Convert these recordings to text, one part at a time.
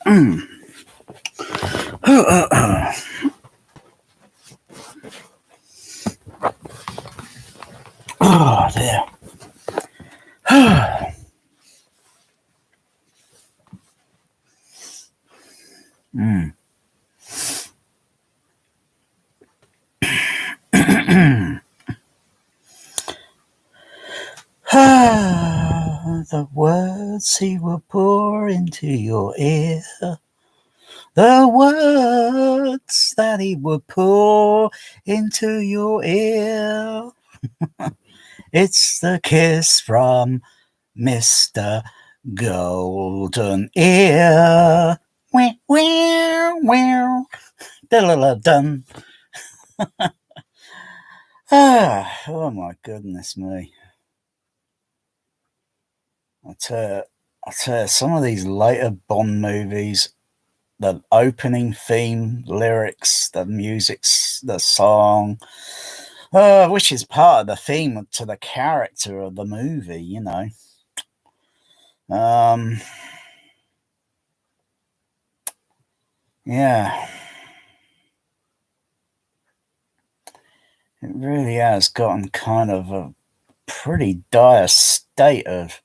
Oh dear. The words he will pour into your ear. The words that he will pour into your ear. It's the kiss from Mr. Golden Ear. Wow, wow, wow. Dun. Oh my goodness me. I tell you, some of these later Bond movies, the opening theme, lyrics, the music, the song, which is part of the theme to the character of the movie, you know. Yeah. It really has gotten kind of a pretty dire state of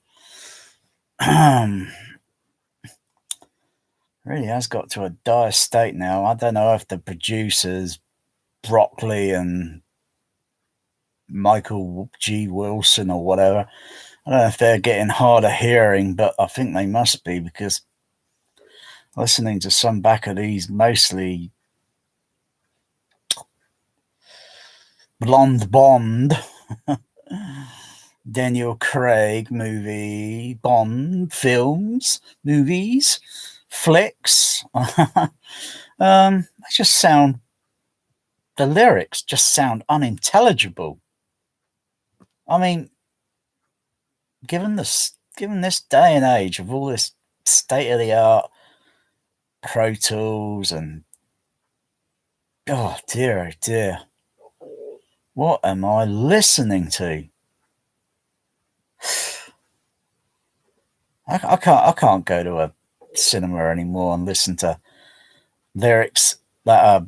really has got to a dire state now. I don't know if the producers, Broccoli and Michael G. Wilson or whatever, I don't know if they're getting hard of hearing, but I think they must be, because listening to some back of these mostly Blonde Bond, Daniel Craig movie, Bond films, movies, flicks, they just sound, the lyrics just sound unintelligible. I mean, given this day and age of all this state of the art Pro Tools and oh dear, what am I listening to? I can't go to a cinema anymore and listen to lyrics that are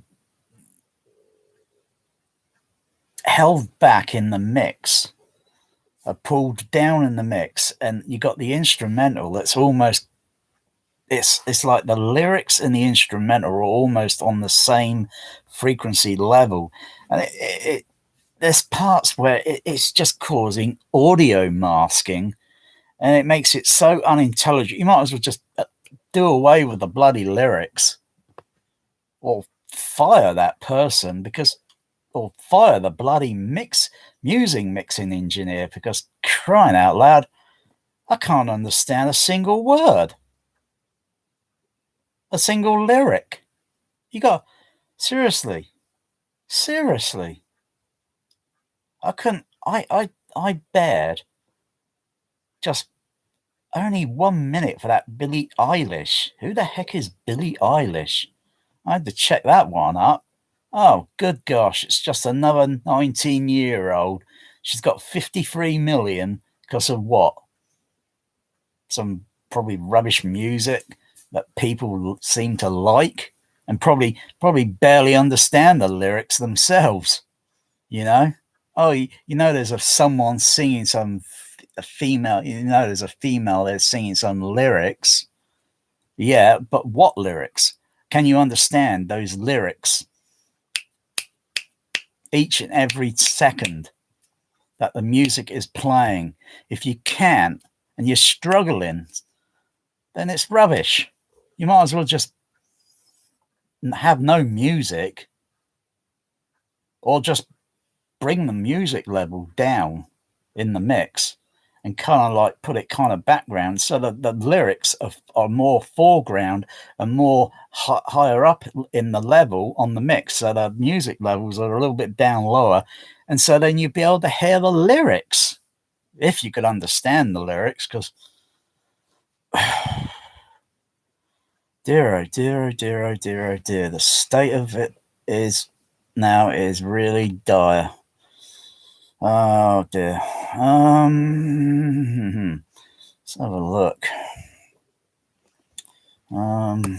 held back in the mix, are pulled down in the mix, and you got the instrumental that's almost, it's like the lyrics and the instrumental are almost on the same frequency level, and there's parts where it's just causing audio masking, and it makes it so unintelligent. You might as well just do away with the bloody lyrics, or fire that person, because, or fire the bloody music mixing engineer, because crying out loud, I can't understand a single word, a single lyric. You got, seriously, I couldn't, I bared just only 1 minute for that Billie Eilish. Who the heck is Billie Eilish? I had to check that one up. Oh, good gosh, it's just another 19-year-old. She's got 53 million because of what? Some probably rubbish music that people seem to like, and probably barely understand the lyrics themselves, you know? Oh, you know, there's someone singing a female, you know, there's a female there singing some lyrics. Yeah, but what lyrics? Can you understand those lyrics? Each and every second that the music is playing. If you can't and you're struggling, then it's rubbish. You might as well just have no music, or just bring the music level down in the mix and kind of like put it kind of background, so that the lyrics are more foreground and more higher up in the level on the mix, so the music levels are a little bit down lower, and so then you'd be able to hear the lyrics if you could understand the lyrics, because dear, the state of it is now is really dire. Oh dear. Let's have a look. Um,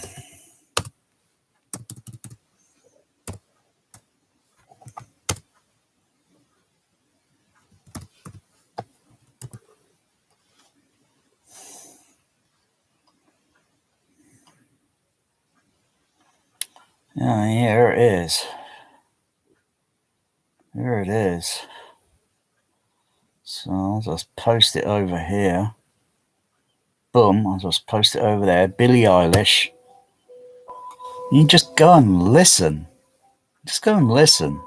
here it is. Here it is. So I'll just post it over here. Boom, I'll just post it over there. Billie Eilish. You just go and listen. Just go and listen.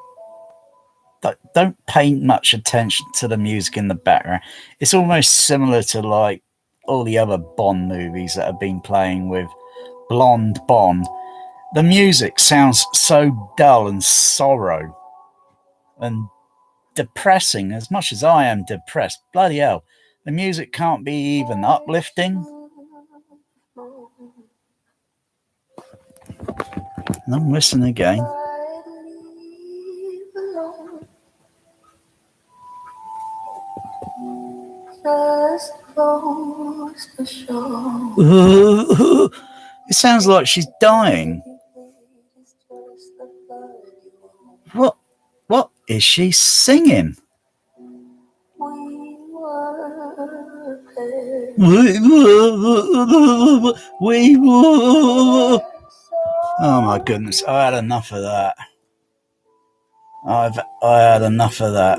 Don't pay much attention to the music in the background. It's almost similar to like all the other Bond movies that have been playing with Blonde Bond. The music sounds so dull and sorrow and depressing as much as I am depressed. Bloody hell. The music can't be even uplifting. And I'm listening again. It sounds like she's dying. What is she singing? Oh my goodness, I had enough of that. I had enough of that.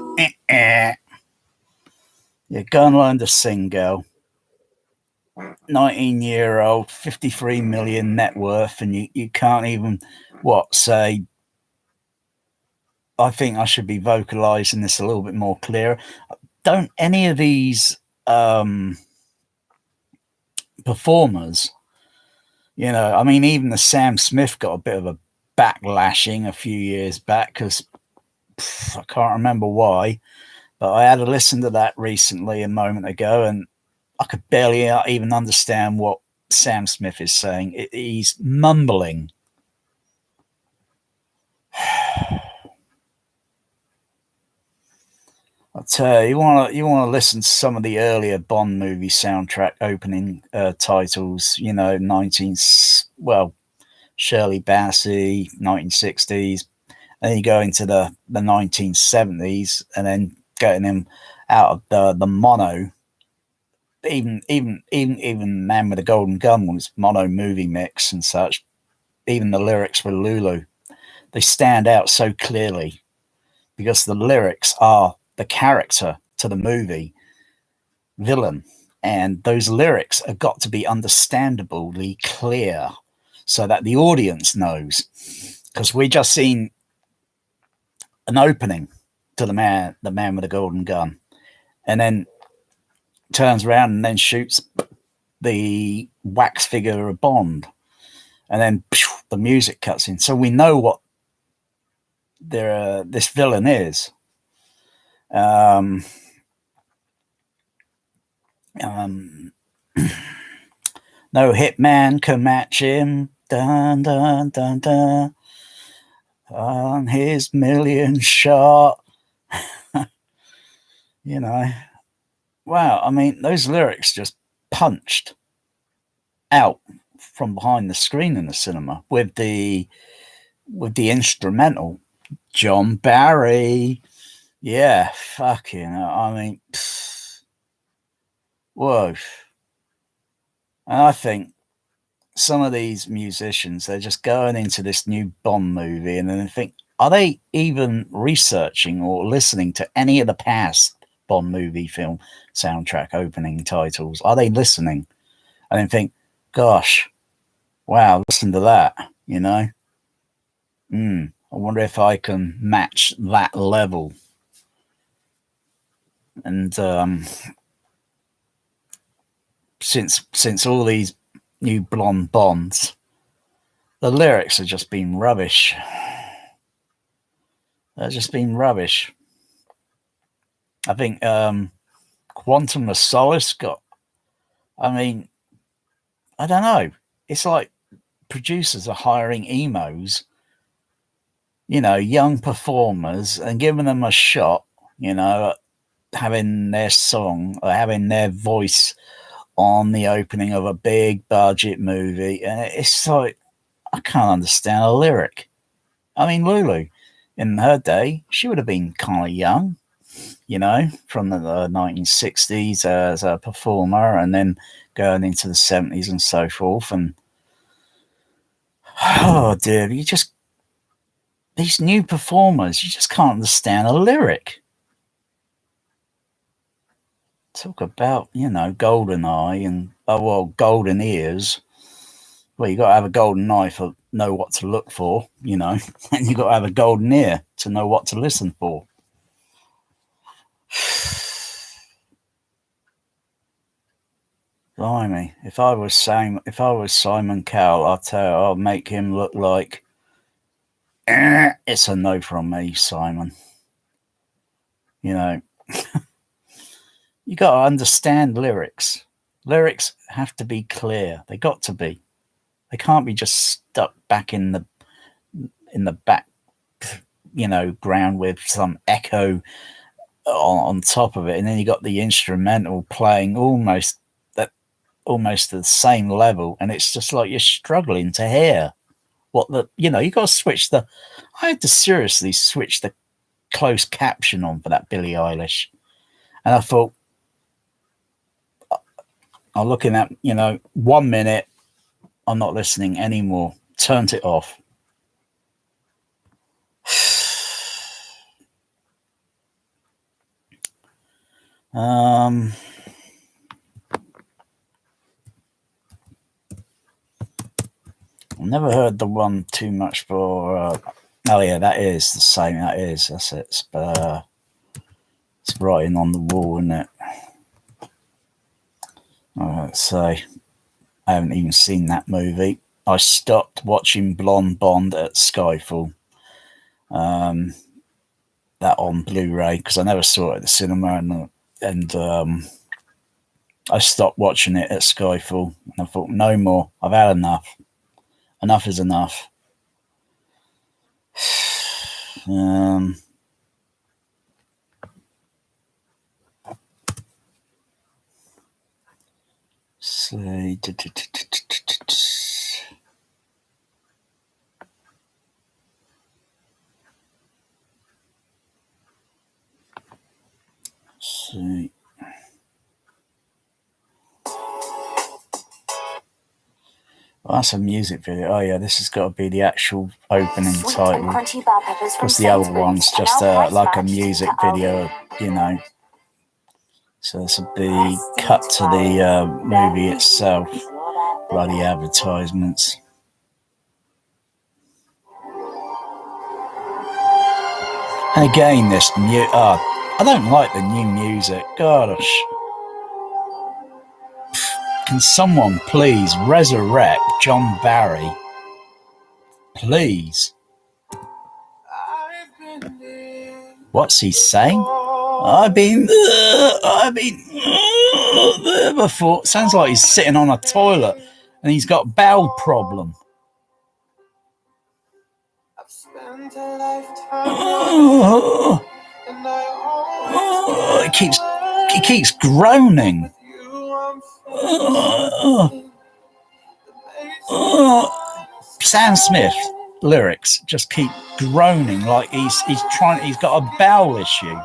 Yeah, go and learn to sing, girl. 19-year-old, 53 million net worth, and you can't even, say, I think I should be vocalizing this a little bit more clear. Don't any of these performers, I mean, even the Sam Smith got a bit of a backlashing a few years back because I can't remember why, but I had to listen to that recently a moment ago, and I could barely even understand what Sam Smith is saying. He's mumbling. I'll tell you, you want to listen to some of the earlier Bond movie soundtrack opening titles. Shirley Bassey, 1960s. Then you go into the 1970s, and then getting him out of the mono. Even Man with a Golden Gun was mono movie mix and such. Even the lyrics with Lulu, they stand out so clearly because the lyrics are the character to the movie villain, and those lyrics have got to be understandably clear so that the audience knows, because we just seen an opening to the man with the golden gun, and then turns around and then shoots the wax figure of Bond, and then the music cuts in, so we know what this villain is. No hitman can match him. Dun dun dun dun. On his million shot. Wow. I mean, those lyrics just punched out from behind the screen in the cinema with the instrumental. John Barry. Yeah, fucking hell. I mean, whoa. And I think some of these musicians, they're just going into this new Bond movie and then they think, are they even researching or listening to any of the past Bond movie film soundtrack opening titles? Are they listening? And then think, gosh, wow, listen to that, I wonder if I can match that level. And since all these new blonde Bonds, the lyrics have just been rubbish. They've just been rubbish. I think Quantum of Solace got, I mean, I don't know. It's like producers are hiring emos, young performers, and giving them a shot, having their song or having their voice on the opening of a big budget movie, and it's like I can't understand a lyric. I mean, Lulu, in her day, she would have been kind of young, from the 1960s as a performer, and then going into the 70s and so forth. And oh dear, these new performers, you just can't understand a lyric. Talk about, golden eye and, golden ears. Well, you got to have a golden eye to know what to look for, and you got to have a golden ear to know what to listen for. Blimey, if I was Simon Cowell, I'll make him look like it's a no from me, Simon. You got to understand lyrics. Lyrics have to be clear. They got to be. They can't be just stuck back in the back, ground with some echo on top of it, and then you got the instrumental playing almost at the same level, and it's just like you're struggling to hear what you got to switch I had to seriously switch the closed caption on for that Billie Eilish, and I thought, I'm looking at 1 minute, I'm not listening anymore, turned it off. I've never heard the one too much for oh yeah, that is the same. That's it. But it's writing on the wall, isn't it? So I haven't even seen that movie. I stopped watching Blonde Bond at Skyfall. That on Blu-ray, because I never saw it at the cinema, and I stopped watching it at Skyfall, and I thought, no more. I've had enough. Enough is enough. See. Well, that's a music video. Oh yeah, this has got to be the actual opening title. Because the other one's just like a music video, So this would be cut to the movie itself. Bloody advertisements. And again, this new... I don't like the new music. Gosh. Can someone please resurrect John Barry? Please. What's he saying? I've been there before. Sounds like he's sitting on a toilet and he's got bowel problem. He keeps groaning. Sam Smith lyrics just keep groaning like he's got a bowel issue.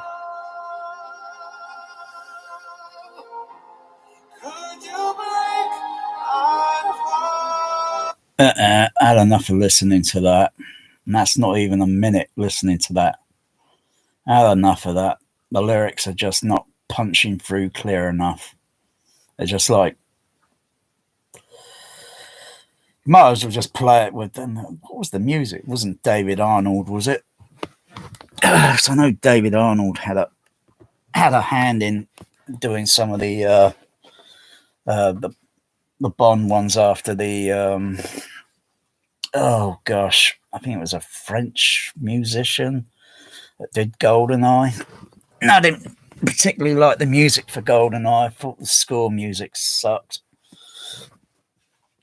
I had enough of listening to that. And that's not even a minute listening to that. I had enough of that. The lyrics are just not punching through clear enough. They're just like, you might as well just play it with them. What was the music? It wasn't David Arnold, was it? So I know David Arnold had a hand in doing some of the Bond ones after the oh gosh, I think it was a French musician that did GoldenEye. And I didn't particularly like the music for GoldenEye. I thought the score music sucked.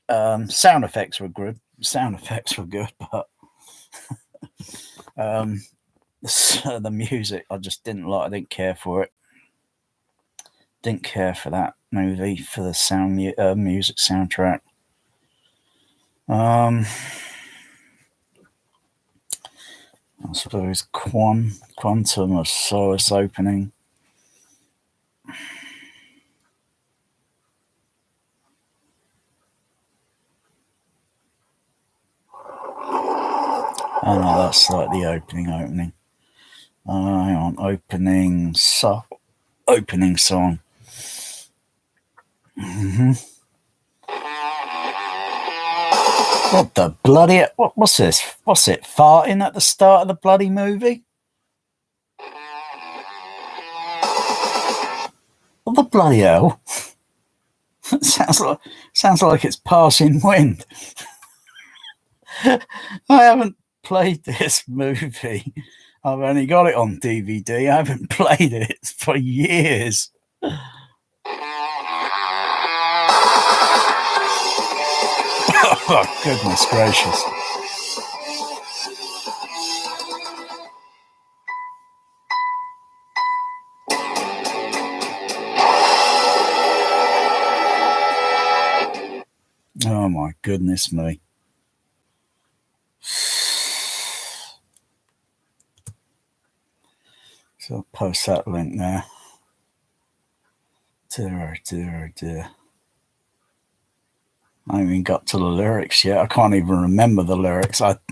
Sound effects were good, but the music I just didn't like. I didn't care for it. Didn't care for that movie for the music soundtrack. I suppose Quantum of Solace opening. Oh no, that's like the opening. Hang on, opening song. Mm-hmm. What the bloody? What's this? What's it? Farting at the start of the bloody movie? What the bloody hell? sounds like it's passing wind. I haven't played this movie. I've only got it on DVD. I haven't played it for years. Oh, goodness gracious. Oh my goodness me. So I'll post that link there. Dear. I haven't even got to the lyrics yet. I can't even remember the lyrics. Another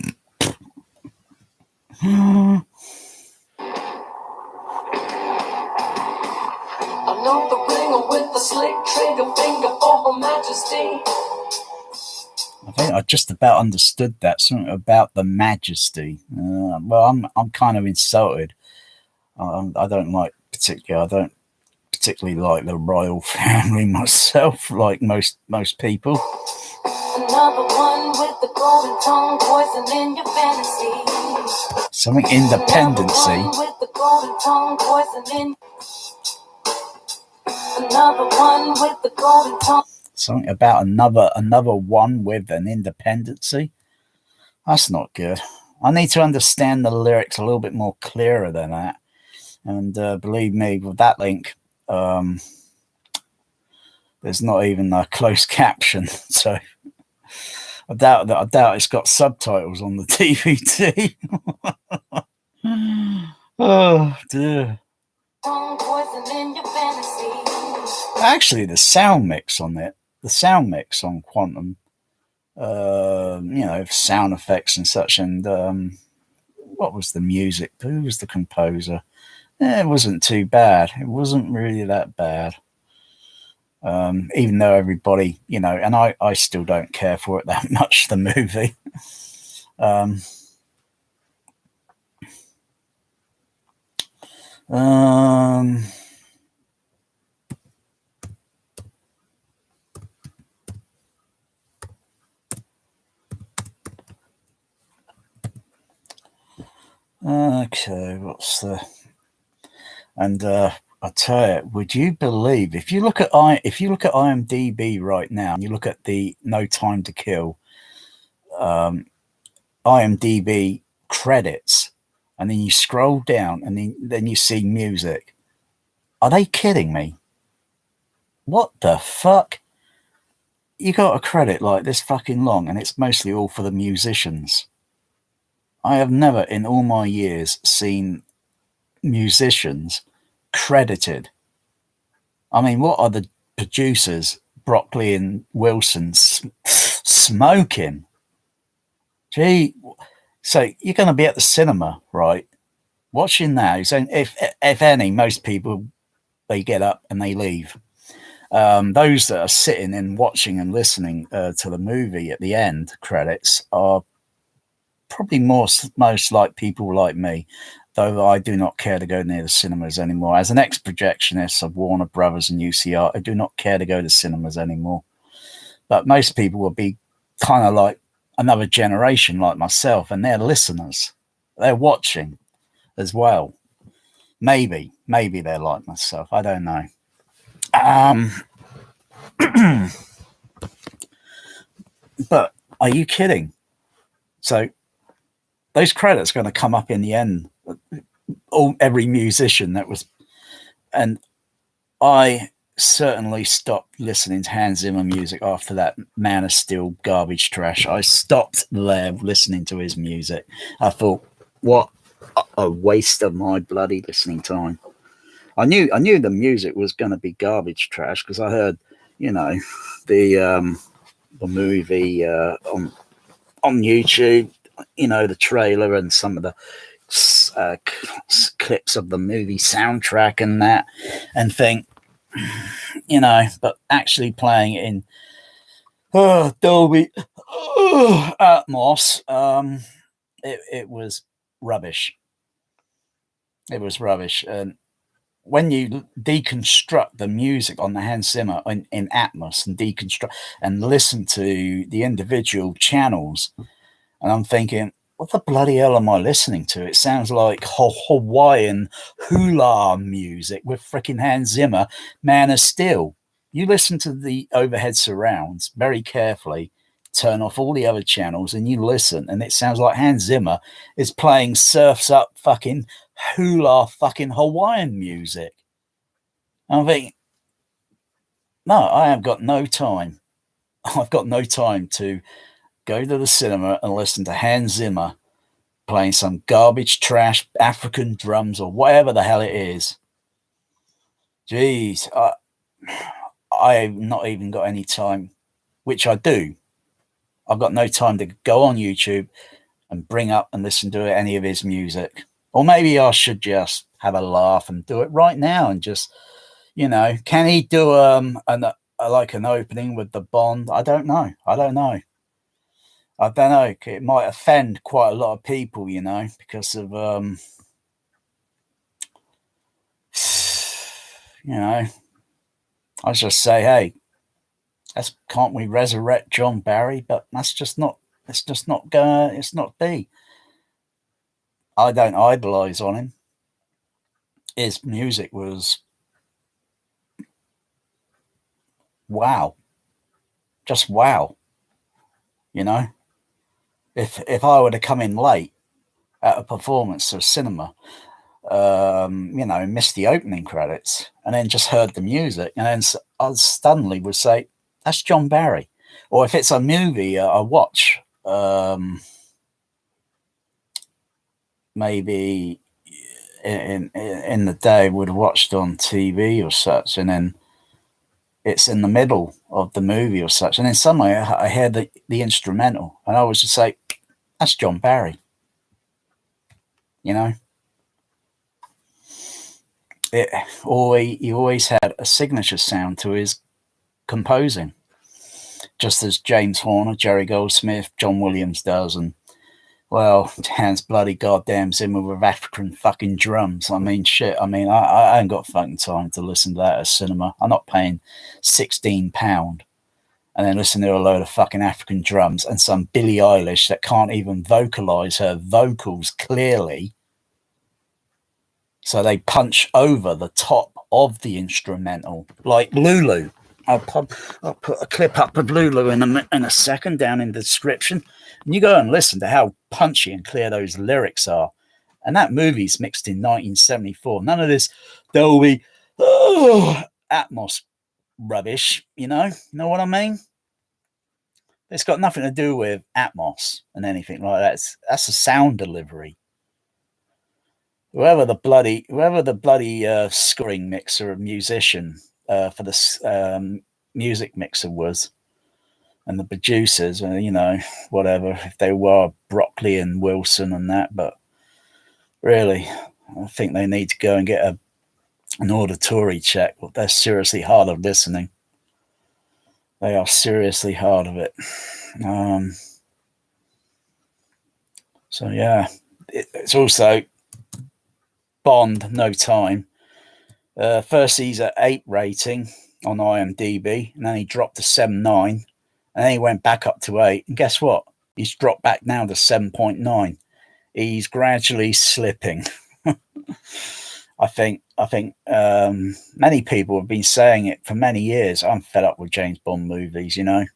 ringer with the slick trigger finger for Her Majesty. I think I just about understood that, something about the Majesty. Well, I'm kind of insulted. I don't particularly like the royal family myself, like most people. Another one with the golden tongue, poison in your fantasy. Something independency. With the golden tongue, poison in. Another one with the golden tongue. Something about another one with an independency. That's not good. I need to understand the lyrics a little bit more clearer than that. And believe me, with that link, there's not even a closed caption. So I doubt it's got subtitles on the DVD. Oh dear. Actually, the sound mix on Quantum, sound effects and such, and what was the music? Who was the composer? It wasn't too bad. It wasn't really that bad. Even though everybody, and I still don't care for it that much, the movie. Okay, what's the... And I tell you, would you believe if you look at IMDb right now, and you look at the No Time to Kill IMDb credits, and then you scroll down, and then you see music. Are they kidding me? What the fuck? You got a credit like this fucking long, and it's mostly all for the musicians. I have never in all my years seen musicians credited. I mean, what are the producers, Broccoli and Wilson, smoking? Gee, so you're going to be at the cinema, right? Watching that, so if any, most people, they get up and they leave. Those that are sitting and watching and listening to the movie at the end credits are probably most like people like me, though I do not care to go near the cinemas anymore. As an ex-projectionist of Warner Brothers and UCR, I do not care to go to cinemas anymore. But most people will be kind of like another generation like myself, and they're listeners. They're watching as well. Maybe they're like myself. I don't know. But are you kidding? So those credits are going to come up in the end. Every musician that was, and I certainly stopped listening to Hans Zimmer music after that Man of Steel garbage trash. I stopped there listening to his music. I thought, what a waste of my bloody listening time. I knew the music was going to be garbage trash because I heard, the movie on YouTube, the trailer and some of the clips of the movie soundtrack and that, and think, but actually playing it in Dolby Atmos, it was rubbish. It was rubbish. And when you deconstruct the music on the Hans Zimmer in Atmos and deconstruct and listen to the individual channels, and I'm thinking, what the bloody hell am I listening to? It sounds like Hawaiian hula music with freaking Hans Zimmer, Man of Steel. You listen to the overhead surrounds very carefully, turn off all the other channels, and you listen, and it sounds like Hans Zimmer is playing Surf's Up fucking hula fucking Hawaiian music. I'm thinking, no, I have got no time. I've got no time to go to the cinema and listen to Hans Zimmer playing some garbage trash African drums or whatever the hell it is. Jeez, I've not even got any time, which I do. I've got no time to go on YouTube and bring up and listen to any of his music. Or maybe I should just have a laugh and do it right now and just, can he do like an opening with the Bond? I don't know. It might offend quite a lot of people, because of, I just say, hey, can't we resurrect John Barry? But it's not be. I don't idolize on him. His music was wow. Just wow. If I were to come in late at a performance or cinema, missed the opening credits and then just heard the music, and then I suddenly would say, that's John Barry. Or if it's a movie I watch, maybe in the day would have watched on TV or such, and then it's in the middle of the movie or such, and then suddenly I hear the instrumental, and I was just like, that's John Barry. He always had a signature sound to his composing, just as James Horner, Jerry Goldsmith, John Williams does, and Hans bloody goddamn Zimmer with African fucking drums. I mean, shit. I mean, I ain't got fucking time to listen to that at cinema. I'm not paying £16 and then listen to a load of fucking African drums and some Billie Eilish that can't even vocalize her vocals clearly. So they punch over the top of the instrumental, like Lulu. I'll put a clip up of Lulu in a second down in the description. And you go and listen to how punchy and clear those lyrics are. And that movie's mixed in 1974. None of this Dolby Atmos rubbish, you know what I mean? It's got nothing to do with Atmos and anything like that. That's a sound delivery. Whoever the bloody scoring mixer or musician for the music mixer was, and the producers, whatever, if they were Broccoli and Wilson and that, but really, I think they need to go and get an auditory check. They're seriously hard of listening. They are seriously hard of it. So yeah, it's also Bond, No Time. First he's at 8 rating on IMDb, and then he dropped to 7.9, and then he went back up to 8. And guess what? He's dropped back now to 7.9. He's gradually slipping. I think many people have been saying it for many years. I'm fed up with James Bond movies, I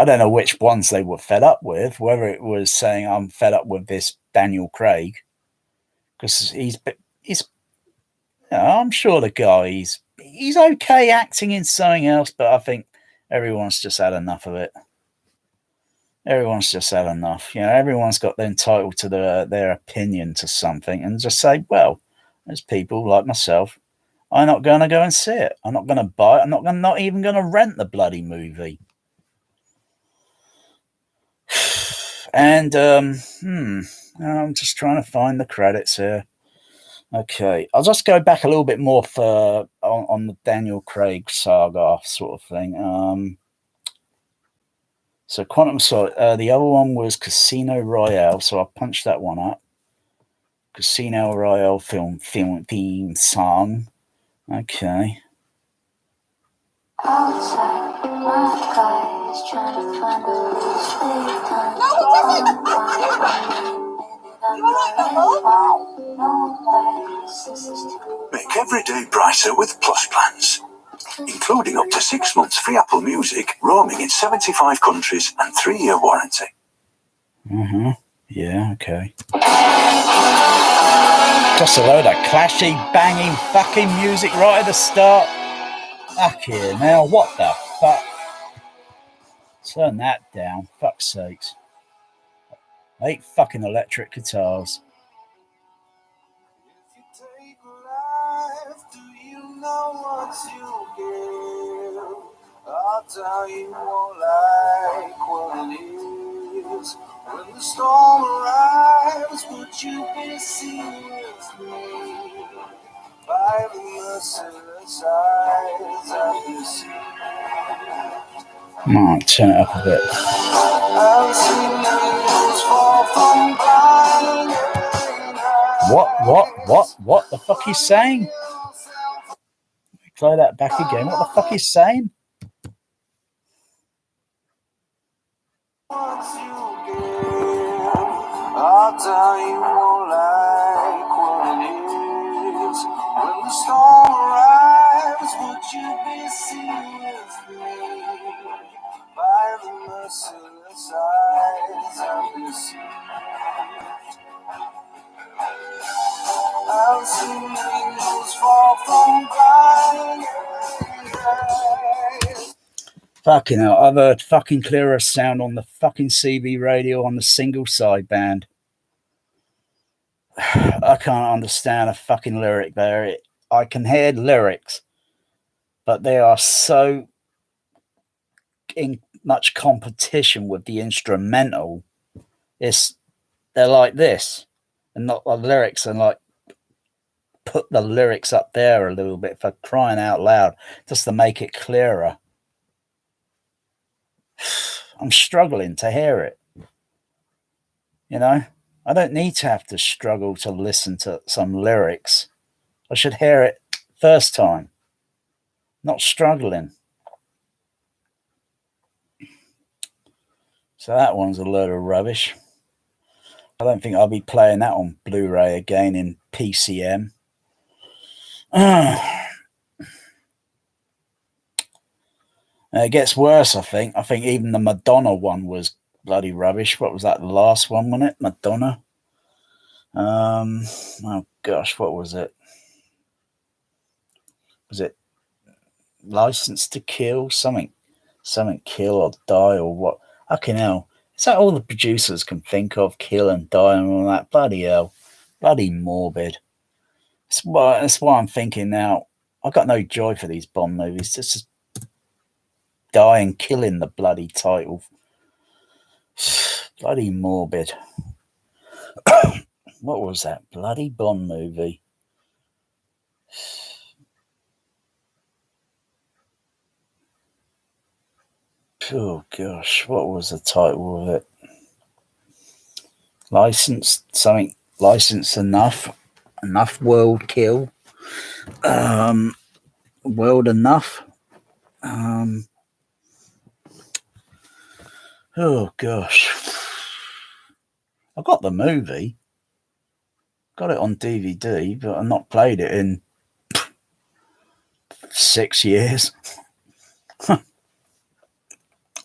don't know which ones they were fed up with, whether it was saying I'm fed up with this Daniel Craig, because he's I'm sure the guy, he's okay acting in something else, but I think everyone's just had enough of it. Everyone's just had enough. Everyone's got entitled to their opinion to something, and just say, well, there's people like myself. I'm not going to go and see it. I'm not going to buy it. I'm not even going to rent the bloody movie. And I'm just trying to find the credits here. Okay, I'll just go back a little bit more on the Daniel Craig saga sort of thing. So Quantum Solace, the other one was Casino Royale, so I'll punch that one up. Casino Royale film theme song. Okay. Outside, my guy is trying to find a loose weekend. Make every day brighter with Plus plans, including up to 6 months free Apple Music, roaming in 75 countries, and 3-year warranty. Yeah, okay. Just a load of clashy, banging fucking music right at the start. Fucking hell, what the fuck? Turn that down, fuck's sakes. 8 fucking electric guitars. If you take life, do you know what you give? I'll tell you more like what it is. When the storm arrives, would you be seen with me? By the merciless eyes of the sea. Might turn it up a bit. I've seen angels fall from blind. What the fuck he's saying? Play that back again. What the fuck he's saying? What you give, I'll tell you more like what it is. When the storm arrives, would you be seen with me? By the merciless eyes of the sea. I've seen angels fall from blind. Fucking hell, I've heard fucking clearer sound on the fucking CB radio on the single side band. I can't understand a fucking lyric there. I can hear lyrics, but they are so in much competition with the instrumental. They're like this, and not the lyrics, and like put the lyrics up there a little bit, for crying out loud, just to make it clearer. I'm struggling to hear it. I don't need to have to struggle to listen to some lyrics. I should hear it first time, not struggling. So that one's a load of rubbish. I don't think I'll be playing that on Blu-ray again in PCM. It gets worse, I think. I think even the Madonna one was bloody rubbish. What was that, the last one, wasn't it? Madonna? Oh gosh, what was it? Was it License to Kill? Something kill or die or what? Fucking hell. Is that all the producers can think of? Kill and die and all that? Bloody hell. Bloody morbid. That's why I'm thinking now, I've got no joy for these Bond movies. Just die and kill in the bloody title. Bloody morbid. What was that bloody Bond movie? Oh gosh, what was the title of it? License enough world kill. World enough. Oh gosh. I got the movie. Got it on DVD, but I've not played it in 6 years.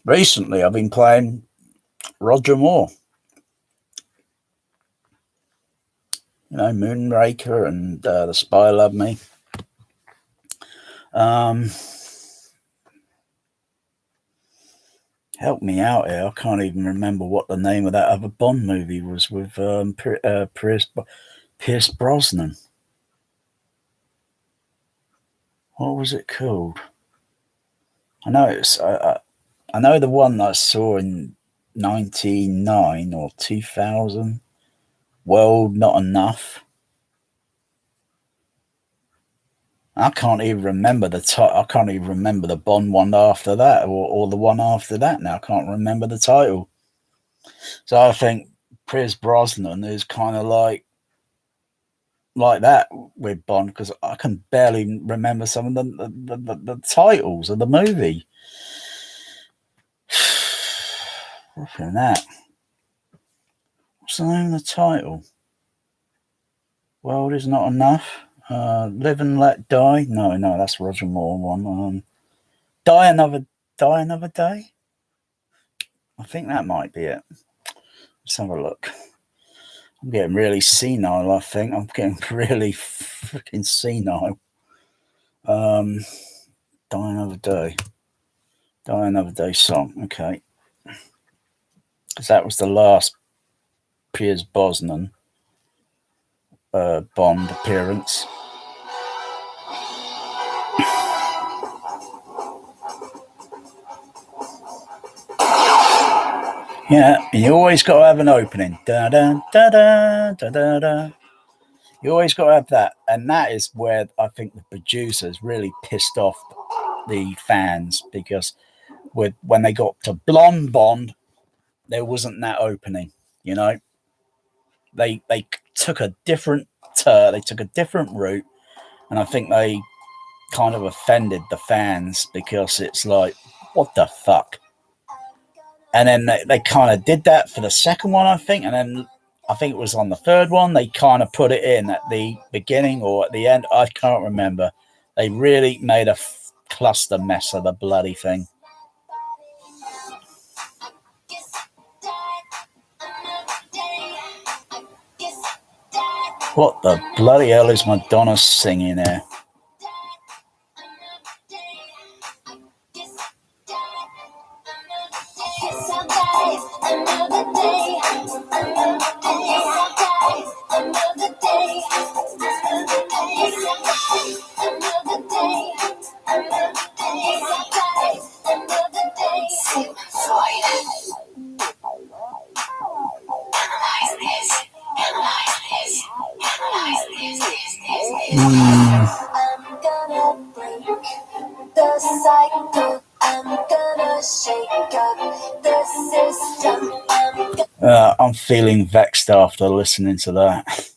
Recently, I've been playing Roger Moore. Moonraker and The Spy Loved Me. Help me out here. I can't even remember what the name of that other Bond movie was with Pierce Brosnan. What was it called? I know it's. I know the one that I saw in 1999 or 2000. World Not Enough. I can't even remember I can't even remember the Bond one after that, or the one after that. Now I can't remember the title. So I think Pierce Brosnan is kind of like that with Bond, because I can barely remember some of the titles of the movie. Looking at that. What's the name of the title? World Is Not Enough. Live and Let Die. No, that's Roger Moore one. Die Another Day. I think that might be it. Let's have a look. I'm getting really senile. I think I'm getting really freaking senile. Die Another Day. Die Another Day song. Okay, because that was the last Pierce Brosnan Bond appearance. Yeah, and you always got to have an opening. Da da da da da da da. You always got to have that, and that is where I think the producers really pissed off the fans, because when they got to Blonde Bond, there wasn't that opening. You know, they took a different they took a different route, and I think they kind of offended the fans, because it's like, what the fuck? And then they kind of did that for the second one, I think, and then I think it was on the third one, they kind of put it in at the beginning or at the end. I can't remember. They really made a cluster mess of the bloody thing. What the bloody hell is Madonna singing there? I'm feeling vexed after listening to that.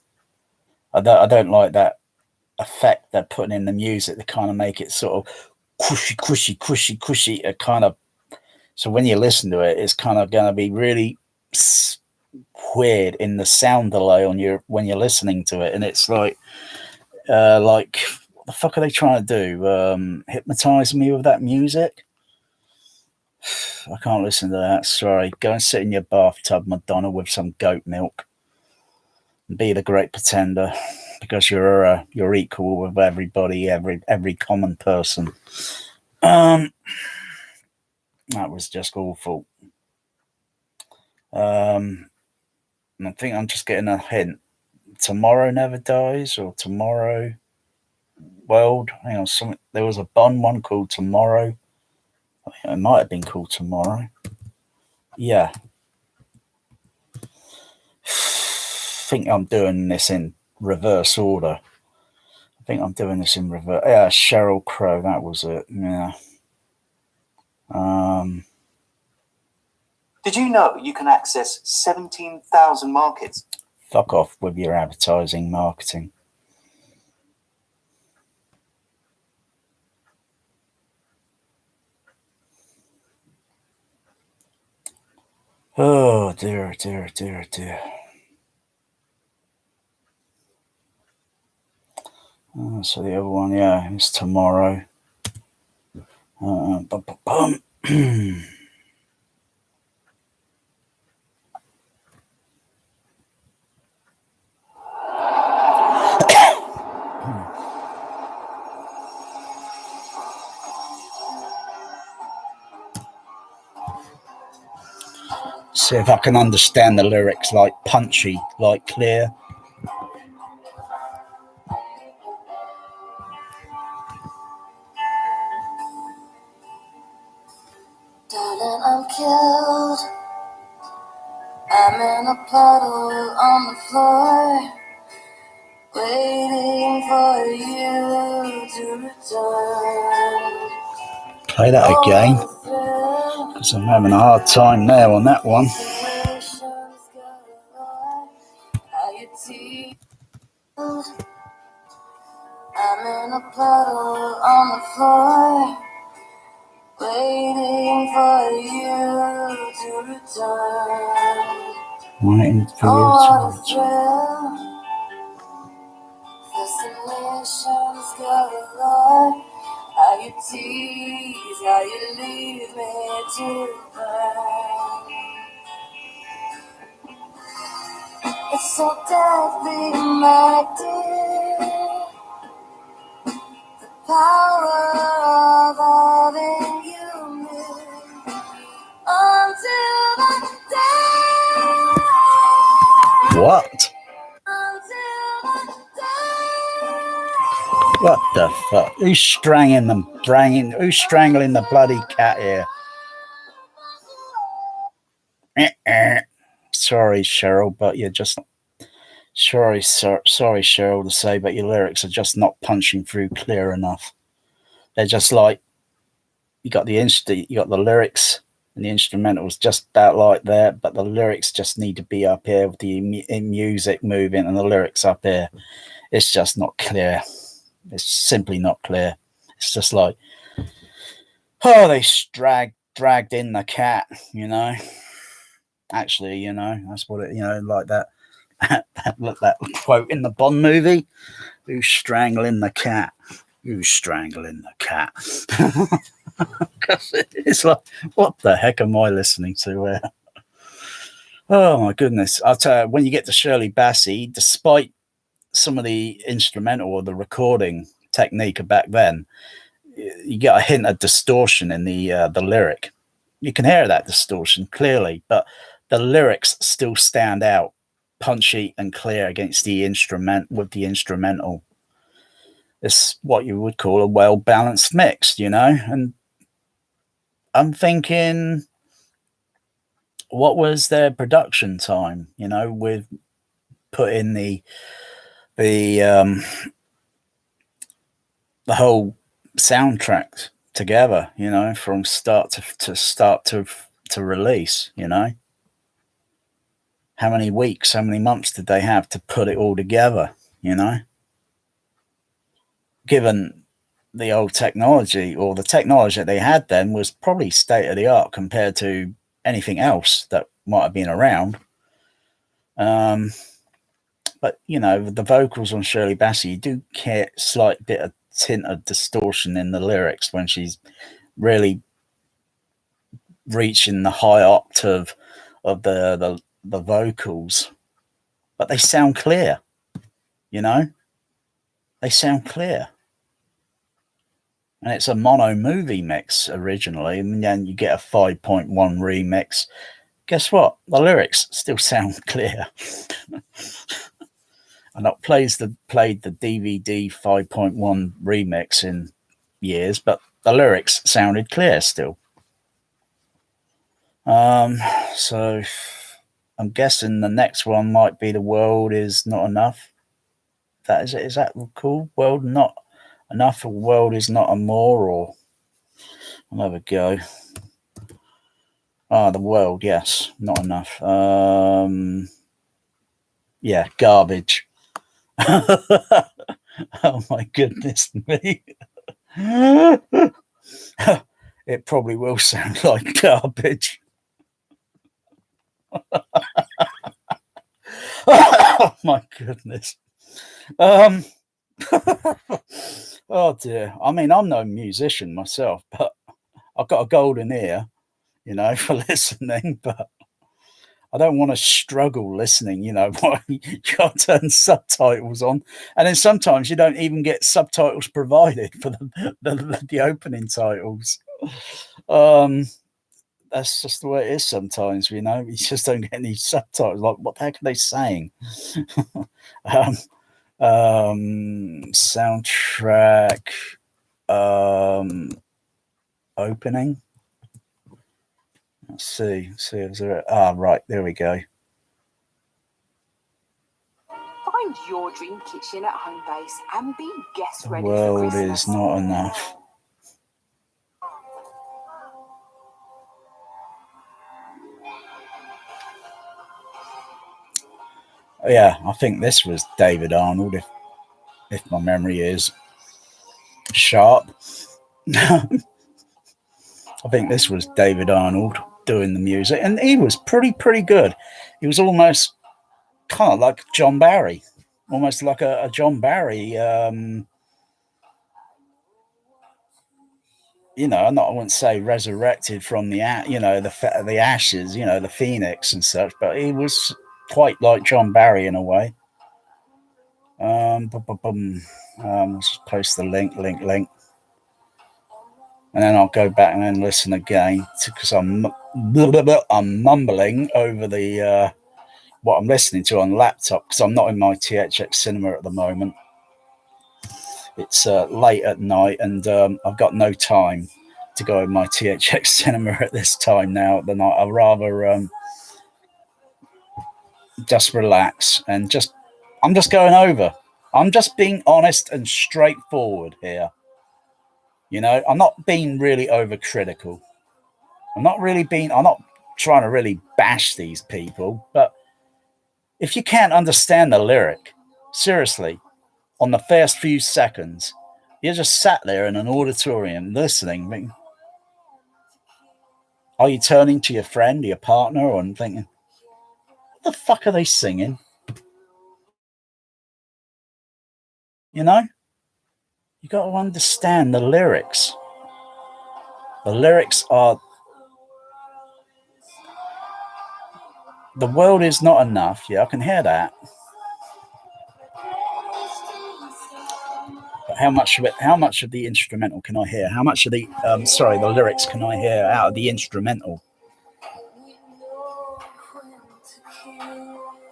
I don't like that effect they're putting in the music. They kind of make it sort of cushy. It kind of, so when you listen to it, it's kind of going to be really weird in the sound delay when you're listening to it, and it's like what the fuck are they trying to do? Hypnotize me with that music? I can't listen to that. Sorry. Go and sit in your bathtub, Madonna, with some goat milk, and be the great pretender, because you're equal with everybody, every common person. That was just awful. I think I'm just getting a hint. Tomorrow Never Dies, or Tomorrow World. Hang on, there was a Bond one called Tomorrow. It might have been called Tomorrow. Yeah. I think I'm doing this in reverse order. Yeah, Sheryl Crow, that was it. Yeah. Did you know you can access 17,000 markets? Fuck off with your advertising marketing. Oh, dear. So the other one, yeah, is Tomorrow. See if I can understand the lyrics like punchy, like clear. Darling, I'm killed. I'm in a puddle on the floor, waiting for you to return. Play that again, because I'm having a hard time now on that one. I'm in a puddle on the floor, waiting for you to return. Waiting for you to return. Destinations galore. How you tease, how you leave me to burn. It's so deadly, my dear. The power of having you near until the day. What? Until the day. What the fuck? Who's strangling them? Who's strangling the bloody cat here? Sorry, Cheryl, but you're just sorry, Cheryl, to say, but your lyrics are just not punching through clear enough. They're just like you got the lyrics and the instrumentals just about like that, but the lyrics just need to be up here with the music moving and the lyrics up here. It's just not clear. It's simply not clear. It's just like, oh, they dragged in the cat, you know. Actually, you know, that's what it, you know, like that that quote in the Bond movie. Who's strangling the cat? Who's strangling the cat? It's like, what the heck am I listening to? Oh my goodness! I'll tell you, when you get to Shirley Bassey, despite some of the instrumental or the recording technique of back then, you get a hint of distortion in the lyric. You can hear that distortion clearly, but the lyrics still stand out, punchy and clear against the instrumental. It's what you would call a well-balanced mix, you know. And I'm thinking, what was their production time, you know, with putting the whole soundtrack together, you know, from start to release, you know. How many weeks, how many months did they have to put it all together, you know? Given the old technology, or the technology that they had then was probably state of the art compared to anything else that might have been around. But, you know, the vocals on Shirley Bassey, you do get a slight bit of tint of distortion in the lyrics when she's really reaching the high octave of the vocals. But they sound clear, you know? They sound clear. And it's a mono movie mix originally, and then you get a 5.1 remix. Guess what? The lyrics still sound clear. And I played the DVD 5.1 remix in years, but the lyrics sounded clear still. So I'm guessing the next one might be The World Is Not Enough. That is it. Is that cool? World Not Enough, or World Is Not a More, or I'll have a go. The World, yes, Not Enough. Yeah, Garbage. Oh my goodness me. It probably will sound like garbage. Oh my goodness. Oh dear. I mean, I'm no musician myself, but I've got a golden ear, you know, for listening, but I don't want to struggle listening, you know. You got to turn subtitles on, and then sometimes you don't even get subtitles provided for the opening titles. that's just the way it is sometimes, you know. You just don't get any subtitles. Like, what the heck are they saying? Soundtrack opening. Let's see. Is there right, there we go. Find your dream kitchen at Homebase and be guest The ready world for Christmas. is not enough. Yeah, I think this was David Arnold, if my memory is sharp. I think this was David Arnold doing the music, and he was pretty good. He was almost kind of like John Barry, almost like a John Barry. You know, I wouldn't say resurrected from the ashes, you know, the phoenix and such, but he was quite like John Barry in a way. Let's just post the link, and then I'll go back and then listen again because I'm mumbling over the what I'm listening to on the laptop because I'm not in my THX cinema at the moment. It's late at night and I've got no time to go in my THX cinema at this time now at the night. I'd rather just relax and I'm just going over. I'm just being honest and straightforward here. You know, I'm not being really overcritical. I'm not trying to really bash these people, but if you can't understand the lyric, seriously, on the first few seconds, you're just sat there in an auditorium listening. Are you turning to your friend, your partner, and thinking, what the fuck are they singing? You know? You got to understand the lyrics. The lyrics are, the world is not enough. Yeah, I can hear that. But how much of the instrumental can I hear? How much of the the lyrics can I hear out of the instrumental?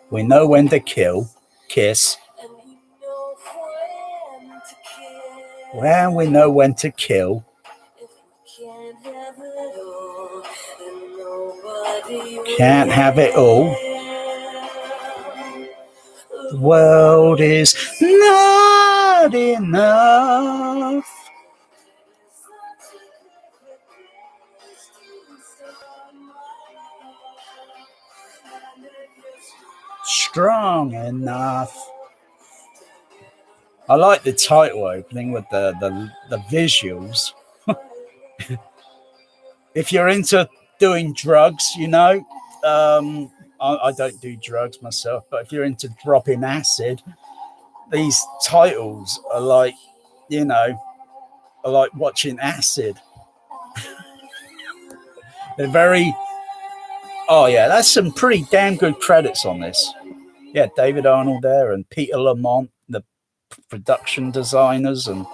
We know when to kill, kiss. Well, we know when to kill. Can't have it all. The world is not enough. Strong enough. I like the title opening with the visuals. If you're into doing drugs, you know, I don't do drugs myself, but if you're into dropping acid, these titles are like, you know, are like watching acid. They're very, oh yeah, that's some pretty damn good credits on this. Yeah, David Arnold there and Peter Lamont, the production designers, and,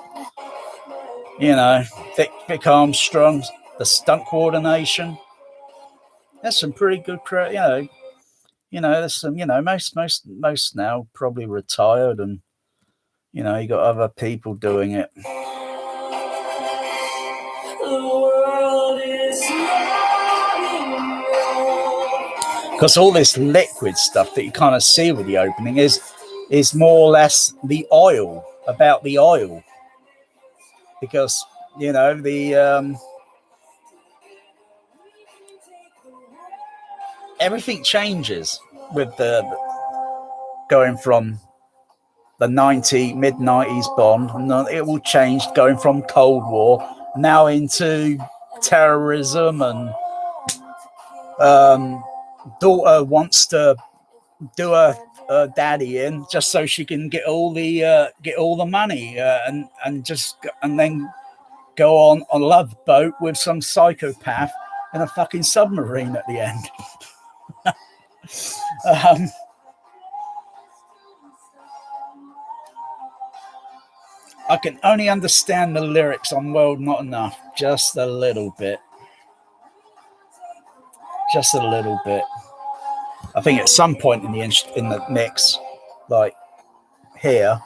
you know, Vic Armstrong, the stunt coordination. That's some pretty good credit, you know, there's some, you know, most now probably retired, and, you know, you got other people doing it. Because all this liquid stuff that you kind of see with the opening is more or less the oil, about the oil. Because, you know, the everything changes with the going from the mid-90s Bond, and it will change going from Cold War now into terrorism, and daughter wants to do her daddy in just so she can get all the money and then go on a love boat with some psychopath in a fucking submarine at the end. I can only understand the lyrics on World Not Enough just a little bit. just a little bit. I think at some point in the mix, like here,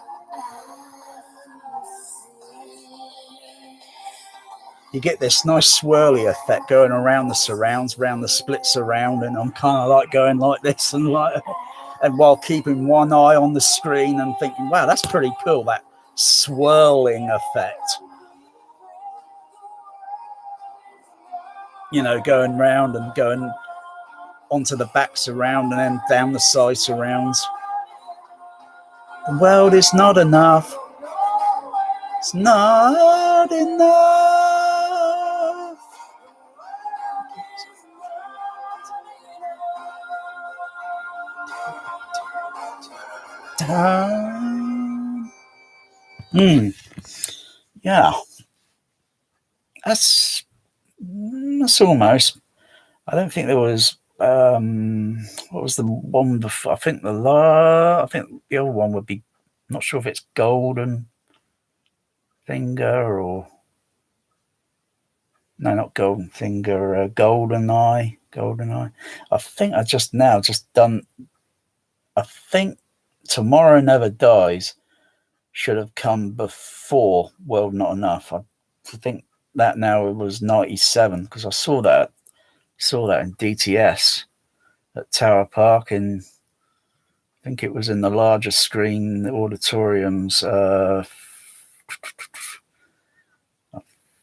you get this nice swirly effect going around the surrounds, around the split surround, and I'm kind of like going like this and while keeping one eye on the screen and thinking, wow, that's pretty cool, that swirling effect. You know, going round and going onto the back surround and then down the side surrounds. The world is not enough. It's not enough. Yeah. That's almost. I don't think there was. What was the one before? I think the other one would be. I'm not sure if it's Golden Finger or no, not Golden Finger. GoldenEye. I think I just done. I think Tomorrow Never Dies should have come before World Not Enough. I think that now it was 97 because I saw that in DTS at Tower Park, and I think it was in the larger screen auditoriums. I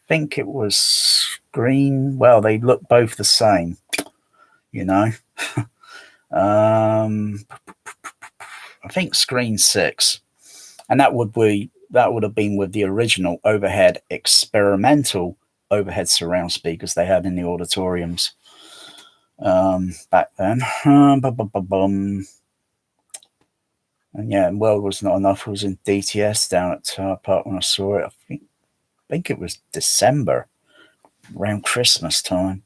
think it was Screen. Well, they look both the same, you know. I think Screen 6, and that would have been with the original experimental overhead surround speakers they had in the auditoriums back then. And yeah, World Was Not Enough was in DTS down at Tower Park when I saw it. I think it was December, around Christmas time.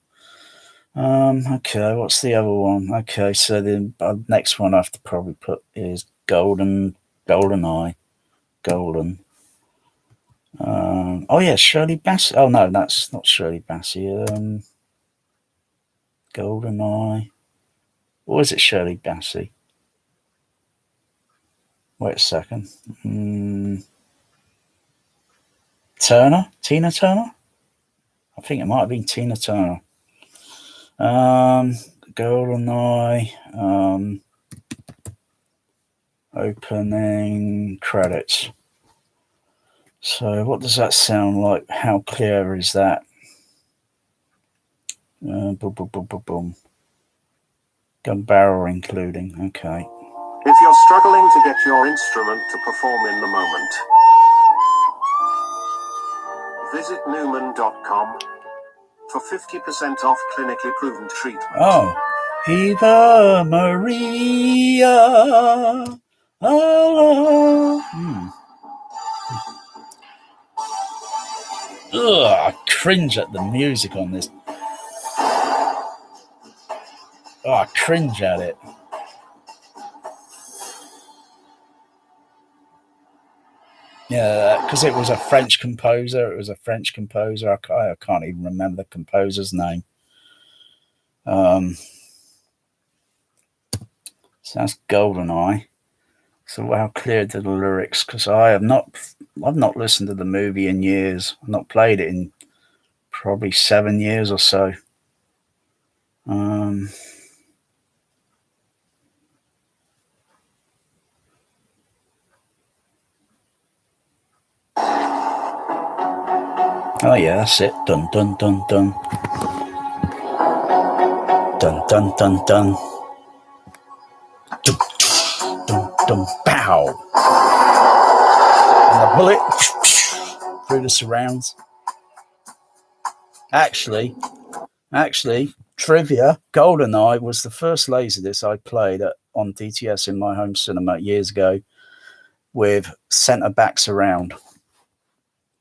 Okay, what's the other one? Okay, so the next one I have to probably put is GoldenEye. Golden. Oh yeah, Shirley Bassey. Oh no, that's not Shirley Bassey. GoldenEye. Or is it Shirley Bassey? Wait a second. Tina Turner? I think it might have been Tina Turner. GoldenEye. Opening credits. So what does that sound like? How clear is that? Boom. Gun barrel including. Okay. If you're struggling to get your instrument to perform in the moment, visit Newman.com for 50% off clinically proven treatment. Oh, Eva Maria. Oh. I cringe at the music on this. I cringe at it. Yeah, because it was a French composer. I can't even remember the composer's name. So that's GoldenEye. So how clear did the lyrics? Because I've not listened to the movie in years. I've not played it in probably 7 years or so. Oh yeah, that's it. Dun dun dun dun. Dun dun dun dun. Dun dun dun. Pow. And the bullet through the surrounds. Actually, trivia, GoldenEye was the first Laserdisc I played on DTS in my home cinema years ago with centre back surround.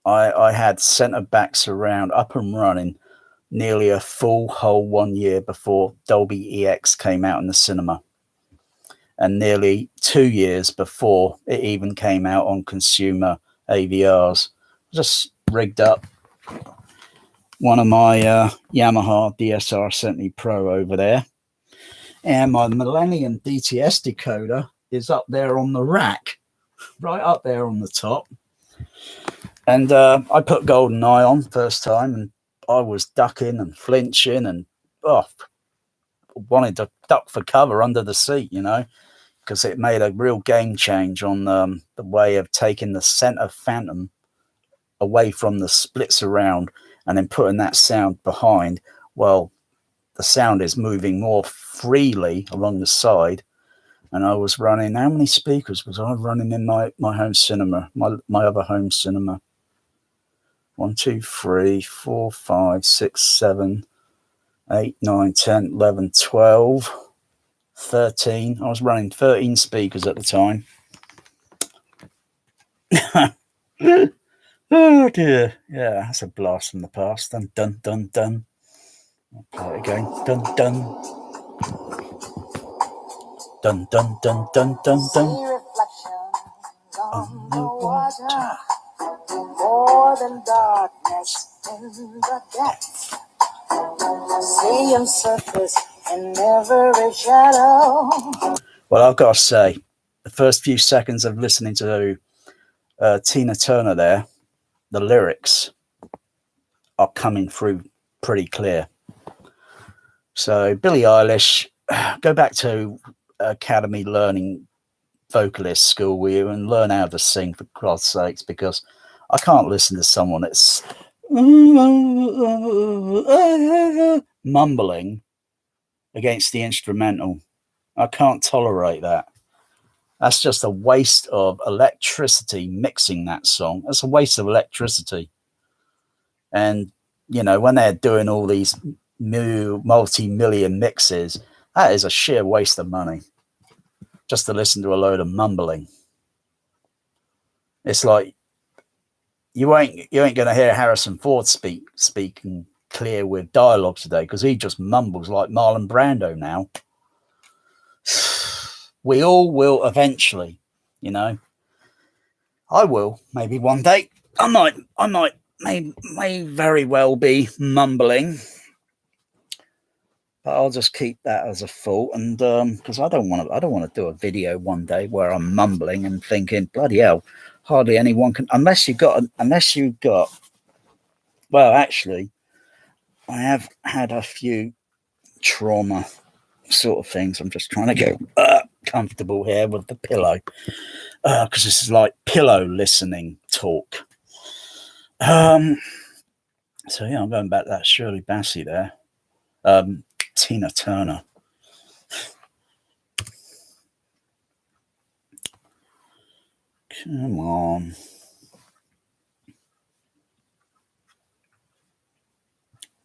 I had centre back surround up and running nearly a full whole 1 year before Dolby EX came out in the cinema, and nearly 2 years before it even came out on consumer AVRs. Just rigged up one of my Yamaha DSR 70 Pro over there, and my Millennium DTS decoder is up there on the rack, right up there on the top. And I put GoldenEye on first time, and I was ducking and flinching and wanted to duck for cover under the seat, you know, because it made a real game change on the way of taking the center phantom away from the splits around and then putting that sound behind. Well, the sound is moving more freely along the side. And I was running, how many speakers was I running in my home cinema, my other home cinema? 1, 2, 3, 4, 5, 6, 7, 8, 9, 10, 11, 12, 13. I was running 13 speakers at the time. Oh dear. Yeah, that's a blast from the past. Dun, dun, dun, dun. I'll play it again. Dun, dun. Dun, dun, dun, dun, dun, dun. See reflections on the water, more than darkness in the depths. See him surface in every shadow. Well, I've got to say, the first few seconds of listening to Tina Turner there, the lyrics are coming through pretty clear. So Billie Eilish, go back to Academy Learning Vocalist School with you and learn how to sing, for God's sakes, because I can't listen to someone that's mumbling against the instrumental. I can't tolerate that. That's just a waste of electricity mixing that song. That's a waste of electricity. And, you know, when they're doing all these new multi-million mixes, that is a sheer waste of money just to listen to a load of mumbling. It's like you ain't going to hear Harrison Ford speaking clear with dialogue today, because he just mumbles like Marlon Brando now. We all will eventually, you know. I will, maybe one day. I may very well be mumbling, but I'll just keep that as a thought. And because I don't want to do a video one day where I'm mumbling and thinking, bloody hell, hardly anyone can, unless you've got. Well, actually, I have had a few trauma sort of things. I'm just trying to get comfortable here with the pillow, because this is like pillow listening talk. So yeah, I'm going back to that Shirley Bassey there. Tina Turner. Come on.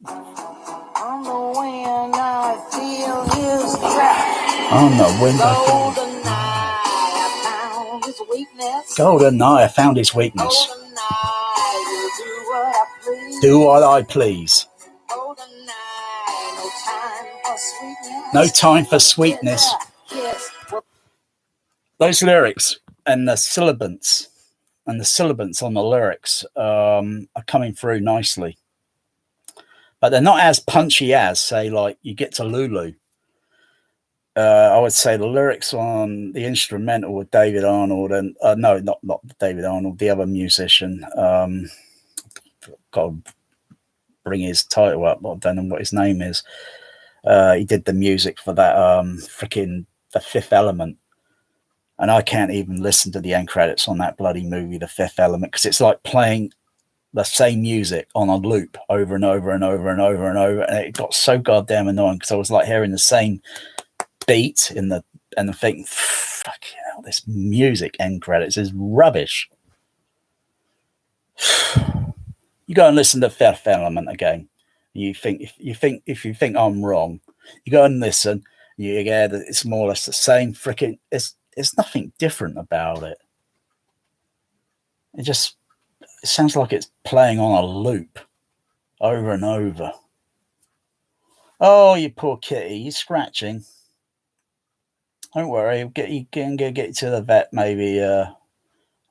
On the wind, I feel his trap. On the wind, GoldenEye, I found his weakness. Do what I please. No time for sweetness. Those lyrics and the syllabants on the lyrics are coming through nicely. But they're not as punchy as, say, like You Get to Lulu. I would say the lyrics on the instrumental with David Arnold and no, not David Arnold, the other musician. Got to bring his title up. I don't know what his name is. He did the music for that freaking The Fifth Element, and I can't even listen to the end credits on that bloody movie, The Fifth Element, because it's like playing the same music on a loop over and over and over and over and over, and it got so goddamn annoying because I was like hearing the same beat and I think, fuck hell, this music end credits is rubbish. You go and listen to Fifth Element again. If you think I'm wrong, you go and listen. You get that it's more or less the same freaking. It's nothing different about it. It sounds like it's playing on a loop over and over. Oh, you poor kitty, you're scratching. Don't worry, I'll get you to the vet. Maybe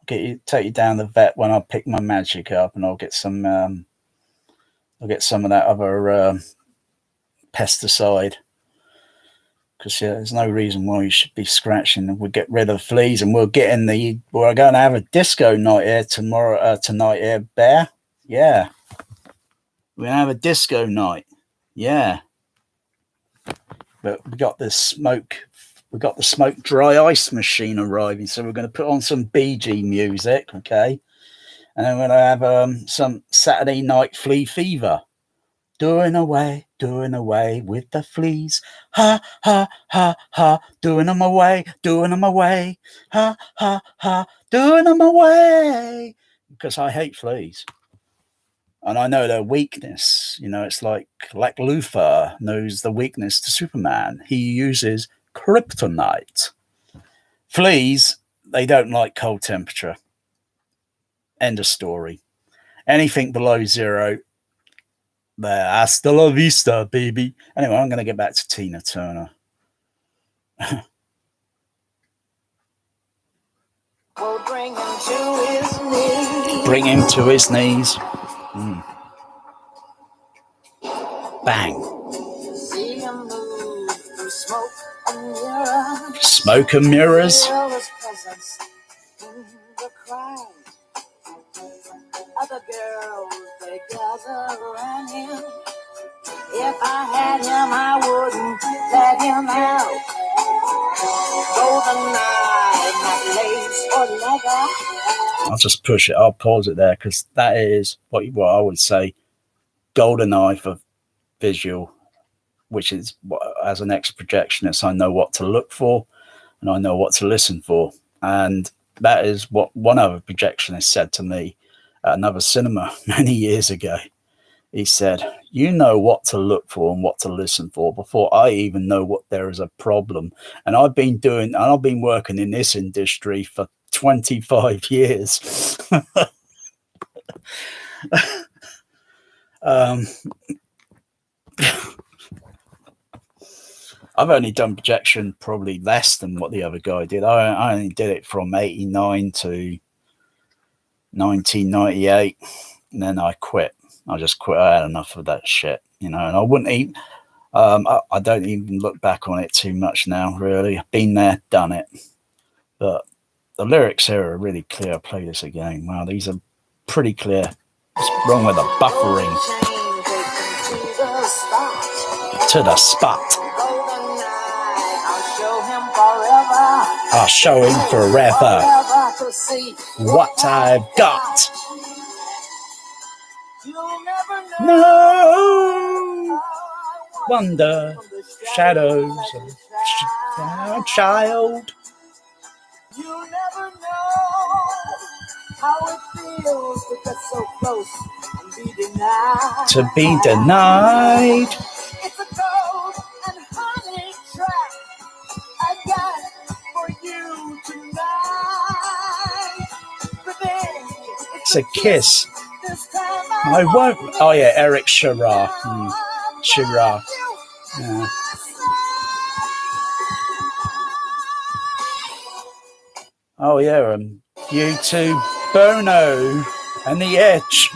take you down the vet when I pick my magic up, and I'll get some I'll get some of that other pesticide. Because there's no reason why you should be scratching. We'll get rid of fleas, and we're going to have a disco night here tonight here, Bear. Yeah. We're going to have a disco night. Yeah. But we got the smoke dry ice machine arriving, so we're going to put on some Bee Gee music, okay? And then we're going to have some Saturday Night Flea Fever. Doing away with the fleas. Ha, ha, ha, ha. Doing them away. Ha, ha, ha. Doing them away. Because I hate fleas. And I know their weakness. You know, it's like Luthor knows the weakness to Superman. He uses kryptonite. Fleas, they don't like cold temperature. End of story. Anything below 0, there, hasta la vista, baby. Anyway, I'm going to get back to Tina Turner. We'll bring him to his knees. Bring him to his knees. Bang. See him move through smoke and mirrors. Smoke and mirrors. Feel his presence in the crowd. Other girls, they gather around him. If I had him, I wouldn't let him out. Golden night, not lace or leather. I'll just push it. I'll pause it there because that is what I would say. Golden eye for visual, which is as an ex-projectionist, I know what to look for and I know what to listen for. And that is what one other projectionist said to me at another cinema many years ago. He said, you know what to look for and what to listen for before I even know what there is a problem. And I've been working in this industry for 25 years. I've only done projection probably less than what the other guy did. I only did it from 89 to 1998, and then I quit. I just quit. I had enough of that shit, you know, and I wouldn't even, I don't even look back on it too much now, really. I've been there, done it. But the lyrics here are really clear. I'll play this again. Wow, these are pretty clear. What's wrong with the buffering? To the spot. I'll show him forever what I've got. No wonder shadows of a child. You never know how it feels to get so close and be denied. To be denied. It's a gold and honey track I got for you tonight. But then it's a kiss. I won't. Oh yeah, Eric Chirard. Chirard. Yeah. Oh yeah, U2, Bono, and The Edge.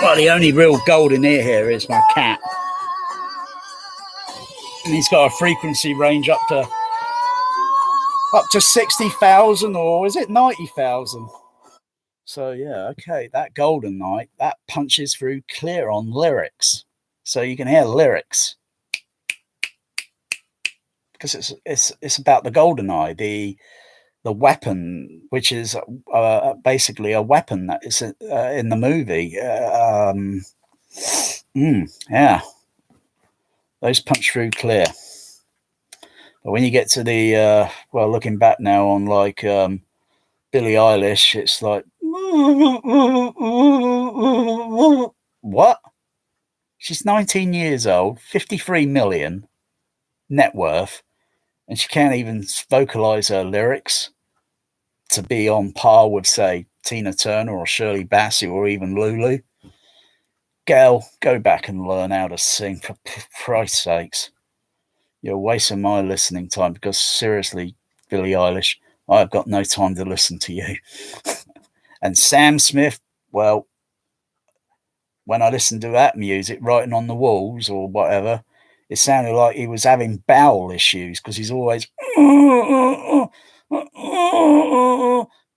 Well, the only real gold in here is my cat. And he's got a frequency range up to 60,000, or is it 90,000? So yeah, okay, that Golden Night, that punches through clear on lyrics. So you can hear lyrics. Because it's about the Golden Eye, the weapon, which is basically a weapon that is in the movie. Yeah. Those punch through clear. But when you get to the, looking back now on like Billie Eilish, it's like, what? She's 19 years old, 53 million net worth, and she can't even vocalize her lyrics to be on par with, say, Tina Turner or Shirley Bassey or even Lulu. Girl, go back and learn how to sing, for Christ's sakes. You're wasting my listening time because seriously, Billie Eilish, I've got no time to listen to you. And Sam Smith, well, when I listened to that music, writing on the walls or whatever, it sounded like he was having bowel issues because he's always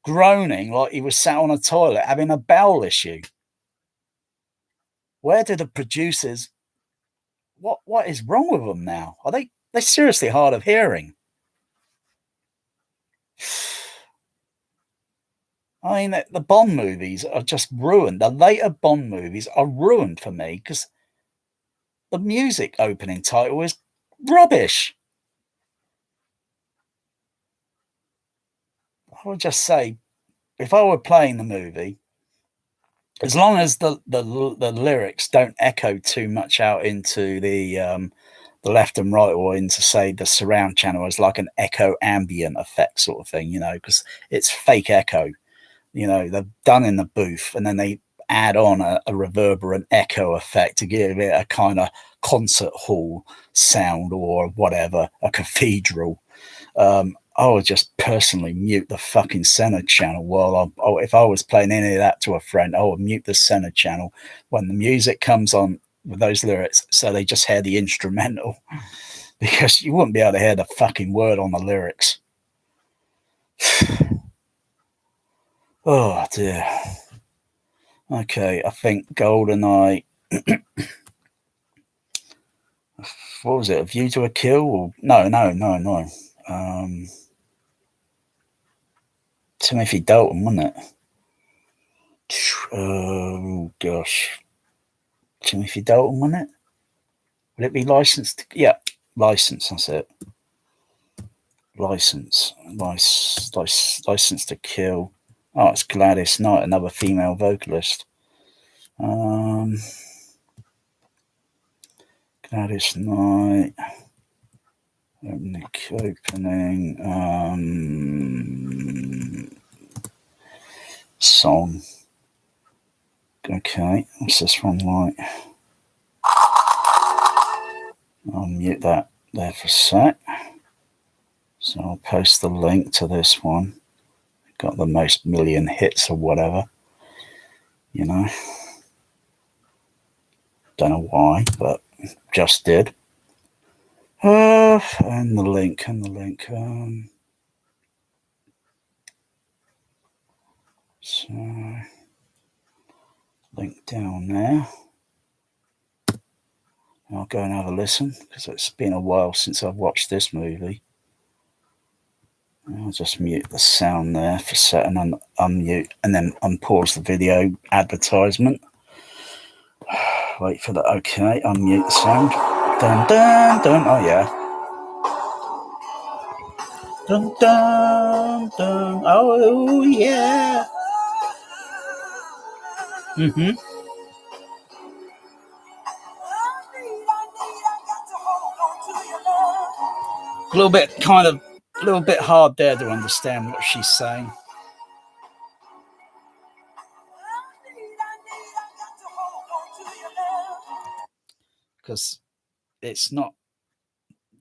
groaning like he was sat on a toilet having a bowel issue. Where do the producers? What is wrong with them now? Are they seriously hard of hearing? I mean, the Bond movies are just ruined. The later Bond movies are ruined for me because the music opening title is rubbish. I would just say, if I were playing the movie, as long as the lyrics don't echo too much out into the left and right or into, say, the surround channel as like an echo ambient effect sort of thing, because it's fake echo. They're done in the booth and then they add on a reverberant echo effect to give it a kind of concert hall sound or whatever, a cathedral. I would just personally mute the fucking center channel if I was playing any of that to a friend, I would mute the center channel when the music comes on with those lyrics so they just hear the instrumental because you wouldn't be able to hear the fucking word on the lyrics. Oh dear. Okay, I think GoldenEye. What was it? A View to a Kill? Or no. Timothy Dalton, wasn't it? Oh gosh, Timothy Dalton, wasn't it? Would it be Licensed? Yeah, License. That's it. License to Kill. Oh, it's Gladys Knight, another female vocalist. Gladys Knight. Opening. Song. Okay, what's this one like? I'll mute that there for a sec. So I'll post the link to this one. Got the most million hits or whatever. Don't know why, but just did. And the link. So, link down there. I'll go and have a listen because it's been a while since I've watched this movie. I'll just mute the sound there for a second and unmute and then unpause the video advertisement. Wait for the okay, unmute the sound. Dun dun dun. Oh yeah. Dun dun dun. Oh yeah. Mm-hmm. A little bit hard there to understand what she's saying. Because it's not,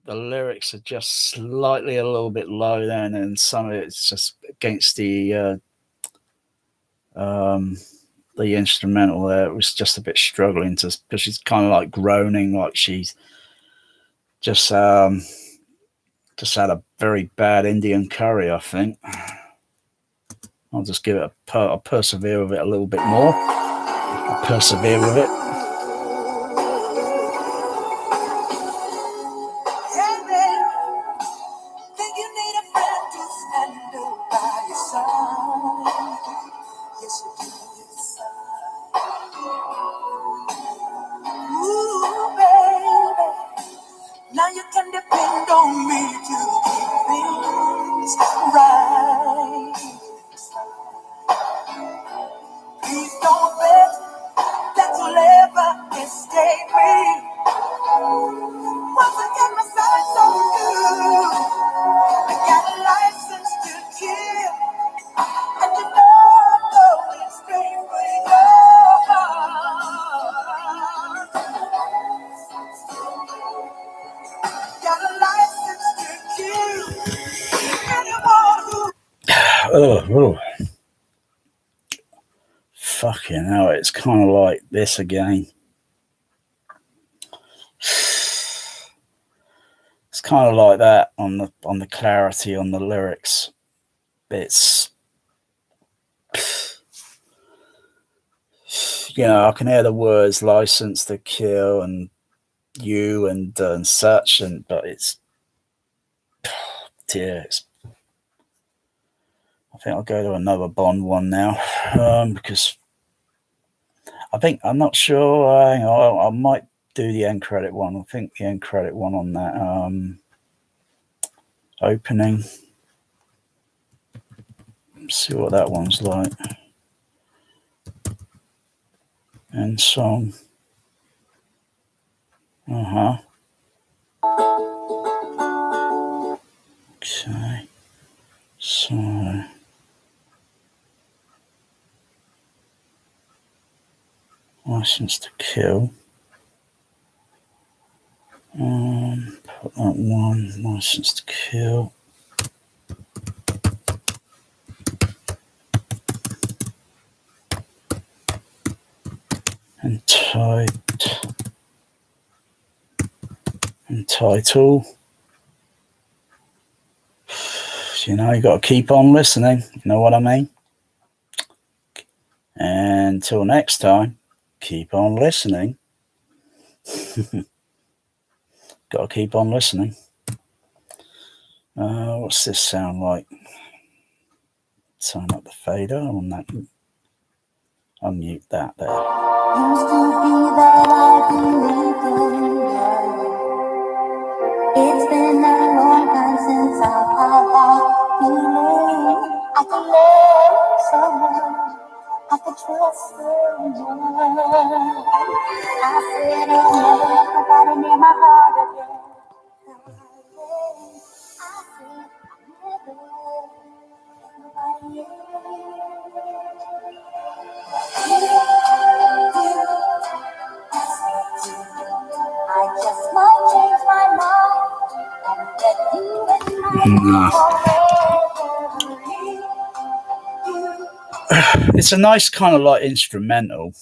the lyrics are just slightly a little bit low there, and then some of it's just against the instrumental there. It was just a bit struggling because she's kind of like groaning, like she's just had a very bad Indian curry, I think. I'll just give it I'll persevere with it a little bit more. I'll persevere with it. Oh. Fucking hell, it's kind of like this again. It's kind of like that on the clarity on the lyrics. It's, you know, I can hear the words "license to kill" and "you" and such, but it's, dear, I think I'll go to another Bond one now, because I'm not sure. I might do the end credit one. I think the end credit one on that opening. Let's see what that one's like. And song. Okay. So License to Kill. Put that one. License to Kill. And title. You know, you got to keep on listening. You know what I mean? And until next time, keep on listening. Got to keep on listening. What's this sound like? Turn up the fader on that. Unmute that there. Used to be that I believed in love. It's been a long time since I've had that feeling. I could love someone, I could trust someone. I said I'll never let nobody near my heart again. I said I'll never let nobody I just might change my mind and let you and It's a nice kind of like instrumental,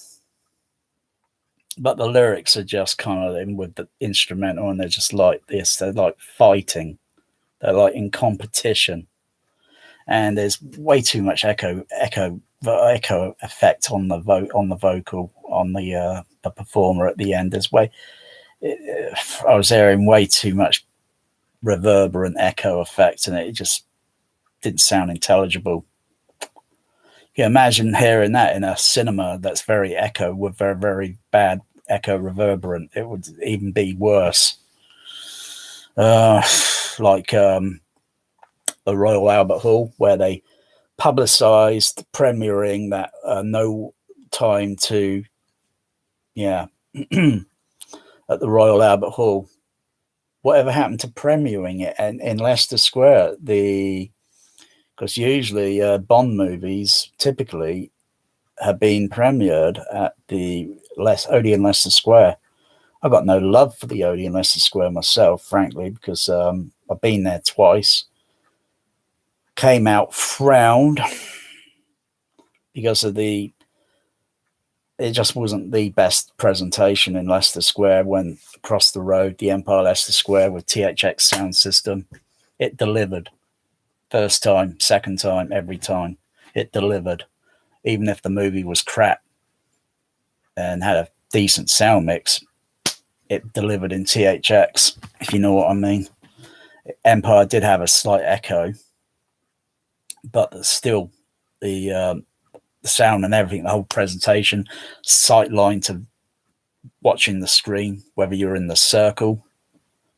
but the lyrics are just kind of in with the instrumental, and they're just like this. They're like fighting. They're like in competition, and there's way too much echo effect on the vocal on the performer at the end. I was hearing way too much reverberant echo effect, and it just didn't sound intelligible. You imagine hearing that in a cinema that's very echo with very, very bad echo reverberant. It would even be worse. Like the Royal Albert Hall, where they publicized premiering that No Time to, at the Royal Albert Hall. Whatever happened to premiering it in Leicester Square? Because usually Bond movies typically have been premiered at the Odeon Leicester Square. I've got no love for the Odeon Leicester Square myself, frankly, because I've been there twice. Came out frowned because of it just wasn't the best presentation in Leicester Square. When across the road, the Empire Leicester Square with THX sound system, it delivered. First time, second time, every time, it delivered. Even if the movie was crap and had a decent sound mix, it delivered in THX, if you know what I mean. Empire did have a slight echo, but still the sound and everything, the whole presentation, sight line to watching the screen, whether you're in the circle,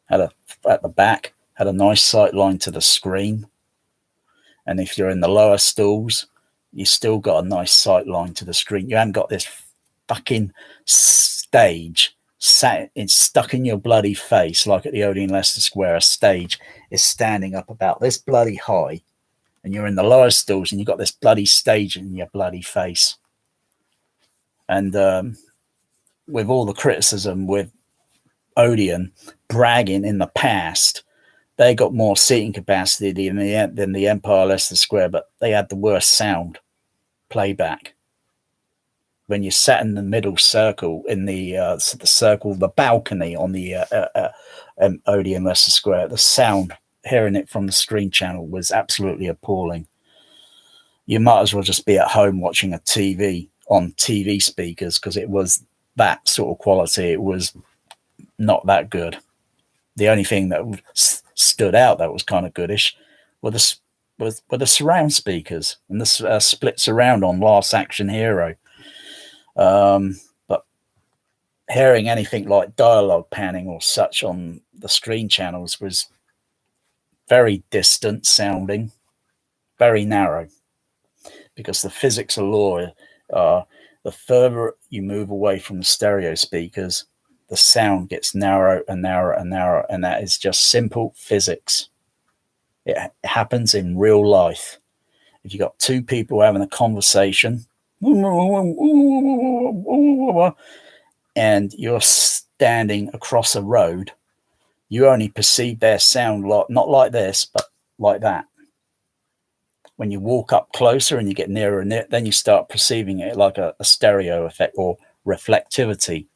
at the back, had a nice sight line to the screen. And if you're in the lower stalls, you still got a nice sight line to the screen. You haven't got this fucking stage stuck in your bloody face, like at the Odeon Leicester Square. A stage is standing up about this bloody high, and you're in the lower stalls, and you've got this bloody stage in your bloody face. And with all the criticism with Odeon bragging in the past they got more seating capacity than the Empire Leicester Square, but they had the worst sound playback. When you sat in the middle circle, in the circle, the balcony on the Odeon Leicester Square, the sound, hearing it from the screen channel, was absolutely appalling. You might as well just be at home watching a TV on TV speakers, because it was that sort of quality. It was not that good. The only thing that stood out that was kind of goodish were the surround speakers and the split surround on Last Action Hero. But hearing anything like dialogue panning or such on the screen channels was very distant sounding, very narrow, because the physics of law are the further you move away from the stereo speakers, the sound gets narrow and narrow and narrow, and that is just simple physics. It happens in real life. If you got two people having a conversation and you're standing across a road, you only perceive their sound not like this, but like that. When you walk up closer and you get nearer and nearer, then you start perceiving it like a stereo effect or reflectivity.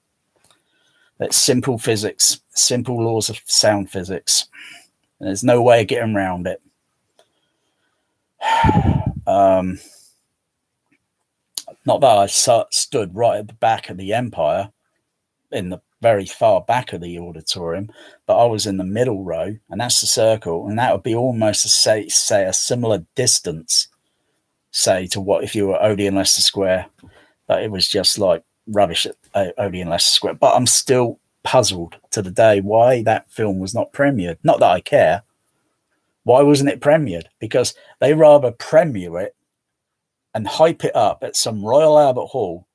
That's simple physics, simple laws of sound physics. And there's no way of getting around it. Not that I stood right at the back of the Empire, in the very far back of the auditorium, but I was in the middle row, and that's the circle, and that would be almost say a similar distance, say, to what if you were Odeon Leicester Square. But it was just like rubbish at Odeon Leicester Square. But I'm still puzzled to the day why that film was not premiered. Not that I care. Why wasn't it premiered? Because they rather premiere it and hype it up at some Royal Albert Hall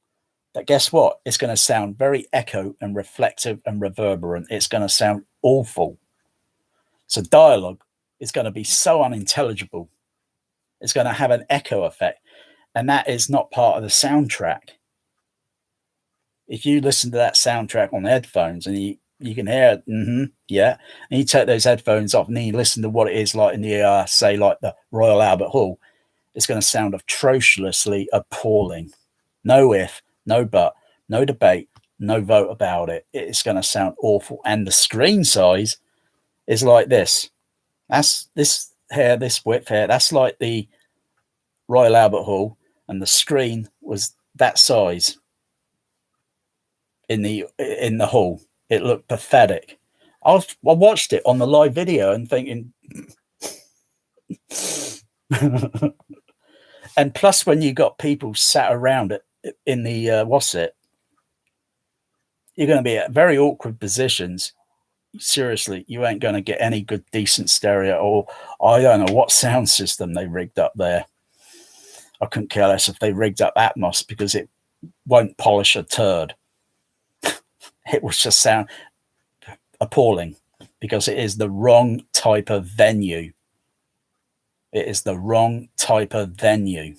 that, guess what? It's going to sound very echo and reflective and reverberant. It's going to sound awful. So dialogue is going to be so unintelligible. It's going to have an echo effect. And that is not part of the soundtrack. If you listen to that soundtrack on headphones and you can hear it, yeah, and you take those headphones off and then you listen to what it is like in the, say, like the Royal Albert Hall, it's going to sound atrociously appalling. No if, no but, no debate, no vote about it. It's going to sound awful. And the screen size is like this. That's this here, this width here. That's like the Royal Albert Hall, and the screen was that size in the hall. It looked pathetic. I watched it on the live video and thinking, and plus when you got people sat around it in the you're going to be at very awkward positions. Seriously, you ain't going to get any good decent stereo, or I don't know what sound system they rigged up there. I couldn't care less if they rigged up Atmos, because it won't polish a turd. It was just sound appalling, because it is the wrong type of venue. It is the wrong type of venue.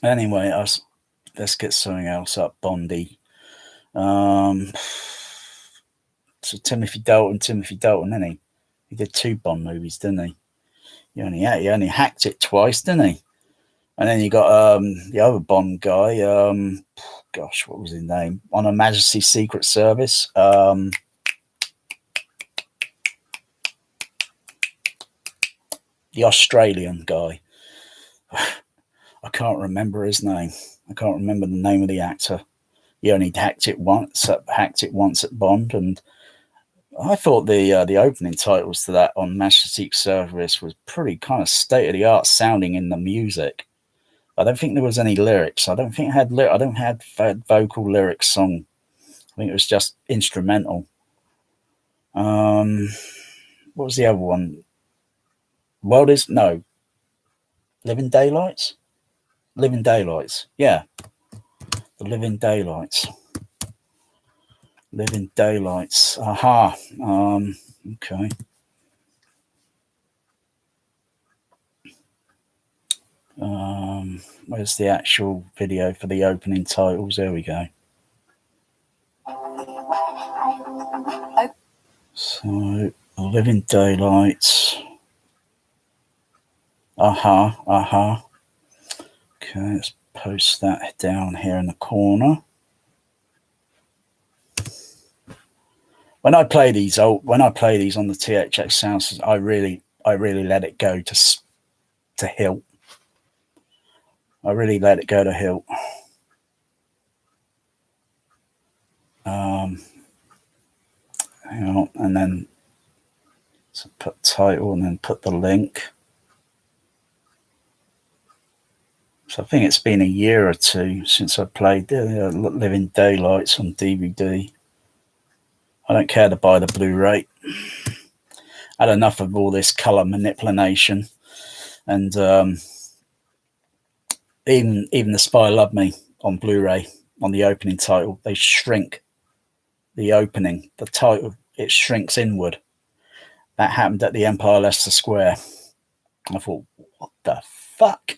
Anyway, let's get something else up. Bondy. So Timothy Dalton, isn't he? He did 2 Bond movies, didn't he? He only hacked it twice, didn't he? And then you got the other Bond guy. Gosh, what was his name? On Her Majesty's Secret Service. The Australian guy. I can't remember his name. I can't remember the name of the actor. He only hacked it once at Bond, and I thought the opening titles to that on Majesty's Service was pretty kind of state of the art sounding in the music. I don't think there was any lyrics. I don't think it had vocal lyrics song. I think it was just instrumental. What was the other one? Living Daylights. Living Daylights. Yeah, the Living Daylights. Living Daylights. Aha. Okay. Where's the actual video for the opening titles? There we go. So, Living Daylights. Okay, let's post that down here in the corner. When I play these on the THX sound system, I really let it go to hilt. I really let it go to hilt. Hang on, and then so put title and then put the link. So I think it's been a year or two since I played Living Daylights on DVD. I don't care to buy the Blu-ray. I had enough of all this color manipulation, and even The Spy Loved Me on Blu-ray on the opening title, they shrink the opening, the title, it shrinks inward. That happened at the Empire Leicester Square. I thought, what the fuck?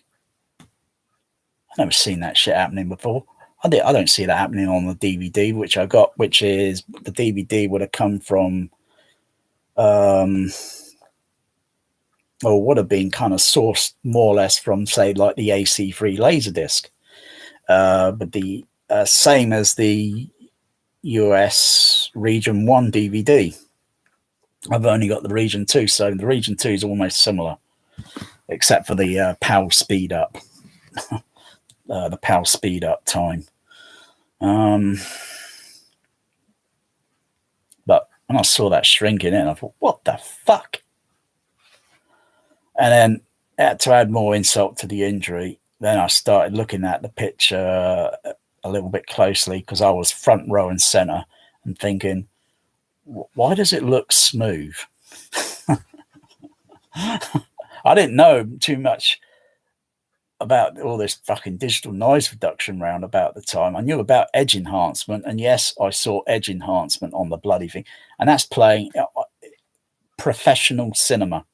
I've never seen that shit happening before. I don't see that happening on the DVD, which I got, which is the DVD would have come from, or would have been kind of sourced more or less from, say, like the AC3 Laserdisc. But the same as the US Region 1 DVD. I've only got the Region 2, so the Region 2 is almost similar, except for the PAL speed up. The PAL speed up time. But when I saw that shrinking in, I thought, what the fuck? And then to add more insult to the injury, then I started looking at the picture a little bit closely because I was front row and center and thinking, why does it look smooth? I didn't know too much about all this fucking digital noise reduction round about the time. I knew about edge enhancement, and yes, I saw edge enhancement on the bloody thing, and that's playing professional cinema.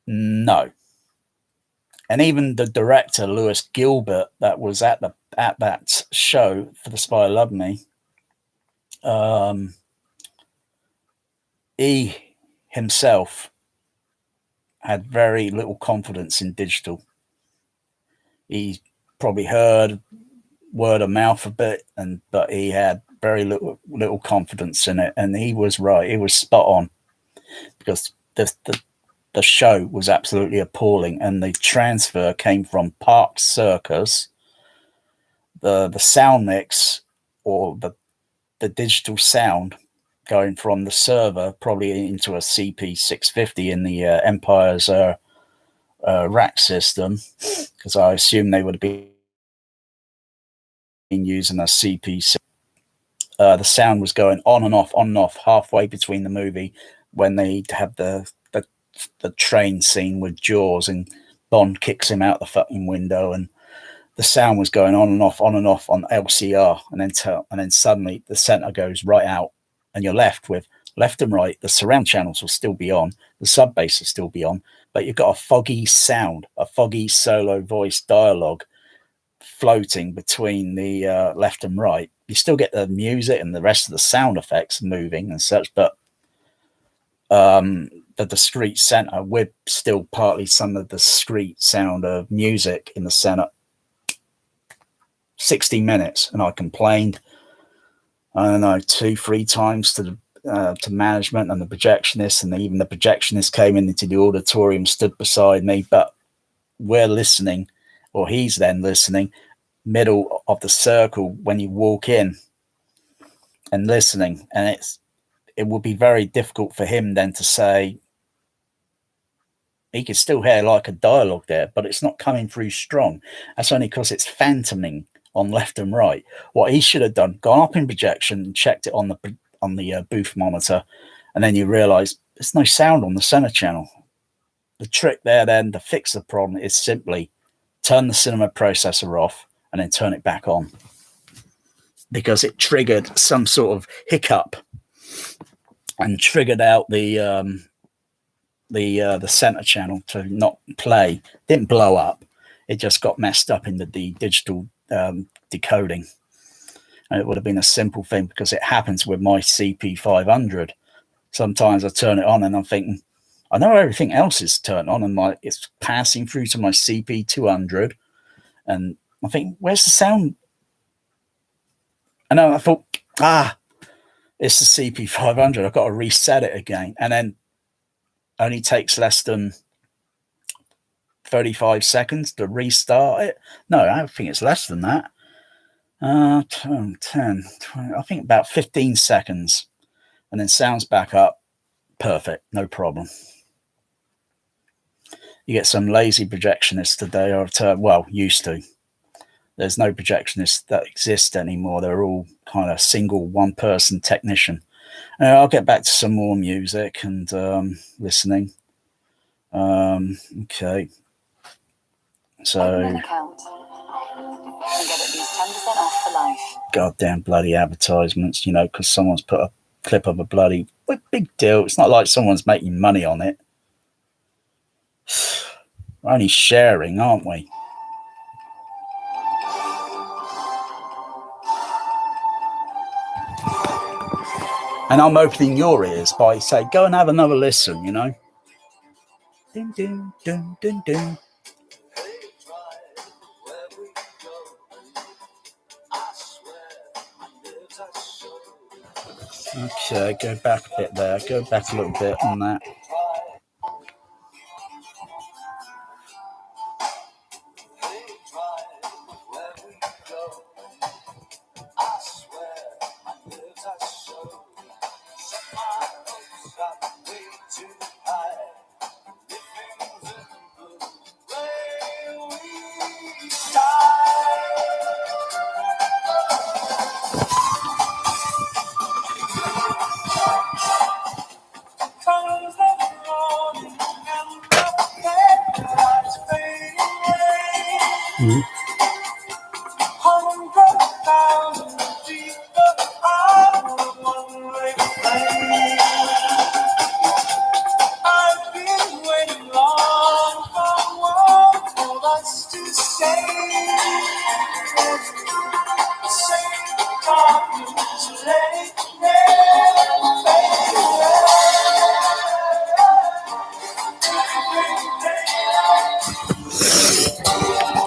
No. And even the director, Lewis Gilbert, that was at that show for The Spy Loved Me, he himself had very little confidence in digital. He probably heard word of mouth a bit, but he had very little confidence in it, and he was right. He was spot on, because the show was absolutely appalling, and the transfer came from Park Circus. The sound mix, or the digital sound, going from the server probably into a CP650 in the Empire's rack system, because I assume they would have been using a CP6. The sound was going on and off halfway between the movie when they have the train scene with Jaws and Bond kicks him out the fucking window, and the sound was going on and off on LCR, and then suddenly the center goes right out, and you're left with left and right. The surround channels will still be on, the sub bass will still be on, but you've got a foggy sound, a foggy solo voice dialogue floating between the left and right. You still get the music and the rest of the sound effects moving and such, but the discrete center with still partly some of the discrete sound of music in the center. 60 minutes, and I complained, I don't know, 2-3 times to management and the projectionist, and even the projectionist came into the auditorium, stood beside me, but we're listening, or he's then listening, middle of the circle when you walk in and listening, and it would be very difficult for him then to say, he could still hear like a dialogue there, but it's not coming through strong. That's only because it's phantoming on left and right. What he should have done, gone up in projection and checked it on the booth monitor, and then you realize there's no sound on the center channel. The trick there then to fix the problem is simply turn the cinema processor off and then turn it back on, because it triggered some sort of hiccup and triggered out the the center channel to not play. Didn't blow up. It just got messed up in the digital decoding. And it would have been a simple thing because it happens with my CP500. Sometimes I turn it on and I'm thinking, I know everything else is turned on and it's passing through to my CP200. And I think, where's the sound? And then I thought, it's the CP500. I've got to reset it again. And then only takes less than 35 seconds to restart it. No, I think it's less than that. 10, 20, I think about 15 seconds. And then sounds back up. Perfect. No problem. You get some lazy projectionists today, or used to. There's no projectionists that exist anymore. They're all kind of single one-person technician. I'll get back to some more music and listening. Okay. So, Open an account and get at least 10% off for life. Goddamn bloody advertisements, because someone's put a clip of a bloody big deal. It's not like someone's making money on it. We're only sharing, aren't we? And I'm opening your ears by saying, go and have another listen, Ding, ding, ding, ding, ding. Okay, go back a bit there. Go back a little bit on that.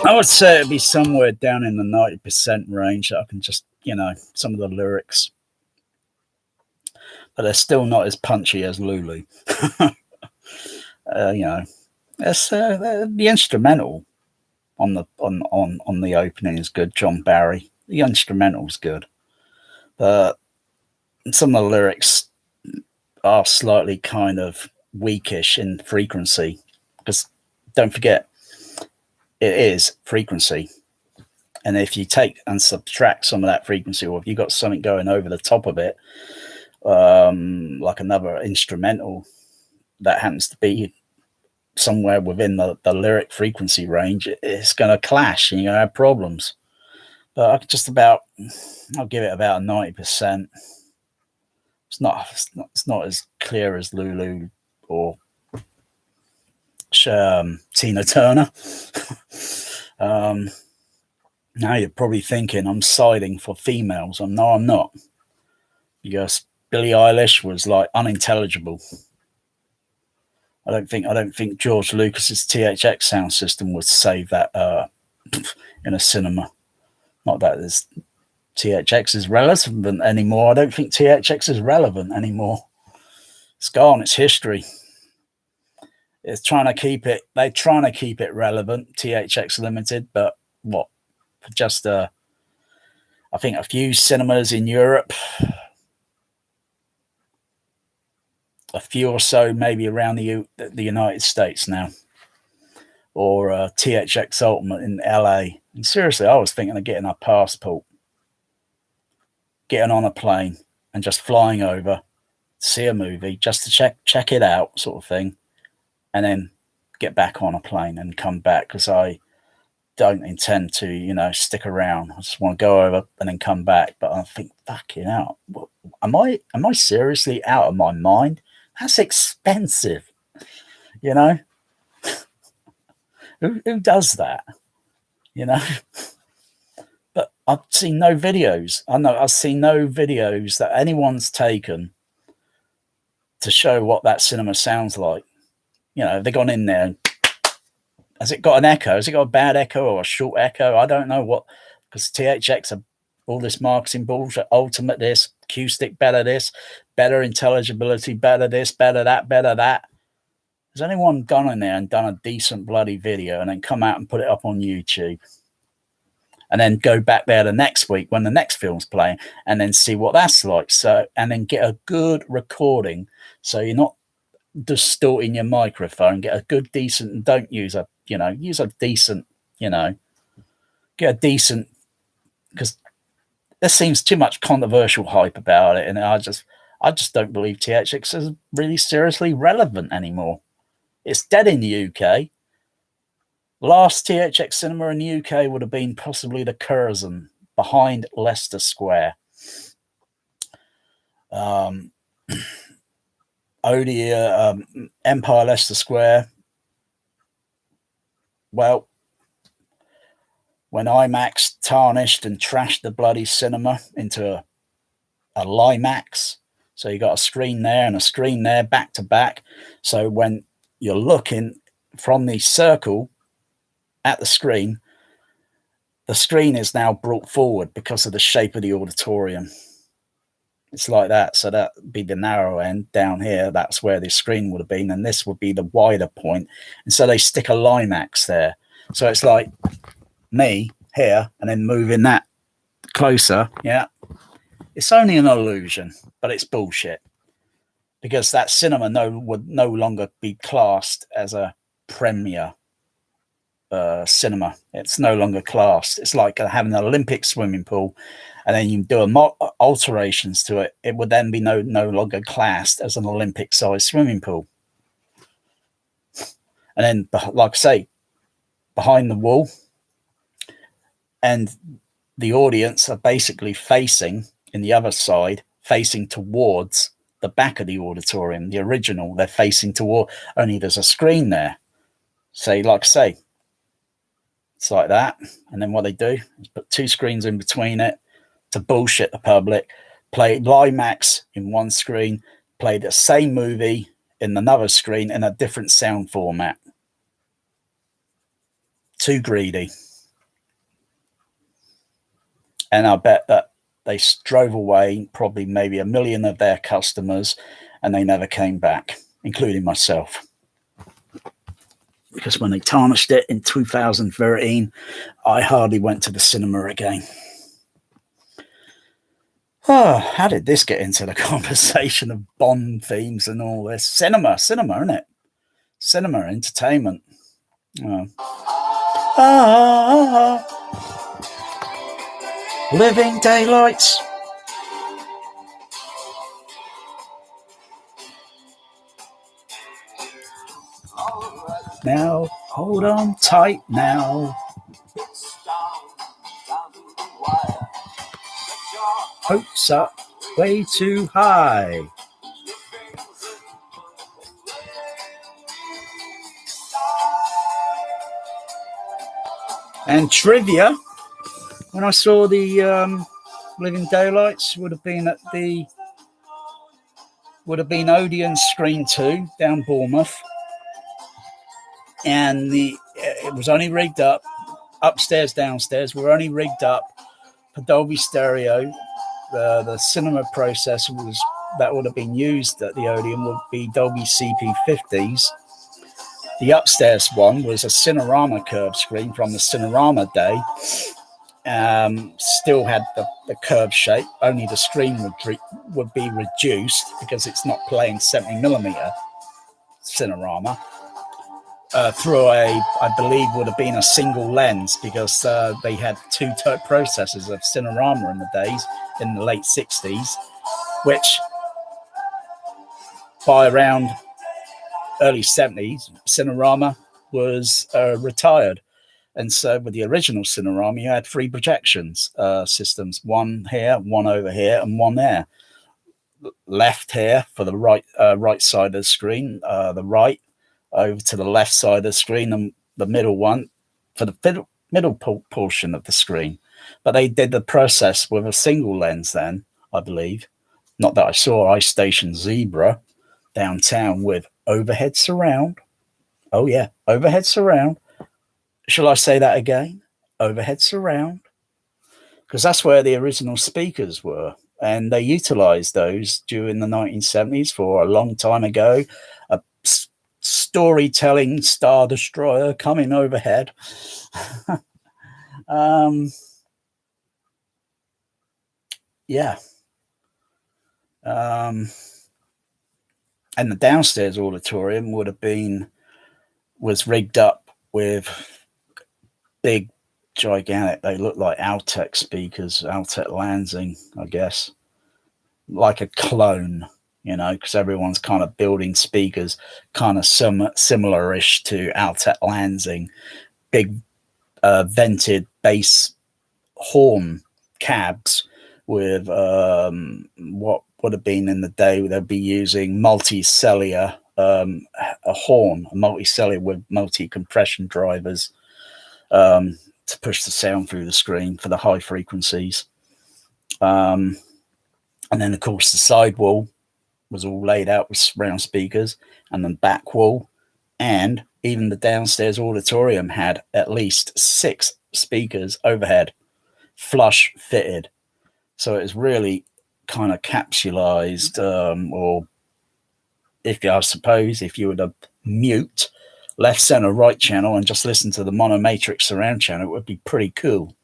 I would say it'd be somewhere down in the 90% range that I can just, some of the lyrics. But they're still not as punchy as Lulu. It's the instrumental on the opening is good. John Barry. The instrumental's good. But some of the lyrics are slightly kind of weakish in frequency. Because don't forget, it is frequency. And if you take and subtract some of that frequency, or if you've got something going over the top of it, like another instrumental that happens to be somewhere within the lyric frequency range, it's going to clash and you're going to have problems. But I'll give it about 90%. It's not as clear as Lulu or Tina Turner. Now you're probably thinking I'm siding for females. No, I'm not. Because Billie Eilish was like unintelligible. I don't think George Lucas's THX sound system would save that in a cinema. Not that THX is relevant anymore. I don't think THX is relevant anymore. It's gone. It's history. They're trying to keep it relevant, THX Limited, but what? For just I think a few cinemas in Europe, a few or so maybe around the United States now, or THX Ultimate in LA. And seriously, I was thinking of getting a passport, getting on a plane and just flying over, see a movie, just to check it out, sort of thing, and then get back on a plane and come back, because I don't intend to, stick around. I just want to go over and then come back. But I think, fucking hell, am I seriously out of my mind? That's expensive. You know, who does that? You know, but I've seen no videos. I've seen no videos that anyone's taken to show what that cinema sounds like. You know, they've gone in there and has it got an echo? Has it got a bad echo or a short echo? I don't know what, because THX are all this marketing bullshit, ultimate this, acoustic better this, better intelligibility, better this, better that, better that. Has anyone gone in there and done a decent bloody video and then come out and put it up on YouTube? And then go back there the next week when the next film's playing and then see what that's like. So, and then get a good recording so you're not distorting your microphone, get a good decent, and don't use a, you know, use a decent, you know, get a decent, because there seems too much controversial hype about it, and I just don't believe THX is really seriously relevant anymore. It's dead in the UK. Last THX cinema in the UK would have been possibly the Curzon behind Leicester Square. Empire Leicester Square. Well, when IMAX tarnished and trashed the bloody cinema into a Limax, so you got a screen there and a screen there back to back. So when you're looking from the circle at the screen is now brought forward because of the shape of the auditorium. It's like that. So that would be the narrow end down here. That's where the screen would have been. And this would be the wider point. And so they stick a Limax there. So it's like me here and then moving that closer. Yeah. It's only an illusion, but it's bullshit. Because that cinema would no longer be classed as a premier cinema. It's no longer classed. It's like having an Olympic swimming pool, and then you do alterations to it. It would then be no longer classed as an Olympic-sized swimming pool. And then, like I say, behind the wall, and the audience are basically facing in the other side, facing towards the back of the auditorium. The original, they're facing toward. Only there's a screen there. Say, like I say. It's like that. And then what they do is put two screens in between it to bullshit the public, play Limax in one screen, play the same movie in another screen in a different sound format. Too greedy. And I bet that they drove away probably maybe 1 million of their customers and they never came back, including myself. Because when they tarnished it in 2013, I hardly went to the cinema again. Oh, how did this get into the conversation of Bond themes and all this? Cinema, isn't it? Cinema, entertainment. Living Daylights. Now, hold on tight now. Hopes up way too high. And trivia, when I saw the Living Daylights, would have been Odeon Screen 2 down Bournemouth. And it was only rigged up upstairs, downstairs. We're only rigged up for Dolby Stereo. The cinema process that would have been used at the Odeon would be Dolby CP50s. The upstairs one was a Cinerama curved screen from the Cinerama day. Still had the curved shape. Only the screen would be reduced because it's not playing 70mm Cinerama. Through I believe would have been a single lens, because they had two processors of Cinerama in the days, in the late 60s, which by around early 70s, Cinerama was retired. And so with the original Cinerama, you had 3 projections systems, one here, one over here, and one there. Left here for the right side of the screen, the right, over to the left side of the screen and the middle one for the middle portion of the screen. But they did the process with a single lens then, I believe. Not that I saw Ice Station Zebra downtown with overhead surround. Oh yeah, overhead surround. Shall I say that again? Overhead surround. Because that's where the original speakers were. And they utilized those during the 1970s for a long time ago. A storytelling Star Destroyer coming overhead. Yeah. And the downstairs auditorium was rigged up with big, gigantic, they look like Altec speakers, Altec Lansing, I guess, like a clone, because everyone's kind of building speakers kind of similar-ish to Altec Lansing, big vented bass horn cabs with what would have been in the day they'd be using multi-cellular, a horn, a multi-cellular with multi-compression drivers to push the sound through the screen for the high frequencies. And then, of course, the side wall was all laid out with surround speakers, and then back wall, and even the downstairs auditorium had at least 6 speakers overhead, flush fitted. So it was really kind of capsulized, or I suppose if you were to mute left, center, right channel and just listen to the monomatrix surround channel, it would be pretty cool.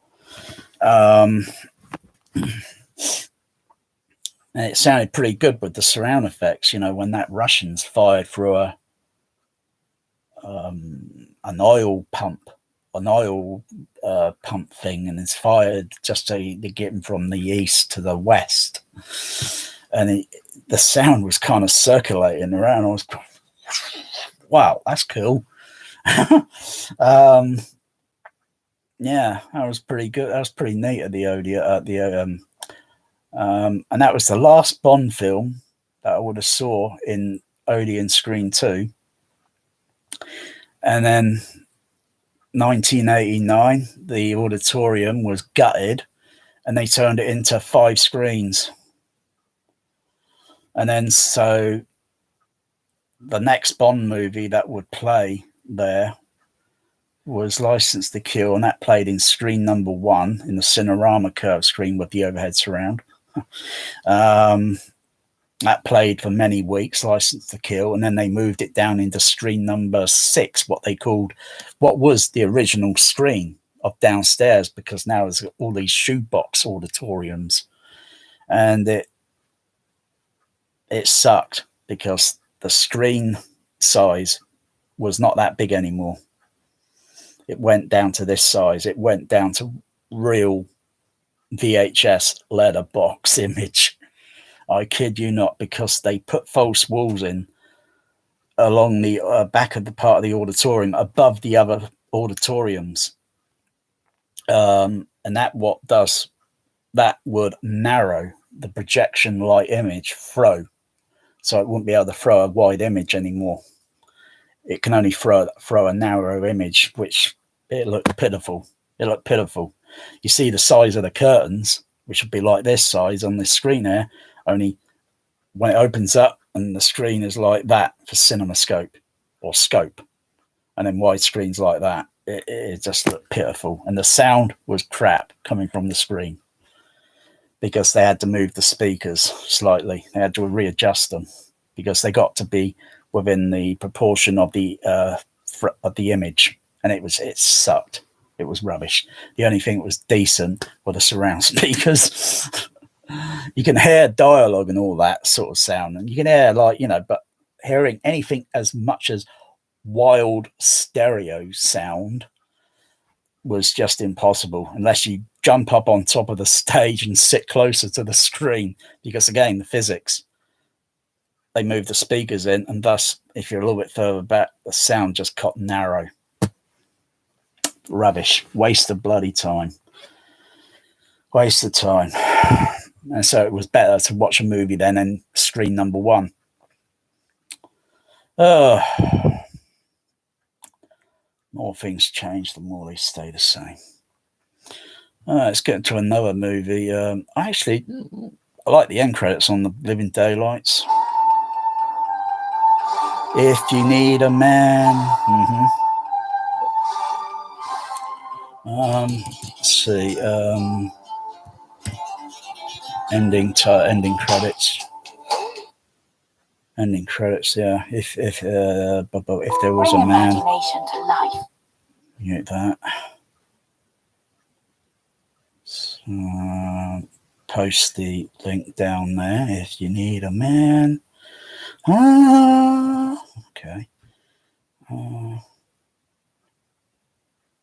And it sounded pretty good with the surround effects, when that Russian's fired through an oil pump thing, and it's fired just to get him from the east to the west, and the sound was kind of circulating around. I was, wow, that's cool. Yeah, that was pretty good. That was pretty neat at the Odeon. And that was the last Bond film that I would have saw in Odeon Screen 2. And then 1989, the auditorium was gutted and they turned it into 5 screens. And then so the next Bond movie that would play there was License to Kill, and that played in screen number 1 in the Cinerama curve screen with the overhead surround. That played for many weeks, License to Kill, and then they moved it down into screen number 6, what was the original screen of downstairs, because now there's all these shoebox auditoriums, and it sucked because the screen size was not that big anymore. It went down to this size. It went down to real VHS letterbox image. I kid you not, because they put false walls in along the back of the part of the auditorium above the other auditoriums. And that would narrow the projection light image throw. So it wouldn't be able to throw a wide image anymore. It can only throw a narrow image, which it looked pitiful. You see the size of the curtains, which would be like this size on this screen here, only when it opens up and the screen is like that for CinemaScope or scope, and then wide screens like that, it just looked pitiful. And the sound was crap coming from the screen because they had to move the speakers slightly. They had to readjust them because they got to be within the proportion of the image, and it sucked. It was rubbish. The only thing that was decent were the surround speakers. You can hear dialogue and all that sort of sound, and you can hear but hearing anything as much as wild stereo sound was just impossible unless you jump up on top of the stage and sit closer to the screen, because again, the physics, they move the speakers in, and thus if you're a little bit further back, the sound just got narrow. Rubbish. Waste of bloody time. Waste of time. And so it was better to watch a movie then in screen number 1. more things change, the more they stay the same. Let's get into another movie. I like the end credits on the Living Daylights. If you need a man. Let's see. Ending credits. Ending credits. Yeah. If there was a man. Imagination to life. You get that. So, post the link down there if you need a man. Okay.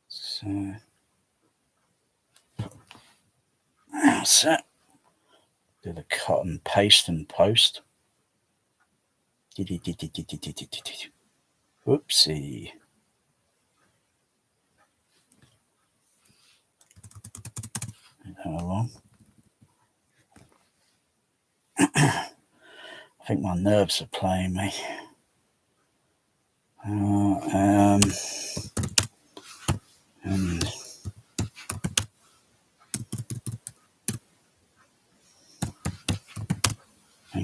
So that's it. Do the cut and paste and post. Whoopsie. How long? I think my nerves are playing me. And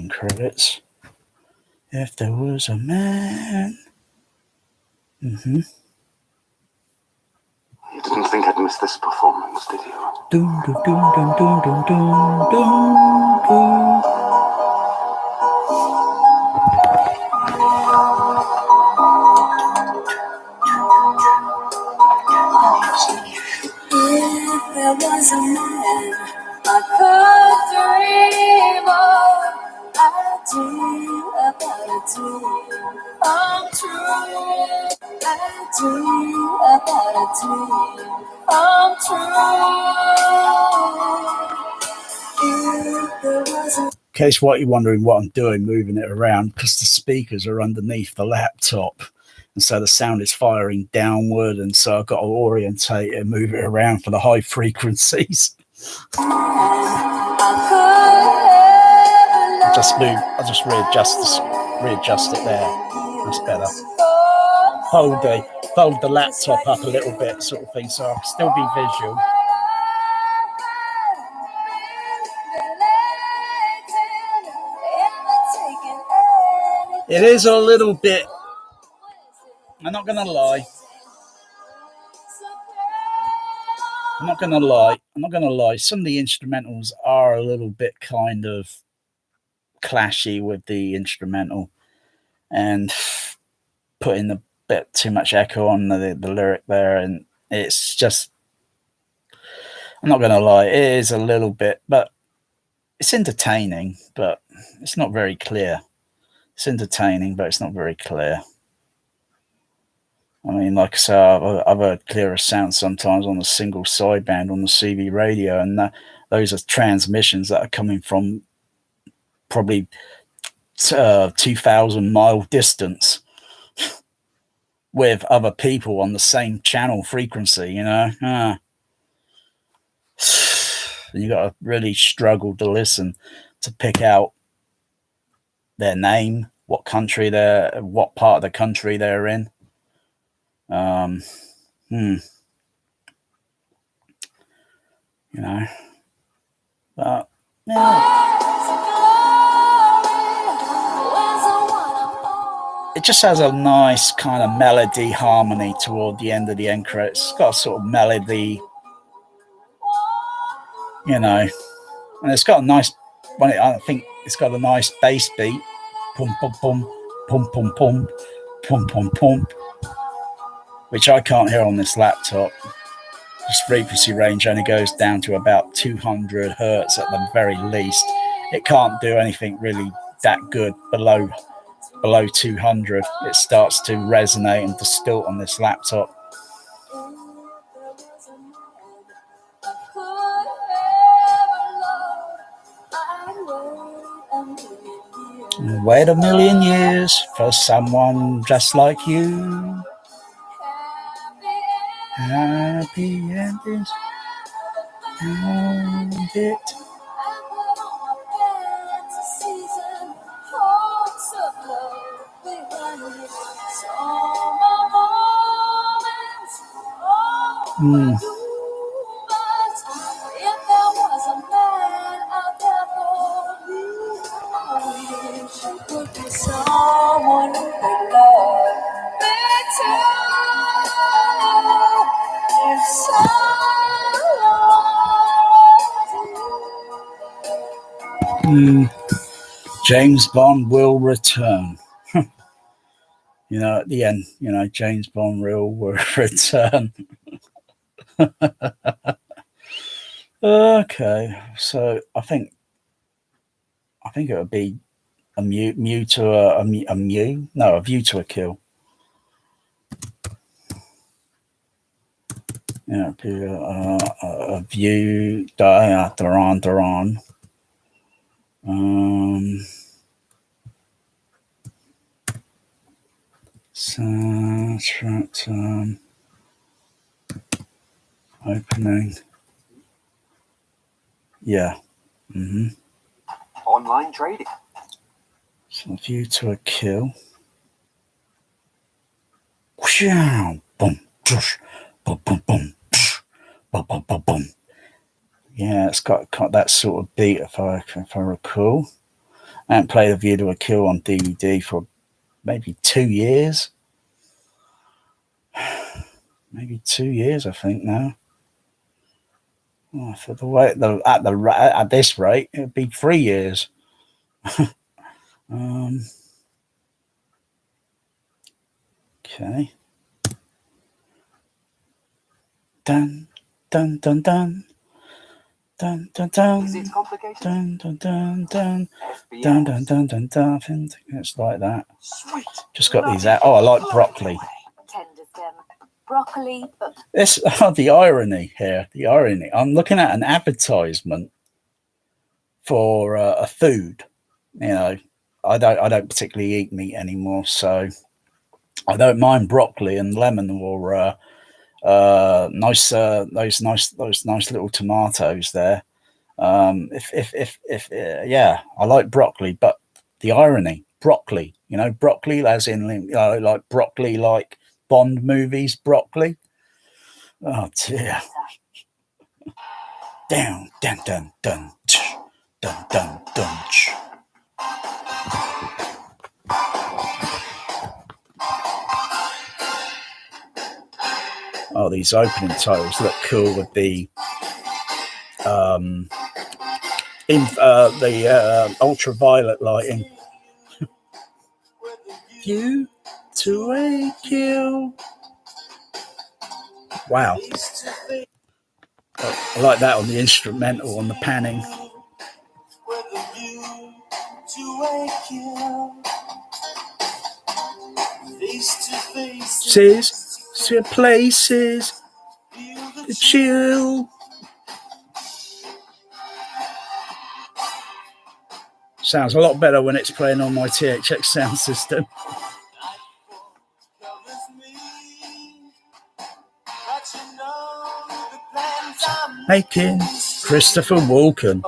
credits. If there was a man. You didn't think I'd miss this performance, did you? Doom, doom, doom, doom, doom, doom, doom, doom, doom. If there was a man I could dream of, I'd dream about a dream come true. I'd dream about a dream come true. If there was a In case what you're wondering what I'm doing, moving it around, because the speakers are underneath the laptop. And so the sound is firing downward, and so I've got to orientate it and move it around for the high frequencies. I'll just readjust it there. That's better. Fold the laptop up a little bit, sort of thing, so I'll still be visual. It is a little bit. I'm not gonna lie. Some of the instrumentals are a little bit kind of clashy with the instrumental and putting a bit too much echo on the lyric there, and it's just, I'm not gonna lie, it is a little bit, but it's entertaining, but it's not very clear. It's entertaining, but it's not very clear. I mean, like I say, I've heard clearer sound sometimes on a single sideband on the CB radio, and those are transmissions that are coming from probably 2,000 mile distance with other people on the same channel frequency, you know. And you got to really struggle to listen to pick out their name, what part of the country they're in. You know, but yeah. It just has a nice kind of melody harmony toward the end of the end credits. It's got a sort of melody, you know, and it's got a nice, I think it's got a nice bass beat. Pum, pum, pum, pum, pum, pum, pum, pum, pum, which I can't hear on this laptop. This frequency range only goes down to about 200 hertz at the very least. It can't do anything really that good below 200. It starts to resonate and distort on this laptop. Wait a million years for someone just like you. Happy endings. And it. Hmm. If there was a man out there for me, I wish it would be someone who could love me too. If someone James Bond will return. You know, at the end, you know, James Bond will return. Okay, so I think it would be a View to a Kill. Yeah, it'd be a View, Duran. Soundtrack opening. Yeah. Online trading. So View to a Kill. Boom, boom, boom, boom, boom, boom, boom, boom. Yeah, it's got that sort of beat if I recall. I haven't played A View to a Kill on DVD for maybe 2 years. Maybe 2 years, I think now. Oh, for the way at this rate, it'd be 3 years. Okay. Dun dun dun dun. Dun dun dun. Is it complicated? Dun dun dun dun. FBI. Dun dun dun dun dun. I think it's like that. Sweet. Just got these out. Oh, I like broccoli. Tender stem. Broccoli, but This the irony here. The irony. I'm looking at an advertisement for a food. You know, I don't particularly eat meat anymore, so I don't mind broccoli and lemon or nice those nice little tomatoes there. If yeah, I like broccoli, but the irony, broccoli, you know, broccoli as in like broccoli, like Bond movies, broccoli. Oh dear. Down, dun dun dun dun dun dun. Oh, these opening titles look cool with the ultraviolet lighting. View to a Kill. Wow. I like that on the instrumental, on the panning. To places to chill. Sounds a lot better when it's playing on my THX sound system. Making Christopher Walken.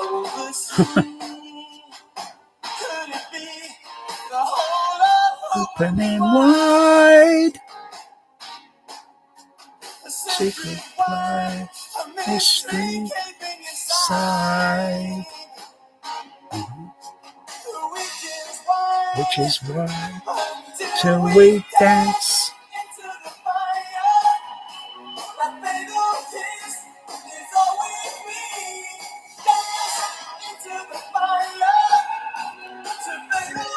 Opening wide. Secret life, history side. Which is why till we dance.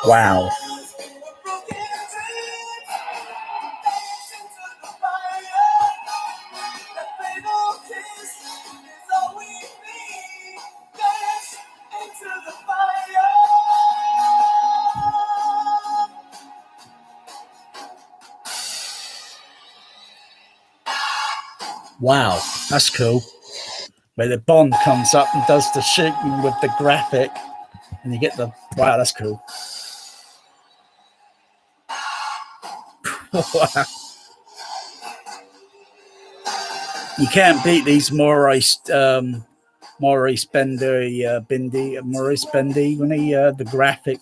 Wow. Wow, that's cool. Where the Bond comes up and does the shooting with the graphic, and you get the wow, that's cool. Wow. You can't beat these Maurice Bendy when he the graphic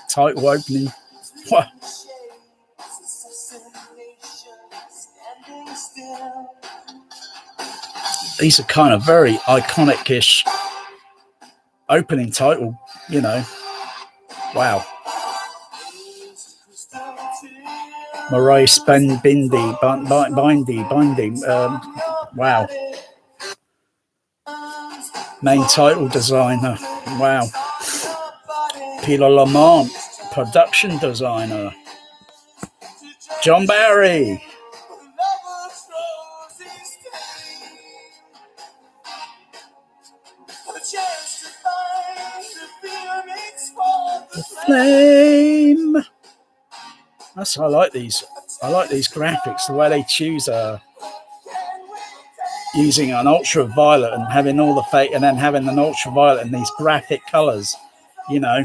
title opening. Wow. these are kind of very iconic-ish opening title, you know. Wow. Maurice Bindy. Wow. Main title designer. Wow. Peter Lamont, production designer. John Barry. The flame. I like these. I like these graphics. The way they choose using an ultraviolet and having all the fake, and then having an ultraviolet and these graphic colors, you know,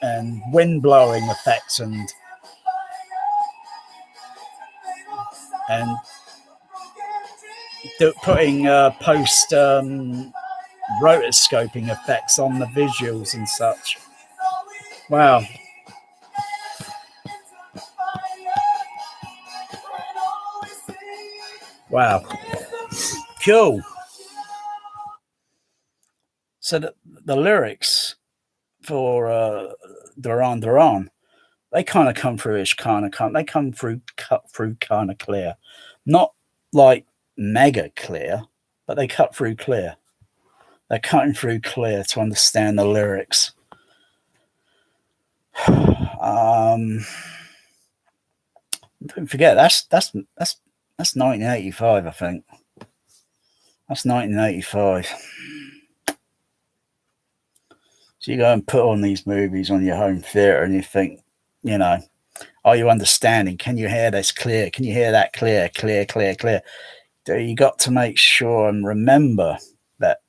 and wind blowing effects and putting post rotoscoping effects on the visuals and such. Wow. Wow. Cool. So the lyrics for Duran Duran, they kind of come through they come through, cut through kind of clear. Not like mega clear, but they cut through clear. They're cutting through clear to understand the lyrics. Don't forget, that's 1985, I think. That's 1985. So you go and put on these movies on your home theater and you think, you know, are you understanding? Can you hear this clear? Can you hear that clear? You got to make sure and remember that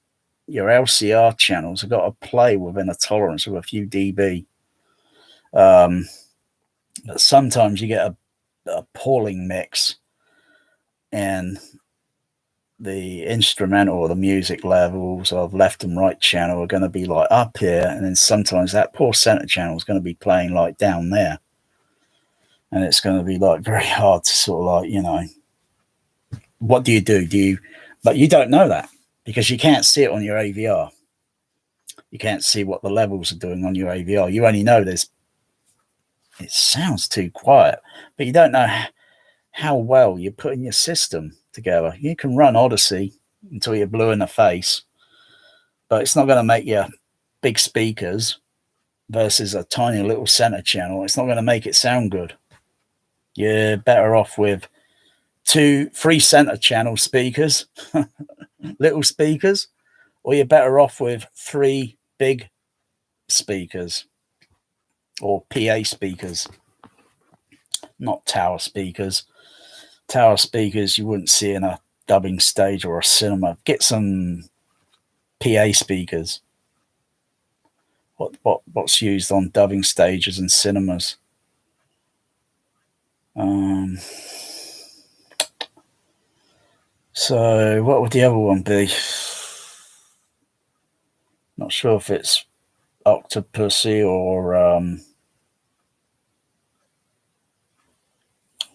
your LCR channels have got to play within a tolerance of a few dB. But sometimes you get a appalling mix and the instrumental or the music levels of left and right channel are going to be like up here, and then sometimes that poor center channel is going to be playing like down there, and it's going to be like very hard to sort of like, you know, what do? But you don't know that because you can't see it on your AVR. You can't see what the levels are doing on your AVR. You only know it sounds too quiet, but you don't know how well you're putting your system together. You can run Odyssey until you're blue in the face, but it's not going to make you big speakers versus a tiny little center channel. It's not going to make it sound good. You're better off with 2-3 center channel speakers, little speakers, or you're better off with 3 big speakers or PA speakers, not tower speakers. Tower speakers you wouldn't see in a dubbing stage or a cinema. Get some PA speakers. What's used on dubbing stages and cinemas? So what would the other one be? Not sure if it's Octopussy or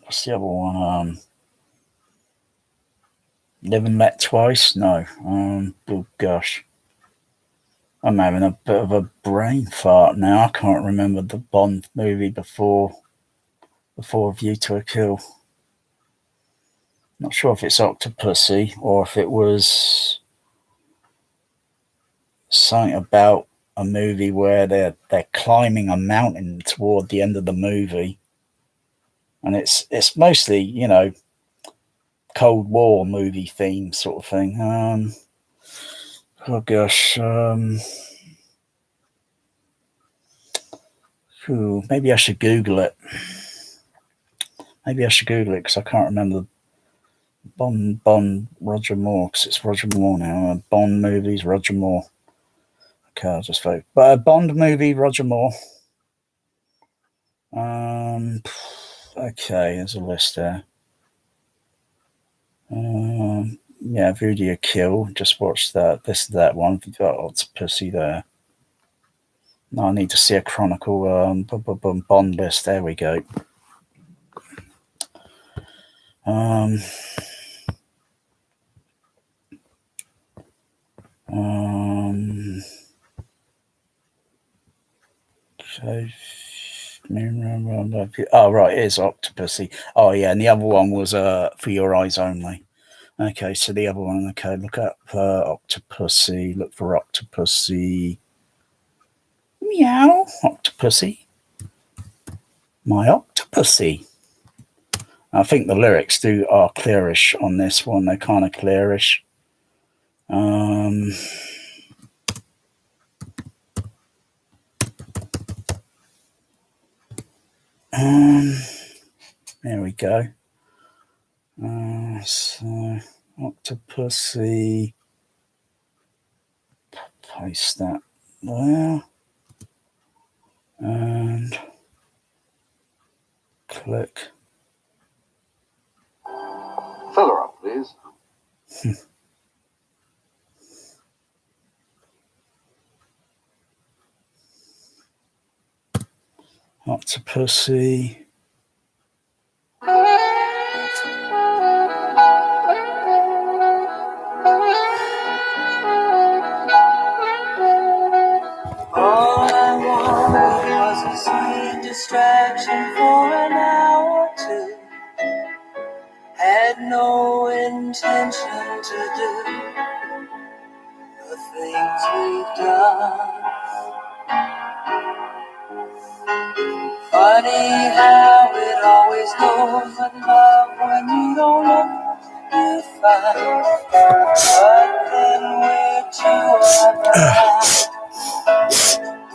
what's the other one? Live and Let Twice? No. Oh gosh. I'm having a bit of a brain fart now. I can't remember the Bond movie before View to a Kill. Not sure if it's Octopussy or if it was something about a movie where they're climbing a mountain toward the end of the movie. And it's mostly, you know, Cold War movie theme sort of thing. Oh gosh. Maybe I should Google it. Because I can't remember. Bond Roger Moore, because it's Roger Moore now. Bond movies, Roger Moore. Okay, I'll just vote. But a Bond movie, Roger Moore. Okay, there's a list there. Yeah, View to a Kill. Just watch that. This is that one. You've got Octopussy there. No, I need to see a Chronicle Bond list. There we go. So, oh right, it is Octopussy. Oh yeah, and the other one was For Your Eyes Only. Okay, so the other one. Okay, look up Octopussy. Look for Octopussy. Meow, Octopussy. My Octopussy. I think the lyrics are clearish on this one. They're kind of clearish. There we go. So Octopussy. Paste that there. And click. Fill her up, please. Octopussy. All I wanted was a sweet distraction for an hour or two. Had no intention to do the things we've done. Funny how it always goes with love when you don't look, you find. But then we're two other.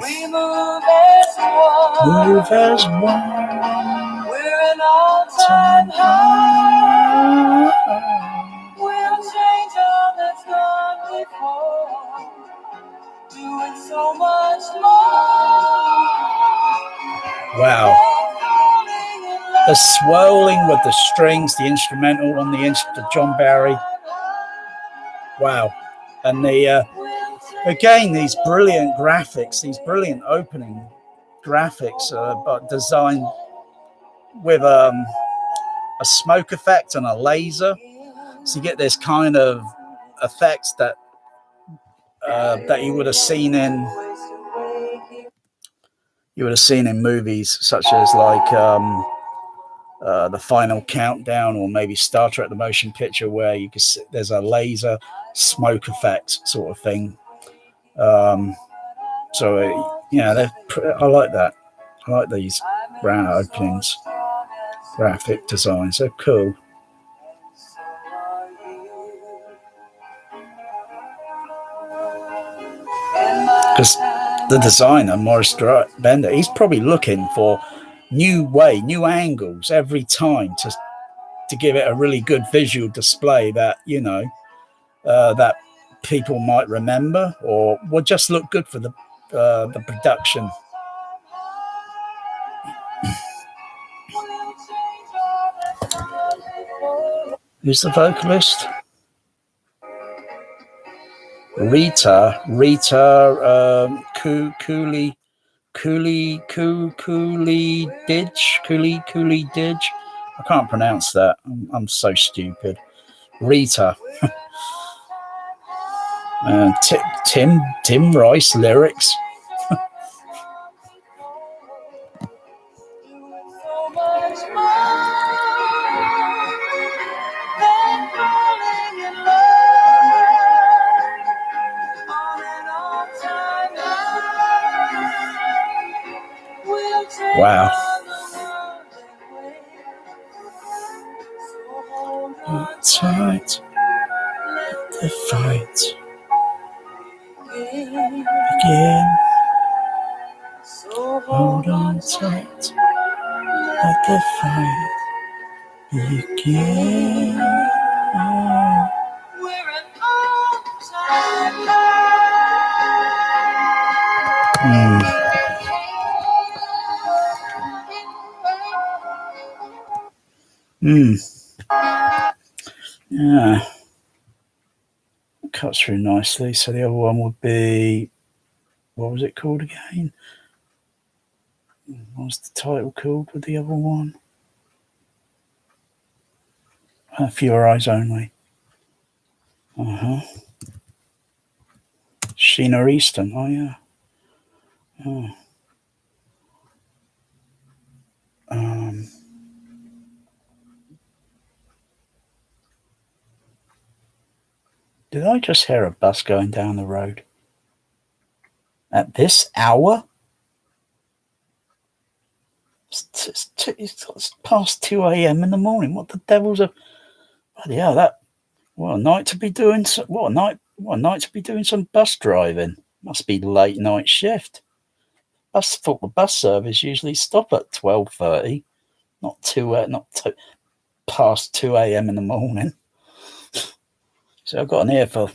We move as one. Move as one. We're an all-time high. We'll change all that's gone before, doing so much more. Wow. The swirling with the strings, the instrumental on the John Barry. Wow. And again, these brilliant graphics, these brilliant opening graphics, but designed with a smoke effect and a laser. So you get this kind of effects that you would have seen in movies such as like The Final Countdown, or maybe Star Trek: The Motion Picture, where you can see there's a laser smoke effect sort of thing. So yeah, I like that. I like these brown openings, graphic designs. They're cool. Because the designer, Maurice Bender, he's probably looking for new angles every time to give it a really good visual display that, that people might remember or would just look good for the production. Who's the vocalist? Rita Coolidge. I can't pronounce that. I'm so stupid. Rita. And Tim Rice lyrics. Wow. Hold tight, let the fight begin. Hold on tight, let the fight begin. Yeah. It cuts through nicely. So the other one would be, what was it called again? What was the title called with the other one? For Your Eyes Only. Sheena Easton. Oh yeah. Oh. Did I just hear a bus going down the road? At this hour? It's past 2 a.m. in the morning. What the devil's a... Bloody hell, that... What a night to be doing... What a night to be doing some bus driving. Must be late night shift. I thought the bus service usually stop at 12:30, not past 2 a.m. in the morning. So I've got an ear for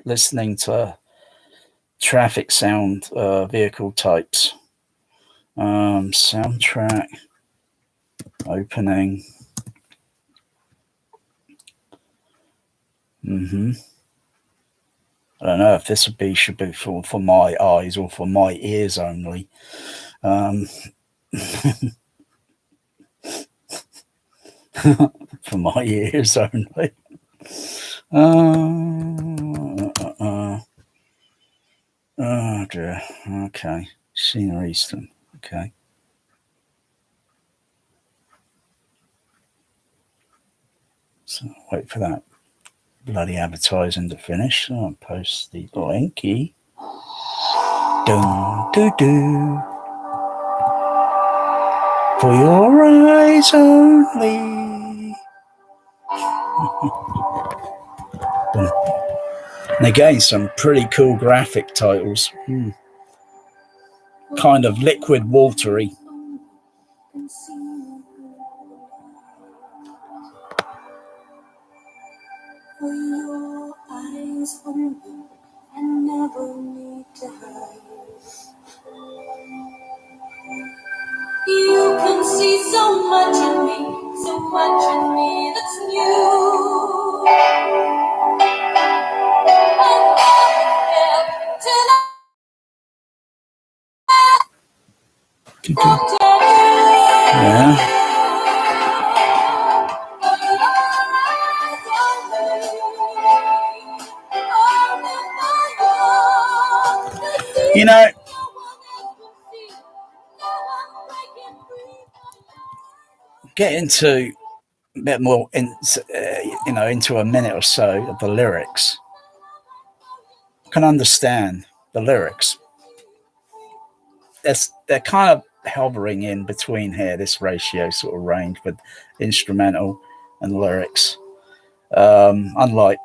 listening to traffic sound vehicle types. Soundtrack opening. I don't know if this should be for my eyes or for my ears only. For my ears only. Oh dear. Okay. Sheena Easton. Okay. So wait for that bloody advertising to finish. So I'll post the linky. Dun doo doo. For your eyes only. And again, some pretty cool graphic titles. Kind of liquid watery. For your eyes only, and never need to hide. You can see so much in me that's new. And Yeah. You know, get into a bit more into a minute or so of the lyrics. I can understand the lyrics. They're kind of hovering in between here, this ratio sort of range with instrumental and lyrics. Unlike,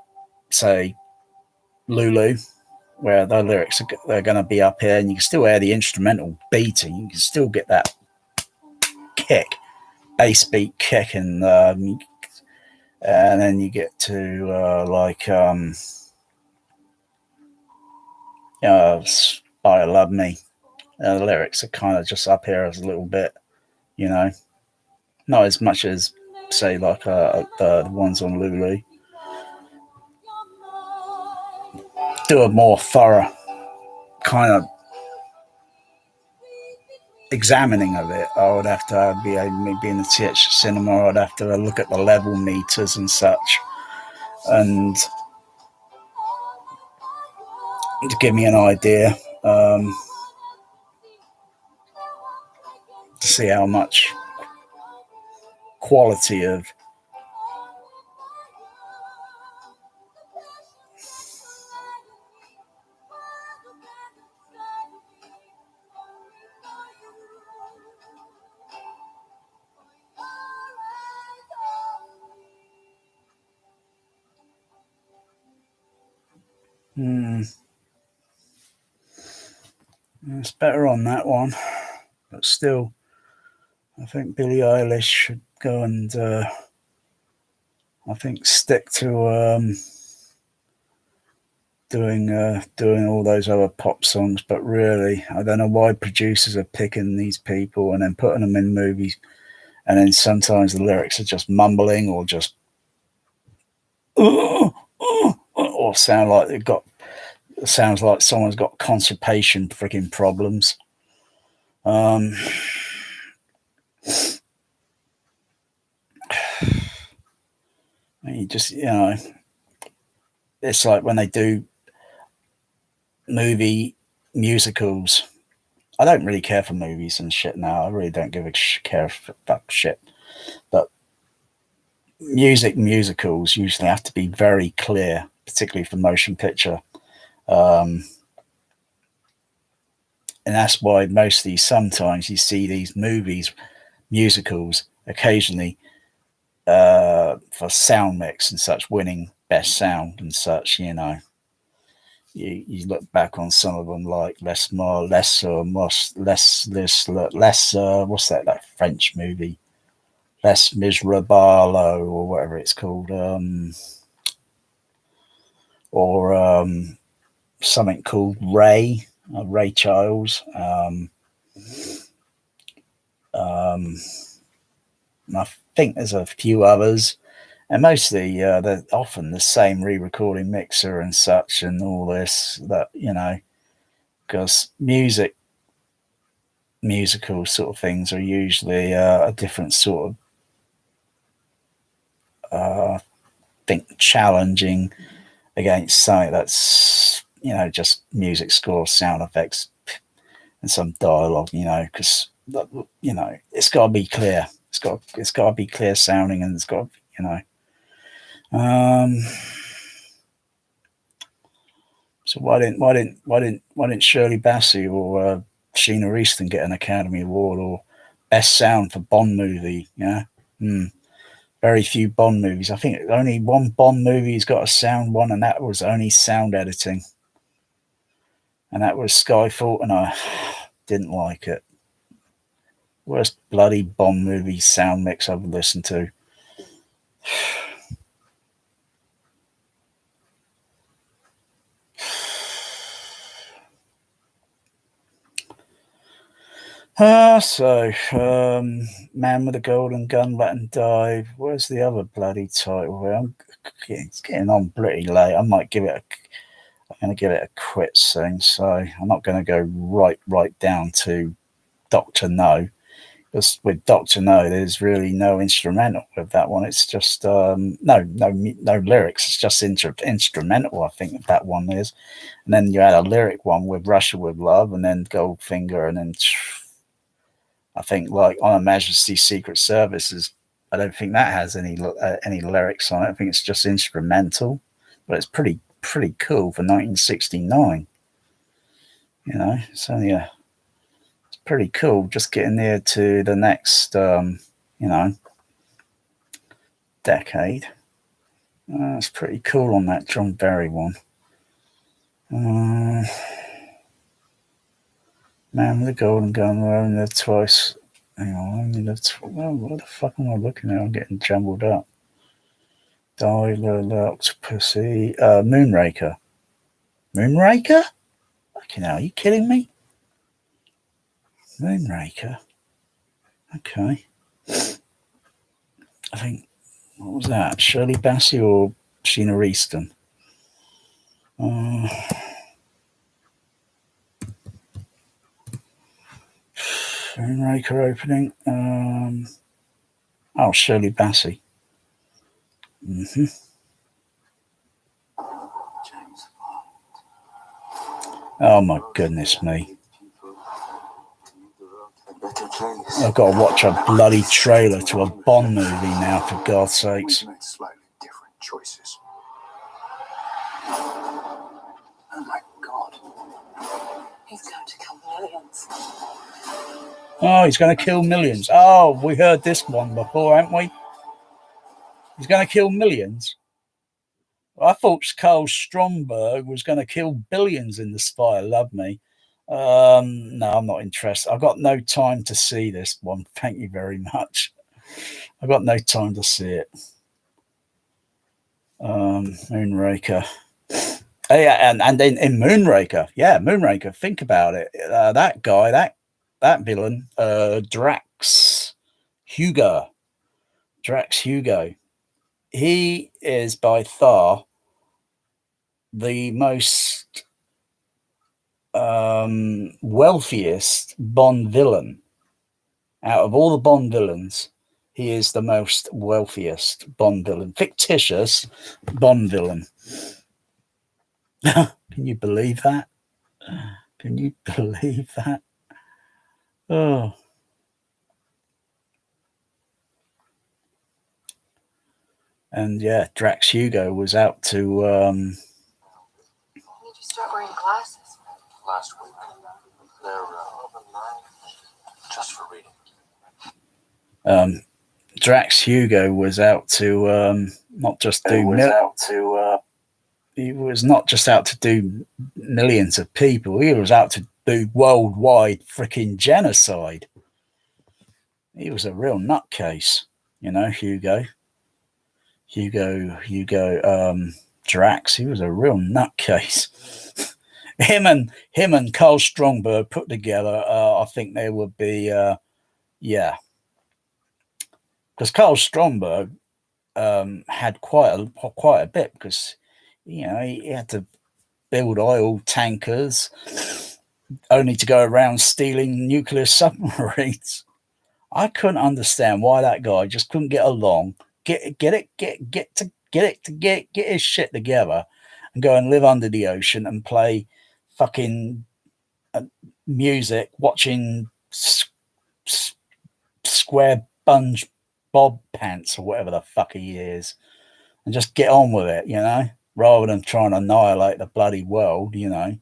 say, Lulu, where the lyrics they're going to be up here, and you can still hear the instrumental beating. You can still get that kick, bass beat kick, and then you get to Spy Love Me. The lyrics are kind of just up here as a little bit, not as much as say like the ones on Lulu. Do a more thorough kind of examining of it. I would have to be maybe in the TH cinema. I'd have to look at the level meters and such, and to give me an idea to see how much quality of it's better on that one, but still I think Billie Eilish should go and I think stick to doing all those other pop songs. But really, I don't know why producers are picking these people and then putting them in movies, and then sometimes the lyrics are just mumbling or just or sound like sounds like someone's got constipation freaking problems. You just, it's like when they do movie musicals. I don't really care for movies and shit now. I really don't give a care for fuck shit. But musicals usually have to be very clear, particularly for motion picture. And that's why mostly sometimes you see these musicals occasionally for sound mix and such winning best sound and such, you know. You look back on some of them like what's that French movie? Les Miserables or whatever it's called. Or something called Ray Charles. I think there's a few others, and mostly they're often the same re-recording mixer and such and all this, that, you know, because musical sort of things are usually a different sort of think challenging against something that's, you know, just music score, sound effects, and some dialogue, you know, because, you know, it's got to be clear. It's got to be clear sounding, and it's got, you know. So why didn't Shirley Bassey or Sheena Easton get an Academy Award or Best Sound for Bond movie? Yeah, very few Bond movies. I think only one Bond movie's got a sound one, and that was only sound editing, and that was Skyfall, and I didn't like it. Worst bloody Bond movie sound mix I've listened to. Man with a Golden Gun, Let and Dive. Where's the other bloody title? It's getting on pretty late. I'm going to give it a quit soon. So I'm not going to go right down to Dr. No. Because with Dr. No, there's really no instrumental with that one. It's just no lyrics. It's just instrumental, I think that one is. And then you had a lyric one with Russia with Love, and then Goldfinger, and then I think like On Her Majesty's Secret Services. I don't think that has any lyrics on it. I think it's just instrumental, but it's pretty cool for 1969. You know, it's only pretty cool, just getting near to the next decade. It's pretty cool on that John Barry one. Man with the Golden Gun, I only lived twice. Hang on, I only lived what the fuck am I looking at? I'm getting jumbled up. Octopussy, Moonraker. Fucking hell, are you kidding me? Moonraker. Okay. I think, what was that? Shirley Bassey or Sheena Easton? Moonraker opening. Shirley Bassey. Oh my goodness me. I've got to watch a bloody trailer to a Bond movie now, for God's sakes. We've made slightly different choices. Oh my God. He's going to kill millions. Oh, he's going to kill millions. Oh, we heard this one before, haven't we? He's going to kill millions. I thought Carl Stromberg was going to kill billions in The Spy Love Me. No, I'm not interested. I've got no time to see this one. Thank you very much. I've got no time to see it. Moonraker. Yeah, and in Moonraker, think about it. That guy, that villain, Drax Hugo. He is by far the most wealthiest Bond villain. Out of all the Bond villains, he is the most wealthiest Bond villain. Fictitious Bond villain. Can you believe that? Can you believe that? Oh. And yeah, Drax Hugo was out to. When did you start wearing glasses? Last week. They're just for reading. Drax Hugo was out to not just do. He was not just out to do millions of people. He was out to do worldwide freaking genocide. He was a real nutcase, you know, Hugo, Drax. He was a real nutcase. him and Carl Stromberg put together, I think they would be, yeah. Because Carl Stromberg had quite a bit, because you know he had to build oil tankers only to go around stealing nuclear submarines. I couldn't understand why that guy just couldn't get along, get his shit together, and go and live under the ocean and play fucking music, watching Square Bunge Bob Pants or whatever the fuck he is, and just get on with it, you know, rather than trying to annihilate the bloody world, you know.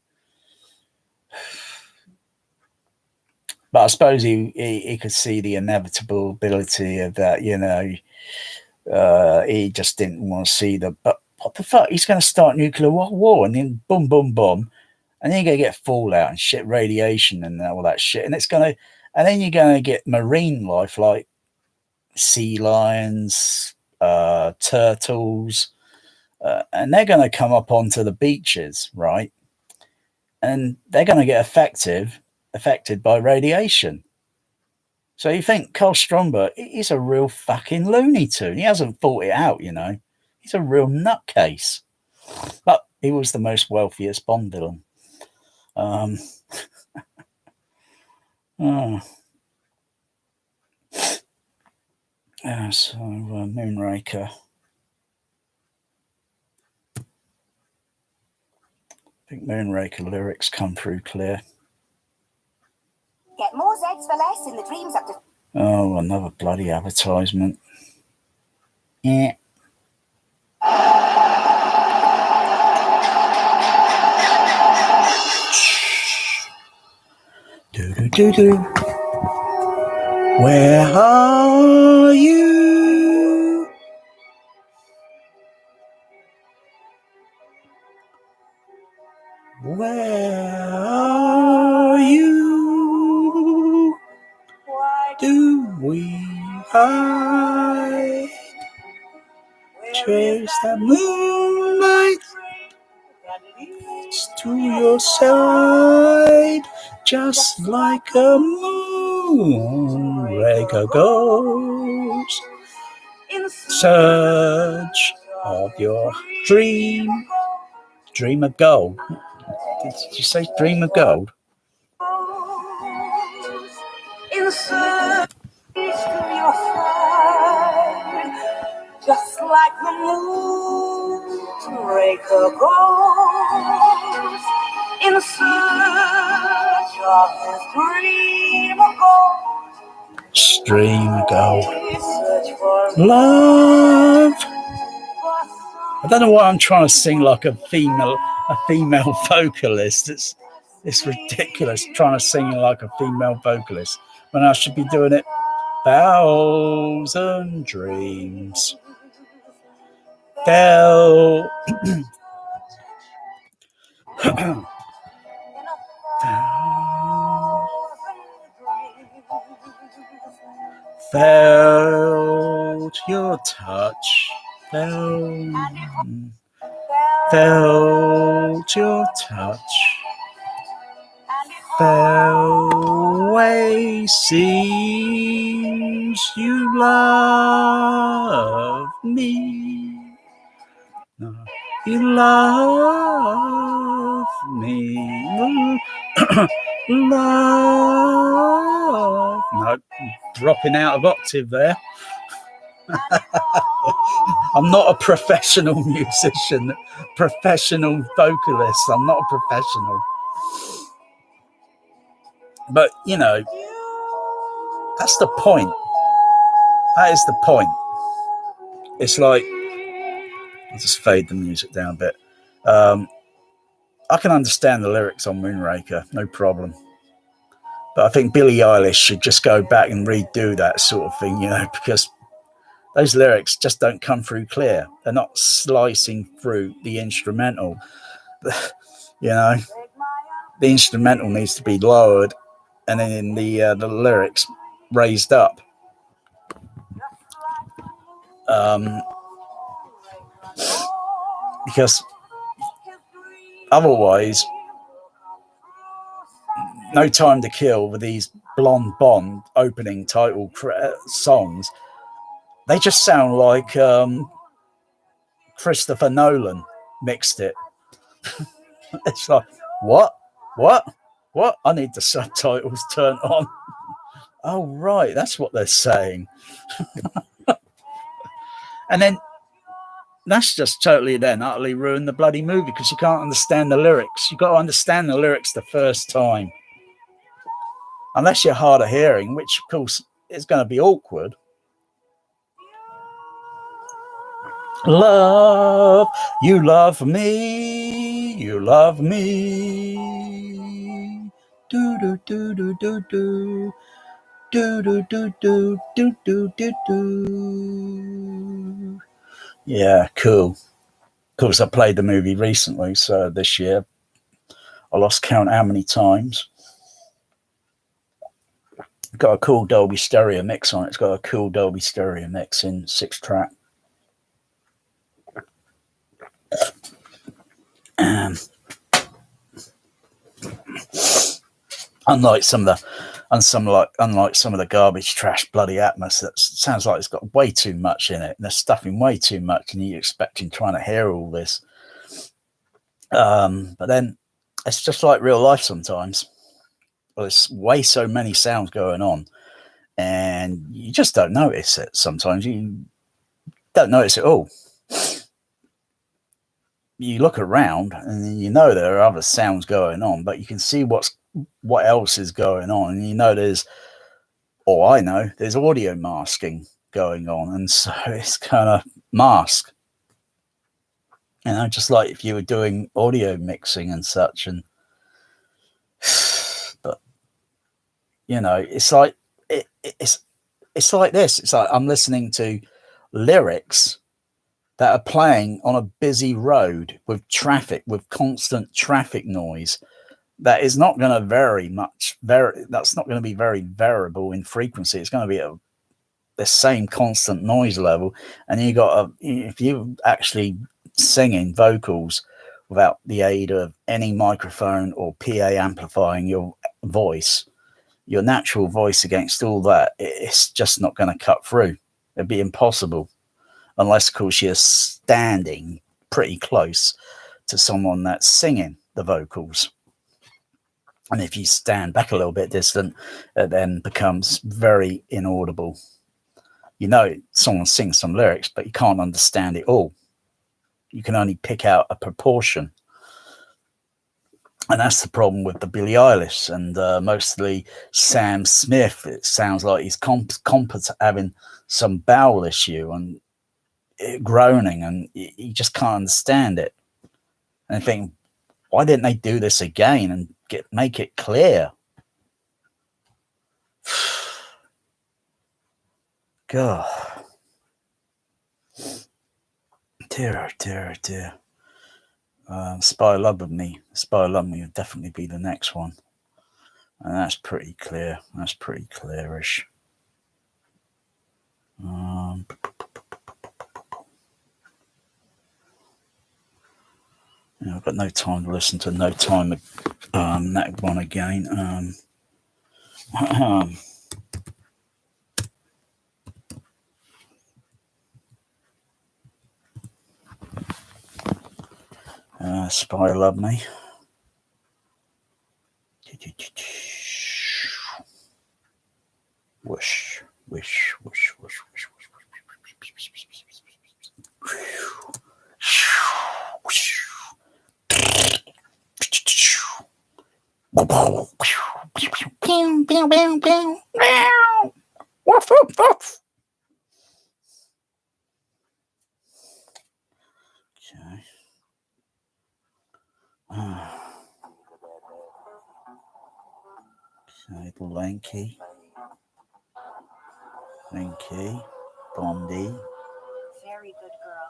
But I suppose he could see the inevitability of that, you know. He just didn't want to see but what the fuck? He's going to start nuclear war, and then boom, boom, boom, and then you're going to get fallout and shit, radiation and all that shit, and then you're going to get marine life like sea lions, turtles, and they're going to come up onto the beaches, right? And they're going to get affected by radiation. So you think Carl Stromberg, he's a real fucking Looney Tune. He hasn't thought it out, you know. He's a real nutcase. But he was the most wealthiest Bond villain. Oh. Yeah, so Moonraker. I think Moonraker lyrics come through clear. Get more Zeds for less in the Dreams Up to... Oh, another bloody advertisement. Yeah. Do. Where are you? Where are you? Why do we hide? Trace that moonlight to your side, just like a moonraker goes in search of your dream of gold. Did you say dream of gold? In search to your side, just like the moonraker goes in search of his dream of gold. Stream of gold. Love. I don't know why I'm trying to sing like a female vocalist. It's ridiculous trying to sing like a female vocalist when I should be doing it. 1,000 dreams. Fell felt your touch, felt your touch, fell away, seems you love me. No, you love me. Love. No, dropping out of octave there. I'm not a professional musician, professional vocalist. I'm not a professional. But, you know, that's the point. That is the point. It's like, I'll just fade the music down a bit. I can understand the lyrics on Moonraker, no problem. But I think Billie Eilish should just go back and redo that sort of thing, you know, because those lyrics just don't come through clear. They're not slicing through the instrumental. You know, the instrumental needs to be lowered and then the lyrics raised up. Because otherwise, No Time to Kill with these Blonde Bond opening title songs, they just sound like Christopher Nolan mixed it. It's like, what? I need the subtitles turned on. Oh, right, that's what they're saying. And then that's just totally then utterly ruined the bloody movie because you can't understand the lyrics. You've got to understand the lyrics the first time. Unless you're hard of hearing, which, of course, is going to be awkward. Love, you love me, you love me. Do do do do do do. Do do do do do do do do. Yeah, cool. Of course, I played the movie recently, so this year I lost count how many times. Got a cool Dolby stereo mix on it. It's got a cool Dolby stereo mix in 6-track. Unlike some of the garbage trash bloody Atmos, that sounds like it's got way too much in it. And they're stuffing way too much, and you're expecting trying to hear all this. But then it's just like real life sometimes. There's way so many sounds going on, and you just don't notice it. Sometimes you don't notice it all. You look around, and you know there are other sounds going on, but you can see what else is going on, and you know I know there's audio masking going on, and so it's kind of mask. You know, just like if you were doing audio mixing and such, and but you know, it's like it's like this. It's like I'm listening to lyrics that are playing on a busy road with traffic, with constant traffic noise. That is not going to vary much. That's not going to be very variable in frequency. It's going to be the same constant noise level. And if you actually singing vocals without the aid of any microphone or PA amplifying your voice, your natural voice against all that, it's just not going to cut through. It'd be impossible. Unless, of course, you're standing pretty close to someone that's singing the vocals. And if you stand back a little bit distant, it then becomes very inaudible. You know someone sings some lyrics, but you can't understand it all. You can only pick out a proportion. And that's the problem with the Billie Eilish and mostly Sam Smith. It sounds like he's having some bowel issue and groaning, and you just can't understand it. And I think, why didn't they do this again and make it clear? God. Dear, dear, dear. Spy Love with Me. Spy Love Me would definitely be the next one. And that's pretty clear. That's pretty clearish. I've got no time to listen to No Time that one again. Spy Love Me. Whoosh, whoosh, whoosh, whoosh, whoosh, whoosh, whoosh, whoosh. speaking. Meow. Woof, woof, woof. Okay. Okay, Lanky. Bondy. Very good girl.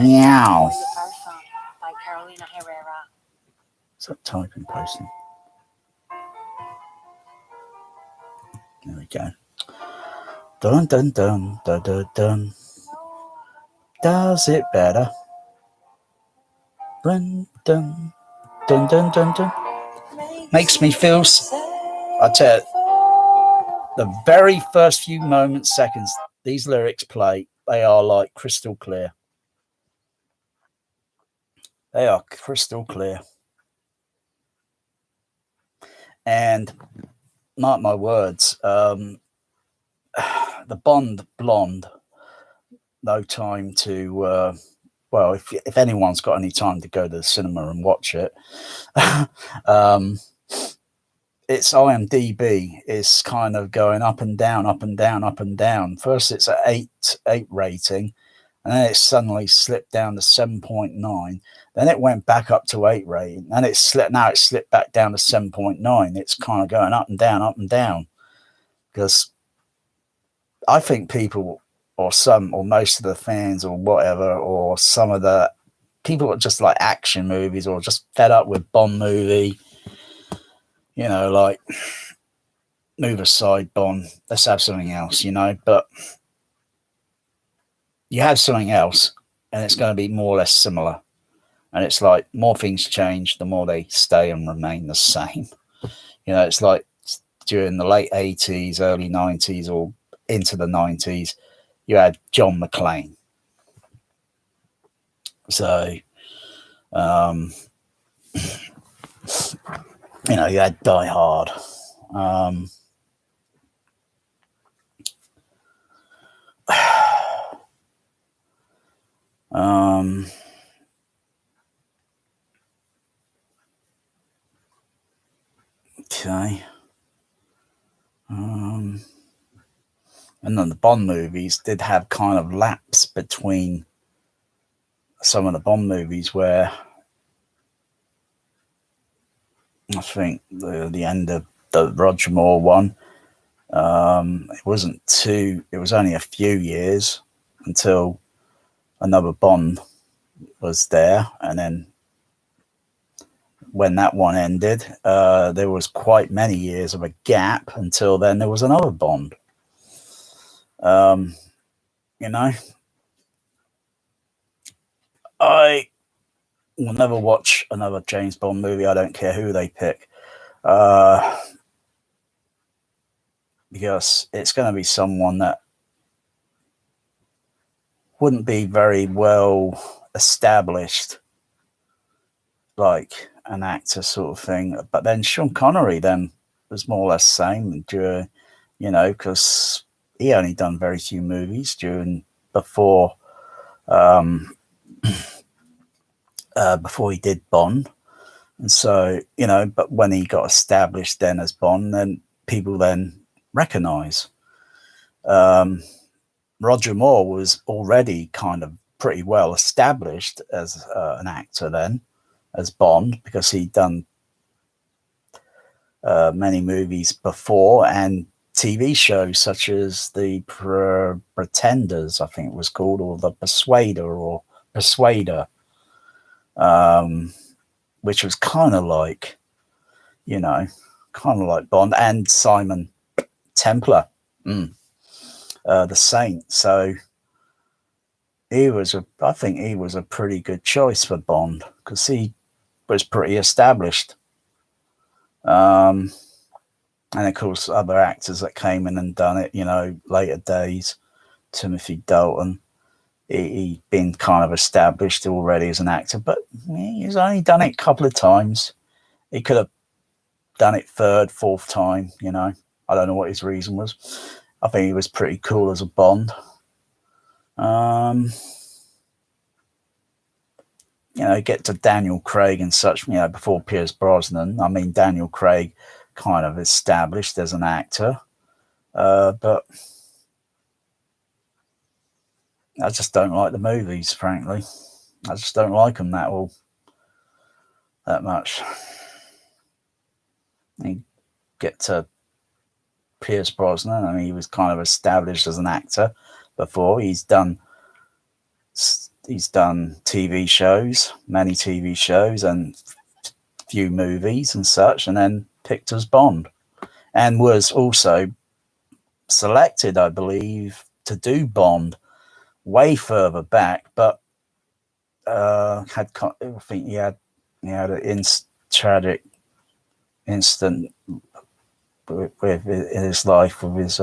Meow. Boy with Our Song by Carolina Herrera. Is that typing person? There we go. Dun dun dun dun dun dun. Does it better? Dun dun dun dun dun dun. Makes me feel. I tell you, the very first few moments, seconds, these lyrics play, they are like crystal clear. They are crystal clear. And mark my words, the Bond blonde, no time to, well, if anyone's got any time to go to the cinema and watch it, its IMDb is kind of going up and down, up and down, up and down. First it's an 8 rating, and then it suddenly slipped down to 7.9. Then it went back up to 8 rating, and now it's slipped back down to 7.9. It's kind of going up and down, because I think people, or most of the fans, or whatever, or some of the people that just like action movies, or just fed up with Bond movie. You know, like, move aside, Bond, let's have something else, you know. But you have something else, and it's going to be more or less similar. And it's like, more things change, the more they stay and remain the same. You know, it's like during the late 80s, early 90s, or into the 90s, you had John McClane. So, you know, you had Die Hard. Okay. And then the Bond movies did have kind of lapse between some of the Bond movies where I think the end of the Roger Moore one, it was only a few years until another Bond was there. And then when that one ended, there was quite many years of a gap until then there was another Bond. You know, I will never watch another James Bond movie. I don't care who they pick, because it's going to be someone that wouldn't be very well established, like an actor sort of thing. But then Sean Connery then was more or less the same during, you know, because he only done very few movies before he did Bond. And so, you know, but when he got established then as Bond, then people then recognize. Roger Moore was already kind of pretty well established as an actor then, as Bond, because he'd done many movies before, and TV shows such as the Pretenders, I think it was called, or the Persuader, which was kind of like, you know, kind of like Bond, and Simon Templar, the Saint. So I think he was a pretty good choice for Bond, because he was pretty established. And of course, other actors that came in and done it, you know, later days, Timothy Dalton, he'd been kind of established already as an actor, but he's only done it a couple of times. He could have done it third, fourth time, you know. I don't know what his reason was. I think he was pretty cool as a Bond. You know, get to Daniel Craig and such, before Pierce Brosnan. I mean, Daniel Craig kind of established as an actor. But I just don't like the movies, frankly. I just don't like them that much. You get to Pierce Brosnan, and he was kind of established as an actor before. He's done TV shows, many TV shows, and few movies and such, and then picked as Bond, and was also selected, I believe, to do Bond way further back, but I think he had a tragic incident with in his life, with his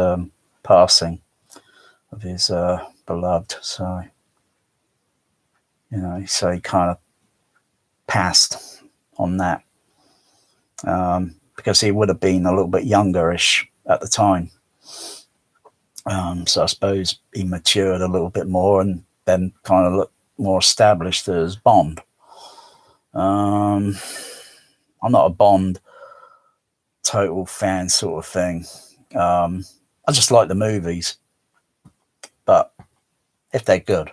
passing of his beloved. So so he kind of passed on that, because he would have been a little bit youngerish at the time. So I suppose he matured a little bit more and then kind of looked more established as Bond. I'm not a Bond total fan sort of thing. I just like the movies, but if they're good,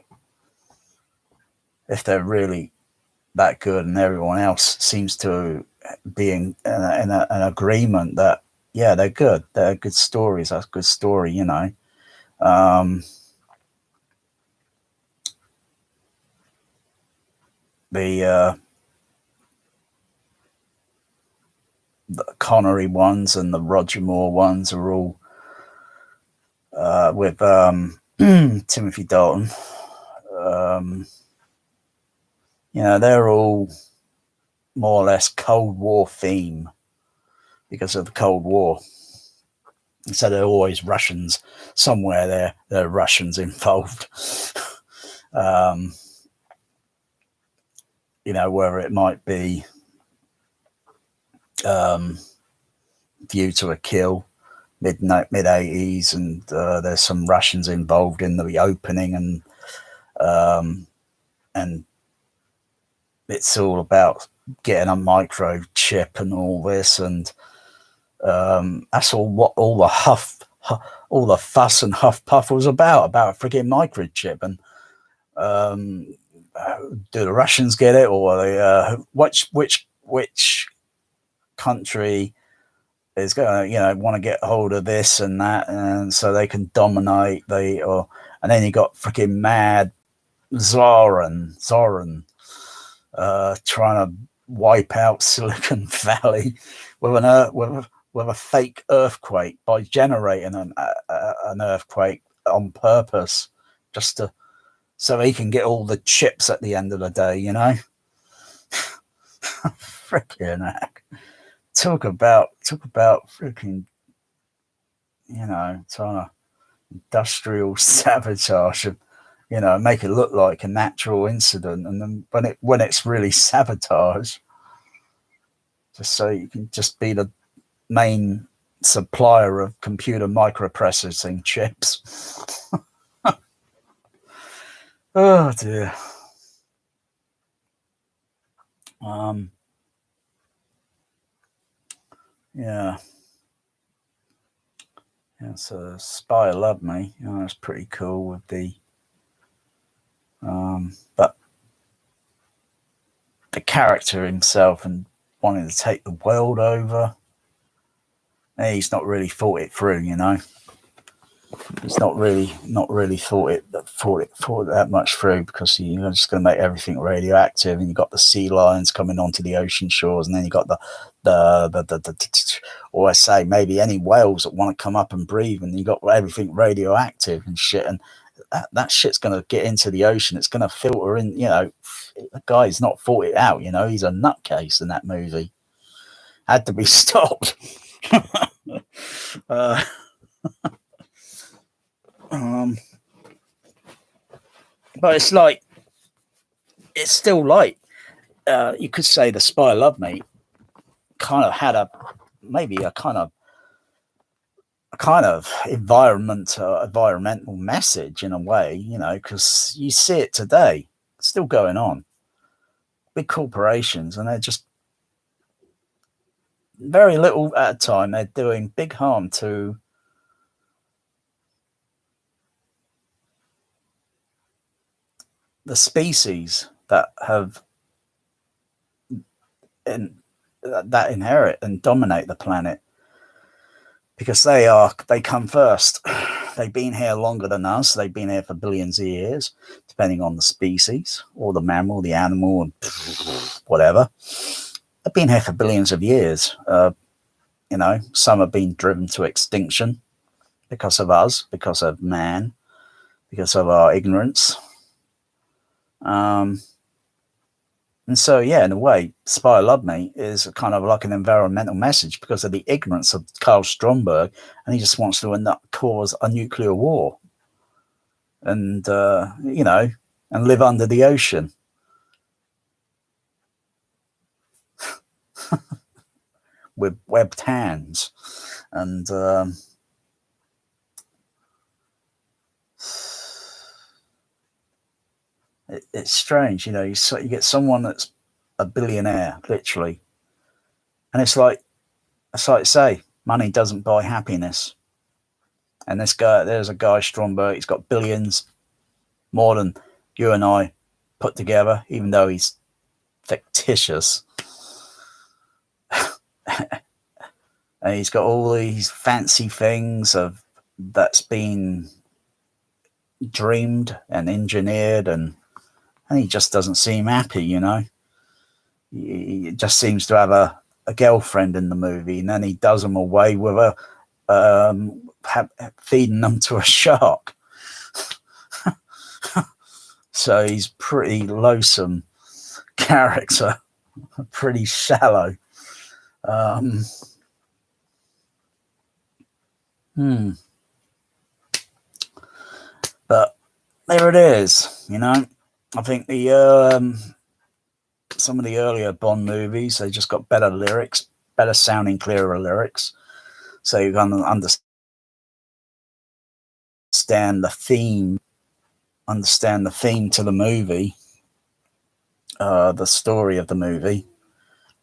if they're really that good, and everyone else seems to be in an agreement that they're good, they're good stories, that's a good story, the Connery ones and the Roger Moore ones are all with Timothy Dalton. They're all more or less Cold War theme because of the Cold War. So there are always Russians somewhere there. There are Russians involved. Whether it might be View to a Kill, mid 80s, and there's some Russians involved in the opening, and it's all about getting a microchip and all this, and that's all the fuss and huff puff was about a freaking microchip. And do the Russians get it, or which country is going to want to get hold of this and that, and so they can dominate? And then you got freaking mad Zoran trying to wipe out Silicon Valley with a fake earthquake, by generating an earthquake on purpose, just so he can get all the chips at the end of the day. Freaking heck. Talk about freaking trying to industrial sabotage and make it look like a natural incident, and then when it's really sabotage, just so you can just be the main supplier of computer microprocessing chips. Oh dear. So Spy Love Me, that's pretty cool with the but the character himself and wanting to take the world over, he's not really thought it through. He's not really thought it that much through, because you're just going to make everything radioactive, and you got the sea lions coming onto the ocean shores, and then you got or I say maybe any whales that want to come up and breathe, and you got everything radioactive and shit, and that shit's going to get into the ocean. It's going to filter in. The guy's not thought it out. He's a nutcase in that movie. Had to be stopped. But it's still like, you could say the Spy Love Me kind of had a kind of environmental message in a way, because you see it today, it's still going on. Big corporations, and they're just very little at a time, they're doing big harm to the species that have that inherit and dominate the planet, because they come first. They've been here longer than us. They've been here for billions of years, depending on the species or the mammal, the animal, and whatever. They've been here for billions of years. Some have been driven to extinction because of us, because of man, because of our ignorance. And so, yeah, in a way, Spy Love Me is kind of like an environmental message because of the ignorance of Carl Stromberg, and he just wants to cause a nuclear war and, and live under the ocean. With webbed hands. And it's strange, you get someone that's a billionaire, literally, and it's like say, money doesn't buy happiness. And there's a guy, Stromberg, he's got billions, more than you and I put together, even though he's fictitious. And he's got all these fancy things that's been dreamed and engineered, and he just doesn't seem happy, He just seems to have a girlfriend in the movie, and then he does them away with feeding them to a shark. So he's pretty loathsome character, pretty shallow. But there it is, I think some of the earlier Bond movies, they just got better lyrics, better sounding, clearer lyrics. So you can understand the theme to the movie, the story of the movie,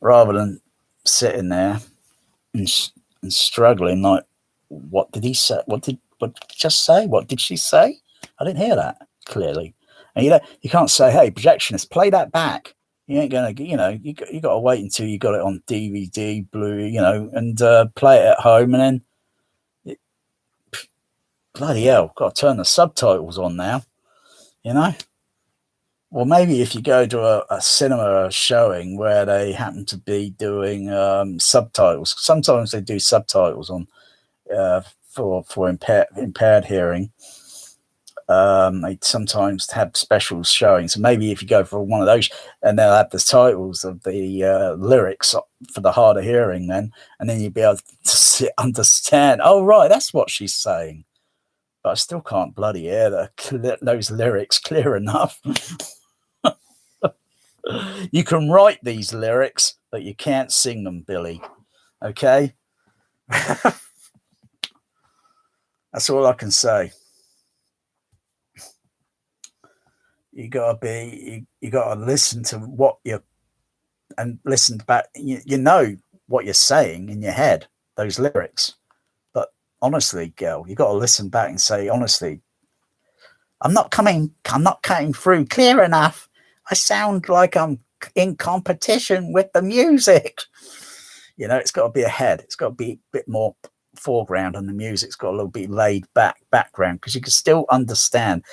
rather than sitting there and struggling like, what did he say? What did he just say? What did she say? I didn't hear that clearly. And you can't say, hey, projectionist, play that back. You ain't gonna, you got to wait until you got it on DVD, Blu, and play it at home, and then bloody hell, got to turn the subtitles on now, Or maybe if you go to a cinema showing where they happen to be doing subtitles. Sometimes they do subtitles on for impaired hearing. They sometimes have specials showing. So maybe if you go for one of those, and they'll have the titles of the lyrics for the harder hearing, and then you'll be able to understand. Oh, right, that's what she's saying. But I still can't bloody hear those lyrics clear enough. You can write these lyrics, but you can't sing them, Billy. Okay? That's all I can say. You gotta listen to and listen back. You know what you're saying in your head, those lyrics. But honestly, girl, you gotta listen back and say, honestly, I'm not cutting through clear enough. I sound like I'm in competition with the music. It's got to be ahead. It's got to be a bit more foreground, and the music's got a little bit laid back background, because you can still understand,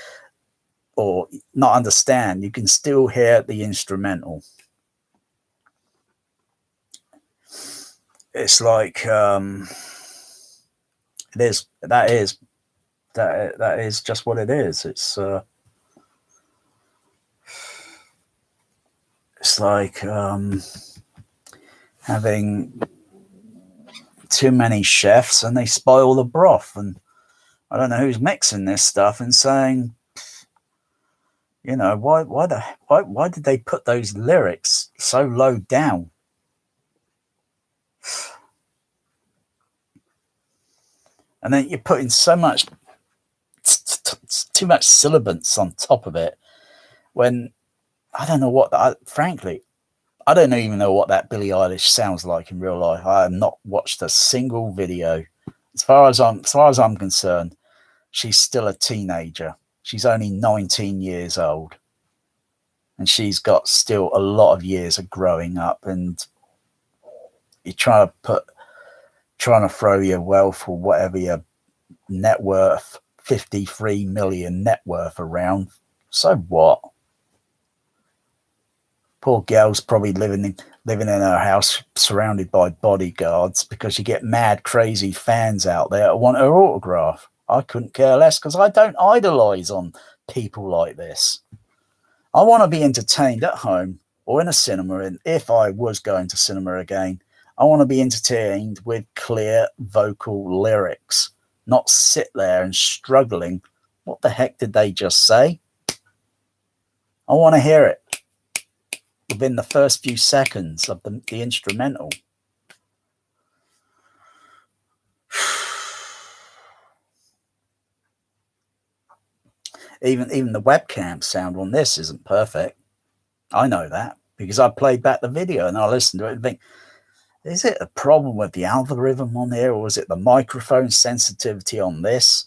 or not understand, you can still hear the instrumental. It's like that is just what it is. It's like having too many chefs and they spoil the broth, and I don't know who's mixing this stuff and saying, why did they put those lyrics so low down? And then you're putting so much, too much syllabants on top of it, when I don't know frankly, I don't even know what that Billie Eilish sounds like in real life. I have not watched a single video. As far as I'm concerned, she's still a teenager. She's only 19 years old. and she's got still a lot of years of growing up, and you're trying to throw your wealth or whatever your net worth, 53 million net worth around. So what? Poor girl's probably living in her house surrounded by bodyguards because you get mad, crazy fans out there that want her autograph. I couldn't care less because I don't idolize on people like this. I want to be entertained at home or in a cinema, and if I was going to cinema again, I want to be entertained with clear vocal lyrics, not sit there and struggling. What the heck did they just say? I want to hear it within the first few seconds of the instrumental. Even the webcam sound on this isn't perfect. I know that because I played back the video and I listened to it and think, is it a problem with the algorithm on here, or is it the microphone sensitivity on this?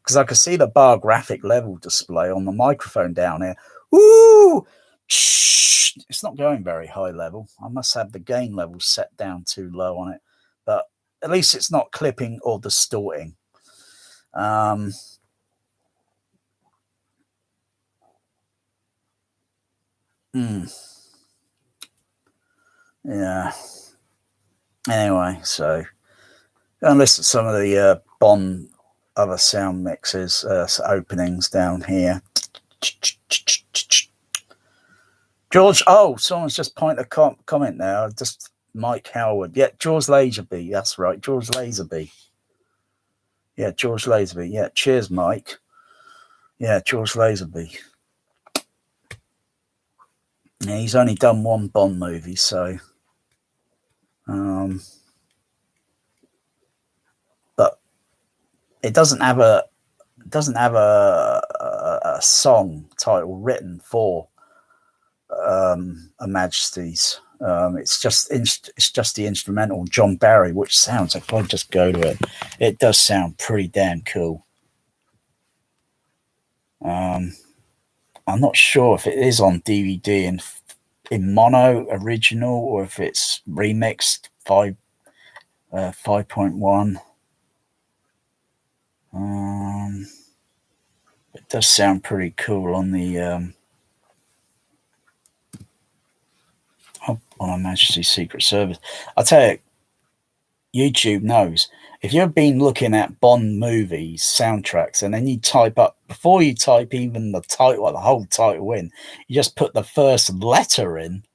Because I could see the bar graphic level display on the microphone down here. Ooh, it's not going very high level. I must have the gain level set down too low on it, but at least it's not clipping or distorting. Yeah. Anyway, so go and listen to some of the Bond other sound mixes, openings down here. George, someone's just pointed a comment now. Just Mike Howard. Yeah, George Lazenby. That's right, George Lazenby. Yeah, George Lazenby. Yeah, cheers, Mike. Yeah, George Lazenby. Yeah, he's only done one Bond movie, so but it doesn't have a song title written for Her Majesty's. It's just the instrumental John Barry, which sounds, if I just go to it, it does sound pretty damn cool. I'm not sure if it is on DVD in mono original or if it's remixed 5.1. It does sound pretty cool on the on Her Majesty's Secret Service. I'll tell you, YouTube knows. If you've been looking at Bond movies soundtracks and then you type up, before you type even the title or the whole title in, you just put the first letter in,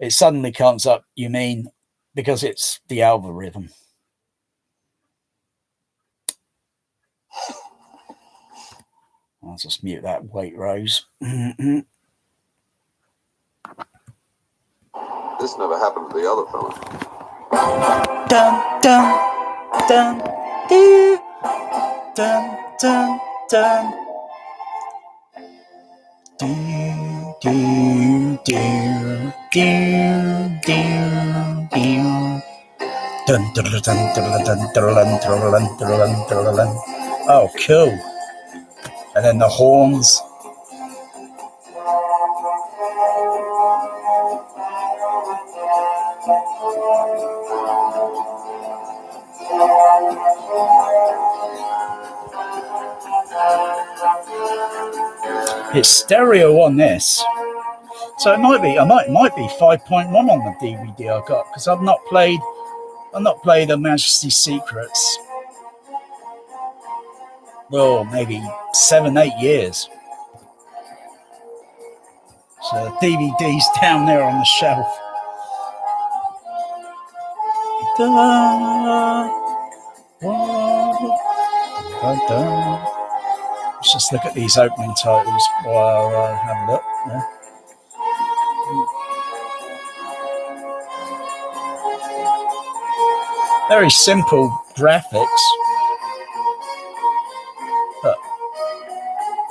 it suddenly comes up, you mean, because it's the algorithm. I'll just mute that Waitrose. This never happened to the other fella. Dun, dun, dun, doo, dun, dun, dun. Do, do, do, do, do, do. Dun, dun, dun, dun, dun, dun, dun, dun, dun, dun, dun. Oh, cool. And then the horns. It's stereo on this, so it might be. Might be 5.1 on the DVD I got, because I've not played Her Majesty's Secrets. Well, maybe 7-8 years. So the DVD's down there on the shelf. Let's just look at these opening titles while I have a look. Yeah. Very simple graphics, but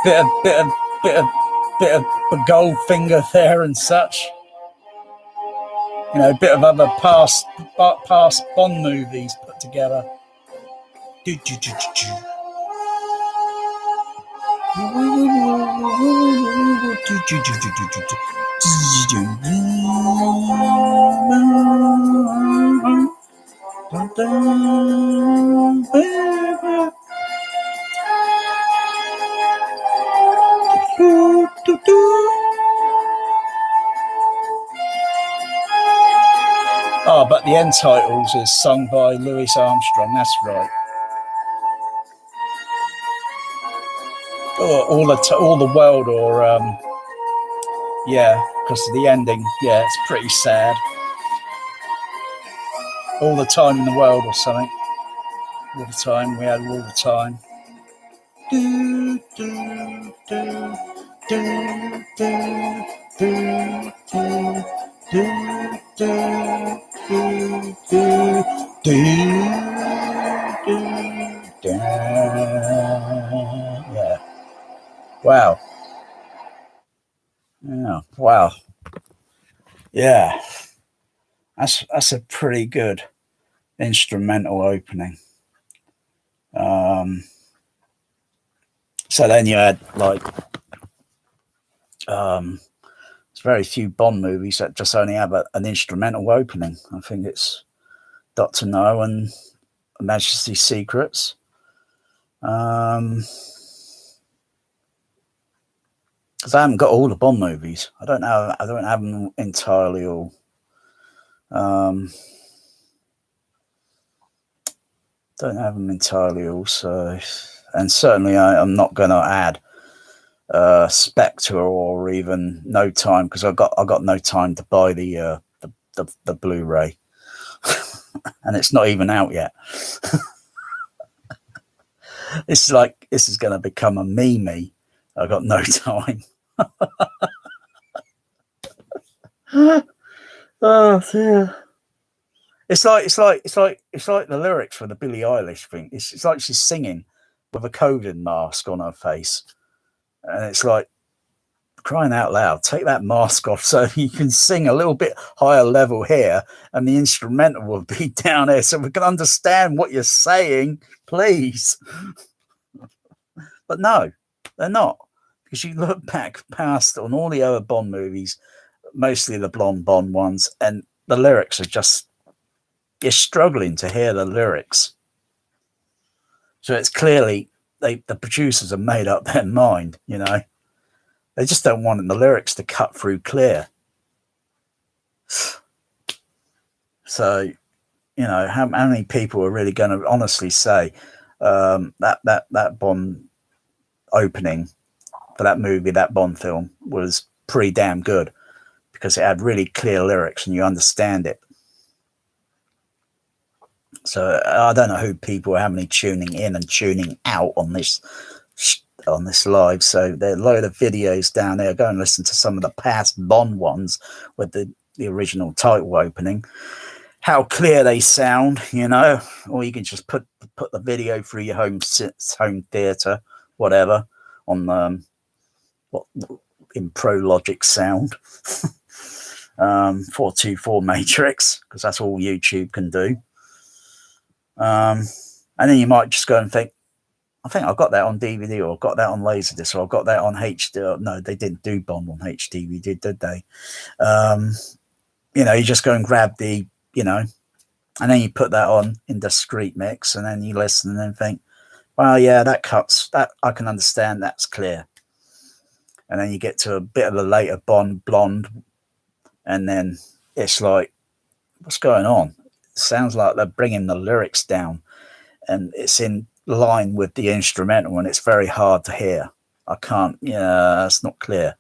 bit of Goldfinger there and such. You know, a bit of other past Bond movies put together. Oh, but the end titles is sung by Louis Armstrong. That's right. All the world, or yeah, because of the ending. Yeah, it's pretty sad. All the time in the world, or something. All the time, we had all the time. Do, do, do, do, do, do, do, do, do, do, do, do, yeah. Wow. Yeah. Wow. Yeah. That's a pretty good instrumental opening. So then you had like it's very few Bond movies that just only have an instrumental opening. I think it's Dr. No and Majesty's Secrets. Because I haven't got all the Bond movies. I don't have them entirely all. Don't have them entirely all. So, and certainly I'm not going to add Spectre or even No Time, because I got No Time to buy the Blu-ray, and it's not even out yet. It's like this is going to become a meme. I got no time. Oh dear. It's like the lyrics for the Billie Eilish thing. It's like she's singing with a COVID mask on her face, and it's like, crying out loud, take that mask off so you can sing a little bit higher level here, and the instrumental will be down there so we can understand what you're saying, please. But no, they're not, because you look back past on all the other Bond movies, mostly the blonde Bond ones, and the lyrics are just, you're struggling to hear the lyrics. So it's clearly the producers have made up their mind, you know. They just don't want the lyrics to cut through clear. So, you know, how many people are really going to honestly say that Bond opening for that movie, that Bond film, was pretty damn good because it had really clear lyrics and you understand it. So I don't know who people are having tuning in and tuning out on this live. So there are a load of videos down there. Go and listen to some of the past Bond ones with the original title opening. How clear they sound, you know. Or you can just put the video through your home theater, whatever, on in Pro Logic Sound. 424 Matrix, because that's all YouTube can do. And then you might just go and think, I think I got that on DVD, or I got that on Laserdisc, or I got that on HD. No, they didn't do Bond on HD, did they? You know, you just go and grab the, you know, and then you put that on in discrete mix, and then you listen and then think, well, yeah, that cuts, that I can understand, that's clear. And then you get to a bit of the later Bond, Blonde, and then it's like, what's going on? It sounds like they're bringing the lyrics down, and it's in line with the instrumental, and it's very hard to hear. I can't, yeah, it's not clear,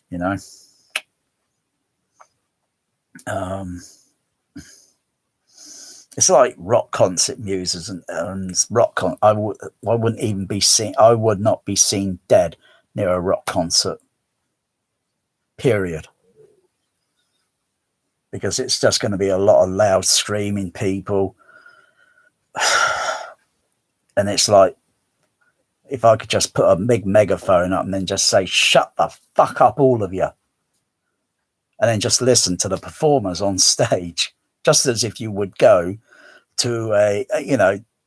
you know. It's like rock concert muses and rock I wouldn't even be seen. I would not be seen dead near a rock concert. Period. Because it's just going to be a lot of loud screaming people. And it's like, if I could just put a big megaphone up and then just say, shut the fuck up, all of you. And then just listen to the performers on stage, just as if you would go to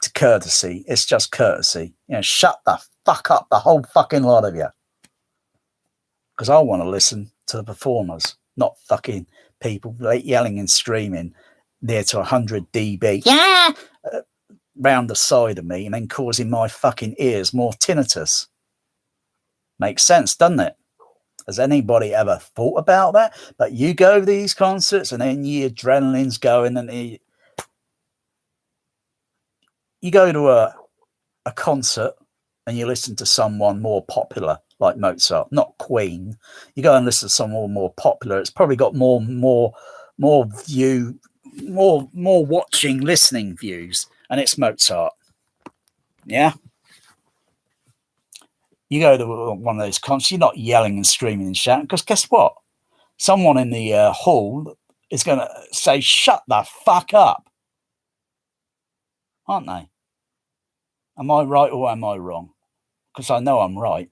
to courtesy. It's just courtesy. You know, shut the fuck up, the whole fucking lot of you. because I want to listen to the performers, not fucking people yelling and screaming near to 100 dB round the side of me and then causing my fucking ears more tinnitus. Makes sense, doesn't it? Has anybody ever thought about that? But you go to these concerts and then your adrenaline's going, and you go to a concert and you listen to someone more popular like Mozart, not Queen. You go and listen to someone more popular. It's probably got more watching, listening views, and it's Mozart. Yeah. You go to one of those concerts, you're not yelling and screaming and shouting, because guess what? Someone in the hall is going to say, shut the fuck up. Aren't they? Am I right or am I wrong? Because I know I'm right.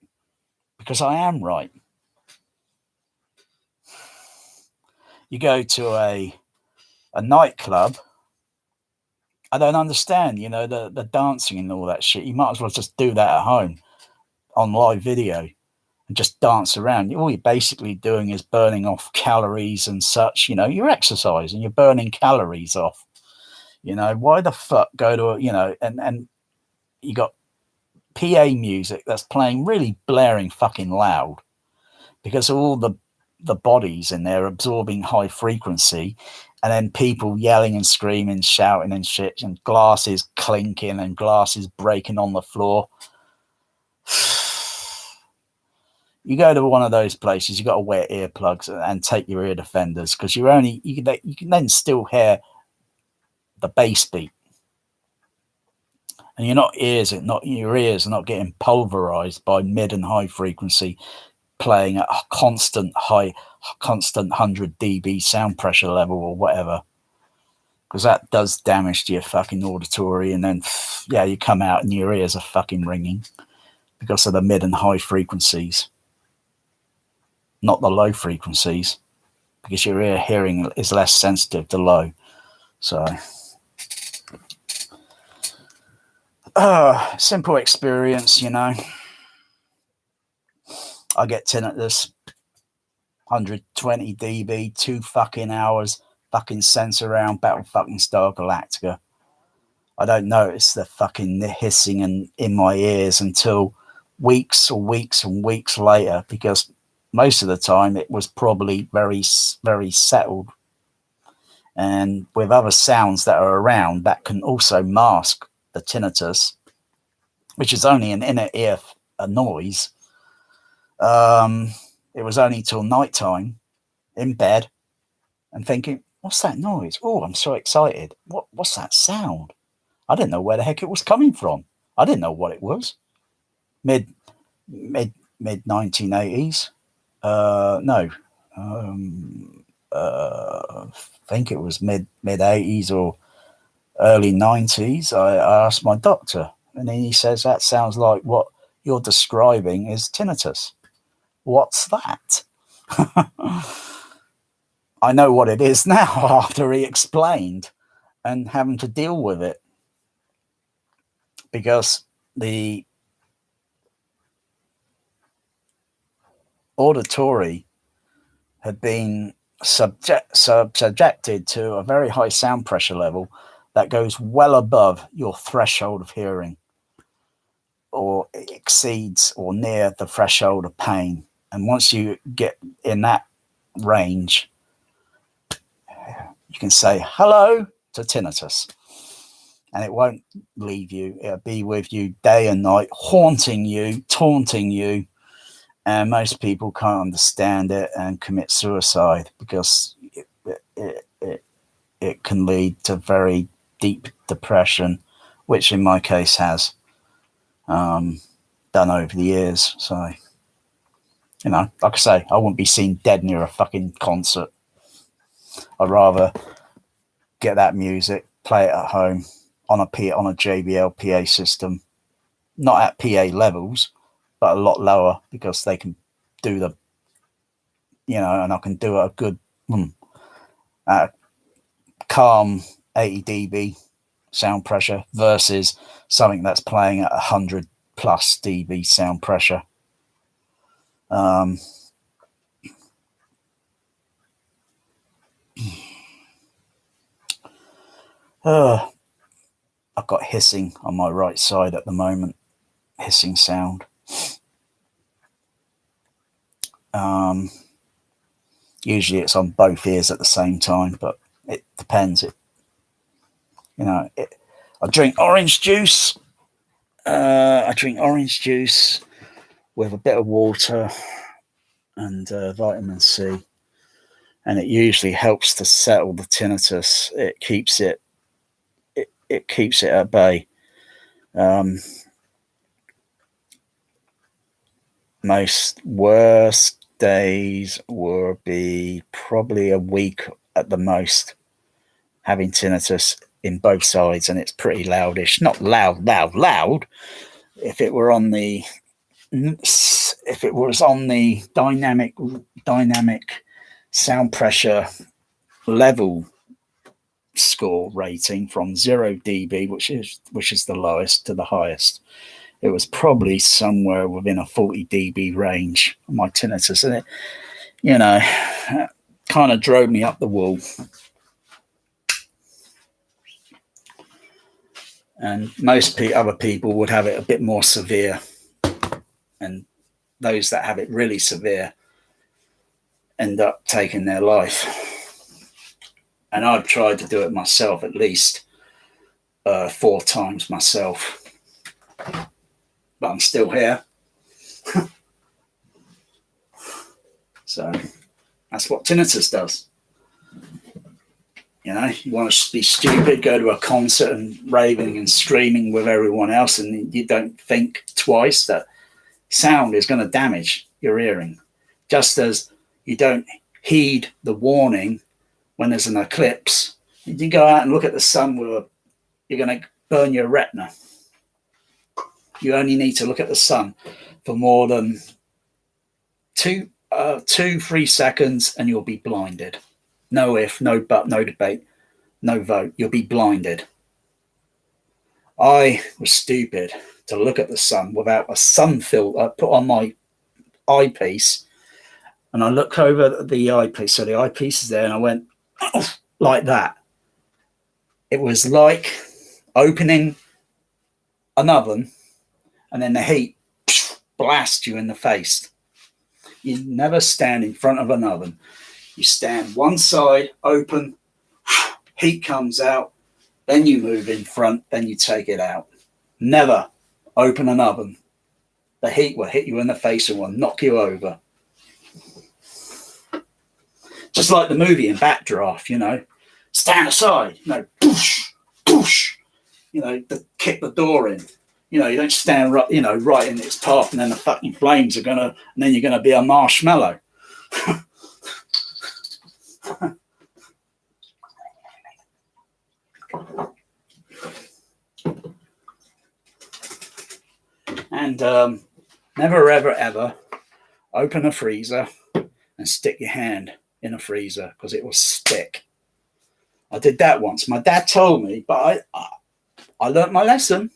Because I am right. You go to a nightclub, I don't understand, the dancing and all that shit. You might as well just do that at home on live video and just dance around. All you're basically doing is burning off calories and such. You're exercising, you're burning calories off. Why the fuck go to and you got PA music that's playing really blaring fucking loud, because all the bodies in there absorbing high frequency, and then people yelling and screaming, shouting and shit, and glasses clinking and glasses breaking on the floor. You go to one of those places, you got to wear earplugs and take your ear defenders, because you can then still hear the bass beat, and your ears are not getting pulverized by mid and high frequency playing at a constant 100 dB sound pressure level or whatever, because that does damage to your fucking auditory. And then you come out and your ears are fucking ringing because of the mid and high frequencies, not the low frequencies, because your ear hearing is less sensitive to low. So simple experience. I get tinnitus, 120 dB, 2 fucking hours, fucking sense around Battle fucking Star Galactica. I don't notice the fucking hissing in my ears until weeks and weeks later, because most of the time it was probably very, very settled. And with other sounds that are around that can also mask the tinnitus, which is only an inner ear noise. It was only till nighttime in bed and thinking, what's that noise? Oh, I'm so excited. What's that sound? I didn't know where the heck it was coming from. I didn't know what it was. Mid 1980s. I think it was mid 80s or early 90s. I asked my doctor, and then he says, that sounds like what you're describing is tinnitus. What's that? I know what it is now after he explained, and having to deal with it, because the auditory had been subjected to a very high sound pressure level that goes well above your threshold of hearing, or exceeds or near the threshold of pain. And once you get in that range, you can say hello to tinnitus, and it won't leave you. It'll be with you day and night, haunting you, taunting you. And most people can't understand it and commit suicide, because it can lead to very deep depression, which in my case has done over the years. So, like I say, I wouldn't be seen dead near a fucking concert. I'd rather get that music, play it at home on a JBL PA system, not at PA levels, but a lot lower, because they can do and I can do a good calm 80 dB sound pressure versus something that's playing at 100 plus dB sound pressure. I've got hissing on my right side at the moment. Hissing sound. Usually it's on both ears at the same time, but it depends. I drink orange juice. I drink orange juice with a bit of water and vitamin C, and it usually helps to settle the tinnitus. It keeps it at bay. Most worst days will be probably a week at the most, having tinnitus in both sides, and it's pretty loudish. Not loud. If it was on the dynamic sound pressure level score rating from 0 dB, which is the lowest, to the highest, it was probably somewhere within a 40 dB range of my tinnitus, and it, kind of drove me up the wall. And most other people would have it a bit more severe, and those that have it really severe end up taking their life. And I've tried to do it myself at least 4 times myself, but I'm still here. So that's what tinnitus does. You want to be stupid, go to a concert and raving and screaming with everyone else, and you don't think twice that sound is going to damage your hearing. Just as you don't heed the warning when there's an eclipse. You go out and look at the sun, you're going to burn your retina. You only need to look at the sun for more than 2-3 seconds and you'll be blinded. No if, no but, no debate, no vote. You'll be blinded. I was stupid to look at the sun without a sun filter put on my eyepiece. And I look over the eyepiece. So the eyepiece is there, and I went like that. It was like opening an oven and then the heat blasts you in the face. You never stand in front of an oven. You stand one side open, heat comes out, then you move in front, then you take it out. Never open an oven. The heat will hit you in the face and will knock you over. Just like the movie in Backdraft, stand aside, push, kick the door in. You don't stand right in its path, and then the fucking flames and then you're gonna be a marshmallow. And never, ever, ever open a freezer and stick your hand in a freezer, because it will stick. I did that once. My dad told me, but I learnt my lesson.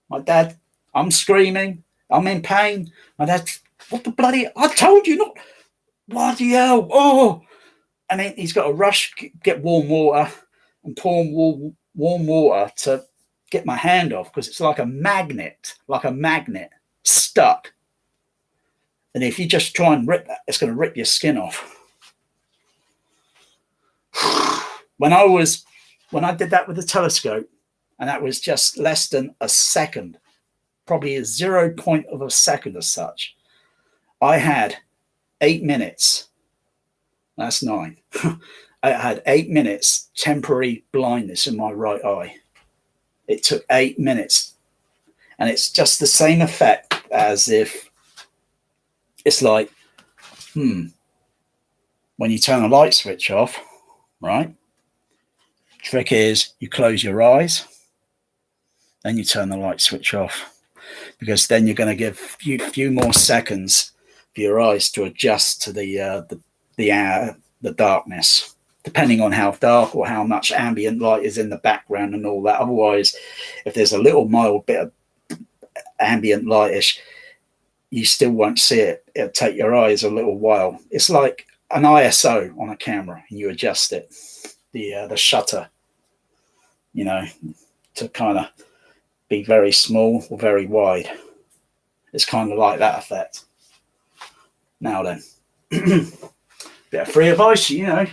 My dad, I'm screaming, I'm in pain. My dad, what the bloody, I told you not, bloody hell, oh. And then he's got to rush, get warm water and pour warm water to get my hand off, because it's like a magnet stuck. And if you just try and rip that, it's going to rip your skin off. When I did that with the telescope, and that was just less than a second, probably a 0 point of a second as such, I had 8 minutes. That's 9. I had 8 minutes temporary blindness in my right eye. It took 8 minutes. And it's just the same effect as if it's like, when you turn a light switch off, right? Trick is you close your eyes, then you turn the light switch off, because then you're going to give few more seconds for your eyes to adjust to the darkness, depending on how dark or how much ambient light is in the background and all that. Otherwise, if there's a little mild bit of ambient lightish, you still won't see it. It'll take your eyes a little while. It's like an ISO on a camera, and you adjust it, the shutter. you know, to kind of be very small or very wide. It's kind of like that effect. Now then, bit of free advice, you know.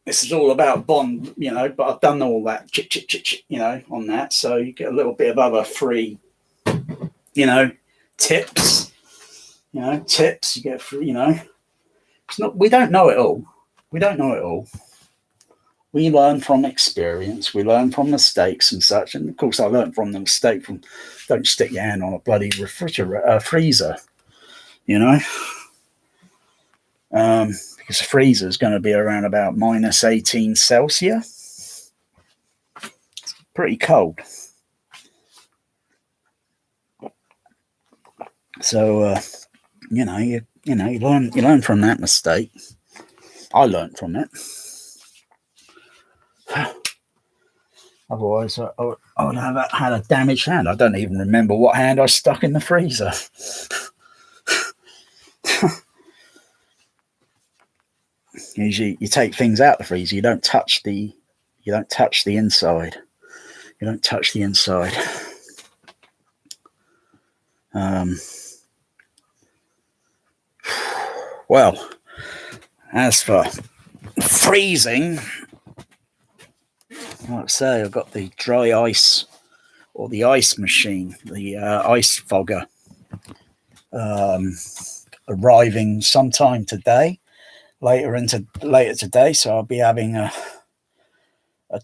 This is all about Bond, you know, but I've done all that, you know, on that. So you get a little bit of other free, you know, tips. You know, tips. You get free, you know. It's not. We don't know it all. We don't know it all. We learn from experience. We learn from mistakes and such. And of course, I learned from the mistake from don't stick your hand on a bloody freezer. You know. Because the freezer is going to be around about minus 18 Celsius. It's pretty cold. So, you learn from that mistake. I learned from it. Otherwise, I would have had a damaged hand. I don't even remember what hand I stuck in the freezer. Usually, you take things out the freezer. You don't touch the inside. You don't touch the inside. Well, as for freezing, like I say, I've got the dry ice or the ice machine, the ice fogger, arriving sometime today. Later today, so I'll be having a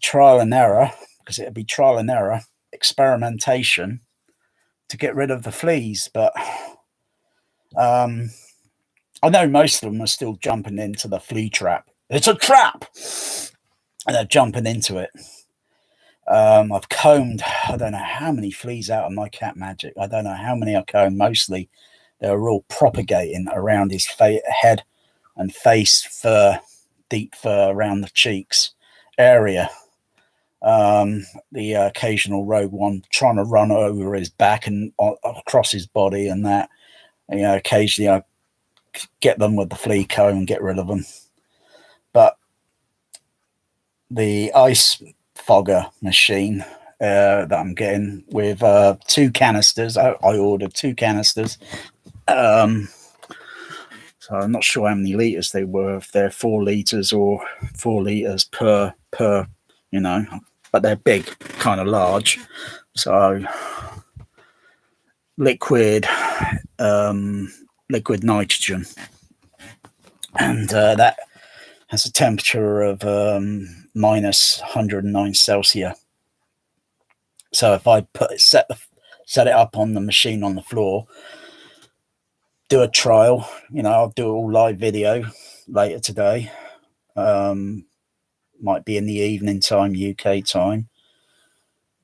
trial and error, because it'll be trial and error experimentation to get rid of the fleas. But I know most of them are still jumping into the flea trap. It's a trap, and they're jumping into it. I've combed, I don't know how many fleas out of my Cat Magic. I don't know how many I combed. Mostly they're all propagating around his head and face, fur, deep fur around the cheeks area. The occasional rogue one trying to run over his back and across his body, and that, you know, occasionally I get them with the flea comb and get rid of them. But the ice fogger machine that I'm getting with 2 canisters, I ordered 2 canisters. So I'm not sure how many litres they were, if they're 4 litres or 4 litres per, you know, but they're big, kind of large. So liquid nitrogen, and that has a temperature of minus 109 Celsius. So if I set it up on the machine on the floor, do a trial, you know, I'll do all live video later today. Might be in the evening time, UK time.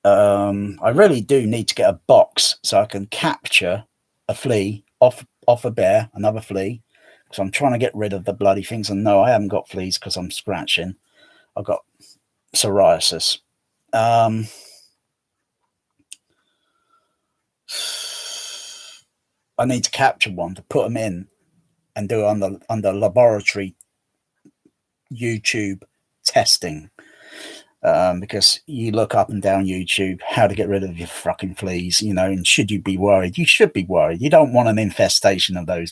I really do need to get a box so I can capture a flea off a bear, another flea, because I'm trying to get rid of the bloody things. And no, I haven't got fleas because I'm scratching. I've got psoriasis. I need to capture one to put them in and do it under laboratory YouTube testing. Because you look up and down YouTube how to get rid of your fucking fleas, you know, and should you be worried? You should be worried. You don't want an infestation of those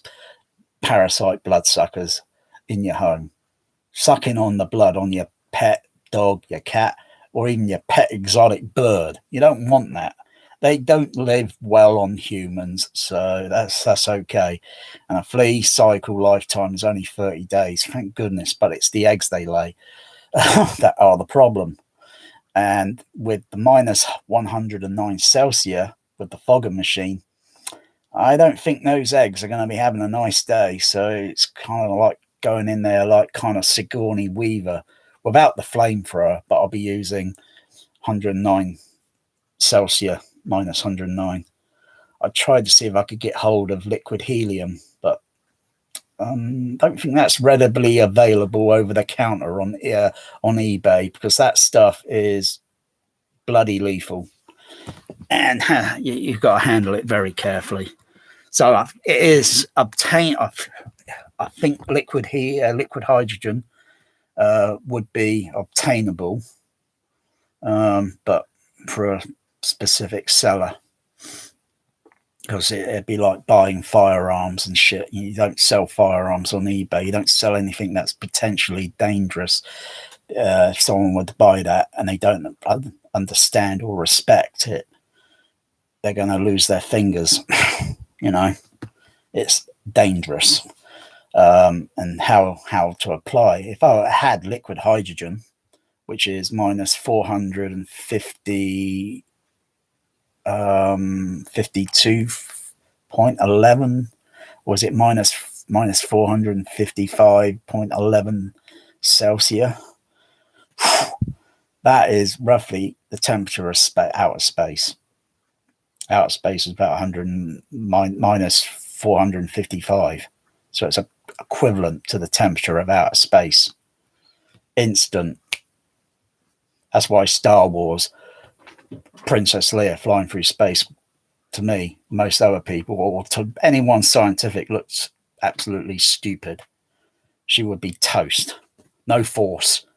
parasite bloodsuckers in your home, sucking on the blood on your pet dog, your cat, or even your pet exotic bird. You don't want that. They don't live well on humans, so that's okay. And a flea cycle lifetime is only 30 days, thank goodness, but it's the eggs they lay that are the problem. And with the minus 109 Celsius with the fogger machine, I don't think those eggs are going to be having a nice day. So it's kind of like going in there like kind of Sigourney Weaver without the flamethrower, but I'll be using 109 Celsius, minus 109. I tried to see if I could get hold of liquid helium, but don't think that's readily available over the counter on eBay, because that stuff is bloody lethal, and you've got to handle it very carefully. So it is obtained. I think liquid hydrogen would be obtainable but for a specific seller. Because it'd be like buying firearms and shit. You don't sell firearms on eBay. You don't sell anything that's potentially dangerous. If someone would buy that and they don't understand or respect it, they're going to lose their fingers. You know, it's dangerous. And how to apply. If I had liquid hydrogen, which is minus 450 52.11, or is it minus 455.11 Celsius? That is roughly the temperature of outer space. Outer space is about minus 455, so it's equivalent to the temperature of outer space. Instant. That's why Star Wars, Princess Leia flying through space, to me, most other people, or to anyone scientific, looks absolutely stupid. She would be toast. No force.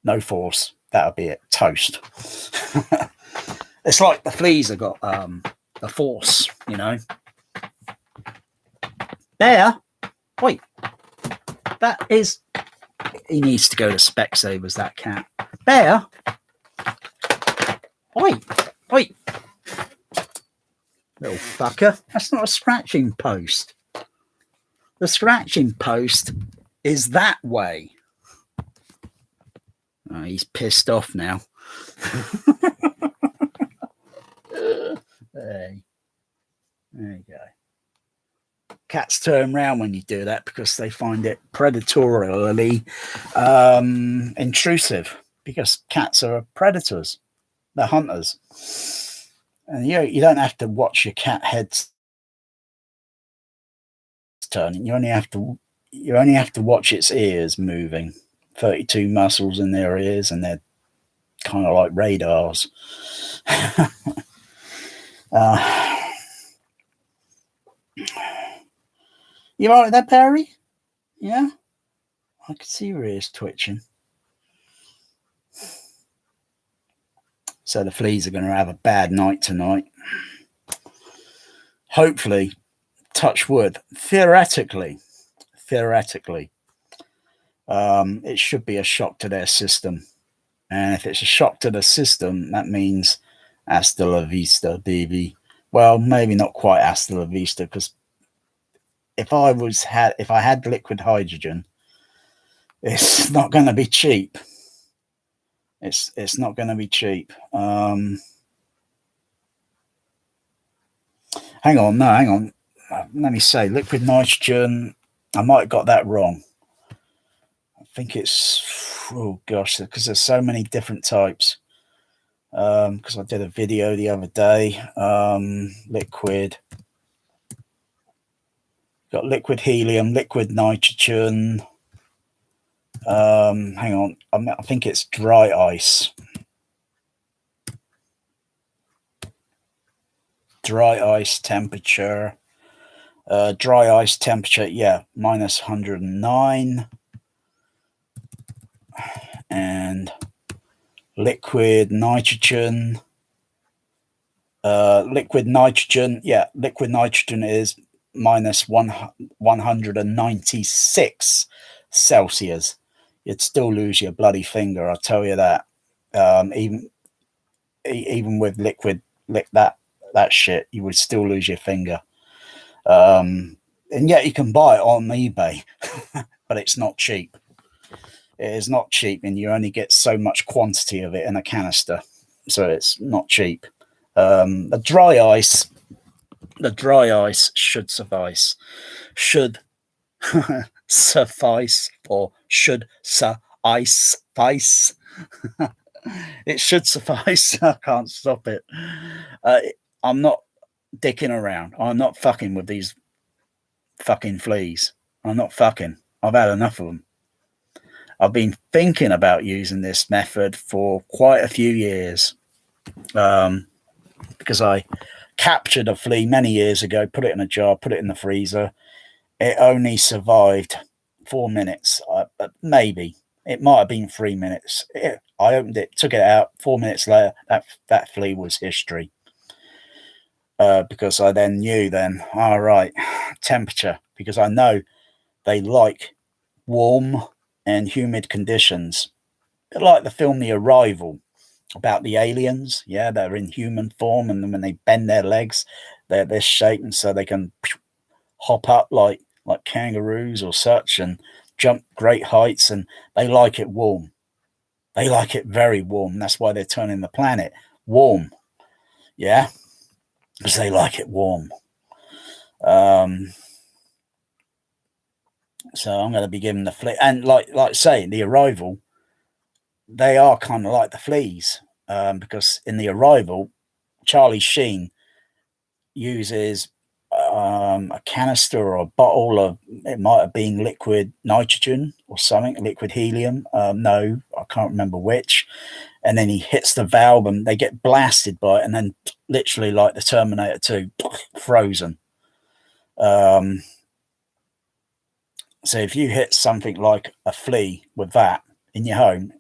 No force. That would be it. Toast. It's like the fleas have got the force, you know. Bear? Wait. That is... He needs to go to Specsavers, that cat. Bear? Wait. Little fucker. That's not a scratching post. The scratching post is that way. Oh, he's pissed off now. There you go. Cats turn round when you do that because they find it predatorily intrusive, because cats are predators. They're hunters. And you don't have to watch your cat heads turning. You only have to watch its ears moving. 32 muscles in their ears, and they're kind of like radars. You all right there, Perry? Yeah? I can see your ears twitching. So the fleas are going to have a bad night tonight. Hopefully, touch wood, theoretically, it should be a shock to their system. And if it's a shock to the system, that means hasta la vista, baby. Well, maybe not quite hasta la vista, because if I had liquid hydrogen, it's not going to be cheap. It's not going to be cheap. Hang on. Let me say liquid nitrogen. I might have got that wrong. I think it's, oh gosh, because there's so many different types. Because I did a video the other day. Liquid. Got liquid helium, liquid nitrogen. Hang on. I think it's dry ice. Dry ice temperature. Yeah, minus 109. And liquid nitrogen. Liquid nitrogen is minus 196 Celsius. You'd still lose your bloody finger, I'll tell you that. Even with that shit, you would still lose your finger. And yet you can buy it on eBay, but it's not cheap. It is not cheap, and you only get so much quantity of it in a canister, so it's not cheap. The dry ice should suffice. Should suffice, or should suffice. It should suffice. I can't stop it. I'm not dicking around. I'm not fucking with these fucking fleas. I'm not fucking. I've had enough of them. I've been thinking about using this method for quite a few years, because I captured a flea many years ago, put it in a jar, put it in the freezer. It only survived 4 minutes, maybe. It might have been 3 minutes. I opened it, took it out. 4 minutes later, that flea was history. Because I then knew all right, temperature, because I know they like warm and humid conditions. A bit like the film The Arrival, about the aliens. Yeah, they're in human form, and then when they bend their legs, they're this shape, and so they can hop up like kangaroos or such, and jump great heights, and they like it warm. They like it very warm. That's why they're turning the planet warm. Yeah, because they like it warm. So I'm going to be giving the flea, and like say, The Arrival, they are kind of like the fleas, because in The Arrival, Charlie Sheen uses a canister or a bottle of, it might have been liquid nitrogen or something, liquid helium. No, I can't remember which. And then he hits the valve and they get blasted by it, and then literally like the Terminator 2, frozen. So if you hit something like a flea with that in your home,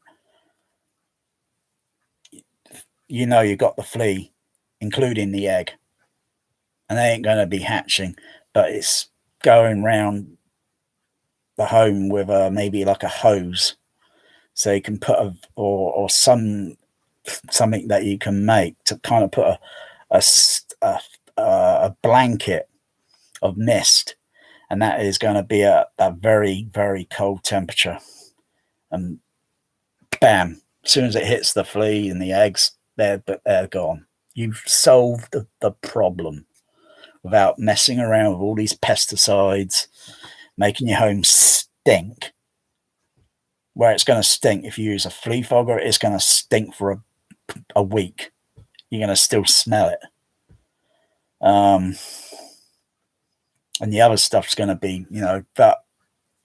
you know you got the flea, including the egg. And they ain't going to be hatching, but it's going round the home with maybe like a hose. So you can put or something that you can make to kind of put a blanket of mist, and that is going to be a very, very cold temperature. And bam, as soon as it hits the flea and the eggs, they're gone. You've solved the problem without messing around with all these pesticides, making your home stink. Where it's going to stink, if you use a flea fogger, it's going to stink for a week. You're going to still smell it. And the other stuff's going to be, but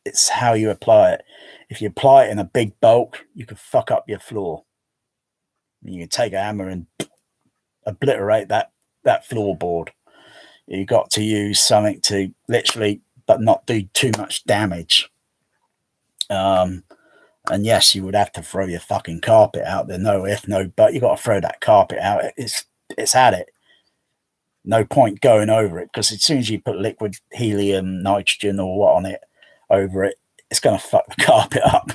it's how you apply it. If you apply it in a big bulk, you could fuck up your floor. You can take a hammer and obliterate that floorboard. You got to use something to literally, but not do too much damage. And yes, you would have to throw your fucking carpet out there. No if, no but. You got to throw that carpet out. It's at it. No point going over it, because as soon as you put liquid helium, nitrogen, or what on it over it, it's going to fuck the carpet up.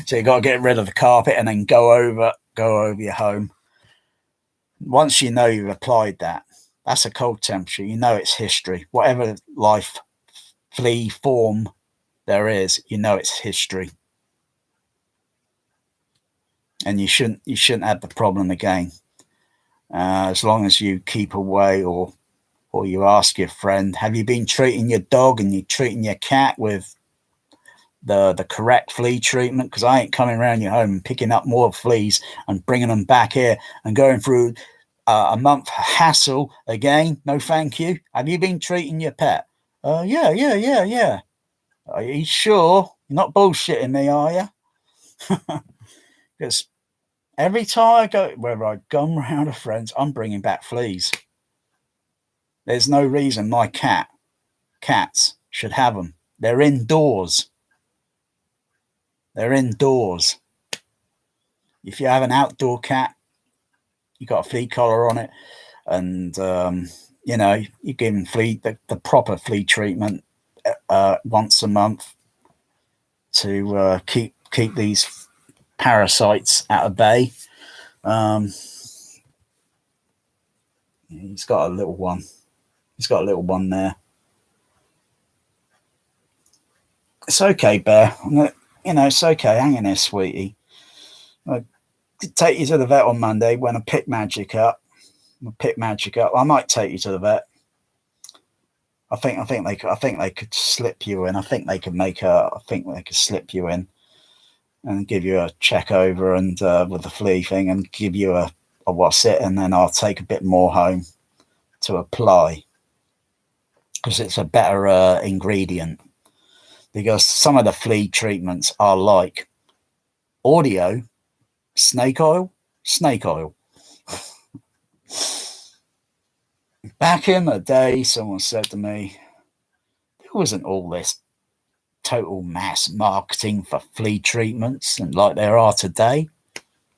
So you got to get rid of the carpet and then go over your home. Once you know you've applied that, that's a cold temperature. You know it's history. Whatever life, flea form there is, you know it's history. And you shouldn't have the problem again. As long as you keep away, or you ask your friend, have you been treating your dog and you're treating your cat with the correct flea treatment? Because I ain't coming around your home and picking up more fleas and bringing them back here and going through a month hassle again. No, thank you. Have you been treating your pet? Yeah. Are you sure? You're not bullshitting me, are you? Because every time I go, wherever I go around with friends, I'm bringing back fleas. There's no reason my cats should have them. They're indoors. If you have an outdoor cat, you got a flea collar on it, and you give them the proper flea treatment once a month to keep these parasites out of bay. He's got a little one. He's got a little one there. It's okay, Bear. It's okay. Hang in there, sweetie. I could take you to the vet on Monday when I pick Magic up. I might take you to the vet. I think they could slip you in. I think they could slip you in and give you a check over and with the flea thing, and give you a what's it, and then I'll take a bit more home to apply, because it's a better ingredient. Because some of the flea treatments are like audio, snake oil. Back in the day, someone said to me, there wasn't all this total mass marketing for flea treatments, and like there are today.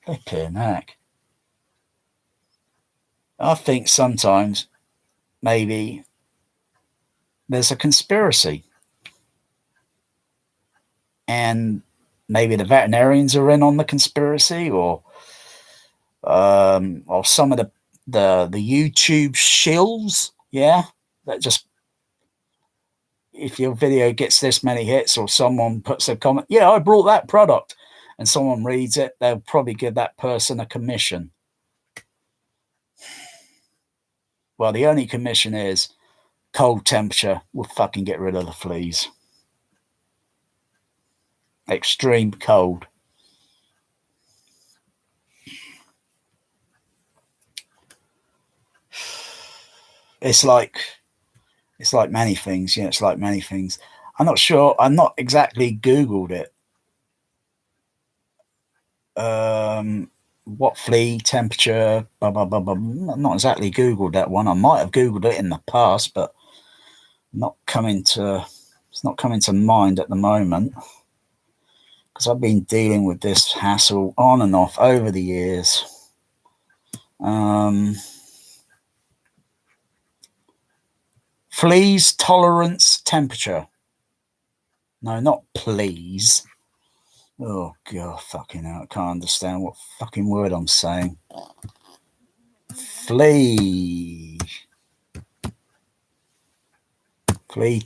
Flipping heck. I think sometimes maybe there's a conspiracy, and maybe the veterinarians are in on the conspiracy, or some of the YouTube shills, yeah, that just, if your video gets this many hits or someone puts a comment, yeah, I brought that product, and someone reads it, they'll probably give that person a commission. Well, the only commission is cold temperature will fucking get rid of the fleas. Extreme cold. It's like many things. Yeah, it's like many things. I'm not sure. I'm not exactly Googled it. What flea temperature? Blah, blah, blah, blah. I'm not exactly Googled that one. I might have Googled it in the past, but it's not coming to mind at the moment, because I've been dealing with this hassle on and off over the years. Fleas tolerance temperature. No, not please. Oh, God, fucking hell. I can't understand what fucking word I'm saying. Flea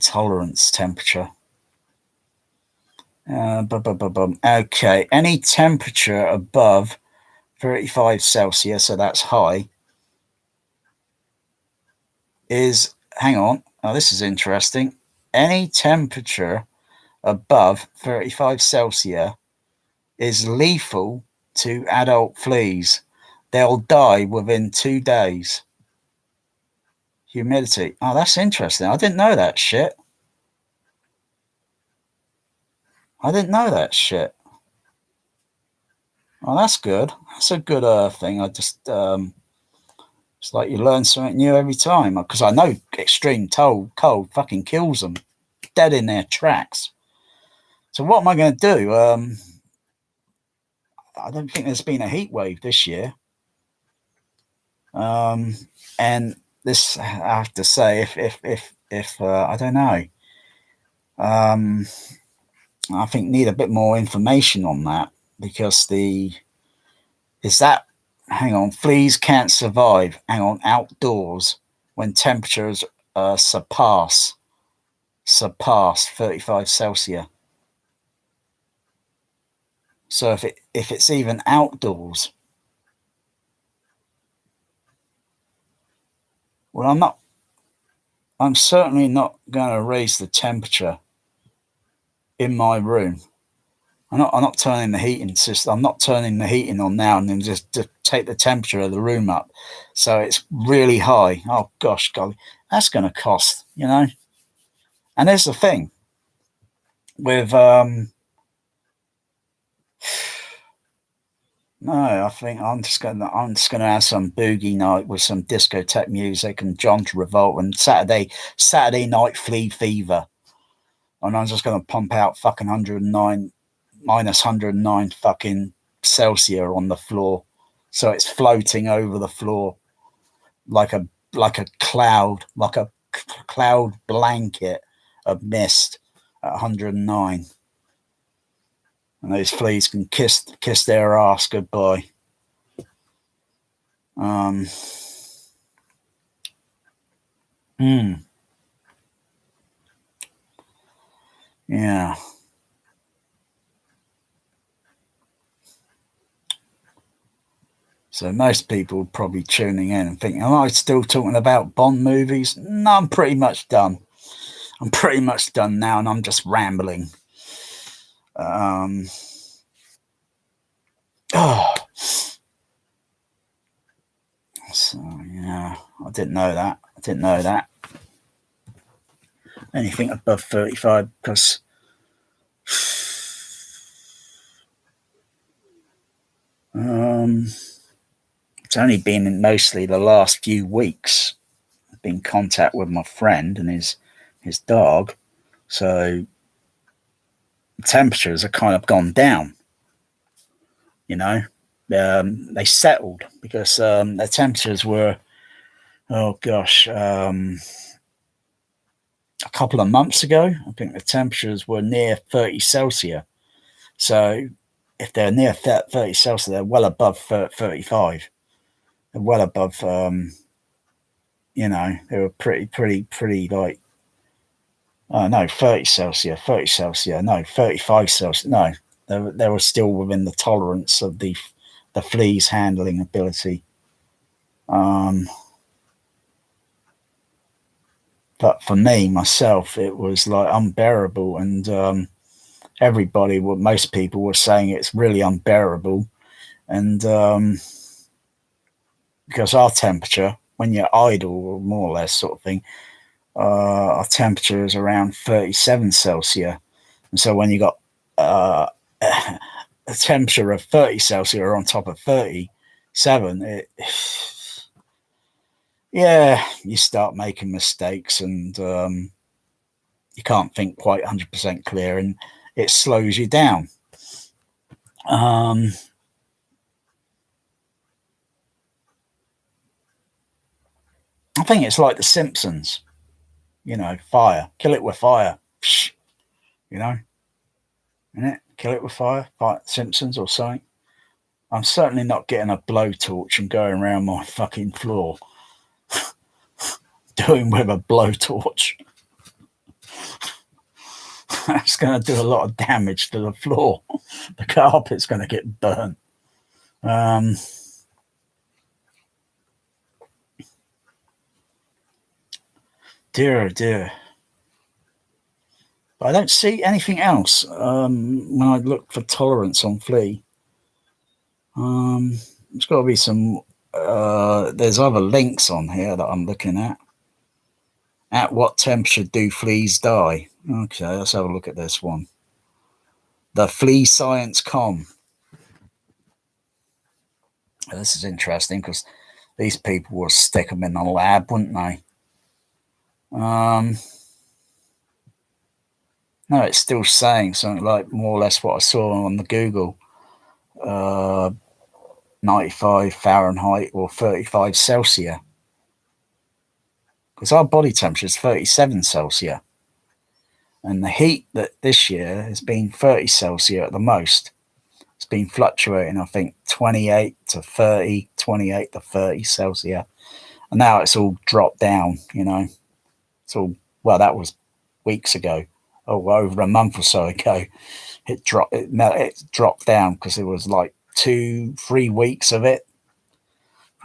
tolerance temperature. Okay, any temperature above 35 Celsius, so that's high, is, hang on, oh, this is interesting. Any temperature above 35 Celsius is lethal to adult fleas. They'll die within 2 days. Humidity. Oh, that's interesting. I didn't know that shit. Oh, that's good. That's a good thing. I just, it's like you learn something new every time. Because I know extreme cold fucking kills them. Dead in their tracks. So what am I going to do? I don't think there's been a heat wave this year. And this, I have to say, if I don't know. I think need a bit more information on that, because fleas can't survive, outdoors when temperatures surpass 35 Celsius. So if it's even outdoors, well, I'm certainly not going to raise the temperature in my room. I'm not turning the heating system. I'm not turning the heating on now and then just to take the temperature of the room up, so it's really high. Oh gosh, golly, that's going to cost, And there's the thing with no, I think I'm just gonna have some boogie night with some discotheque music and John Travolta and Saturday night Flea Fever, and I'm just gonna pump out fucking minus 109 fucking Celsius on the floor, so it's floating over the floor like a cloud blanket of mist at 109. And those fleas can kiss their ass goodbye. Yeah. So most people probably tuning in and thinking, am I still talking about Bond movies? No, I'm pretty much done. I'm pretty much done now, and I'm just rambling. So yeah, I didn't know that. Anything above 35, because it's only been mostly the last few weeks. I've been in contact with my friend and his dog, so temperatures have kind of gone down. You know, they settled because their temperatures were, oh gosh, a couple of months ago, I think the temperatures were near 30 Celsius. So if they're near 30 Celsius, they're well above 35. They're well above, you know, they were pretty like, oh no, 30 Celsius, no, 35 Celsius, no. They were still within the tolerance of the flea's handling ability. But for me, myself, it was like unbearable, and most people were saying it's really unbearable. And because our temperature, when you're idle, more or less sort of thing, our temperature is around 37 Celsius. And so when you got a temperature of 30 Celsius on top of 37, you start making mistakes, and you can't think quite 100% clear, and it slows you down. I think it's like The Simpsons, you know, fire, kill it with fire, you know, innit? Kill it with fire, Simpsons or something. I'm certainly not getting a blowtorch and going around my fucking floor doing with a blowtorch. That's going to do a lot of damage to the floor. The carpet's going to get burnt. Dear, oh dear. But I don't see anything else when I look for tolerance on flea. There's got to be some. There's other links on here that I'm looking at. At what temperature do fleas die? Okay, let's have a look at this one. The Flea Science.com. This is interesting because these people will stick them in the lab, wouldn't they? No, it's still saying something like more or less what I saw on the Google. 95 Fahrenheit or 35 Celsius. Because our body temperature is 37 Celsius. And the heat that this year has been 30 Celsius at the most. It's been fluctuating, I think, 28 to 30, 28 to 30 Celsius. And now it's all dropped down, you know. It's all, well, that was weeks ago. Oh, over a month or so ago. It dropped down because it was like 2-3 weeks of it.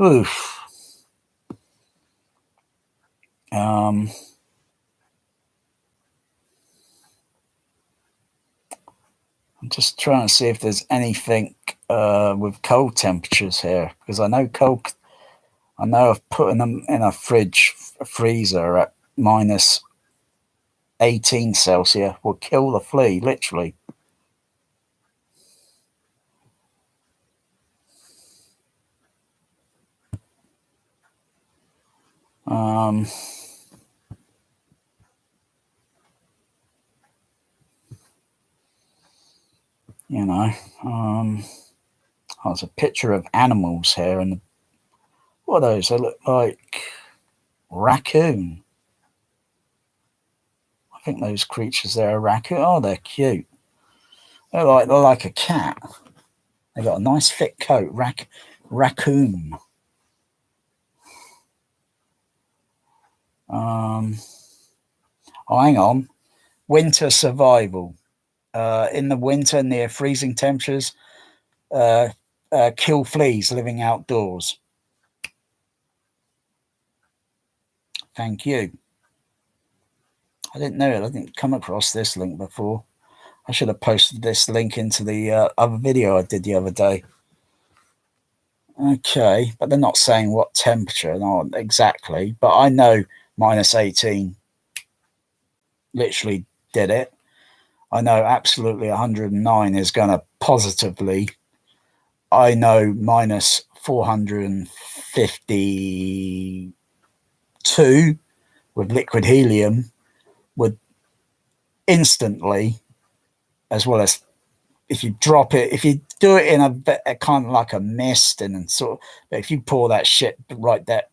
Oof. I'm just trying to see if there's anything with cold temperatures here, because I know of putting them in a freezer at minus 18 Celsius will kill the flea, literally. You know, there's a picture of animals here, and what are those? They look like raccoon. I think those creatures there are raccoon. Oh, they're cute. They're like a cat. They got a nice thick coat. Raccoon. Oh, hang on. Winter survival. In the winter, near freezing temperatures, kill fleas living outdoors. Thank you. I didn't know it. I didn't come across this link before. I should have posted this link into the other video I did the other day. Okay, but they're not saying what temperature, not exactly. But I know minus 18 literally did it. I know absolutely 109 is going to positively. I know minus 452 with liquid helium would instantly as well as if you drop it, if you do it in a kind of like a mist and then sort of, but if you pour that shit right there,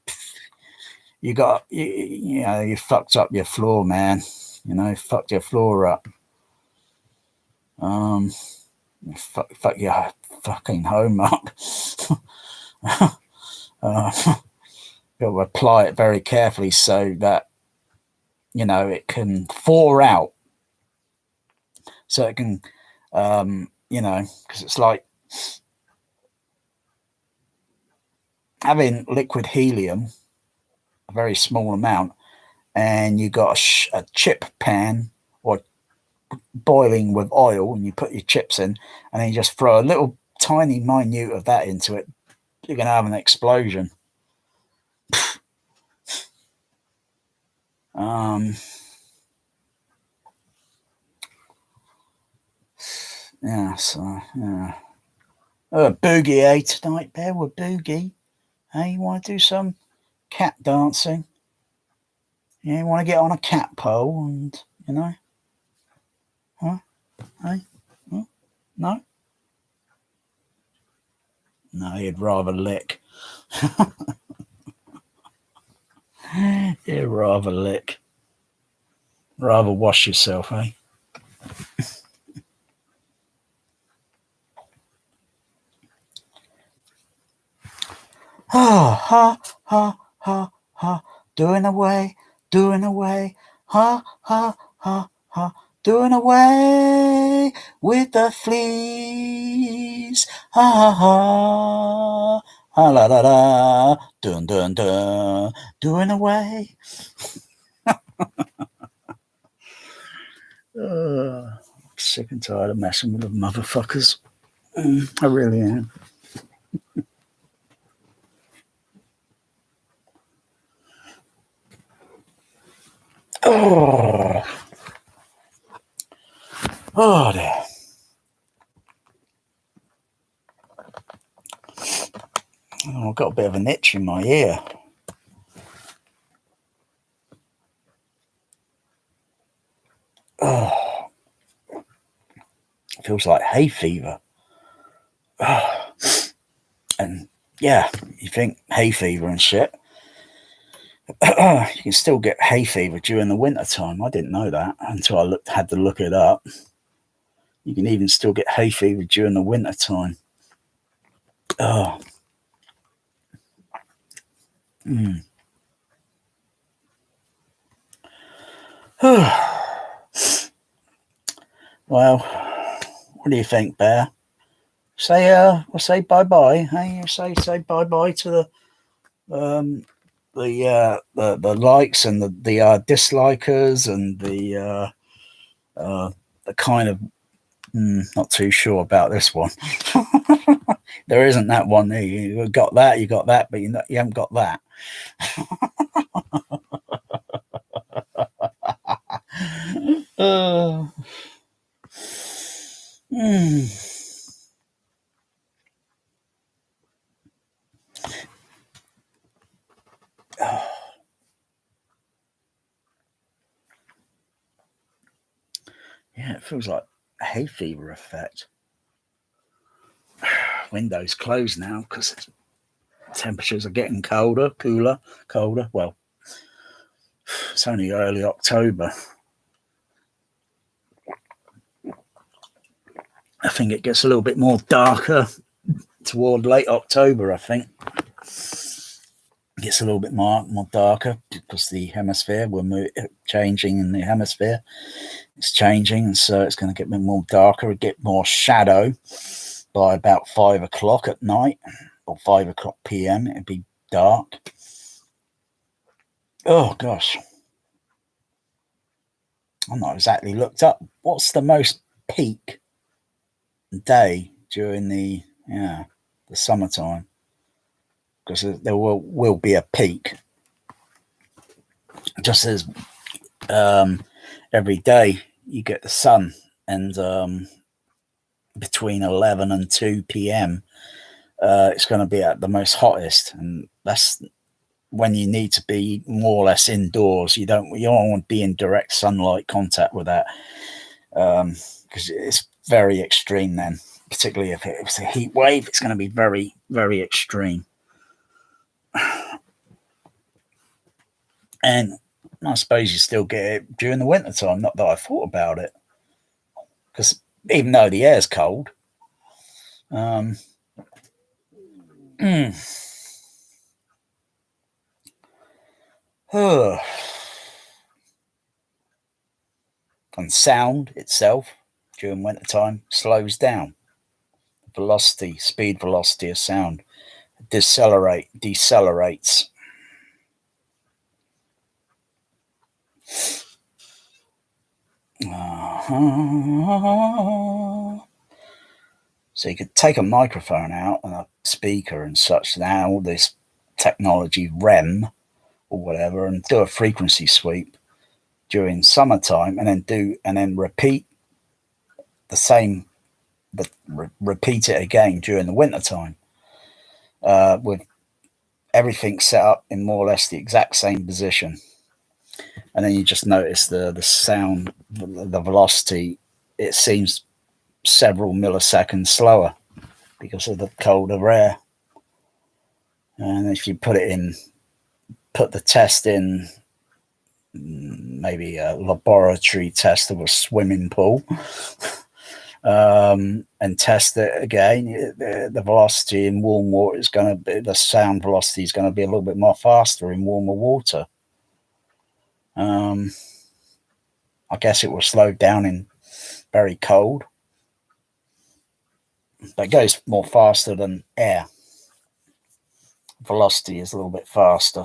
you know, you fucked up your floor, man. You know, fucked your floor up. Fuck your fucking home up. You'll apply it very carefully so that, you know, it can thaw out. So it can, you know, because it's like having liquid helium, a very small amount, and you got a chip pan or boiling with oil, and you put your chips in, and then you just throw a little tiny minute of that into it, you're going to have an explosion. Yeah, so, yeah. Boogie, eh, tonight, Bear, with Boogie. Hey, you want to do some cat dancing? Yeah, you want to get on a cat pole and, you know? Huh? Hey? Huh? No? No, you'd rather lick. You'd rather lick. Rather wash yourself, eh? Ha, ha, ha, ha, doing away, ha, ha, ha, ha, doing away with the fleas, ha, ha, ha, ha, la, la, la, dun, dun, dun, doing away. Sick and tired of messing with the motherfuckers. I really am. Oh dear. Oh, I've got a bit of an itch in my ear. Oh, feels like hay fever. Oh. And yeah, you think hay fever and shit. You can still get hay fever during the winter time. I didn't know that until I had to look it up. You can even still get hay fever during the winter time. Oh. Well, what do you think, Bear? We'll say bye bye. Hey, say bye bye to the likes and the dislikers and the kind of not too sure about this one. There isn't that one there. You got that, but you haven't got that. Yeah, it feels like a hay fever effect. Windows closed now because temperatures are getting cooler. Well, it's only early October. I think it gets a little bit more darker toward late October, I think. It gets a little bit more darker because the hemisphere, we're changing in the hemisphere. It's changing, and so it's going to get a bit more darker, get more shadow by about 5 o'clock at night or 5 o'clock p.m. It'd be dark. Oh, gosh. I'm not exactly looked up. What's the most peak day during the summertime? Because there will be a peak. Just as every day you get the sun, and between 11 and 2 p.m. It's going to be at the most hottest, and that's when you need to be more or less indoors. You don't want to be in direct sunlight contact with that. because it's very extreme then, particularly if it's a heat wave. It's going to be very, very extreme. And I suppose you still get it during the winter time. Not that I thought about it, because even though the air's cold, and sound itself during wintertime slows down. Velocity, speed velocity of sound decelerates. So you could take a microphone out and a speaker and such, now all this technology, REM or whatever, and do a frequency sweep during summertime, and then repeat the same, but repeat it again during the wintertime, with everything set up in more or less the exact same position. And then you just notice the sound, the velocity, it seems several milliseconds slower because of the colder air. And if you put the test in, maybe a laboratory test of a swimming pool, and test it again, the velocity in warm water is going to be, the sound velocity is going to be a little bit more faster in warmer water. I guess it will slow down in very cold, but it goes more faster than air. Velocity is a little bit faster.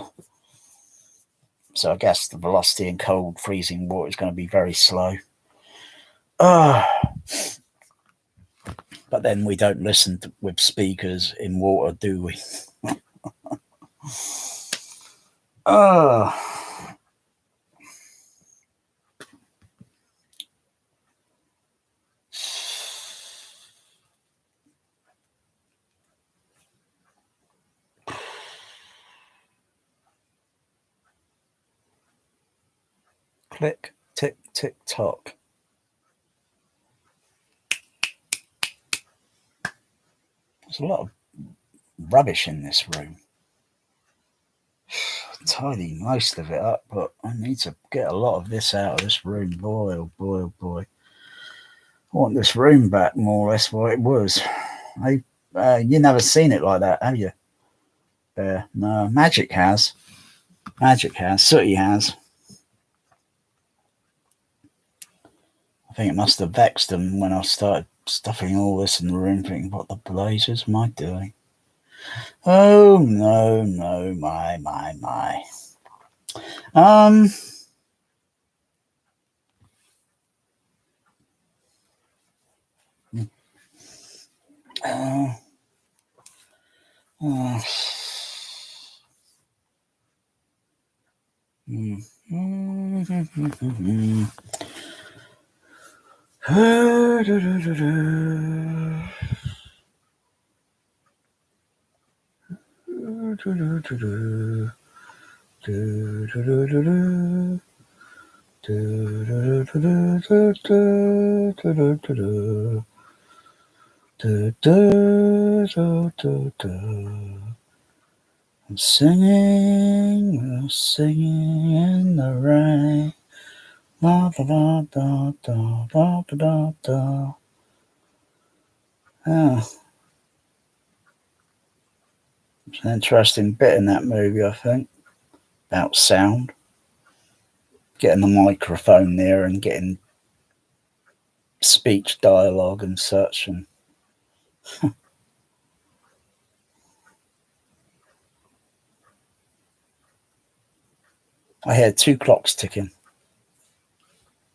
So I guess the velocity in cold, freezing water is going to be very slow. But then we don't listen with speakers in water, do we? Click, tick, tick, tock. There's a lot of rubbish in this room. Tidy most of it up, but I need to get a lot of this out of this room. Boy, oh boy, oh boy. I want this room back more or less what it was. You never seen it like that, have you? No, Magic has. Sooty has. I think it must have vexed them when I started stuffing all this in the room, thinking, what the blazes am I doing? Oh, no, my. I'm singing in the rain. Da, da, da, da, da, da, da, da. It's an interesting bit in that movie, I think, about sound. Getting the microphone there and getting speech dialogue and such. And I heard 2 clocks ticking.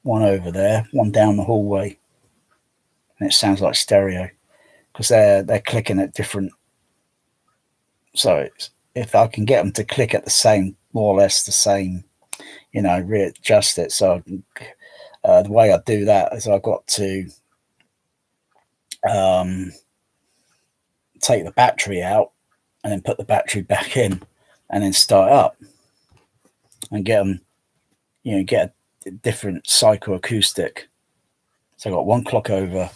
One over there, one down the hallway. And it sounds like stereo because they're clicking at different. So if I can get them to click at the same, more or less the same, readjust it. So the way I do that is I've got to take the battery out and then put the battery back in and then start up and get them, get a different psychoacoustic So I got one clock over,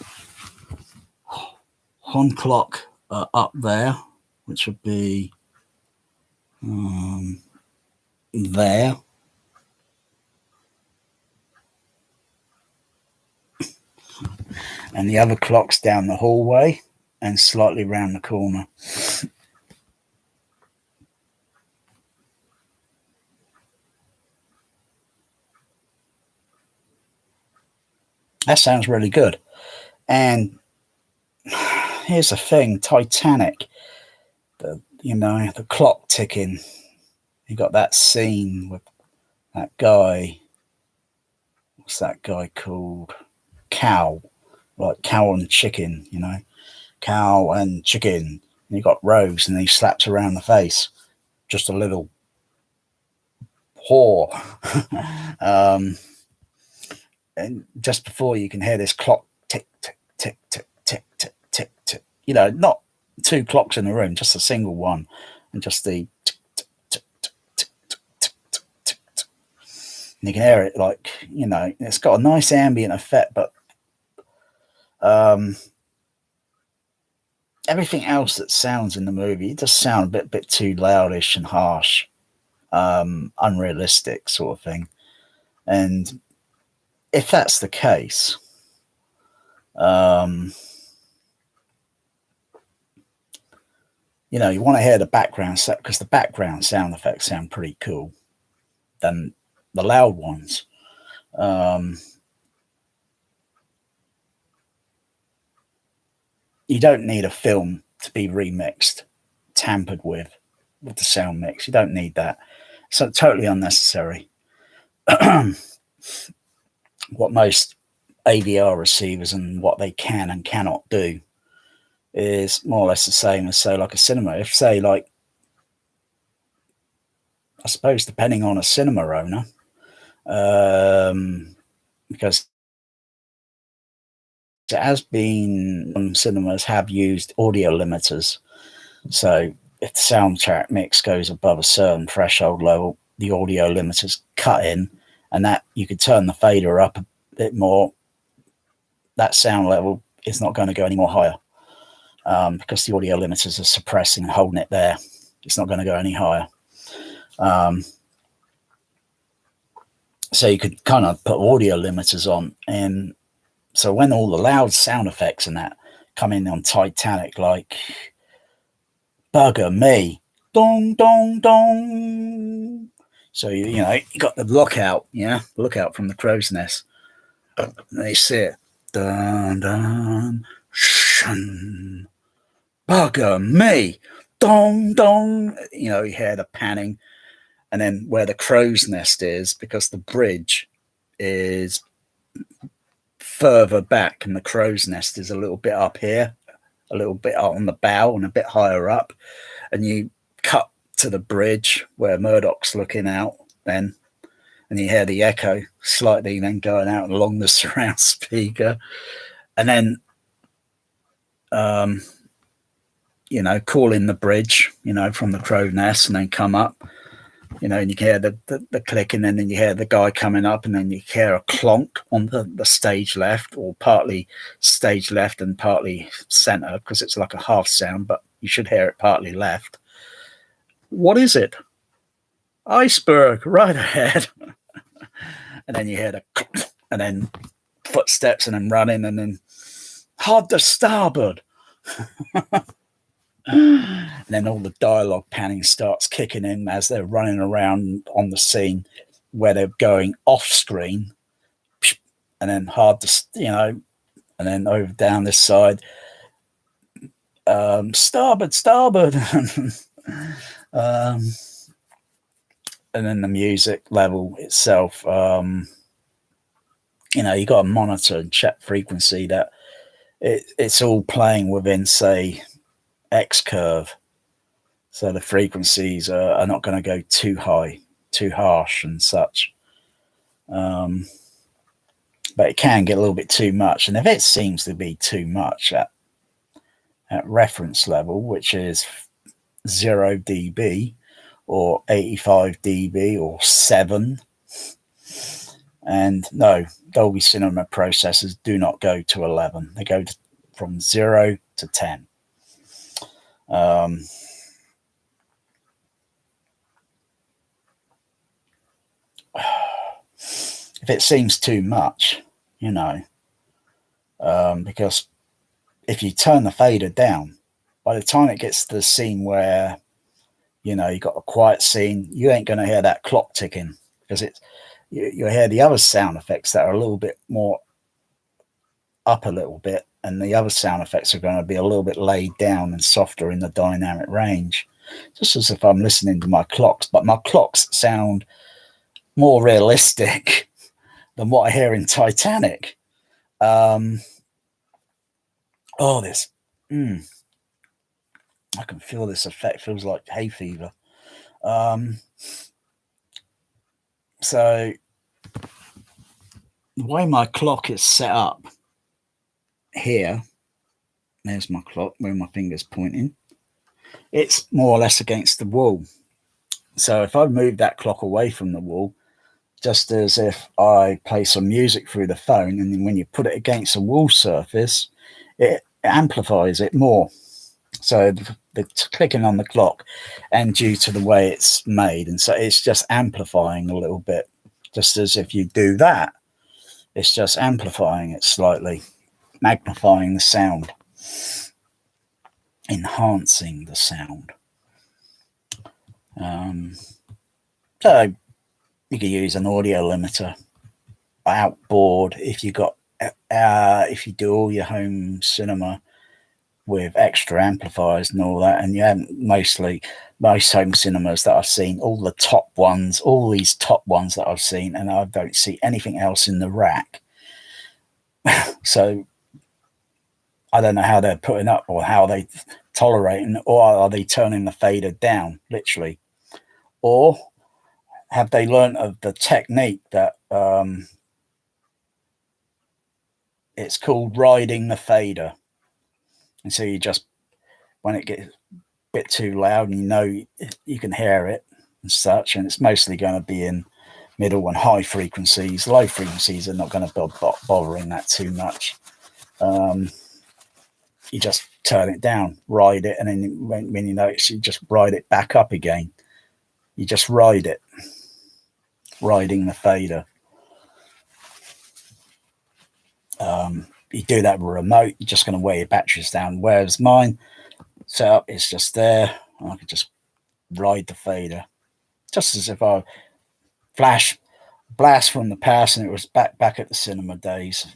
one clock up there, which would be there. And the other clock's down the hallway and slightly round the corner. That sounds really good. And here's the thing, Titanic, the clock ticking. You got that scene with that guy. What's that guy called? Cow. Like cow and chicken, cow and chicken. And you got Rose, and he slaps her around the face. Just a little whore. And just before you can hear this clock tick, tick, tick, tick, tick, tick, tick, tick. Not two clocks in the room, just a single one. And just the tick, tick, tick, tick, tick, tick, tick, tick, tick, tick. And you can hear it like, it's got a nice ambient effect, but everything else that sounds in the movie, it just sounds a bit too loudish and harsh, unrealistic sort of thing. And if that's the case, you want to hear the background set, because the background sound effects sound pretty cool than the loud ones. You don't need a film to be remixed, tampered with the sound mix. You don't need that. So totally unnecessary. What most AVR receivers and what they can and cannot do is more or less the same as, say, like a cinema. If, say, like, I suppose depending on a cinema owner, because it has been, cinemas have used audio limiters. So if the soundtrack mix goes above a certain threshold level, the audio limiters cut in, and that you could turn the fader up a bit more. That sound level is not going to go any more higher, because the audio limiters are suppressing and holding it there. It's not going to go any higher. So you could kind of put audio limiters on, and so when all the loud sound effects and that come in on Titanic, like bugger me, dong dong dong. So you got the lookout, lookout from the crow's nest. And they see it, dun dun shun, bugger me, dong dong. You hear the panning, and then where the crow's nest is, because the bridge is further back and the crow's nest is a little bit up here, a little bit on the bow and a bit higher up, and you cut to the bridge where Murdoch's looking out then, and you hear the echo slightly then going out along the surround speaker, and then calling the bridge from the crow's nest, and then come up, and you hear the click, and then you hear the guy coming up, and then you hear a clonk on the stage left, or partly stage left and partly center, because it's like a half sound, but you should hear it partly left. What is it? Iceberg, right ahead. And then you hear the and then footsteps, and then running, and then hard to starboard. And then all the dialogue panning starts kicking in as they're running around on the scene where they're going off screen, and then hard to, and then over down this side, starboard, and then the music level itself, you got to monitor and check frequency that it's all playing within, say, X curve, so the frequencies are not going to go too high, too harsh and such, but it can get a little bit too much. And if it seems to be too much at reference level, which is 0 dB or 85 dB or 7, And no, Dolby Cinema processors do not go to 11. They go from 0 to 10. If it seems too much, you know, because if you turn the fader down, by the time it gets to the scene where, you know, you got a quiet scene, you ain't going to hear that clock ticking, because you'll hear the other sound effects that are a little bit more up a little bit, and the other sound effects are going to be a little bit laid down and softer in the dynamic range, just as if I'm listening to my clocks. But my clocks sound more realistic than what I hear in Titanic. This. I can feel this effect. Feels like hay fever. So the way my clock is set up here, there's my clock where my finger's pointing. It's more or less against the wall. So if I move that clock away from the wall, just as if I play some music through the phone, and then when you put it against a wall surface, it amplifies it more. So the clicking on the clock, and due to the way it's made, and so it's just amplifying a little bit, just as if you do that, it's just amplifying it slightly, magnifying the sound, enhancing the sound. So you could use an audio limiter outboard if you got if you do all your home cinema with extra amplifiers and all that, and you haven't, most home cinemas that I've seen, all these top ones that I've seen, and I don't see anything else in the rack. So I don't know how they're putting up, or how they tolerating, or are they turning the fader down literally, or have they learned of the technique that it's called riding the fader? And so you just, when it gets a bit too loud, and you know you can hear it and such, and it's mostly going to be in middle and high frequencies. Low frequencies are not going to be bothering that too much. You just turn it down, ride it, and then when you notice, you just ride it back up again. You just ride it, riding the fader. You do that with a remote, you're just going to wear your batteries down. Whereas mine setup is just there, and I can just ride the fader, just as if I blast from the past, and it was back at the cinema days.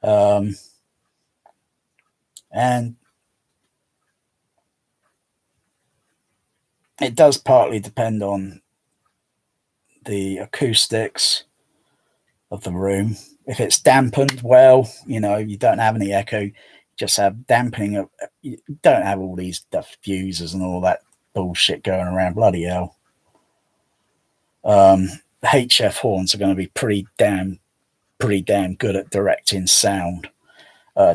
And it does partly depend on the acoustics of the room. If it's dampened well, you know, you don't have any echo, you just have dampening. You don't have all these diffusers and all that bullshit going around. Bloody hell. The HF horns are going to be pretty damn good at directing sound.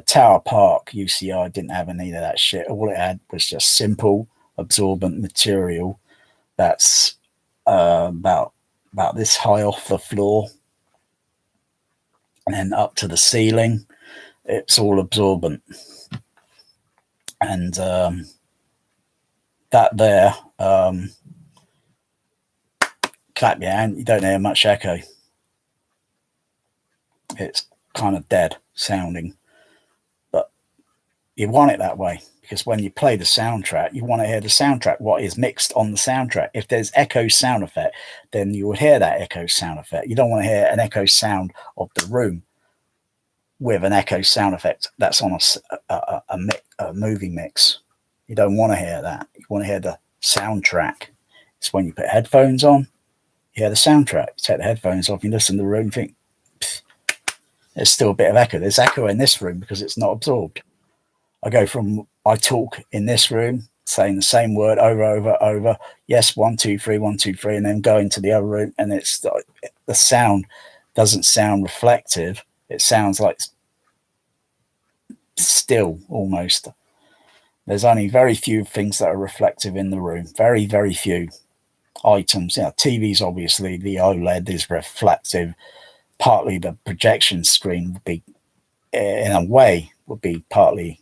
Tower Park UCI didn't have any of that shit. All it had was just simple absorbent material that's about this high off the floor, and then up to the ceiling. It's all absorbent, and that there, clap your hand, you don't hear much echo. It's kind of dead sounding, but you want it that way, because when you play the soundtrack, you want to hear the soundtrack, what is mixed on the soundtrack. If there's echo sound effect, then you will hear that echo sound effect. You don't want to hear an echo sound of the room with an echo sound effect that's on a movie mix. You don't want to hear that. You want to hear the soundtrack. It's when you put headphones on, you hear the soundtrack. You take the headphones off, you listen to the room, you think, there's still a bit of echo. There's echo in this room because it's not absorbed. I talk in this room, saying the same word over. Yes, 1, 2, 3, 1, 2, 3, and then go into the other room, and it's the sound doesn't sound reflective. It sounds like still almost. There's only very few things that are reflective in the room. Very, very few items. TVs, obviously, the OLED is reflective. partly the projection screen would be, in a way, would be partly,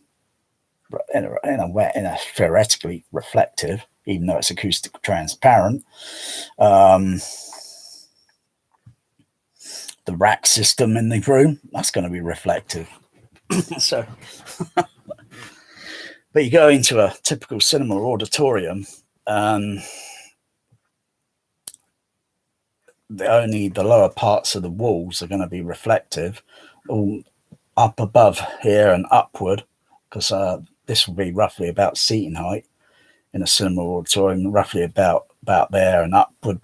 in a theoretically reflective, even though it's acoustic transparent. The rack system in the room, that's going to be reflective. So, but you go into a typical cinema auditorium, only the lower parts of the walls are going to be reflective, all up above here and upward, because this will be roughly about seating height in a cinema auditorium, roughly about there and upward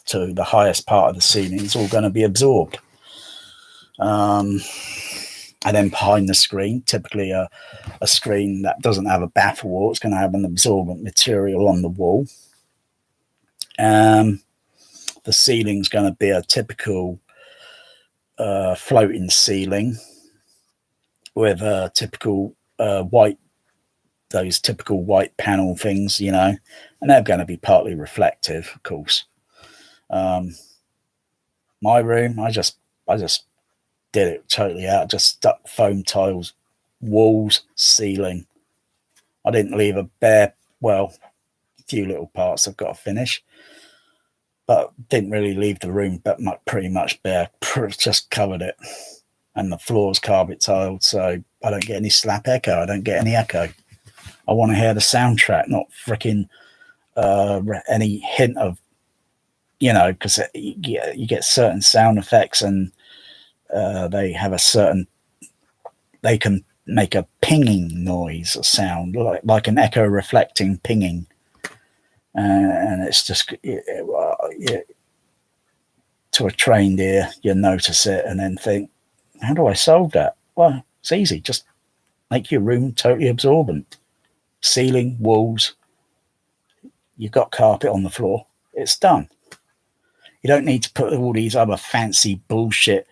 to the highest part of the ceiling. It's all going to be absorbed. And then behind the screen, typically a screen that doesn't have a baffle wall, it's going to have an absorbent material on the wall. The ceiling's going to be a typical floating ceiling with a typical white, those typical white panel things, you know, and they're going to be partly reflective, of course. My room, I just did it totally out, just stuck foam tiles, walls, ceiling. I didn't leave a bare, well, a few little parts I've got to finish, but didn't really leave the room but pretty much bare, just covered it. And the floor's carpet tiled, so I don't get any slap echo, I don't get any echo. I want to hear the soundtrack, not freaking any hint of, you know, because you get certain sound effects and they have a certain, they can make a pinging noise, a sound like an echo reflecting pinging, and it's just to a trained ear, you notice it and then think, how do I solve that? Well, it's easy. Just make your room totally absorbent. Ceiling, walls, you've got carpet on the floor, it's done. You don't need to put all these other fancy bullshit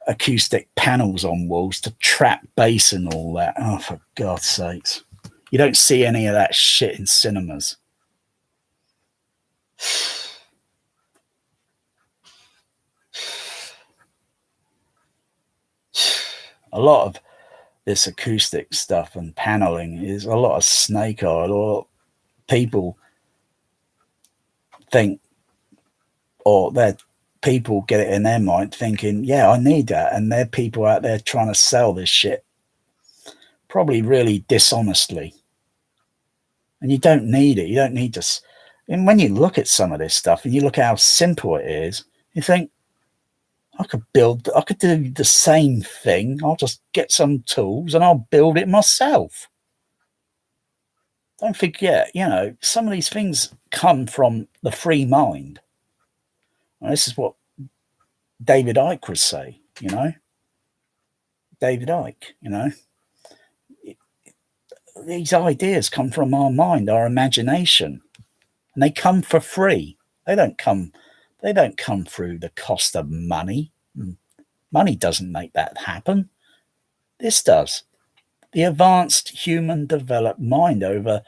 acoustic panels on walls to trap bass and all that. Oh, for God's sakes. You don't see any of that shit in cinemas. A lot of this acoustic stuff and paneling is a lot of snake oil, or people think, or that people get it in their mind thinking, yeah, I need that. And there are people out there trying to sell this shit, probably really dishonestly. And you don't need it. You don't need to. And when you look at some of this stuff and you look at how simple it is, you think, I could do the same thing. I'll just get some tools and I'll build it myself. Don't forget, you know, some of these things come from the free mind. And this is what David Icke would say, you know. David Icke, you know. These ideas come from our mind, our imagination. And they come for free. They don't come through the cost of money. Money doesn't make that happen. This does. The advanced human developed mind over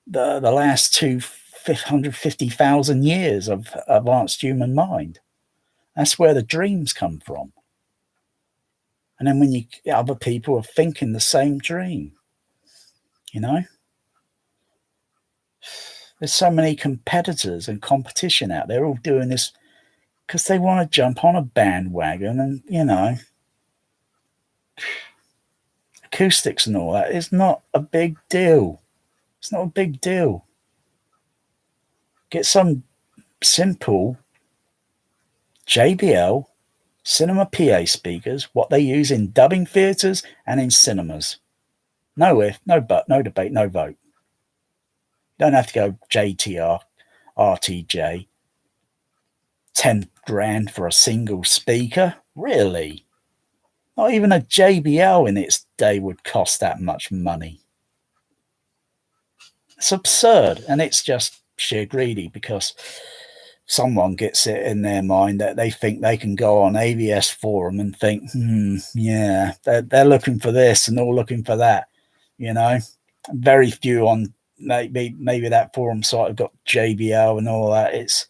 the last 550,000 years of advanced human mind. That's where the dreams come from. And then when other people are thinking the same dream, you know? There's so many competitors and competition out there all doing this because they want to jump on a bandwagon and, you know, acoustics and all that is not a big deal. It's not a big deal. Get some simple JBL cinema PA speakers, what they use in dubbing theatres and in cinemas. No if, no but, no debate, no vote. You don't have to go JTR, RTJ, 10 grand for a single speaker. Really? Not even a JBL in its day would cost that much money. It's absurd, and it's just sheer greedy because someone gets it in their mind that they think they can go on AVS forum and think, yeah, they're looking for this and all looking for that, you know. Very few on maybe that forum site have got JBL and all that. It's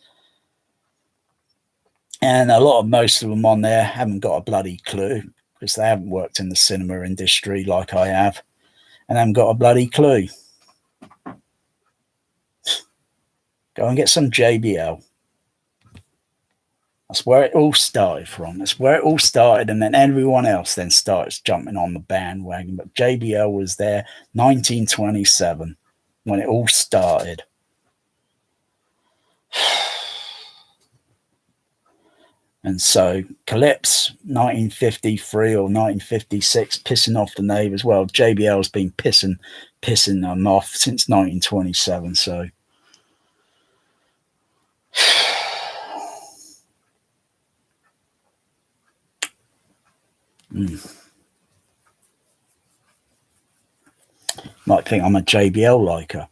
And most of them on there haven't got a bloody clue because they haven't worked in the cinema industry like I have and haven't got a bloody clue. Go and get some JBL. That's where it all started from. That's where it all started, and then everyone else then starts jumping on the bandwagon. But JBL was there 1927 when it all started. And so Calypso, 1953 or 1956, pissing off the neighbours. Well, JBL's been pissing them off since 1927. So might think I'm a JBL liker.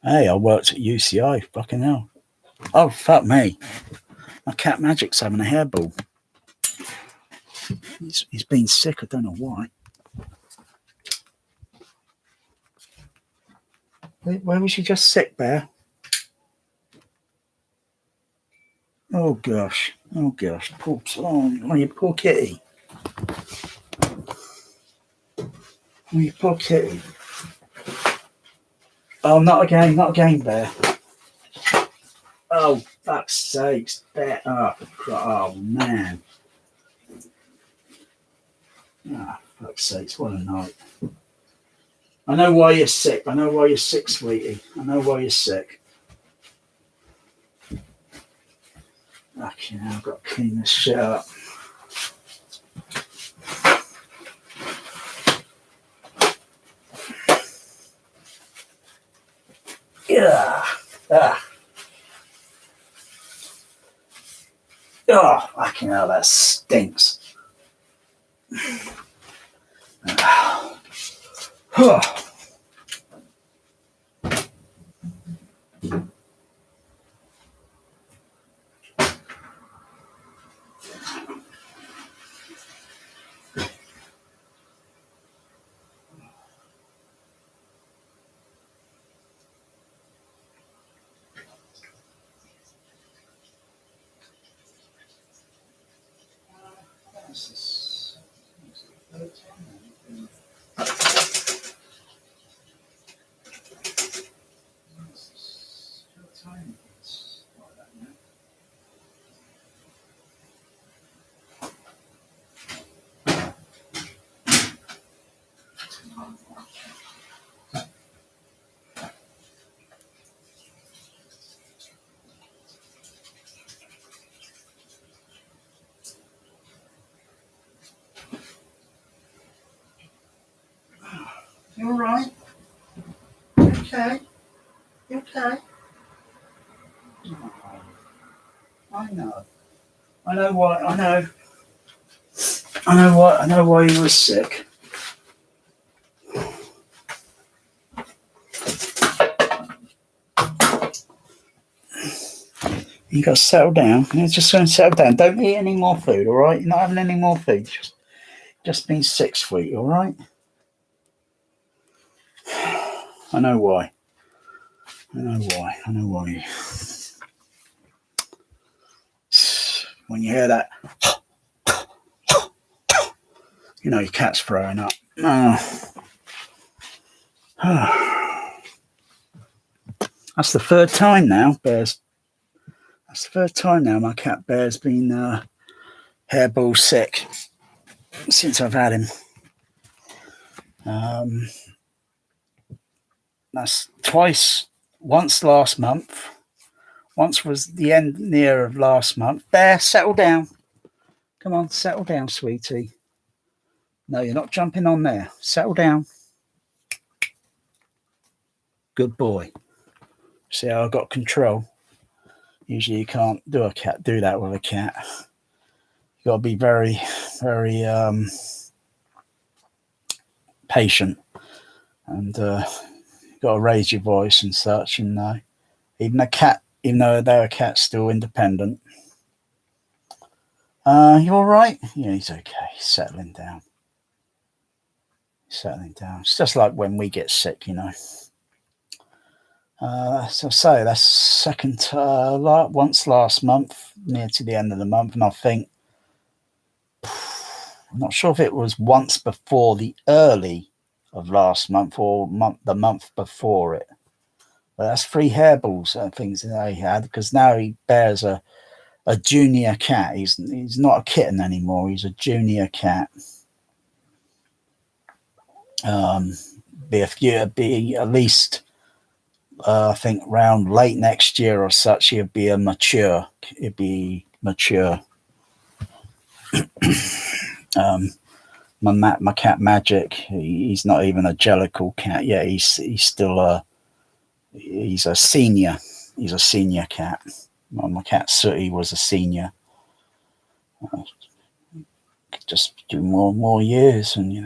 Hey, I worked at UCI. Fucking hell. Oh, fuck me. My cat Magic's having a hairball. He's been sick. I don't know why. Where was he just sick, Bear? Oh, gosh. Oh, gosh. Poor, you poor kitty. Oh, you poor kitty. Oh, not again, Bear. Oh, fuck's sakes. Bear. Oh, man. Ah, fuck's sakes. What a night. I know why you're sick. I know why you're sick, sweetie. I know why you're sick. Fucking hell, I've got to clean this shit up. Yeah. Oh, fucking hell, that stinks. You all right? Okay. You okay? Oh, I know. I know why. I know why you were sick. You got to settle down. You're just going to settle down. Don't eat any more food, all right? You're not having any more food. Just been 6 feet, all right? I know why. When you hear that, you know your cat's throwing up. That's the third time now, Bear's. That's the third time now my cat Bear's been hairball sick since I've had him. That's twice. Once last month. Once was the end near of last month. Bear, settle down. Come on, settle down, sweetie. No, you're not jumping on there. Settle down. Good boy. See how I got control? Usually you can't do that with a cat. You got to be very, very patient, and you got to raise your voice and such. And even though they're a cat, still independent. You all right? Yeah, he's okay. He's settling down. It's just like when we get sick, you know. So say that's second once last month, near to the end of the month, and I think I'm not sure if it was once before the early of last month or the month before it. But that's 3 hairballs and things that he had, because now he bears a junior cat. He's not a kitten anymore. He's a junior cat. Be at least I think around late next year or such. He'd be mature. My cat Magic. He's not even a Jellicle cat yet. He's still he's a senior. He's a senior cat. My cat Sooty was a senior. Could just do more years, and he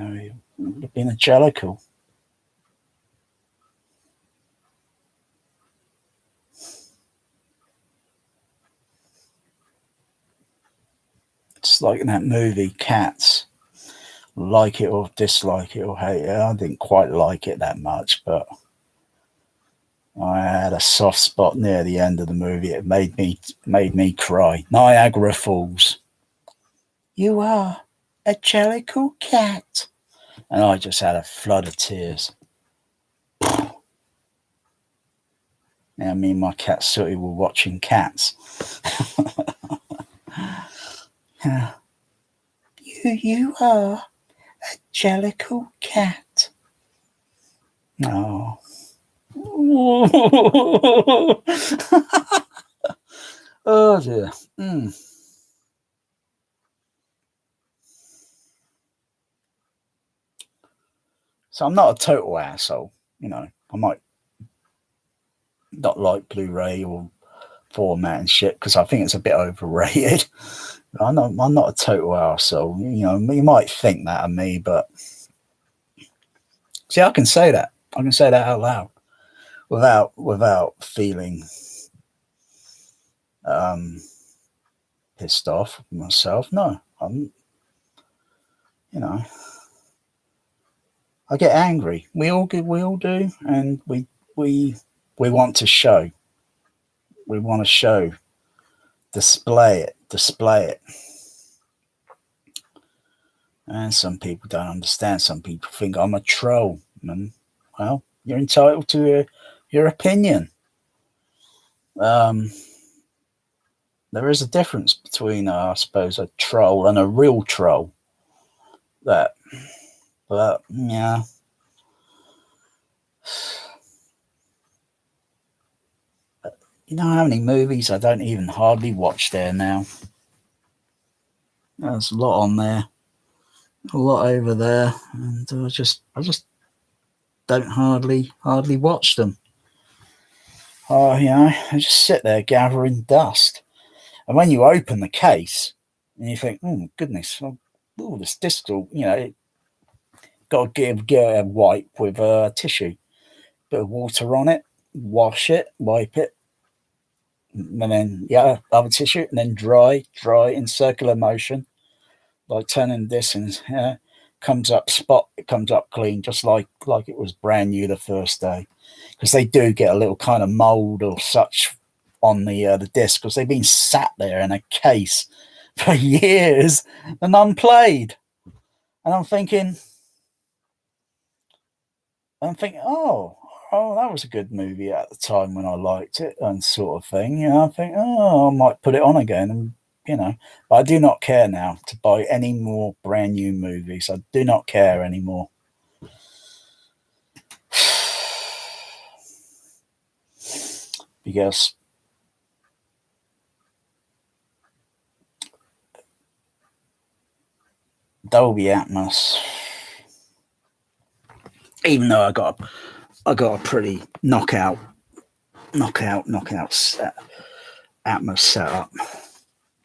would have been a Jellicle. It's like in that movie Cats. Like it or dislike it or hate it. I didn't quite like it that much, but I had a soft spot near the end of the movie. It made me cry. Niagara Falls. You are a Jellicle cat. And I just had a flood of tears. Now me and my cat Sooty were watching Cats. You are a Jellicle cat. Oh. Oh dear. So I'm not a total asshole. I might not like Blu-ray or format and shit because I think it's a bit overrated. I'm not a total arsehole. You might think that of me, but see, I can say that. I can say that out loud without feeling pissed off myself. No, I get angry. We all do, and we want to show. We want to show. Display it. And some people don't understand. Some people think I'm a troll. And, well, you're entitled to your opinion. There is a difference between, I suppose, a troll and a real troll. But yeah. You know how many movies I don't even hardly watch there now? There's a lot on there, a lot over there, and I just don't hardly watch them. I just sit there gathering dust. And when you open the case, and you think, oh goodness, this disc, got to give a wipe with a tissue, bit of water on it, wash it, wipe it. And then other tissue, and then dry in circular motion, like turning this, and comes up clean, just like it was brand new the first day, because they do get a little kind of mold or such on the disc because they've been sat there in a case for years and unplayed. And I'm thinking, oh, that was a good movie at the time when I liked it, and sort of thing. I think, I might put it on again, and but I do not care now to buy any more brand new movies. I do not care anymore. Because Dolby Atmos, even though I got a pretty knockout Atmos setup.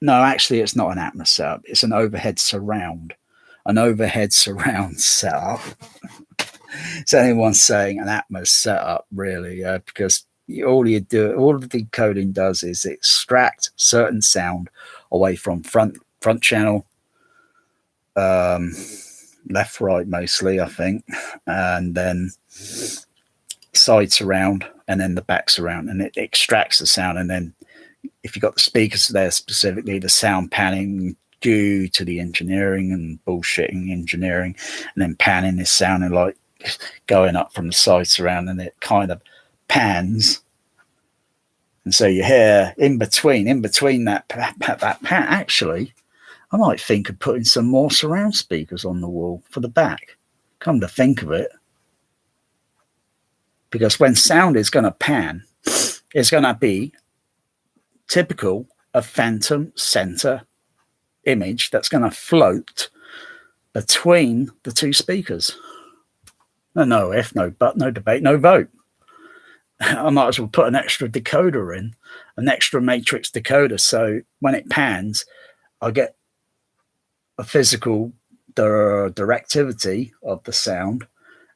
No, actually, it's not an Atmos setup. It's an overhead surround setup. Is anyone saying an Atmos setup, really? Because all the decoding does is extract certain sound away from front channel, left, right, mostly, I think, and then side surround and then the back surround, and it extracts the sound. And then if you've got the speakers there specifically, the sound panning due to the engineering and bullshitting engineering, and then panning is sounding like going up from the side surround, and it kind of pans. And so you hear in between that pan. Actually, I might think of putting some more surround speakers on the wall for the back. Come to think of it. Because when sound is going to pan, it's going to be typical of phantom center image that's going to float between the two speakers. No if, no but, no debate, no vote. I might as well put an extra decoder in, an extra matrix decoder, so when it pans, I get a physical directivity of the sound,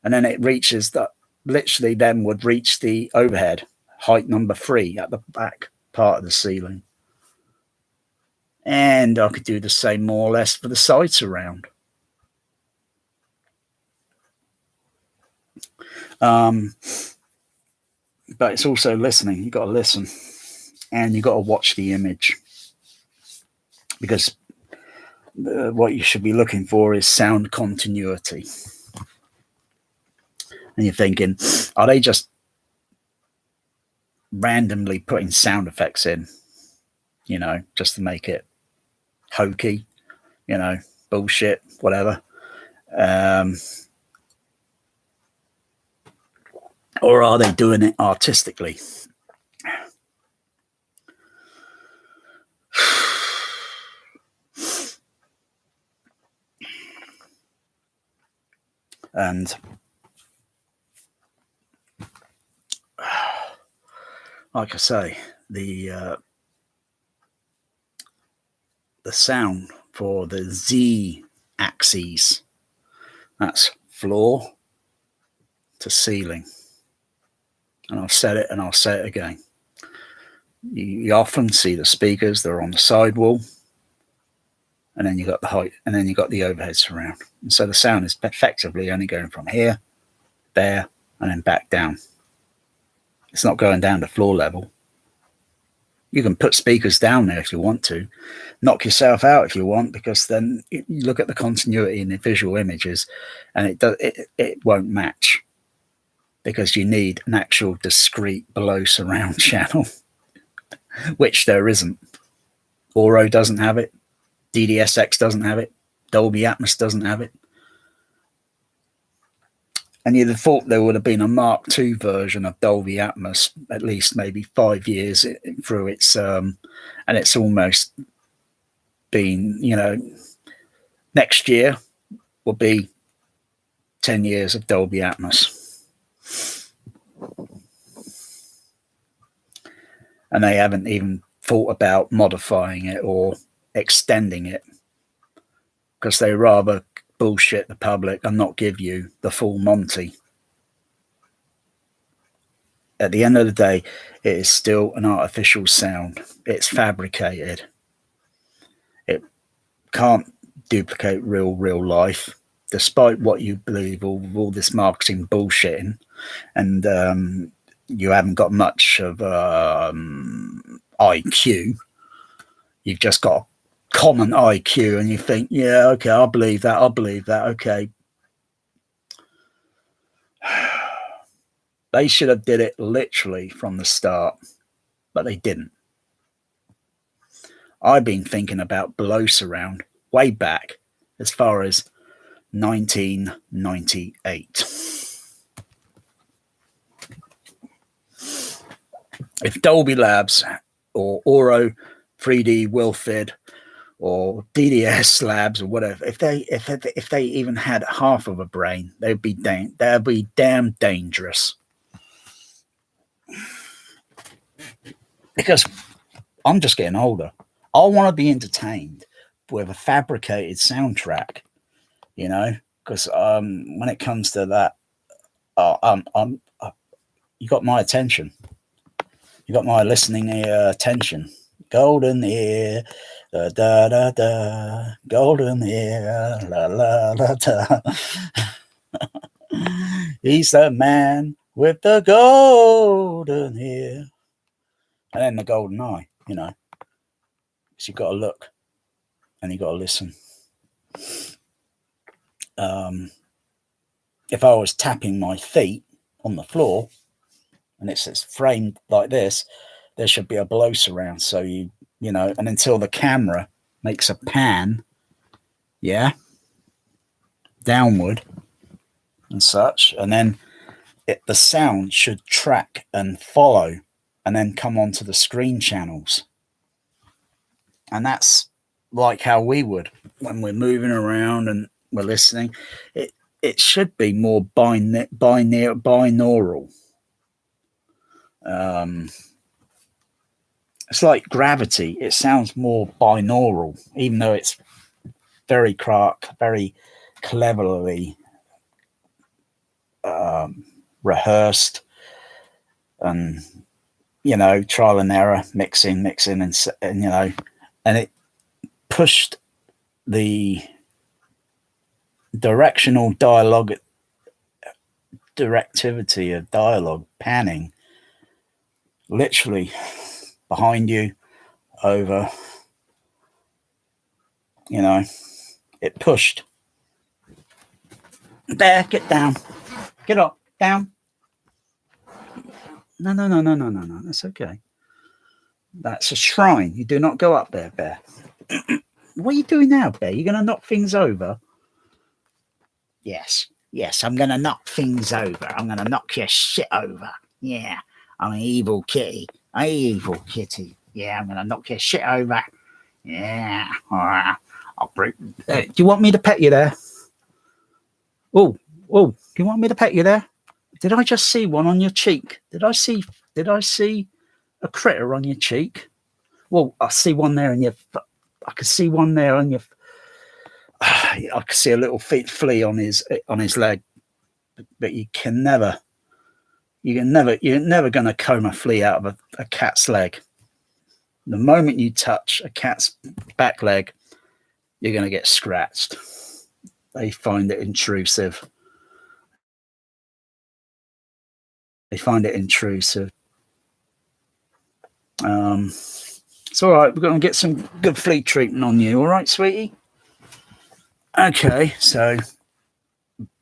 and then it reaches that, literally then would reach the overhead, height number 3 at the back part of the ceiling. And I could do the same more or less for the side surround. But it's also listening. You've got to listen, and you've got to watch the image, because what you should be looking for is sound continuity. And you're thinking, are they just randomly putting sound effects in, you know, just to make it hokey, you know, bullshit, whatever? Or are they doing it artistically? And like I say, the sound for the Z axes, that's floor to ceiling. And I've said it and I'll say it again. You often see the speakers, they're on the sidewall, and then you got the height, and then you got the overhead surround. And so the sound is effectively only going from here, there, and then back down. It's not going down to floor level. You can put speakers down there if you want to. Knock yourself out if you want, because then you look at the continuity in the visual images, and it won't match, because you need an actual discrete below surround channel, which there isn't. Oro doesn't have it. DDSX doesn't have it. Dolby Atmos doesn't have it. And you'd have thought there would have been a Mark II version of Dolby Atmos, at least maybe 5 years through its, and it's almost been, you know, next year will be 10 years of Dolby Atmos. And they haven't even thought about modifying it or extending it, because they rather bullshit the public and not give you the full Monty. At the end of the day, it is still an artificial sound. It's fabricated. It can't duplicate real life, despite what you believe, all this marketing bullshitting, and you haven't got much of IQ. You've just got common IQ, and you think, yeah, okay, I'll believe that, okay. They should have did it literally from the start, but they didn't. I've been thinking about below surround way back, as far as 1998. If Dolby Labs or Oro 3D Wilfid or DDS Labs or whatever, if they even had half of a brain, they'd be damn dangerous. Because I'm just getting older. I want to be entertained with a fabricated soundtrack, you know, because when it comes to that, you got my attention. You got my listening ear attention. Golden ear, da da da da. Golden ear, la la la da. He's the man with the golden hair. And then the golden eye, you know. So you've got to look and you've got to listen. If I was tapping my feet on the floor and it's framed like this, there should be a blow surround. So you know, and until the camera makes a pan, yeah, downward and such, and then the sound should track and follow and then come onto the screen channels. And that's like how we would when we're moving around and we're listening. It should be more binaural. It's like Gravity. It sounds more binaural, even though it's very cleverly rehearsed and, you know, trial and error, mixing and you know, and it pushed the directivity of dialogue panning literally behind you, over, you know, it pushed. There, get down. Get up, down. No, that's okay. That's a shrine. You do not go up there, Bear. What are you doing now, Bear? You're going to knock things over? Yes, I'm going to knock things over. I'm going to knock your shit over. Yeah, I'm an evil kitty. Evil kitty. Yeah, I'm going to knock your shit over. Yeah, all right. I'll break. Do you want me to pet you there? Oh, do you want me to pet you there? Did I just see one on your cheek? Did I see a critter on your cheek? Well, I see one there in your. I can see one there on your. I can see a little flea on his leg, but you're never going to comb a flea out of a cat's leg. The moment you touch a cat's back leg, you're going to get scratched. They find it intrusive. It's all right. We're going to get some good flea treatment on you. All right, sweetie? Okay, so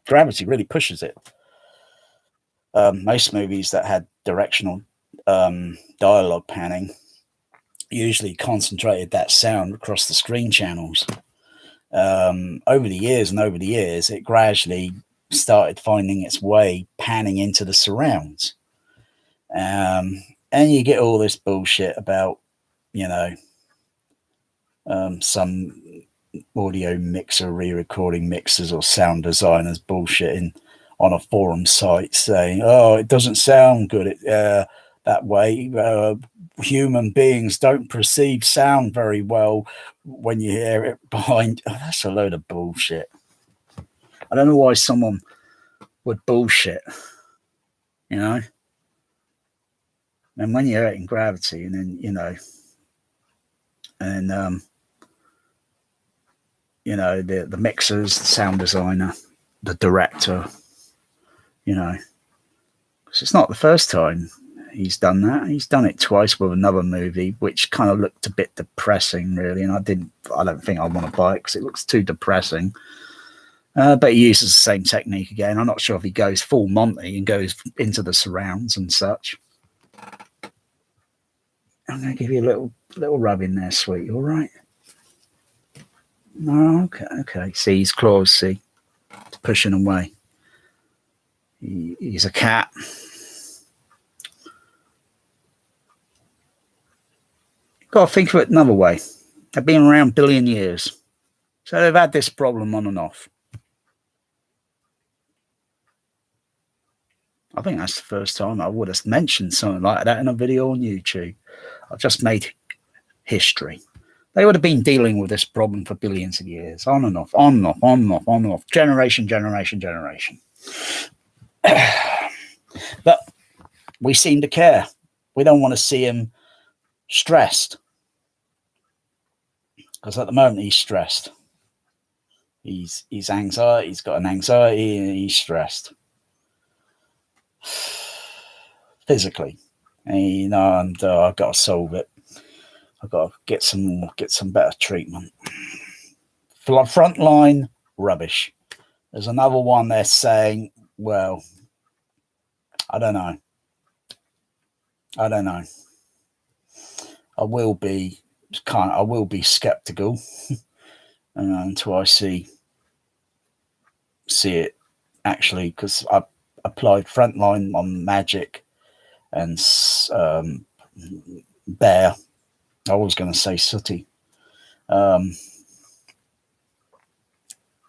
Gravity really pushes it. Most movies that had directional dialogue panning usually concentrated that sound across the screen channels. Over the years, it gradually started finding its way panning into the surrounds. And you get all this bullshit about, you know, some audio mixer re-recording mixers or sound designers bullshitting on a forum site saying, oh, it doesn't sound good that way. Human beings don't perceive sound very well when you hear it behind. Oh, that's a load of bullshit. I don't know why someone would bullshit, you know. And when you're in Gravity, and then, you know, and you know, the mixers, the sound designer, the director, you know, because it's not the first time he's done that. He's done it twice with another movie, which kind of looked a bit depressing, really. And I don't think I want to buy it because it looks too depressing. But he uses the same technique again. I'm not sure if he goes full Monty and goes into the surrounds and such. I'm going to give you a little rub in there, sweet. All right. No, okay. See his claws. See, it's pushing away. He's a cat. Got to think of it another way. They've been around a billion years, so they've had this problem on and off. I think that's the first time I would have mentioned something like that in a video on YouTube. I've just made history. They would have been dealing with this problem for billions of years, on and off, generation. But we seem to care. We don't want to see him stressed, because at the moment he's stressed. He's anxiety. He's got an anxiety and he's stressed. physically, and I've got to solve it. I've got to get some better treatment. Frontline rubbish. There's another one they're saying, well, I don't know. I will be skeptical until I see it actually, because I applied Frontline on Magic and Bear. I was going to say Sooty.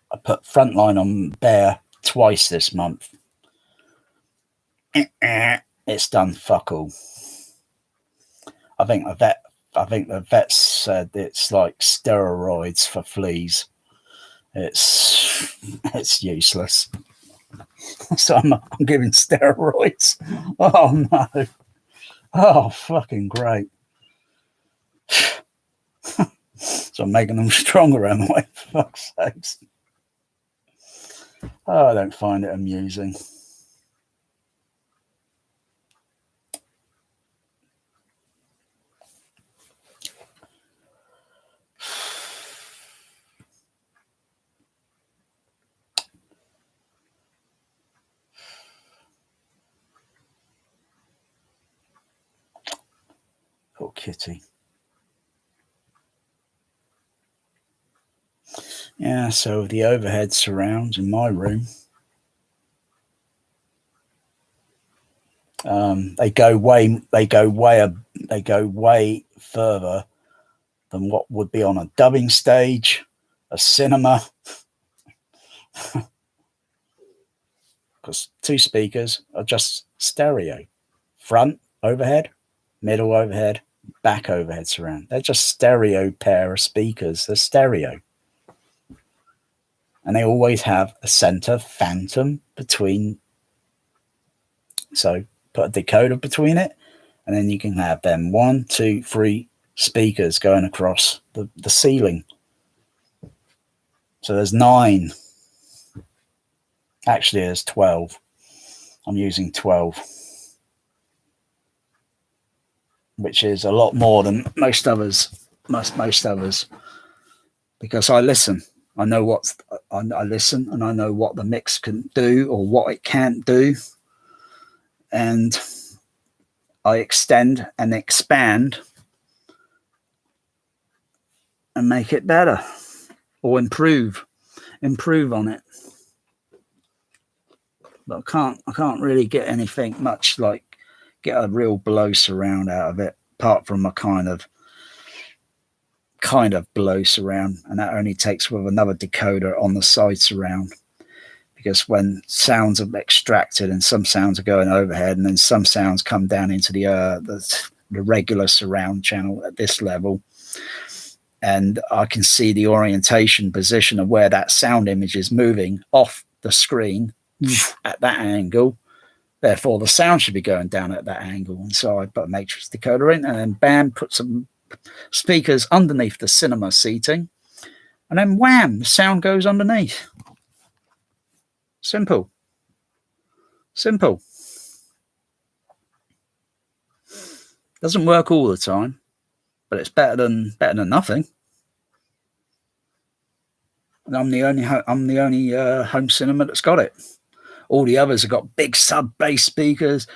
I put Frontline on Bear twice this month. It's done fuck all. I think the vets said it's like steroids for fleas. It's useless. So I'm giving steroids. Oh no. Oh, fucking great. So I'm making them stronger, am I? For fuck's sakes. Oh, I don't find it amusing. Poor kitty. Yeah, so the overhead surrounds in my room, they go way further than what would be on a dubbing stage, a cinema, because 2 speakers are just stereo. Front overhead, middle overhead, back overhead surround. They're just stereo pair of speakers. They're stereo. And they always have a center phantom between. So put a decoder between it, and then you can have them 1, 2, 3 speakers going across the ceiling. So there's 9. Actually, there's 12. I'm using 12, which is a lot more than most others, because I listen. I know I listen, and I know what the mix can do or what it can't do, and I extend and expand and make it better or improve on it. But I can't really get anything much like get a real blow surround out of it, apart from a kind of blow surround, and that only takes with another decoder on the side surround, because when sounds are extracted and some sounds are going overhead and then some sounds come down into the regular surround channel at this level, and I can see the orientation position of where that sound image is moving off the screen at that angle, therefore the sound should be going down at that angle. And so I put a matrix decoder in, and then bam, put some speakers underneath the cinema seating, and then wham, the sound goes underneath. Simple. Doesn't work all the time, but it's better than nothing. And I'm the only home cinema that's got it. All the others have got big sub bass speakers,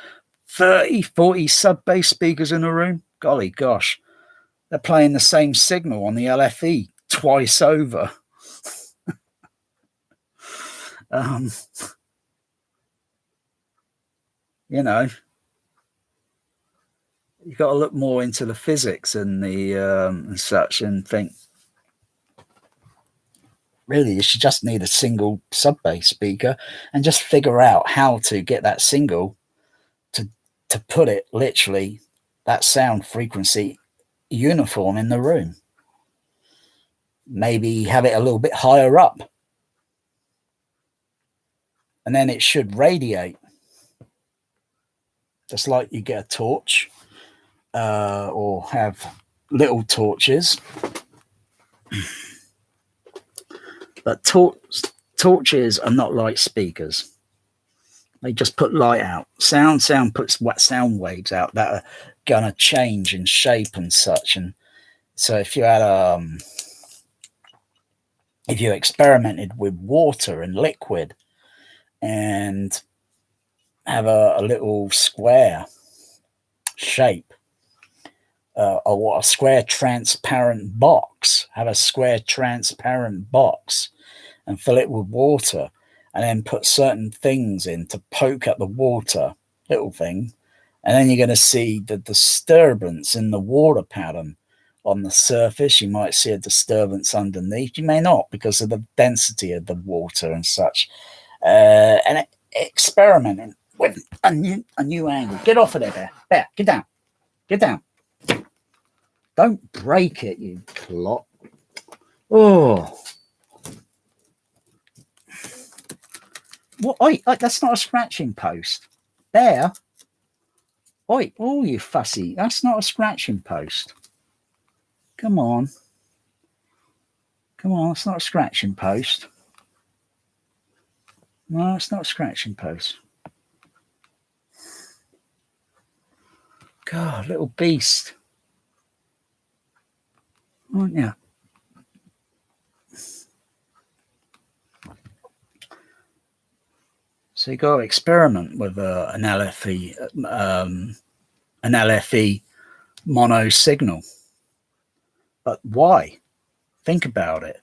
30, 40 sub bass speakers in a room. Golly gosh. They're playing the same signal on the LFE twice over. You know, you've got to look more into the physics and the and such, and think, really, you should just need a single sub bass speaker and just figure out how to get that single to put it literally, that sound frequency uniform in the room. Maybe have it a little bit higher up, and then it should radiate, just like you get a torch, or have little torches. But torches are not like speakers. They just put light out. Sound puts sound waves out that are gonna change in shape and such. And so if you had if you experimented with water and liquid and have a little square shape, or a square transparent box, have a square transparent box and fill it with water, and then put certain things in to poke at the water, little thing, and then you're going to see the disturbance in the water pattern on the surface. You might see a disturbance underneath. You may not, because of the density of the water and such. And experimenting with a new angle. Get off of there, Bear. Bear, get down. Get down. Don't break it, you clot. Oh. What? Oi, that's not a scratching post. There. Oi, oh, you fussy. That's not a scratching post. Come on. Come on, it's not a scratching post. No, it's not a scratching post. God, little beast. Aren't you? So you got to experiment with an LFE mono signal. But why? Think about it.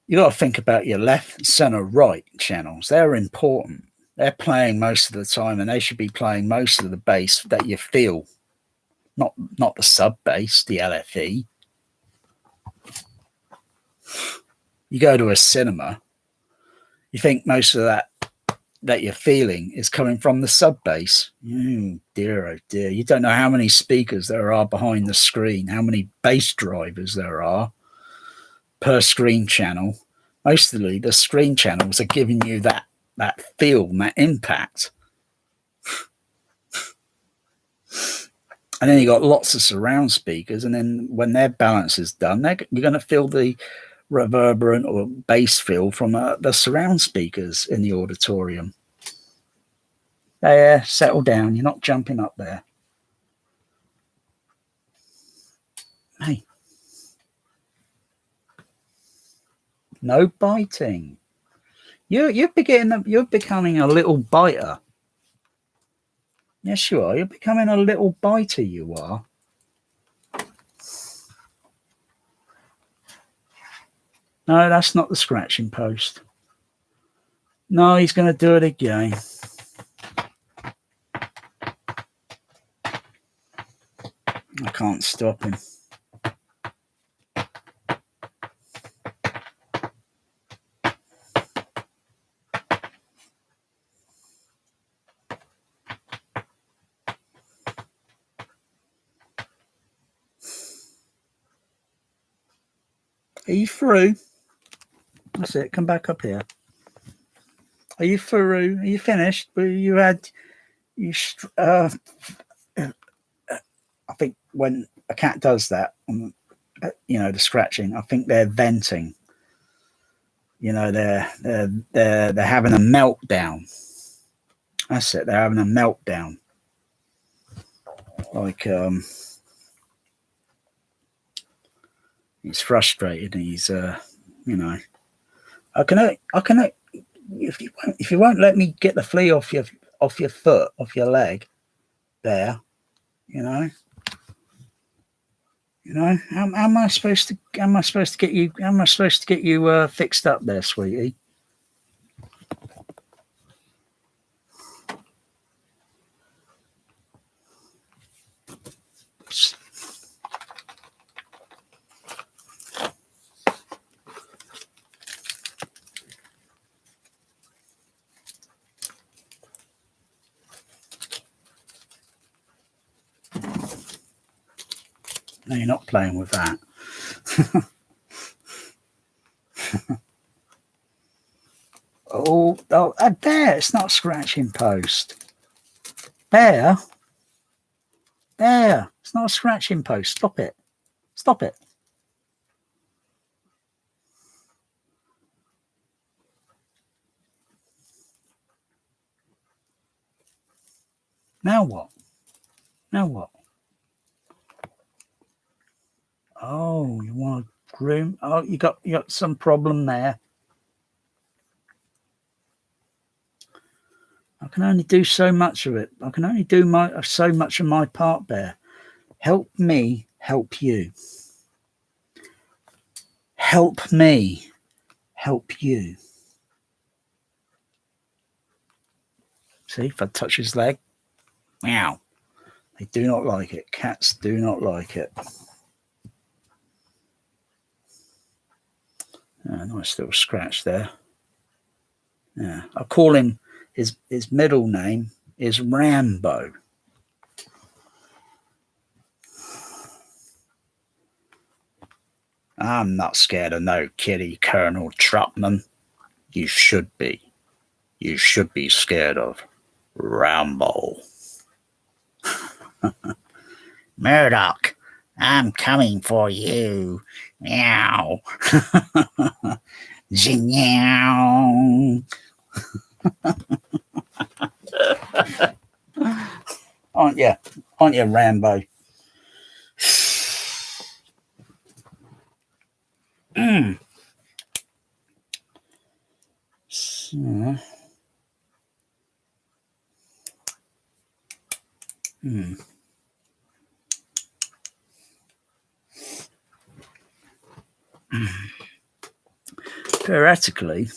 You got to think about your left, center, right channels. They're important. They're playing most of the time, and they should be playing most of the bass that you feel, not the sub bass, the LFE. You go to a cinema, you think most of that you're feeling is coming from the sub bass. Dear, oh dear. You don't know how many speakers there are behind the screen, how many bass drivers there are per screen channel. Mostly the screen channels are giving you that feel and that impact. And then you got lots of surround speakers, and then when their balance is done, you're going to feel the reverberant or bass feel from the surround speakers in the auditorium. There, settle down. You're not jumping up there. Hey. No biting. You're becoming a little biter. Yes, you are. You're becoming a little biter, you are. No, that's not the scratching post. No, he's going to do it again. I can't stop him. Are you through? That's it. Come back up here. Are you through? Are you finished? I think when a cat does that, the scratching, I think they're venting. They're having a meltdown. That's it. They're having a meltdown. Like he's frustrated. And he's I can if you won't let me get the flea off your foot, off your leg, there, how am I supposed to get you fixed up there, sweetie? No, you're not playing with that. Oh, there, it's not a scratching post. There, it's not a scratching post. Stop it. Stop it. Now what? Now what? Oh, you want to groom? Oh, you got some problem there. I can only do so much of it. I can only do so much of my part, Bear. Help me, help you. Help me, help you. See, if I touch his leg, meow. They do not like it. Cats do not like it. Nice little scratch there. Yeah, I call him, his middle name is Rambo. I'm not scared of no kitty, Colonel Trotman. You should be. You should be scared of Rambo. Murdoch, I'm coming for you. Meow. Meow. Aren't you, Rambo? So, Theoretically,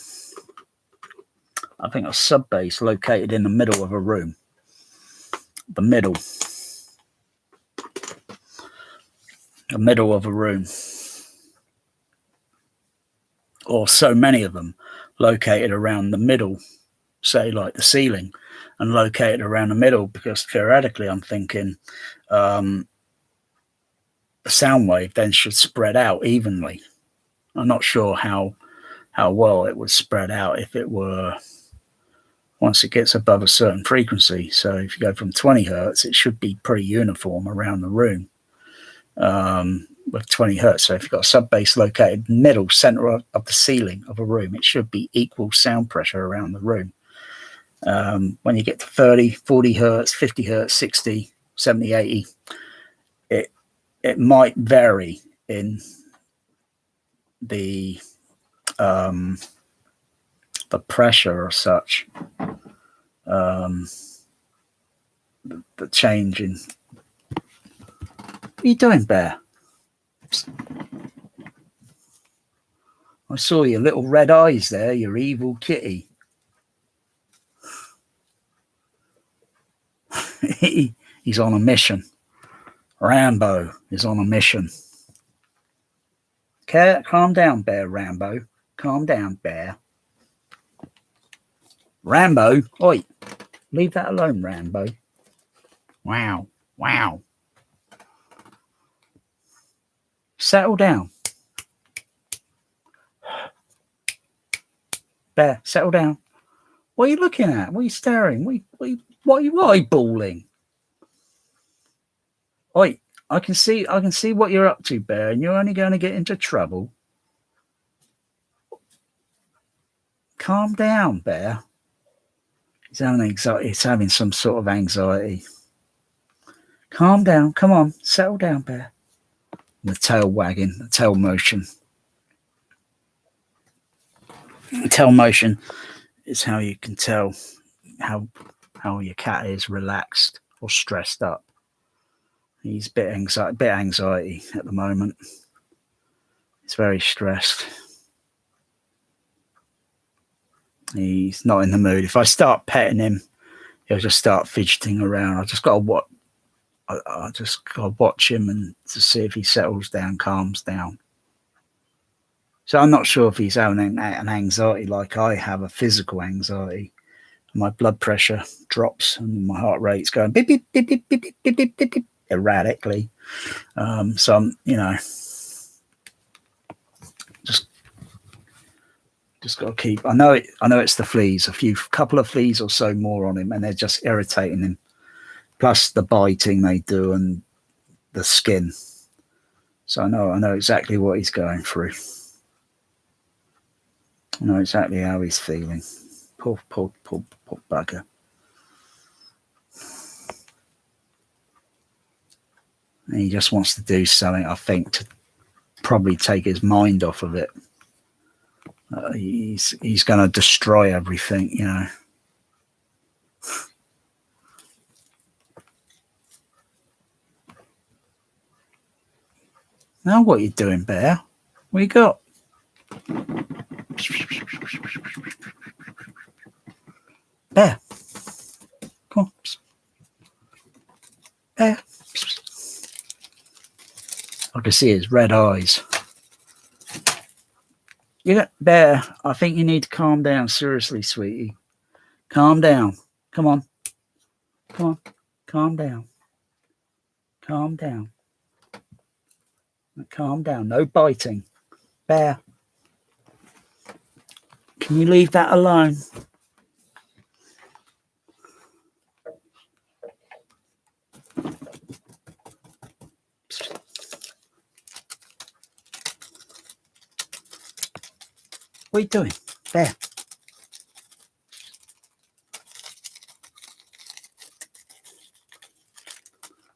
I think a sub base located in the middle of a room. The middle of a room. Or so many of them located around the middle, say like the ceiling, and located around the middle, because theoretically I'm thinking the sound wave then should spread out evenly. I'm not sure how well it would spread out if it were, once it gets above a certain frequency. So if you go from 20 hertz, it should be pretty uniform around the room with 20 hertz. So if you've got a sub bass located middle center of the ceiling of a room, it should be equal sound pressure around the room. When you get to 30, 40 hertz, 50 hertz, 60, 70, 80, it might vary in the pressure or such, the change in. What are you doing, Bear? I saw your little red eyes there, your evil kitty. He's on a mission. Rambo is on a mission. Okay, calm down, Bear. Rambo, calm down, Bear. Rambo, oi, leave that alone, Rambo. Wow. Settle down. Bear, settle down. What are you looking at? What are you staring? What are you eyeballing? Oi, I can see what you're up to, Bear, and you're only going to get into trouble. Calm down, Bear. He's having anxiety. He's having some sort of anxiety. Calm down. Come on, settle down, Bear. The tail wagging, the tail motion. The tail motion is how you can tell how your cat is relaxed or stressed up. He's a bit anxiety at the moment. He's very stressed. He's not in the mood. If I start petting him, he'll just start fidgeting around. I just got to watch him and to see if he settles down, calms down. So I'm not sure if he's having an anxiety like I have, a physical anxiety. My blood pressure drops and my heart rate's going beep, beep, beep, beep, beep, beep, beep, beep, beep, erratically. So I'm, just got to keep. I know it's the fleas. Couple of fleas or so more on him, and they're just irritating him. Plus the biting they do and the skin. So I know exactly what he's going through. I know exactly how he's feeling. Poor bugger. And he just wants to do something, I think, to probably take his mind off of it. He's going to destroy everything, you know. Now what are you doing, Bear? What you got? Bear. Come on. Bear. I can see his red eyes. You know, Bear, I think you need to calm down. Seriously, sweetie. Calm down. Come on. Come on. Calm down. Calm down. Calm down. No biting. Bear. Can you leave that alone? What are you doing? Bear.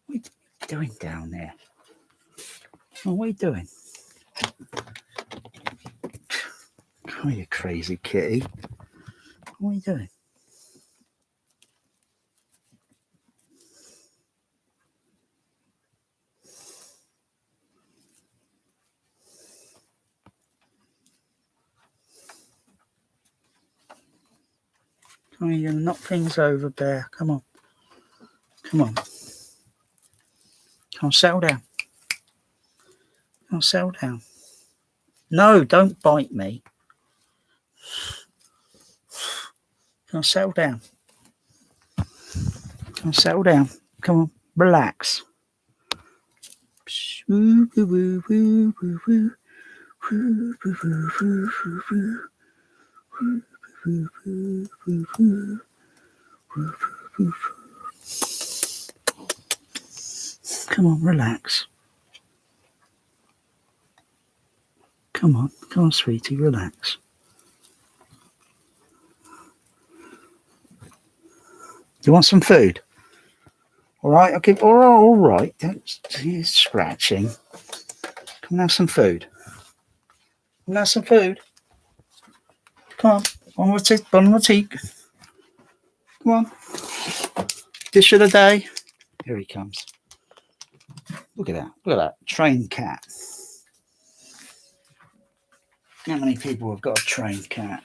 What are you doing down there? Oh, what are you doing? Oh, you crazy kitty. What are you doing? Come on, you're gonna knock things over, Bear. Come on. Come on. Come on, settle down. Come on, settle down. No, don't bite me. Come on, settle down. Come on, settle down. Come on, relax. Come on, relax. Come on, sweetie, relax. Do you want some food? All right, okay. All right. Don't you're scratching. Come and have some food. Come and have some food. Come on, bon appetit. Come on. Dish of the day. Here he comes. Look at that. Look at that. Trained cat. How many people have got a trained cat?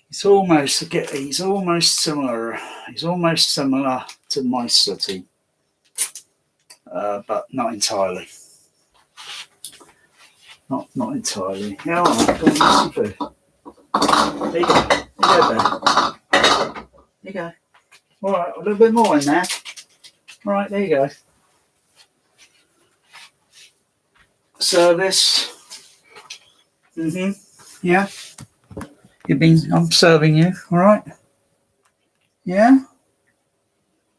He's almost similar. He's almost similar to my sooty, but not entirely. Not entirely. Yeah, all right. Go and have some food. There you go. There you go. All right, a little bit more in there. All right, there you go. Service. Yeah. I'm serving you, all right? Yeah?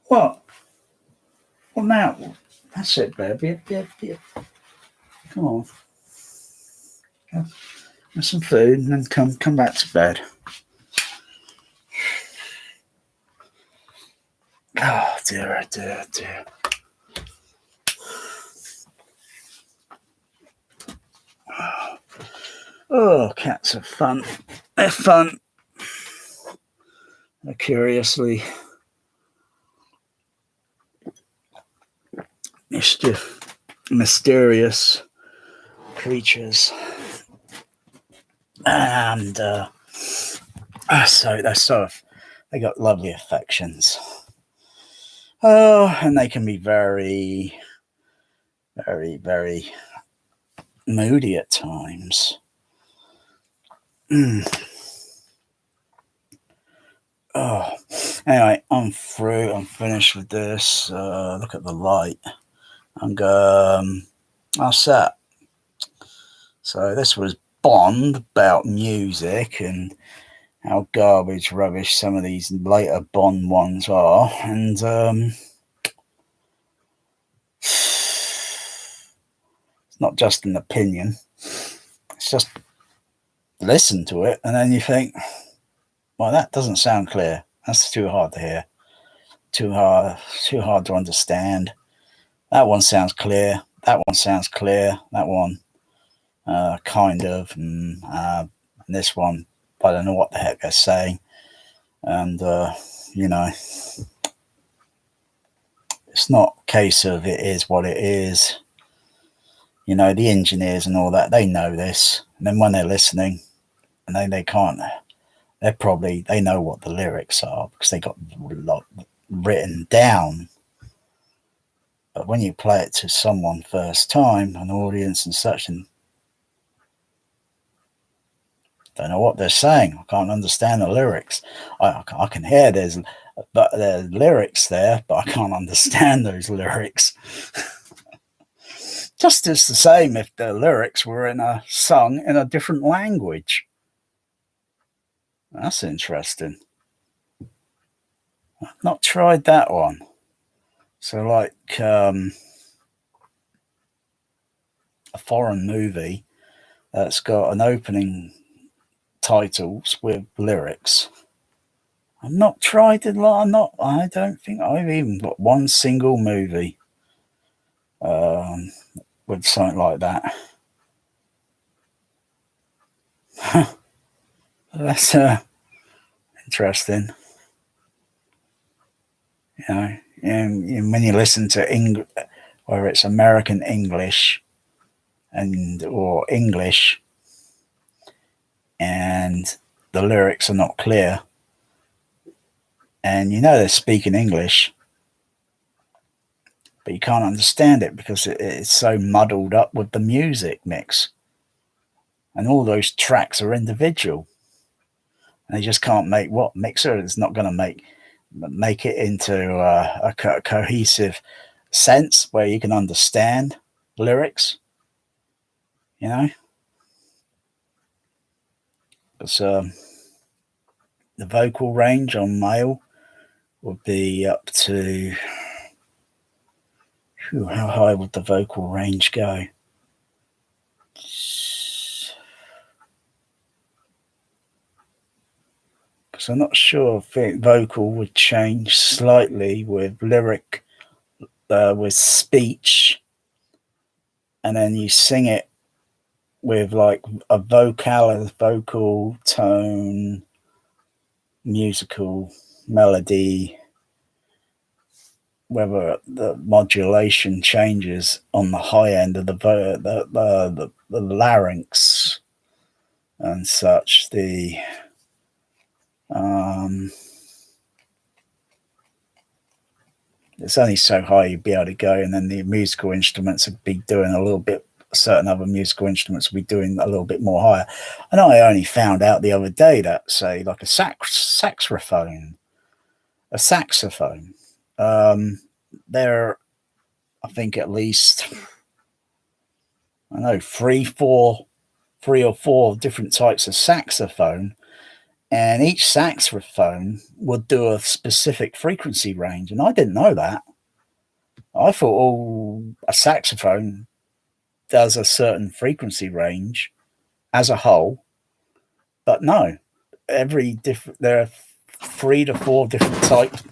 What? Well, now, that's it, baby. Yeah. Come on. Have some food and then come back to bed. Oh, dear. Oh, cats are fun. They're fun. They're curiously mysterious creatures. And they got lovely affections. Oh, and they can be very, very, very moody at times. Oh, anyway, I'm through. I'm finished with this. Look at the light. I'm set. So this was Bond about music and how garbage rubbish some of these later Bond ones are, and it's not just an opinion. It's just listen to it and then you think, well, that doesn't sound clear. That's too hard to hear. too hard to understand. That one sounds clear. That one sounds clear. That one, kind of. And this one, I don't know what the heck they're saying. And, you know, it's not a case of it is what it is. You know, the engineers and all that, they know this. And then when they're listening, and they can't, they know what the lyrics are because they got a lot written down. But when you play it to someone first time, an audience and such, and don't know what they're saying, I can't understand the lyrics. I can hear there's lyrics there, but I can't understand those lyrics. Just as the same if the lyrics were sung in a different language. That's interesting. I've not tried that one. So like a foreign movie that's got an opening titles with lyrics. I've not tried it. I don't think I've even got one single movie with something like that. That's interesting. You know, and when you listen to whether it's American English or English, and the lyrics are not clear, and you know they're speaking English, but you can't understand it because it's so muddled up with the music mix, and all those tracks are individual, and they just can't make what mixer is not going to make it into a cohesive sense where you can understand lyrics, you know. Because the vocal range on male would be up to, how high would the vocal range go? Because I'm not sure if vocal would change slightly with lyric, with speech, and then you sing it with like a vocal tone, musical melody, whether the modulation changes on the high end of the larynx and such. It's only so high you'd be able to go, and then the musical instruments would be doing a little bit. Certain other musical instruments will be doing a little bit more higher. And I only found out the other day that, say, like a saxophone, there are, I think, at least, I know, three or four different types of saxophone, and each saxophone would do a specific frequency range, and I didn't know that. I thought, a saxophone does a certain frequency range as a whole, but no, there are 3 to 4 different types.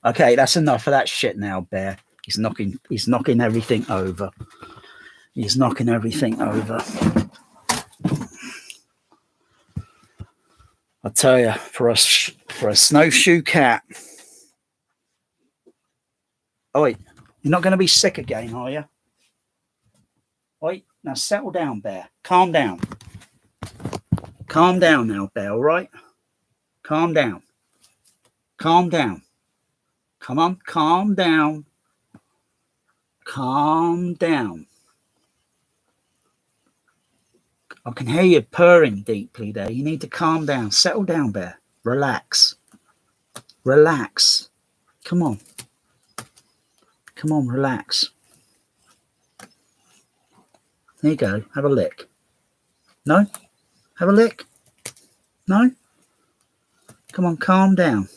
Okay, that's enough of that shit now, Bear. He's knocking everything over. He's knocking everything over. I tell you, for a snowshoe cat. Oh wait, you're not going to be sick again, are you? Wait, now settle down, Bear. Calm down. Calm down now, Bear, all right? Calm down. Calm down. Come on, calm down. Calm down. I can hear you purring deeply there. You need to calm down. Settle down, Bear. Relax. Relax. Come on. Come on, relax. There you go. Have a lick. No? Have a lick? No? Come on, calm down.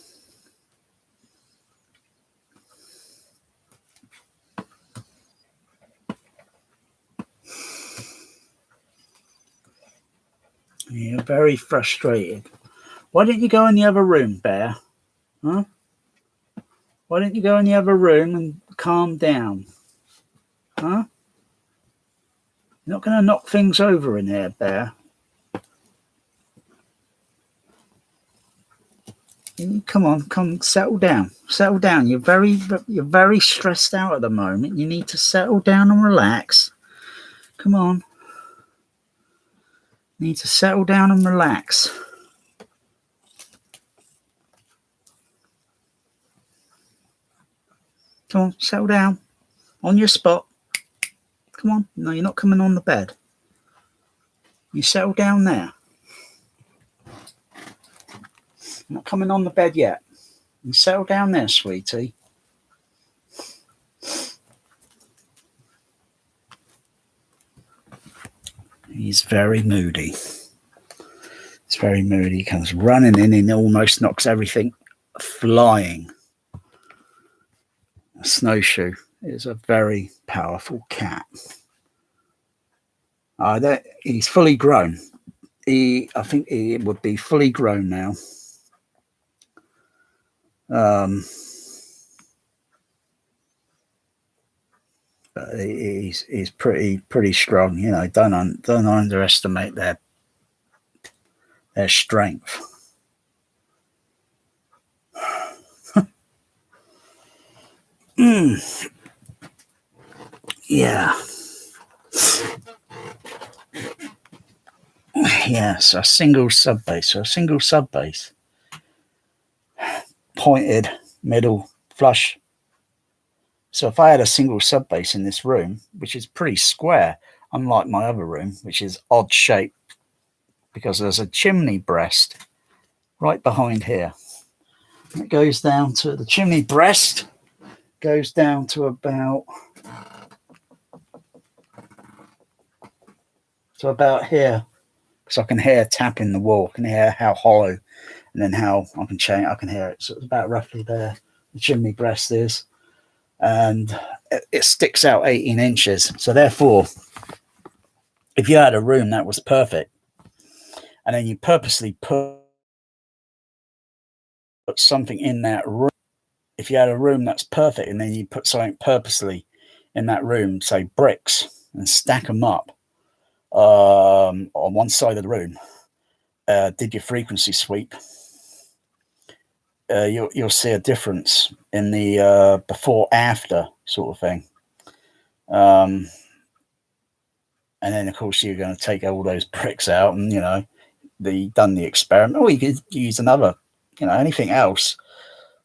You're very frustrated. Why didn't you go in the other room, Bear? Huh? Why don't you go in the other room and calm down? Huh? You're not going to knock things over in there, Bear. Come on, settle down. Settle down. You're very stressed out at the moment. You need to settle down and relax. Come on. You need to settle down and relax. Come on, settle down. On your spot. Come on. No, you're not coming on the bed. You settle down there. You're not coming on the bed yet. You settle down there, sweetie. He's very moody. He's very moody. He comes running in and almost knocks everything flying. A Snowshoe is a very powerful cat. He's fully grown. I think he would be fully grown now. But he's pretty strong. You know, don't underestimate their strength. Yeah. Yes, a single sub bass. Pointed, middle, flush. So if I had a single sub bass in this room, which is pretty square, unlike my other room, which is odd shaped, because there's a chimney breast right behind here. It goes down to the chimney breast, goes down to about here. So I can hear tapping the wall, I can hear how hollow, and then how I can change. I can hear it. So it's about roughly there. The chimney breast is, and it sticks out 18 inches. So therefore, if you had a room that was perfect, and then you purposely put something in that room, if you had a room that's perfect, and then you put something purposely in that room, say bricks, and stack them up on one side of the room, did your frequency sweep, you'll see a difference in the before after sort of thing. And then of course you're going to take all those bricks out, and you know, you've done the experiment, or you could use another, you know, anything else,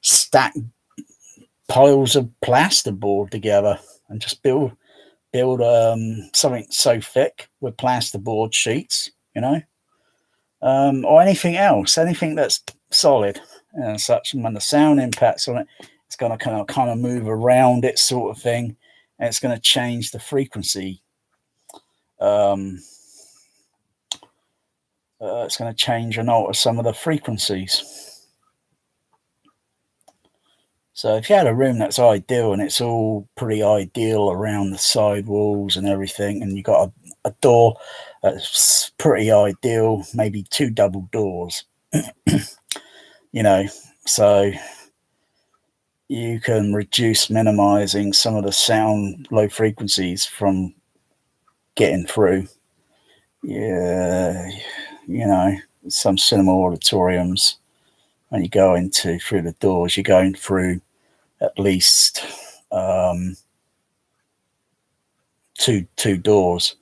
stack piles of plasterboard together and just build something so thick with plasterboard sheets, you know, or anything else, anything that's solid and such. And when the sound impacts on it, it's going to kind of move around it, sort of thing, and it's going to change the frequency. It's going to change and alter some of the frequencies. So if you had a room that's ideal, and it's all pretty ideal around the side walls and everything, and you got a door that's pretty ideal, maybe 2 double doors, you know, so you can minimizing some of the sound low frequencies from getting through. Yeah, you know, some cinema auditoriums, when you go through the doors, you're going through at least two doors,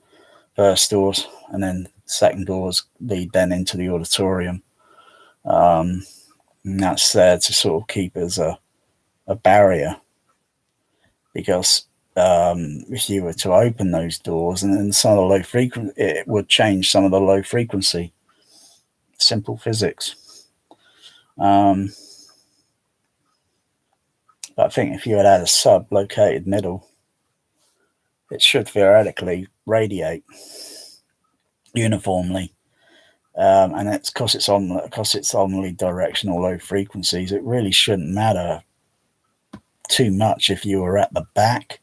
first doors, and then second doors lead then into the auditorium. And that's there to sort of keep as a barrier, because if you were to open those doors, and then some of the low frequency, it would change some of the low frequency. Simple physics. I think if you had a sub located middle, it should theoretically radiate uniformly, and it's because it's only directional low frequencies. It really shouldn't matter too much if you were at the back,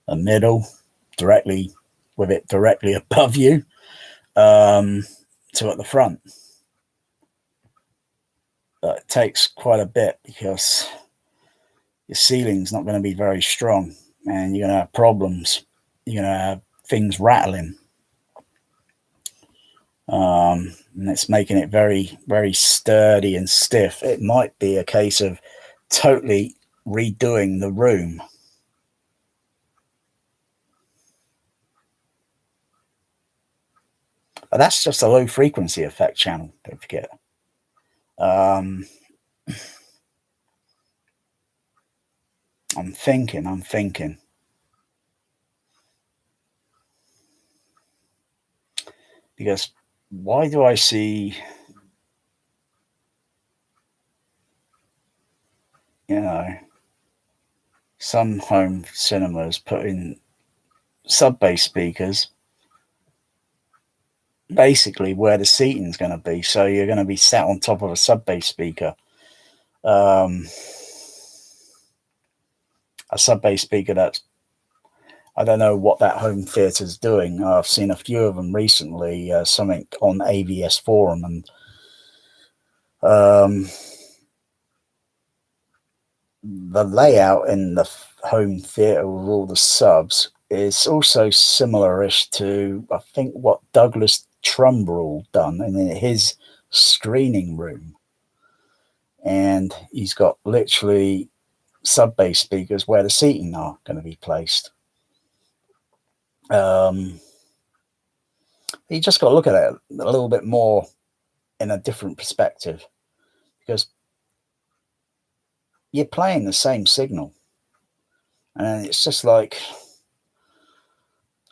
the middle, directly above you, to at the front. but it takes quite a bit because your ceiling's not going to be very strong, and you're going to have problems. You're going to have things rattling. And it's making it very, very sturdy and stiff. It might be a case of totally redoing the room. But that's just a low frequency effect channel, don't forget. I'm thinking. Because why do I see, some home cinemas putting sub-bass speakers basically where the seating's going to be, so you're going to be sat on top of a sub-bass speaker. A sub-bass speaker that's, I don't know what that home theatre's doing. I've seen a few of them recently, something on AVS forum, and the layout in the home theatre with all the subs is also similar-ish to, I think, what Douglas Trumbull done in his screening room. And he's got literally sub-bass speakers where the seating are going to be placed. You just got to look at it a little bit more in a different perspective, because you're playing the same signal, and it's just like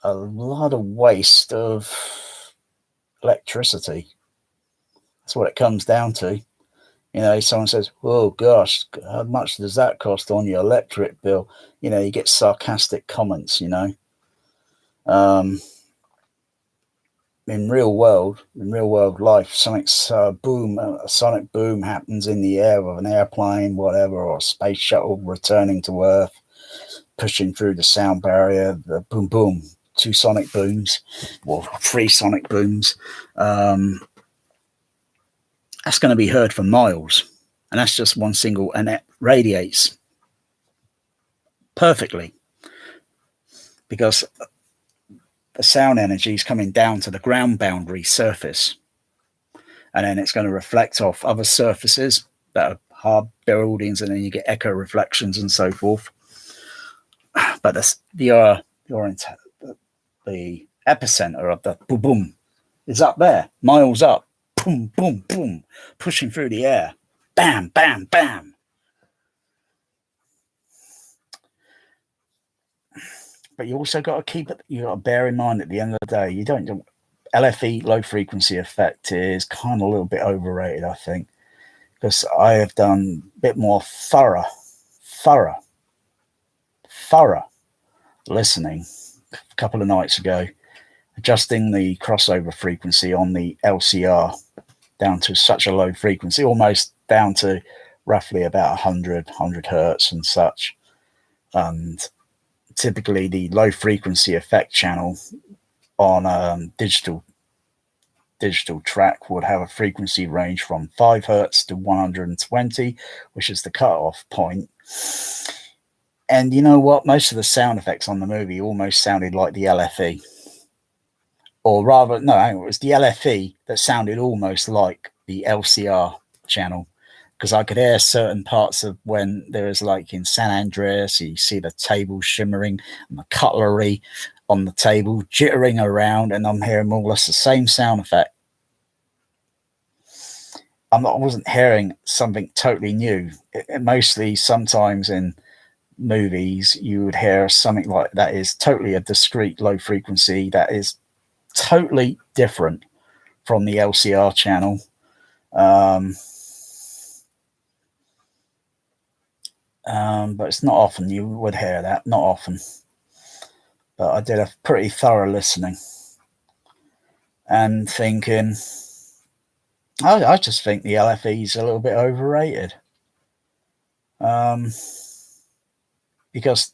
a lot of waste of electricity. That's what it comes down to. Someone says, "Oh gosh, how much does that cost on your electric bill?" You get sarcastic comments. In real world life, something's a sonic boom happens in the air of an airplane, whatever, or a space shuttle returning to Earth, pushing through the sound barrier. The boom, boom, 2 sonic booms, or 3 sonic booms. That's going to be heard for miles, and that's just one single, and it radiates perfectly because the sound energy is coming down to the ground boundary surface, and then it's going to reflect off other surfaces that are hard buildings, and then you get echo reflections and so forth. But the epicenter of the boom boom is up there, miles up, boom boom boom, pushing through the air, bam bam bam. But you also got to bear in mind at the end of the day, LFE, low frequency effect, is kind of a little bit overrated, I think, because I have done a bit more thorough listening a couple of nights ago, adjusting the crossover frequency on the LCR down to such a low frequency, almost down to roughly about 100 hertz and such. And typically the low frequency effect channel on digital track would have a frequency range from 5 hertz to 120, which is the cutoff point. And you know what? Most of the sound effects on the movie almost sounded like the LFE. Or rather, no, it was the LFE that sounded almost like the LCR channel, because I could hear certain parts of when there is, like in San Andreas, you see the table shimmering and the cutlery on the table jittering around, and I'm hearing more or less the same sound effect. I wasn't hearing something totally new. Mostly, sometimes in movies, you would hear something like that is totally a discrete low frequency that is totally different from the LCR channel. But it's not often you would hear that, not often. But I did a pretty thorough listening and thinking, I just think the LFE is a little bit overrated. Because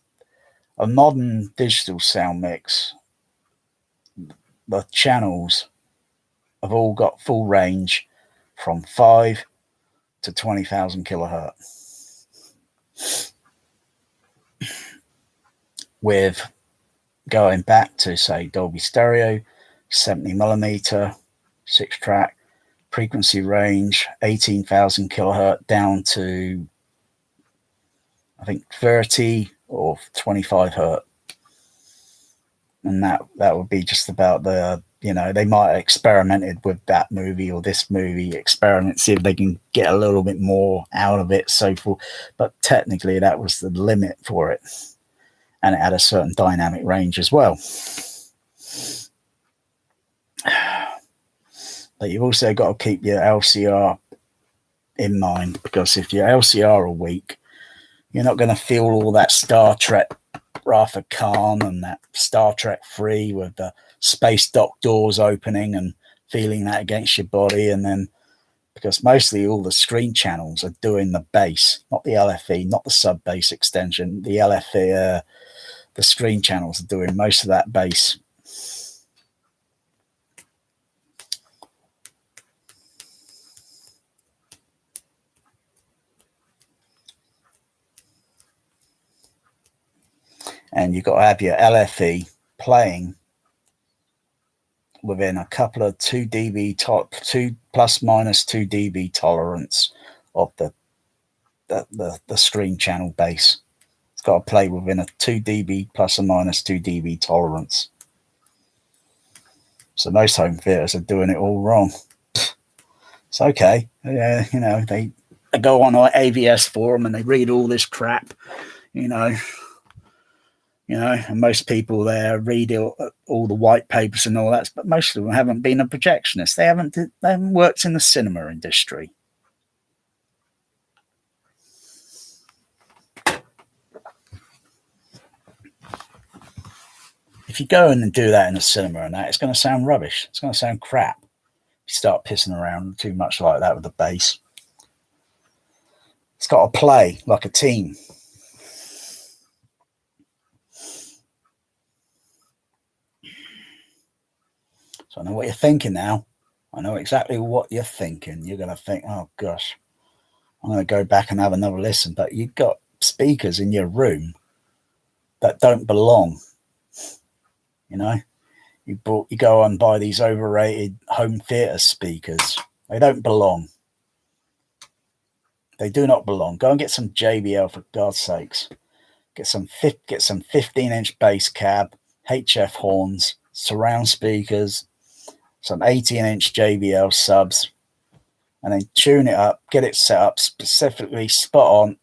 a modern digital sound mix, the channels have all got full range from 5 to 20,000 kilohertz. With going back to, say, Dolby Stereo, 70 millimeter, 6-track, frequency range, 18,000 kilohertz down to, I think, 30 or 25 hertz. And that would be just about the, they might have experimented with that movie or this movie, experiment, see if they can get a little bit more out of it, so forth. But technically, that was the limit for it. And it had a certain dynamic range as well. But you've also got to keep your LCR in mind, because if your LCR are weak, you're not going to feel all that Star Trek Wrath of Khan and that Star Trek 3 with the space dock doors opening and feeling that against your body. And then, because mostly all the screen channels are doing the bass, not the LFE, not the sub bass extension, the LFE, the screen channels are doing most of that bass. And you've got to have your LFE playing within a couple of 2 dB, 2 plus minus 2 dB tolerance of the screen channel bass. It's got to play within a 2 dB plus or minus 2 dB tolerance. So most home theaters are doing it all wrong. It's okay. They go on our AVS forum and they read all this crap, and most people there read all the white papers and all that, but most of them haven't been a projectionist. They haven't worked in the cinema industry. If you go in and do that in a cinema and that, it's going to sound rubbish. It's going to sound crap. You start pissing around too much like that with the bass. It's got to play like a team. So I know what you're thinking now. I know exactly what you're thinking. You're going to think, oh, gosh, I'm going to go back and have another listen. But you've got speakers in your room that don't belong. You go and buy these overrated home theater speakers. They don't belong. They do not belong. Go and get some JBL, for God's sakes. Get some 15-inch bass cab, HF horns, surround speakers, some 18-inch JBL subs, and then tune it up, get it set up specifically, spot on.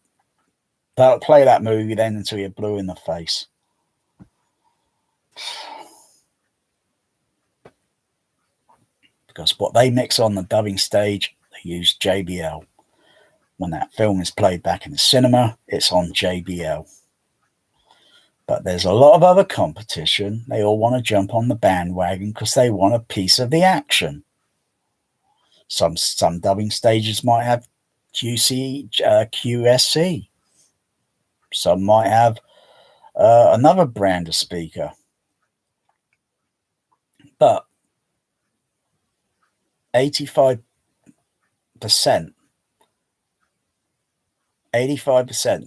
They'll play that movie then until you're blue in the face. Because what they mix on the dubbing stage, they use JBL. When that film is played back in the cinema, it's on JBL. But there's a lot of other competition. They all want to jump on the bandwagon because they want a piece of the action. Some dubbing stages might have QSC. Some might have another brand of speaker. But 85%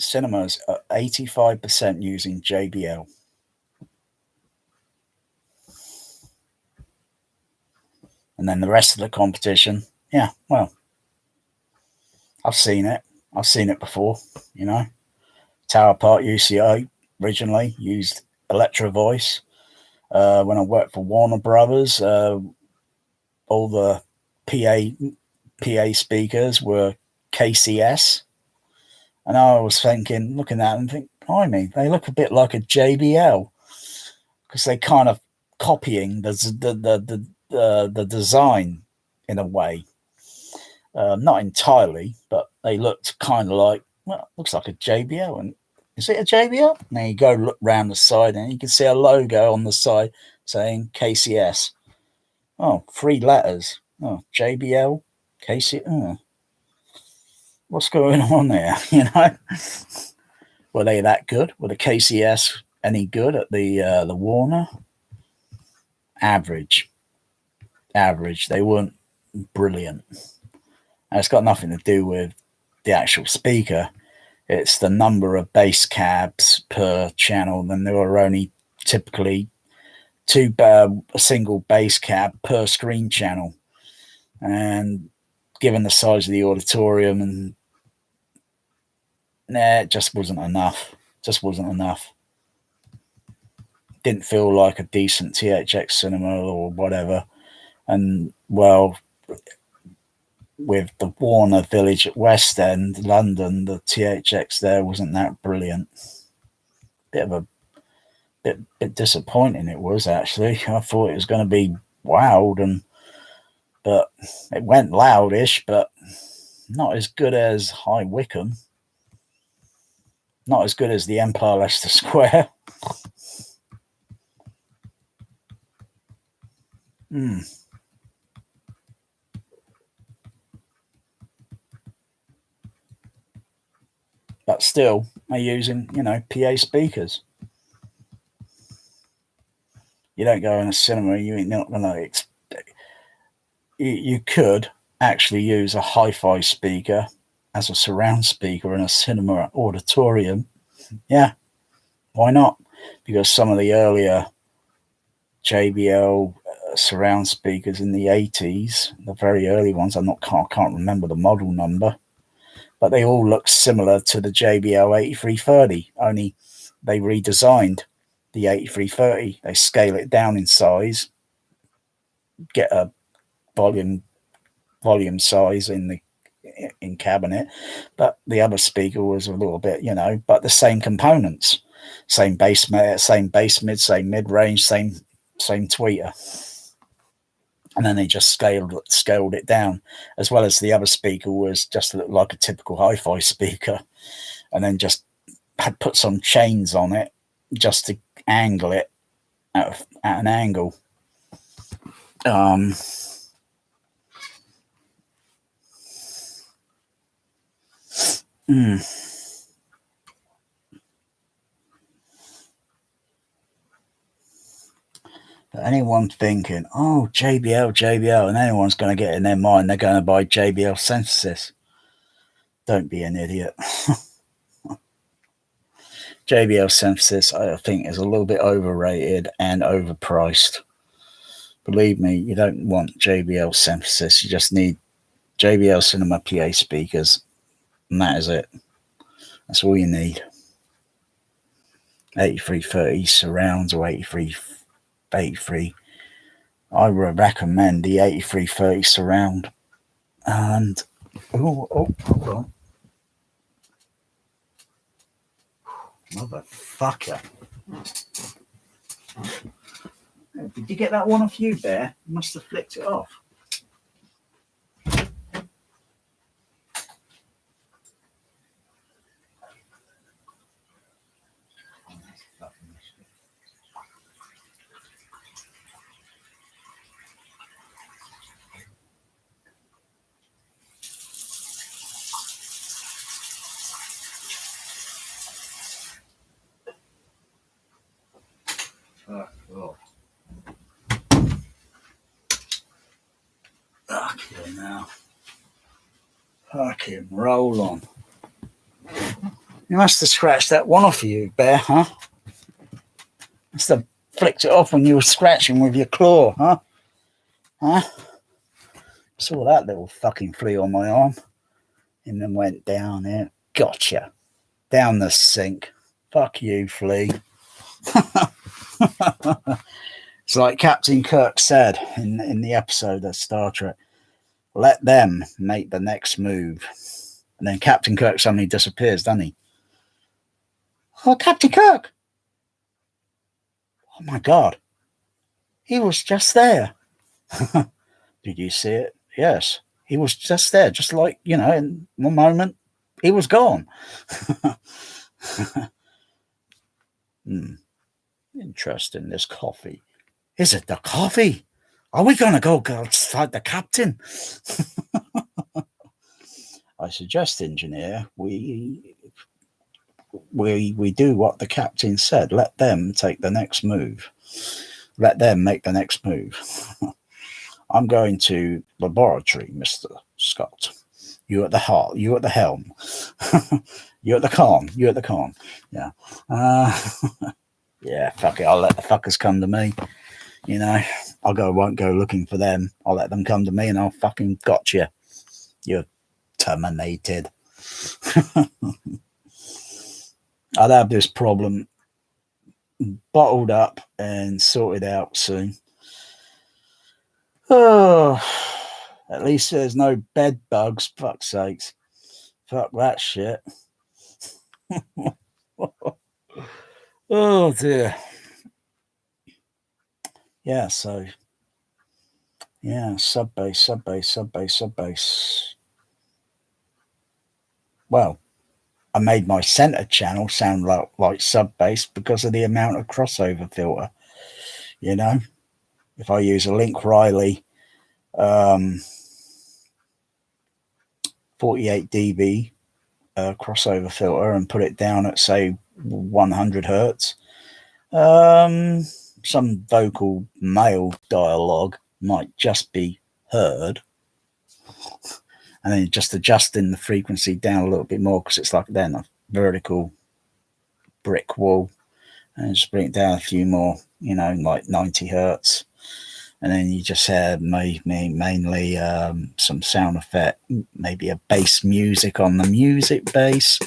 cinemas are 85% using JBL. And then the rest of the competition, yeah, well, I've seen it. I've seen it before, Tower Park UCI originally used Electro Voice. When I worked for Warner Brothers, all the PA speakers were KCS. And I was thinking, looking at them, they look a bit like a JBL, because they kind of copying the design in a way. Not entirely, but they looked kind of like, well, it looks like a JBL. And is it a JBL? And then you go look round the side and you can see a logo on the side saying KCS. Oh, 3 letters. Oh, JBL, KCS. Oh. What's going on there? Were they that good? Were the KCS any good at the Warner? Average. They weren't brilliant. And it's got nothing to do with the actual speaker. It's the number of bass cabs per channel. Then there were only typically a single bass cab per screen channel. And given the size of the auditorium, and it just wasn't enough. Didn't feel like a decent THX cinema or whatever. And well, with the Warner Village at West End, London, the THX there wasn't that brilliant. Bit disappointing it was, actually. I thought it was going to be wowed, but it went loudish, but not as good as High Wycombe. Not as good as the Empire Leicester Square. But still, they're using, PA speakers. You don't go in a cinema, you're not going to expect. You could actually use a hi-fi speaker as a surround speaker in a cinema auditorium. Yeah, why not? Because some of the earlier JBL surround speakers in the 80s, the very early ones, I can't remember the model number, but they all look similar to the JBL 8330, only they redesigned the 8330. They scale it down in size, get a volume size in cabinet, but the other speaker was a little bit, but the same components, same bass mid, same mid range, same tweeter, and then they just scaled it down, as well as the other speaker was just looked like a typical hi-fi speaker, and then just had put some chains on it just to angle it at an angle. But anyone thinking, oh, JBL, and anyone's going to get in their mind they're going to buy JBL Synthesis. Don't be an idiot. JBL Synthesis, I think, is a little bit overrated and overpriced. Believe me, you don't want JBL Synthesis. You just need JBL Cinema PA speakers, and that is it. That's all you need. 8330 surrounds or 83. I would recommend the 8330 surround. And hold on. Motherfucker. Did you get that one off you, Bear? You must have flicked it off. Okay, now. Fucking roll on. You must have scratched that one off of you, Bear, huh? Must have flicked it off when you were scratching with your claw, huh? Saw that little fucking flea on my arm. And then went down there. Gotcha. Down the sink. Fuck you, flea. It's like Captain Kirk said in the episode of Star Trek, let them make the next move. And then Captain Kirk suddenly disappears, doesn't he? Oh, Captain Kirk! Oh my God. He was just there. Did you see it? Yes. He was just there, just like, in one moment, he was gone. Interesting, this coffee. Is it the coffee? Are we going to go outside the captain? I suggest, engineer, we do what the captain said. Let them take the next move. Let them make the next move. I'm going to laboratory, Mr. Scott. You at the heart. You at the helm. You at the calm. You at the calm. Yeah. Yeah. Fuck it. I'll let the fuckers come to me. You know, won't go looking for them. I'll let them come to me, and I'll fucking got you. You're terminated. I'd have this problem bottled up and sorted out soon. Oh, at least there's no bed bugs. Fuck's sakes. Fuck that shit. Oh dear. Yeah, so yeah, subbase. Well, I made my center channel sound like subbase because of the amount of crossover filter. You know, if I use a Link Riley 48 dB crossover filter and put it down at say 100 hertz, some vocal male dialogue might just be heard, and then just adjusting the frequency down a little bit more because it's like then a vertical brick wall, and just bring it down a few more, you know, like 90 hertz, and then you just have mainly some sound effect, maybe a bass music on the music bass,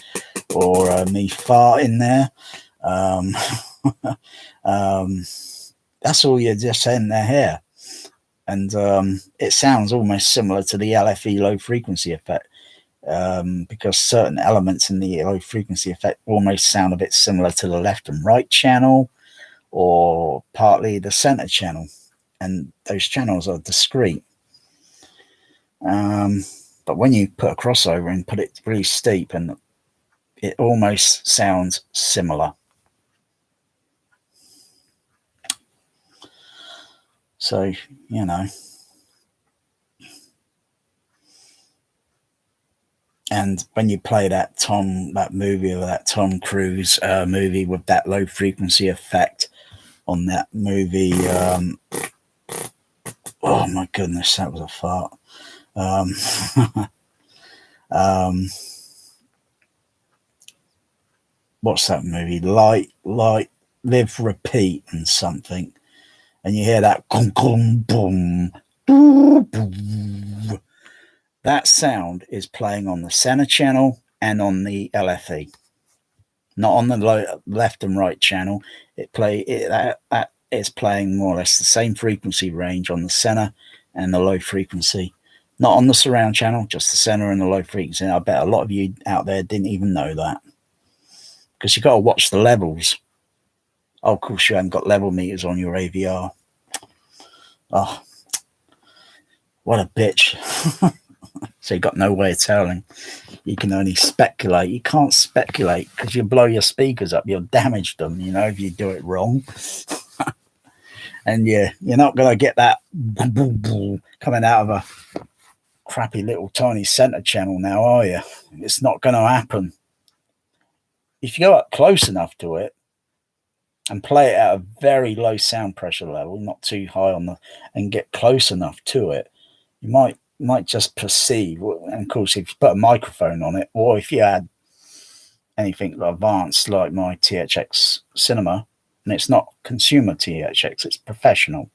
or me farting there. That's all you're just in there here. And it sounds almost similar to the LFE low frequency effect, because certain elements in the low frequency effect almost sound a bit similar to the left and right channel, or partly the center channel, and those channels are discrete. But when you put a crossover and put it really steep, and it almost sounds similar. So, you know, and when you play that Tom Cruise movie with that low frequency effect on that movie, oh my goodness, that was a fart. What's that movie? Light, Live, Repeat, and something. And you hear that boom, boom. That sound is playing on the center channel and on the LFE, not on the left and right channel. That is playing more or less the same frequency range on the center and the low frequency, not on the surround channel, just the center and the low frequency. And I bet a lot of you out there didn't even know that, because you got to watch the levels. Oh, of course, you haven't got level meters on your AVR. Oh, what a bitch. So you got no way of telling. You can only speculate. You can't speculate because you blow your speakers up. You'll damage them, you know, if you do it wrong. And you're not going to get that coming out of a crappy little tiny center channel now, are you? It's not going to happen. If you go up close enough to it and play it at a very low sound pressure level, not too high and get close enough to it, you might just perceive. And of course, if you put a microphone on it, or if you had anything advanced like my THX Cinema, and it's not consumer THX, it's professional,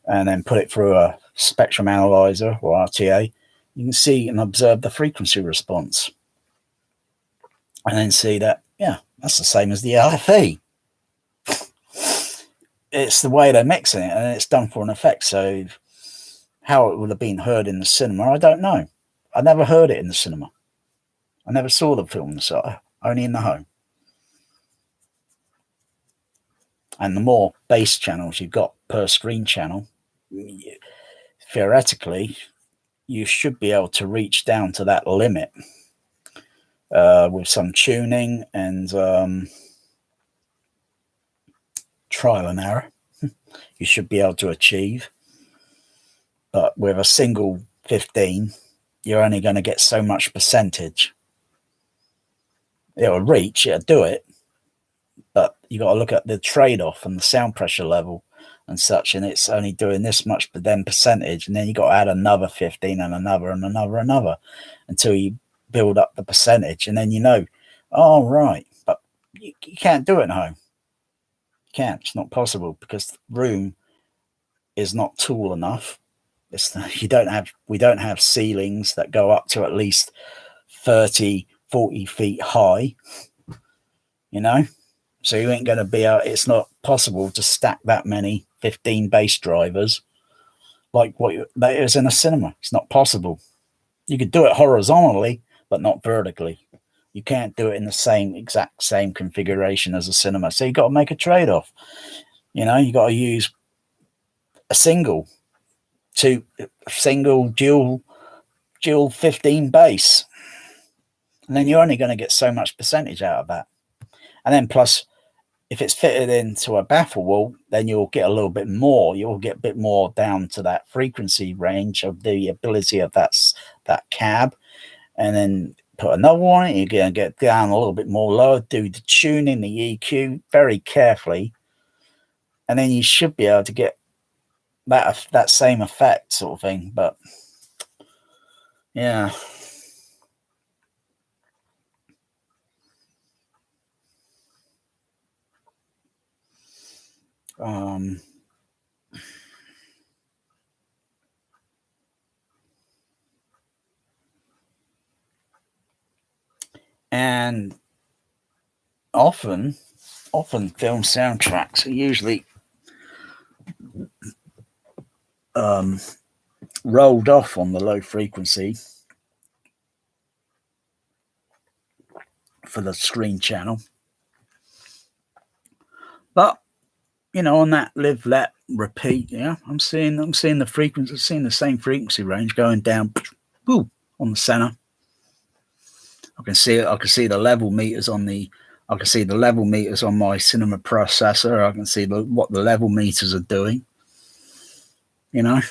and then put it through a spectrum analyzer or RTA, you can see and observe the frequency response, and then see that, yeah, that's the same as the LFE. It's the way they're mixing it, and it's done for an effect. So how it would have been heard in the cinema, I don't know. I never heard it in the cinema. I never saw the film, so only in the home. And the more bass channels you've got per screen channel, theoretically, you should be able to reach down to that limit with some tuning and trial and error. You should be able to achieve. But with a single 15, you're only going to get so much percentage. It'll reach, it'll do it, but you got to look at the trade-off and the sound pressure level and such, and it's only doing this much but then percentage, and then you got to add another 15 and another until you build up the percentage, and then oh right, but you can't do it at home. You can't. It's not possible because the room is not tall enough. We don't have ceilings that go up to at least 30, 40 feet high, so you ain't going to be it's not possible to stack that many 15 bass drivers like that is in a cinema. It's not possible. You could do it horizontally, but not vertically. You can't do it in the exact same configuration as a cinema. So you got to make a trade-off. You got to use a single dual 15 bass, and then you're only going to get so much percentage out of that. And then plus, if it's fitted into a baffle wall, then you'll get a little bit more. You'll get a bit more down to that frequency range of the ability of that cab, and then put another one. You're going to get down a little bit more lower, do the tuning, the EQ very carefully, and then you should be able to get that same effect sort of thing. But yeah. And often film soundtracks are usually rolled off on the low frequency for the screen channel, but on that live, let, repeat, I'm seeing the frequency, seeing the same frequency range going down on the center. I can see the level meters on my cinema processor. I can see what the level meters are doing. Yeah.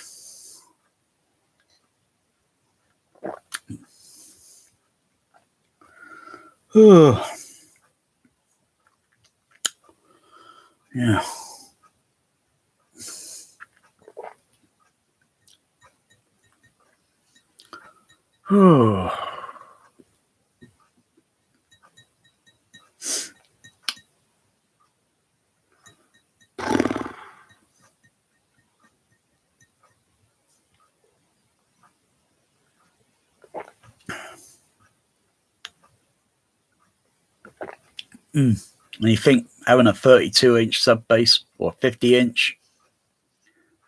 And you think having a 32-inch sub bass or 50-inch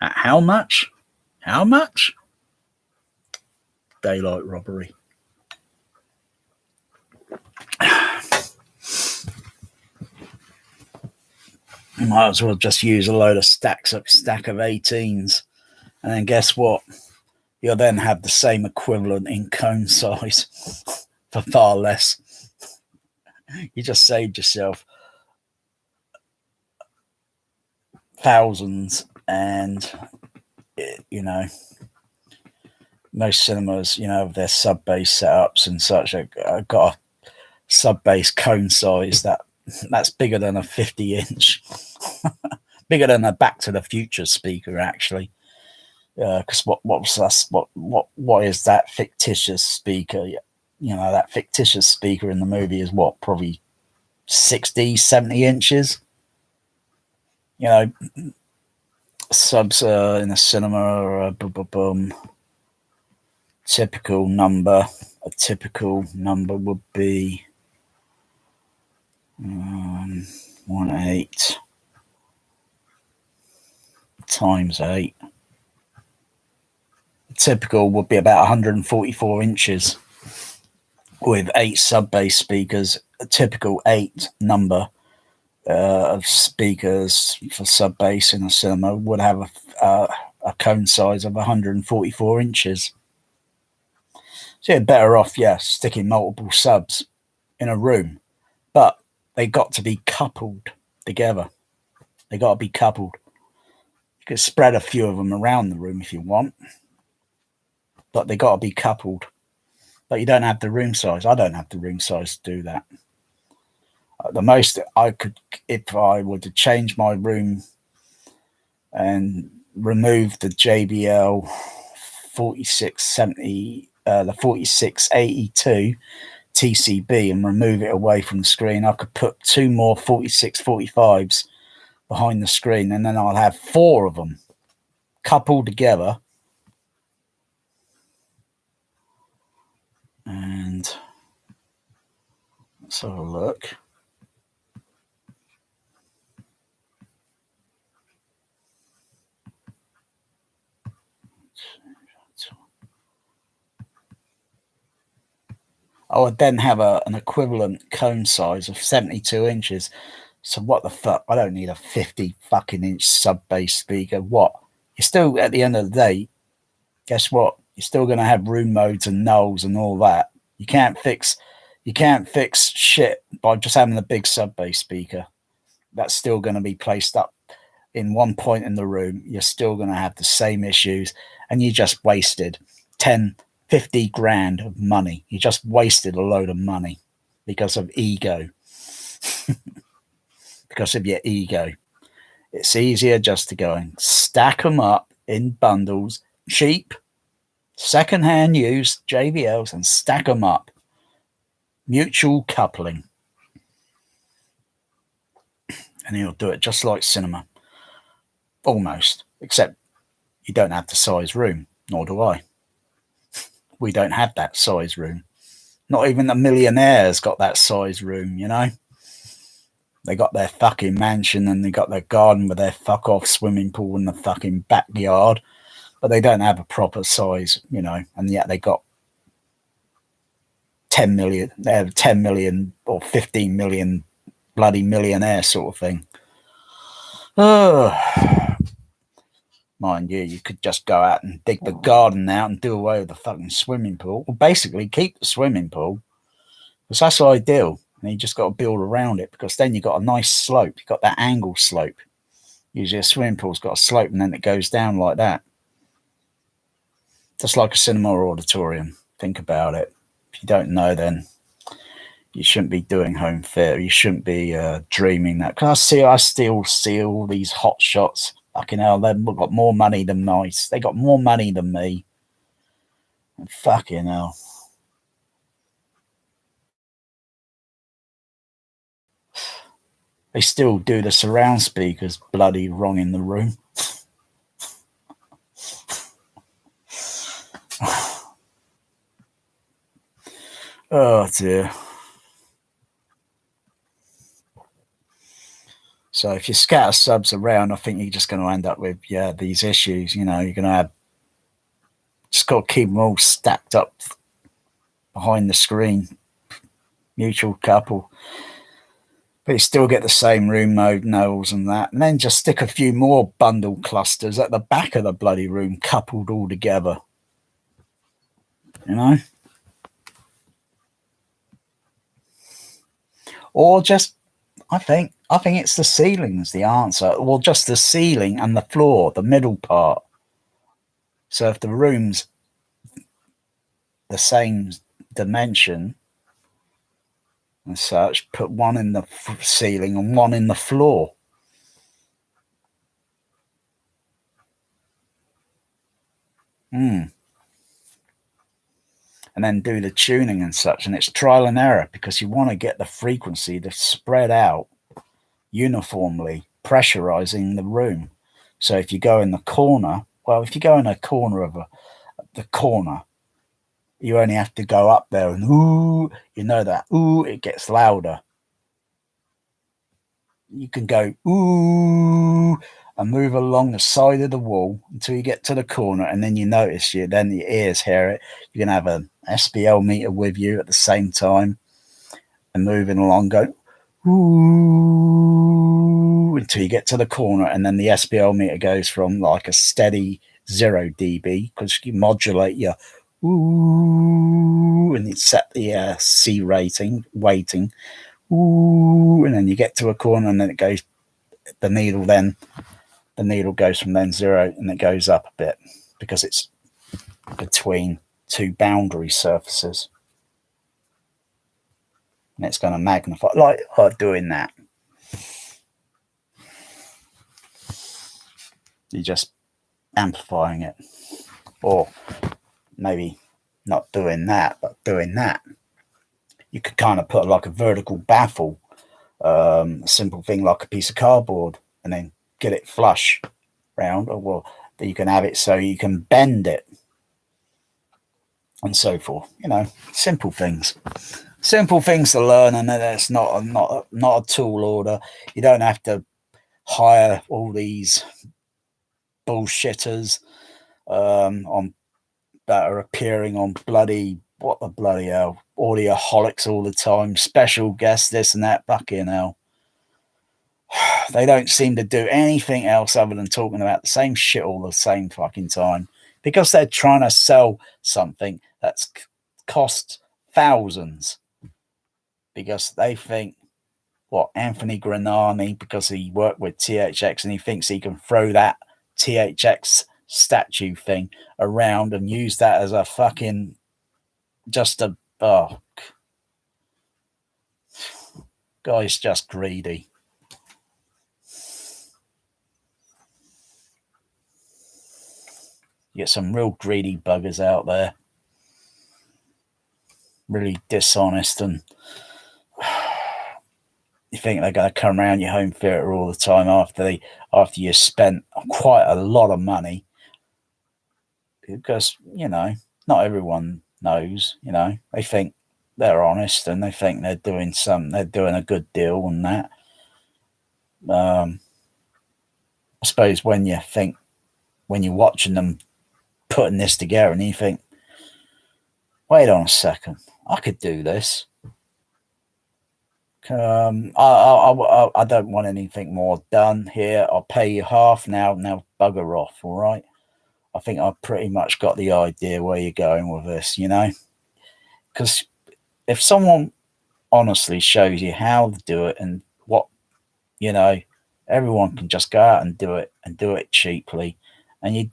at how much? How much? Daylight robbery. You might as well just use a load of stack of 18s, and then guess what? You'll then have the same equivalent in cone size for far less. You just saved yourself thousands, and most cinemas, their sub bass setups and such, I've got a sub bass cone size that's bigger than a 50-inch, bigger than a Back to the Future speaker actually. Because what is that fictitious speaker? That fictitious speaker in the movie is probably 60, 70 inches. Subs in a cinema are a typical number. A typical number would be 1/8 times 8. Typical would be about 144 inches with 8 sub bass speakers. A typical 8 number of speakers for sub bass in a cinema would have a cone size of 144 inches. So you're better off, sticking multiple subs in a room, but they got to be coupled together. They got to be coupled. You could spread a few of them around the room if you want, but they got to be coupled. But you don't have the room size. I don't have the room size to do that. The most I could, if I were to change my room and remove the JBL 4670, the 4682 TCB and remove it away from the screen, I could put 2 more 4645s behind the screen, and then I'll have 4 of them coupled together. And let's have a look. I would then have an equivalent cone size of 72 inches. So what the fuck? I don't need a 50 fucking inch sub bass speaker. What? You're still, at the end of the day, guess what? You're still going to have room modes and nulls and all that. You can't fix shit by just having a big sub bass speaker. That's still going to be placed up in one point in the room. You're still going to have the same issues, and you just wasted 50 grand of money. You just wasted a load of money because of ego. Because of your ego. It's easier just to go and stack them up in bundles, cheap, second-hand used JBLs, and stack them up. Mutual coupling. And you'll do it just like cinema. Almost. Except you don't have the size room, nor do I. We don't have that size room. Not even the millionaires got that size room, you know? They got their fucking mansion and they got their garden with their fuck off swimming pool in the fucking backyard, but they don't have a proper size, you know, and yet they got 10 million, they have 10 million or 15 million bloody millionaire sort of thing. Mind you could just go out and dig the garden out and do away with the fucking swimming pool. Well, basically keep the swimming pool, because that's ideal. And you just got to build around it, because then you've got a nice slope. You've got that angle slope. Usually a swimming pool's got a slope and then it goes down like that. Just like a cinema or auditorium. Think about it. If you don't know, then you shouldn't be doing home theatre. You shouldn't be dreaming that. Because I still see all these hot shots. Fucking hell, they've got more money than nice. They got more money than me. And fucking hell. They still do the surround speakers bloody wrong in the room. Oh dear. So if you scatter subs around, I think you're just going to end up with, these issues. You know, you're going to have, just got to keep them all stacked up behind the screen. Mutual couple. But you still get the same room mode, nulls and that. And then just stick a few more bundle clusters at the back of the bloody room, coupled all together. You know? Or just, I think it's the ceiling's the answer. Or just the ceiling and the floor, the middle part. So if the room's the same dimension and such, put one in the ceiling and one in the floor. And then do the tuning and such, and it's trial and error, because you want to get the frequency to spread out uniformly, pressurizing the room. So if you go in the corner, if you go in a corner of the corner, you only have to go up there and ooh, you know that ooh, it gets louder. You can go ooh and move along the side of the wall until you get to the corner, and then you notice then your ears hear it. You can have an SPL meter with you at the same time and moving along, go ooh until you get to the corner, and then the SPL meter goes from like a steady 0 dB, because you modulate your ooh, and it set the C rating, weighting, ooh, and then you get to a corner, and then it goes, the needle goes from then 0 and it goes up a bit, because it's between two boundary surfaces. And it's going to magnify, like doing that. You're just amplifying it. Or maybe not doing that, but doing that. You could kind of put like a vertical baffle, a simple thing like a piece of cardboard, and then get it flush round, or well, you can have it so you can bend it and so forth. You know, simple things to learn, and that's not a tall order. You don't have to hire all these bullshitters on that are appearing on bloody what the bloody hell Audioholics all the time, special guests, this and that. Fucking hell. They don't seem to do anything else other than talking about the same shit all the same fucking time, because they're trying to sell something that's cost thousands, because they think what Anthony Granani, because he worked with THX and he thinks he can throw that THX statue thing around and use that as a fucking just a guy's just greedy. You get some real greedy buggers out there, really dishonest, and you think they're going to come around your home theatre all the time after you spent quite a lot of money, because you know not everyone knows. You know, they think they're honest and they think they're doing a good deal and that. I suppose when you're watching them putting this together and you think, wait on a second, I could do this. I don't want anything more done here. I'll pay you half now bugger off, all right? I think I've pretty much got the idea where you're going with this, you know? Because if someone honestly shows you how to do it and what, you know, everyone can just go out and do it cheaply, and you're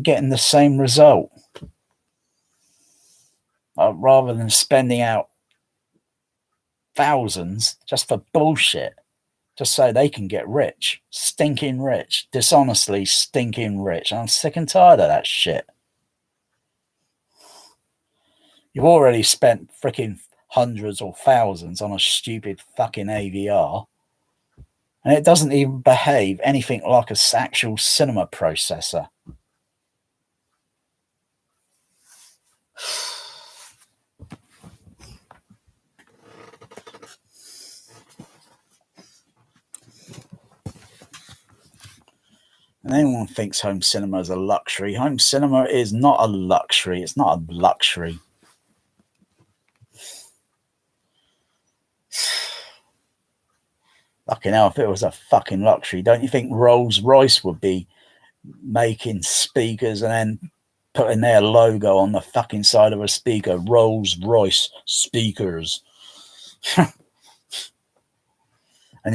getting the same result. Rather than spending out thousands just for bullshit, just so they can get rich, stinking rich, dishonestly stinking rich. I'm sick and tired of that shit. You've already spent freaking hundreds or thousands on a stupid fucking AVR, and it doesn't even behave anything like an actual cinema processor. And anyone thinks home cinema is a luxury. Home cinema is not a luxury. It's not a luxury. Fucking hell, if it was a fucking luxury, don't you think Rolls-Royce would be making speakers and then putting their logo on the fucking side of a speaker? Rolls-Royce speakers. And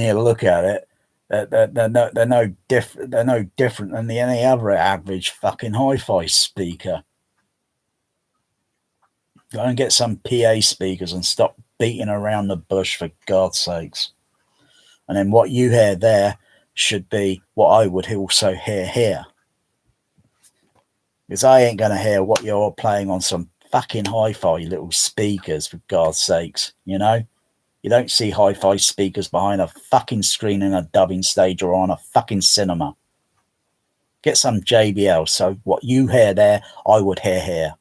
you look at it, they're no different than any other average fucking hi-fi speaker. Go and get some PA speakers and stop beating around the bush, for God's sakes. And then what you hear there should be what I would also hear here. Because I ain't going to hear what you're playing on some fucking hi-fi little speakers, for God's sakes, you know? You don't see hi-fi speakers behind a fucking screen in a dubbing stage or on a fucking cinema. Get some JBL, so what you hear there, I would hear here.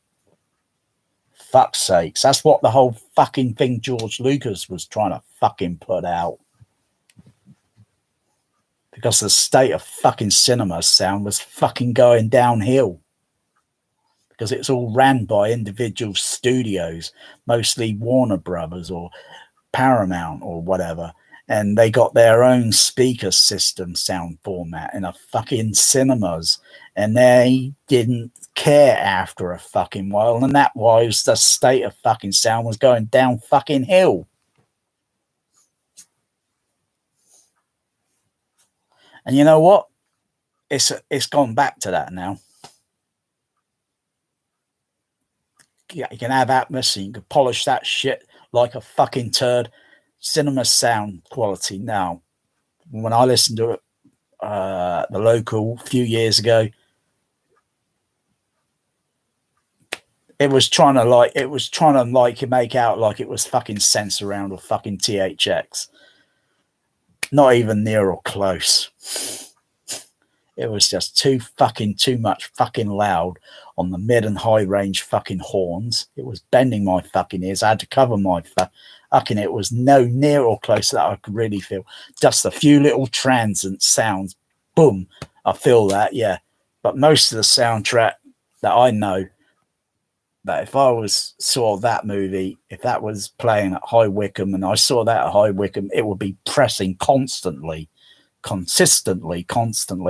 Fuck's sakes, that's what the whole fucking thing George Lucas was trying to fucking put out. Because the state of fucking cinema sound was fucking going downhill. Because it's all ran by individual studios, mostly Warner Brothers or Paramount or whatever, and they got their own speaker system sound format in a fucking cinemas, and they didn't care after a fucking while, and that was the state of fucking sound was going down fucking hill. And you know what? It's gone back to that now. You can have atmosphere, you can polish that shit like a fucking turd. Cinema sound quality now, when I listen to it, the local a few years ago. It was trying to make out like it was fucking Sensurround or fucking THX. Not even near or close. It was just too much fucking loud on the mid and high range fucking horns. It was bending my fucking ears. I had to cover my fucking. It was no near or close that I could really feel. Just a few little transient sounds. Boom. I feel that, yeah. But most of the soundtrack that I know, that if I saw that movie, if that was playing at High Wycombe and I saw that at High Wycombe, it would be pressing consistently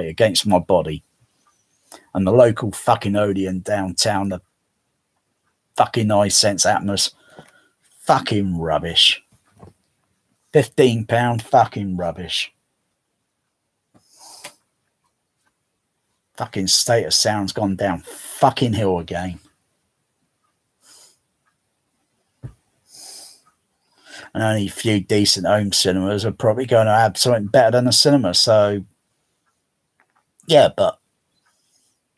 against my body. And the local fucking Odeon downtown, the fucking iSense Atmos, fucking rubbish. £15 fucking rubbish. Fucking state of sound's gone down fucking hill again. And only a few decent home cinemas are probably going to have something better than a cinema. So, yeah, but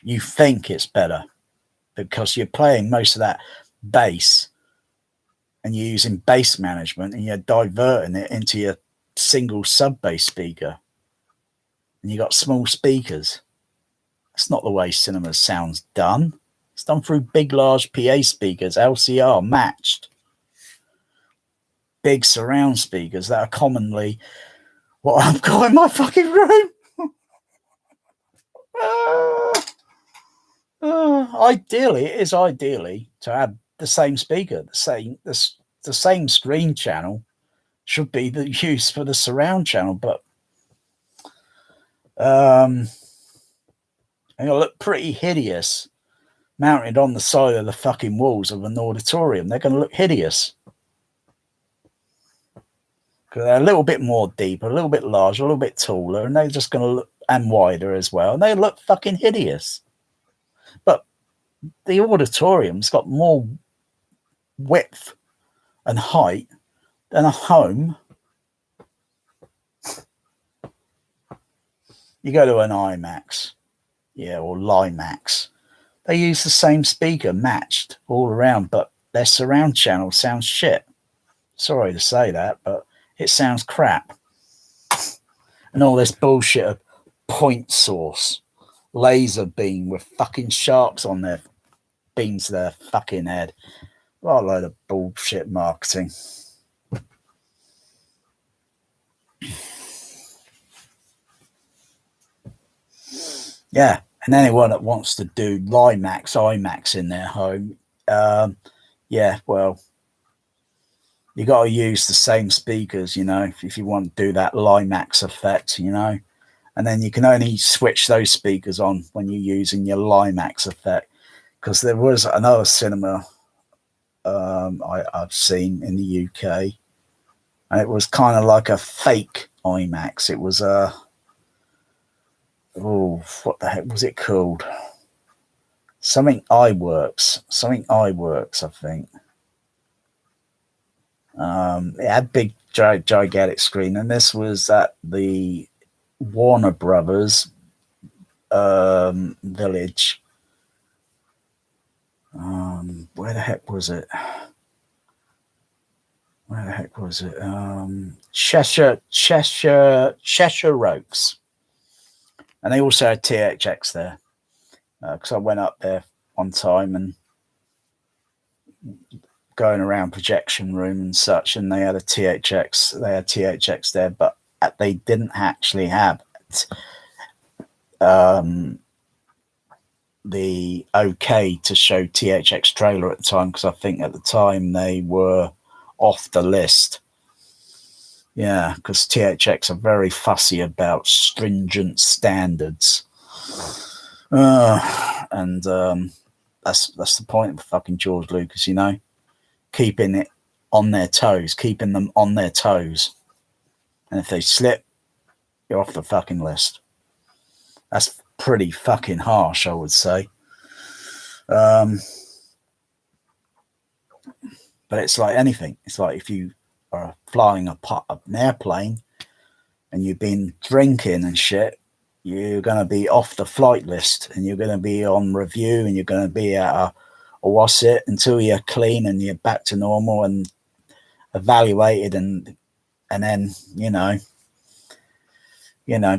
you think it's better because you're playing most of that bass and you're using bass management and you're diverting it into your single sub-bass speaker. And you got small speakers. That's not the way cinema sounds done. It's done through big, large PA speakers, LCR, matched. Big surround speakers that are commonly what I've got in my fucking room. Ideally to have the same speaker, the same screen channel should be the use for the surround channel, but it'll look pretty hideous mounted on the side of the fucking walls of an auditorium. They're going to look hideous. Because they're a little bit more deeper, a little bit larger, a little bit taller, and they're just going to look, and wider as well, and they look fucking hideous. But the auditorium's got more width and height than a home. You go to an IMAX, yeah, or Limax, they use the same speaker matched all around, but their surround channel sounds shit. Sorry to say that, but it sounds crap. And all this bullshit of point source, laser beam with fucking sharks on their beams to their fucking head. What a load of bullshit marketing. Yeah, and anyone that wants to do Limax, IMAX in their home, yeah, well, you got to use the same speakers, you know, if you want to do that Limax effect, you know, and then you can only switch those speakers on when you're using your Limax effect. Because there was another cinema I've seen in the UK, and it was kind of like a fake IMAX. It was what the heck was it called? Something iWorks, I think. It had big gigantic screen, and this was at the Warner Brothers Village. Where the heck was it? Cheshire Oaks. And they also had THX there. Because I went up there one time and going around projection room and such, and they had a THX. They had THX there, but they didn't actually have the okay to show THX trailer at the time, because I think at the time they were off the list. Yeah, because THX are very fussy about stringent standards. And that's the point of fucking George Lucas, you know, keeping them on their toes. And if they slip, you're off the fucking list. That's pretty fucking harsh, I would say. But it's like anything. It's like if you are flying an airplane and you've been drinking and shit, you're going to be off the flight list, and you're going to be on review, and you're going to be at a what's it until you're clean and you're back to normal and evaluated, and then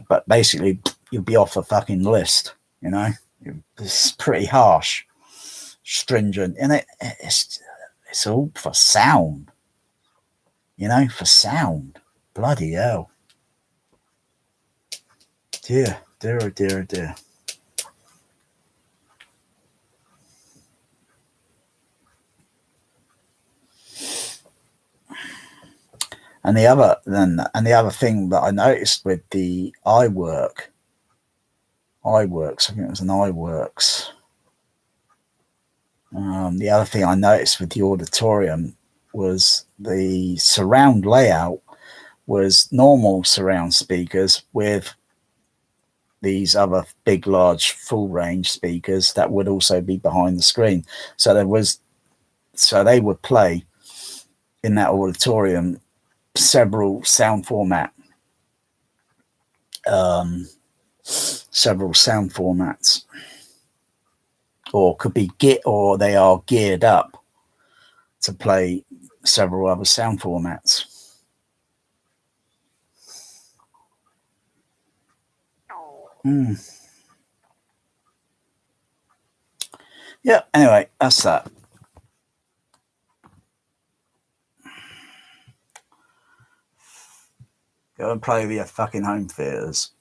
but basically you'll be off the fucking list. It's pretty harsh, stringent, and it's all for sound. For sound. Bloody hell. Dear. And the other thing that I noticed with the iWorks, I think it was an iWorks. The other thing I noticed with the auditorium was the surround layout was normal surround speakers with these other big, large, full range speakers that would also be behind the screen. So they would play in that auditorium several sound formats, or could be or they are geared up to play several other sound formats. Yeah, anyway, that's that. Go and play with your fucking home theaters.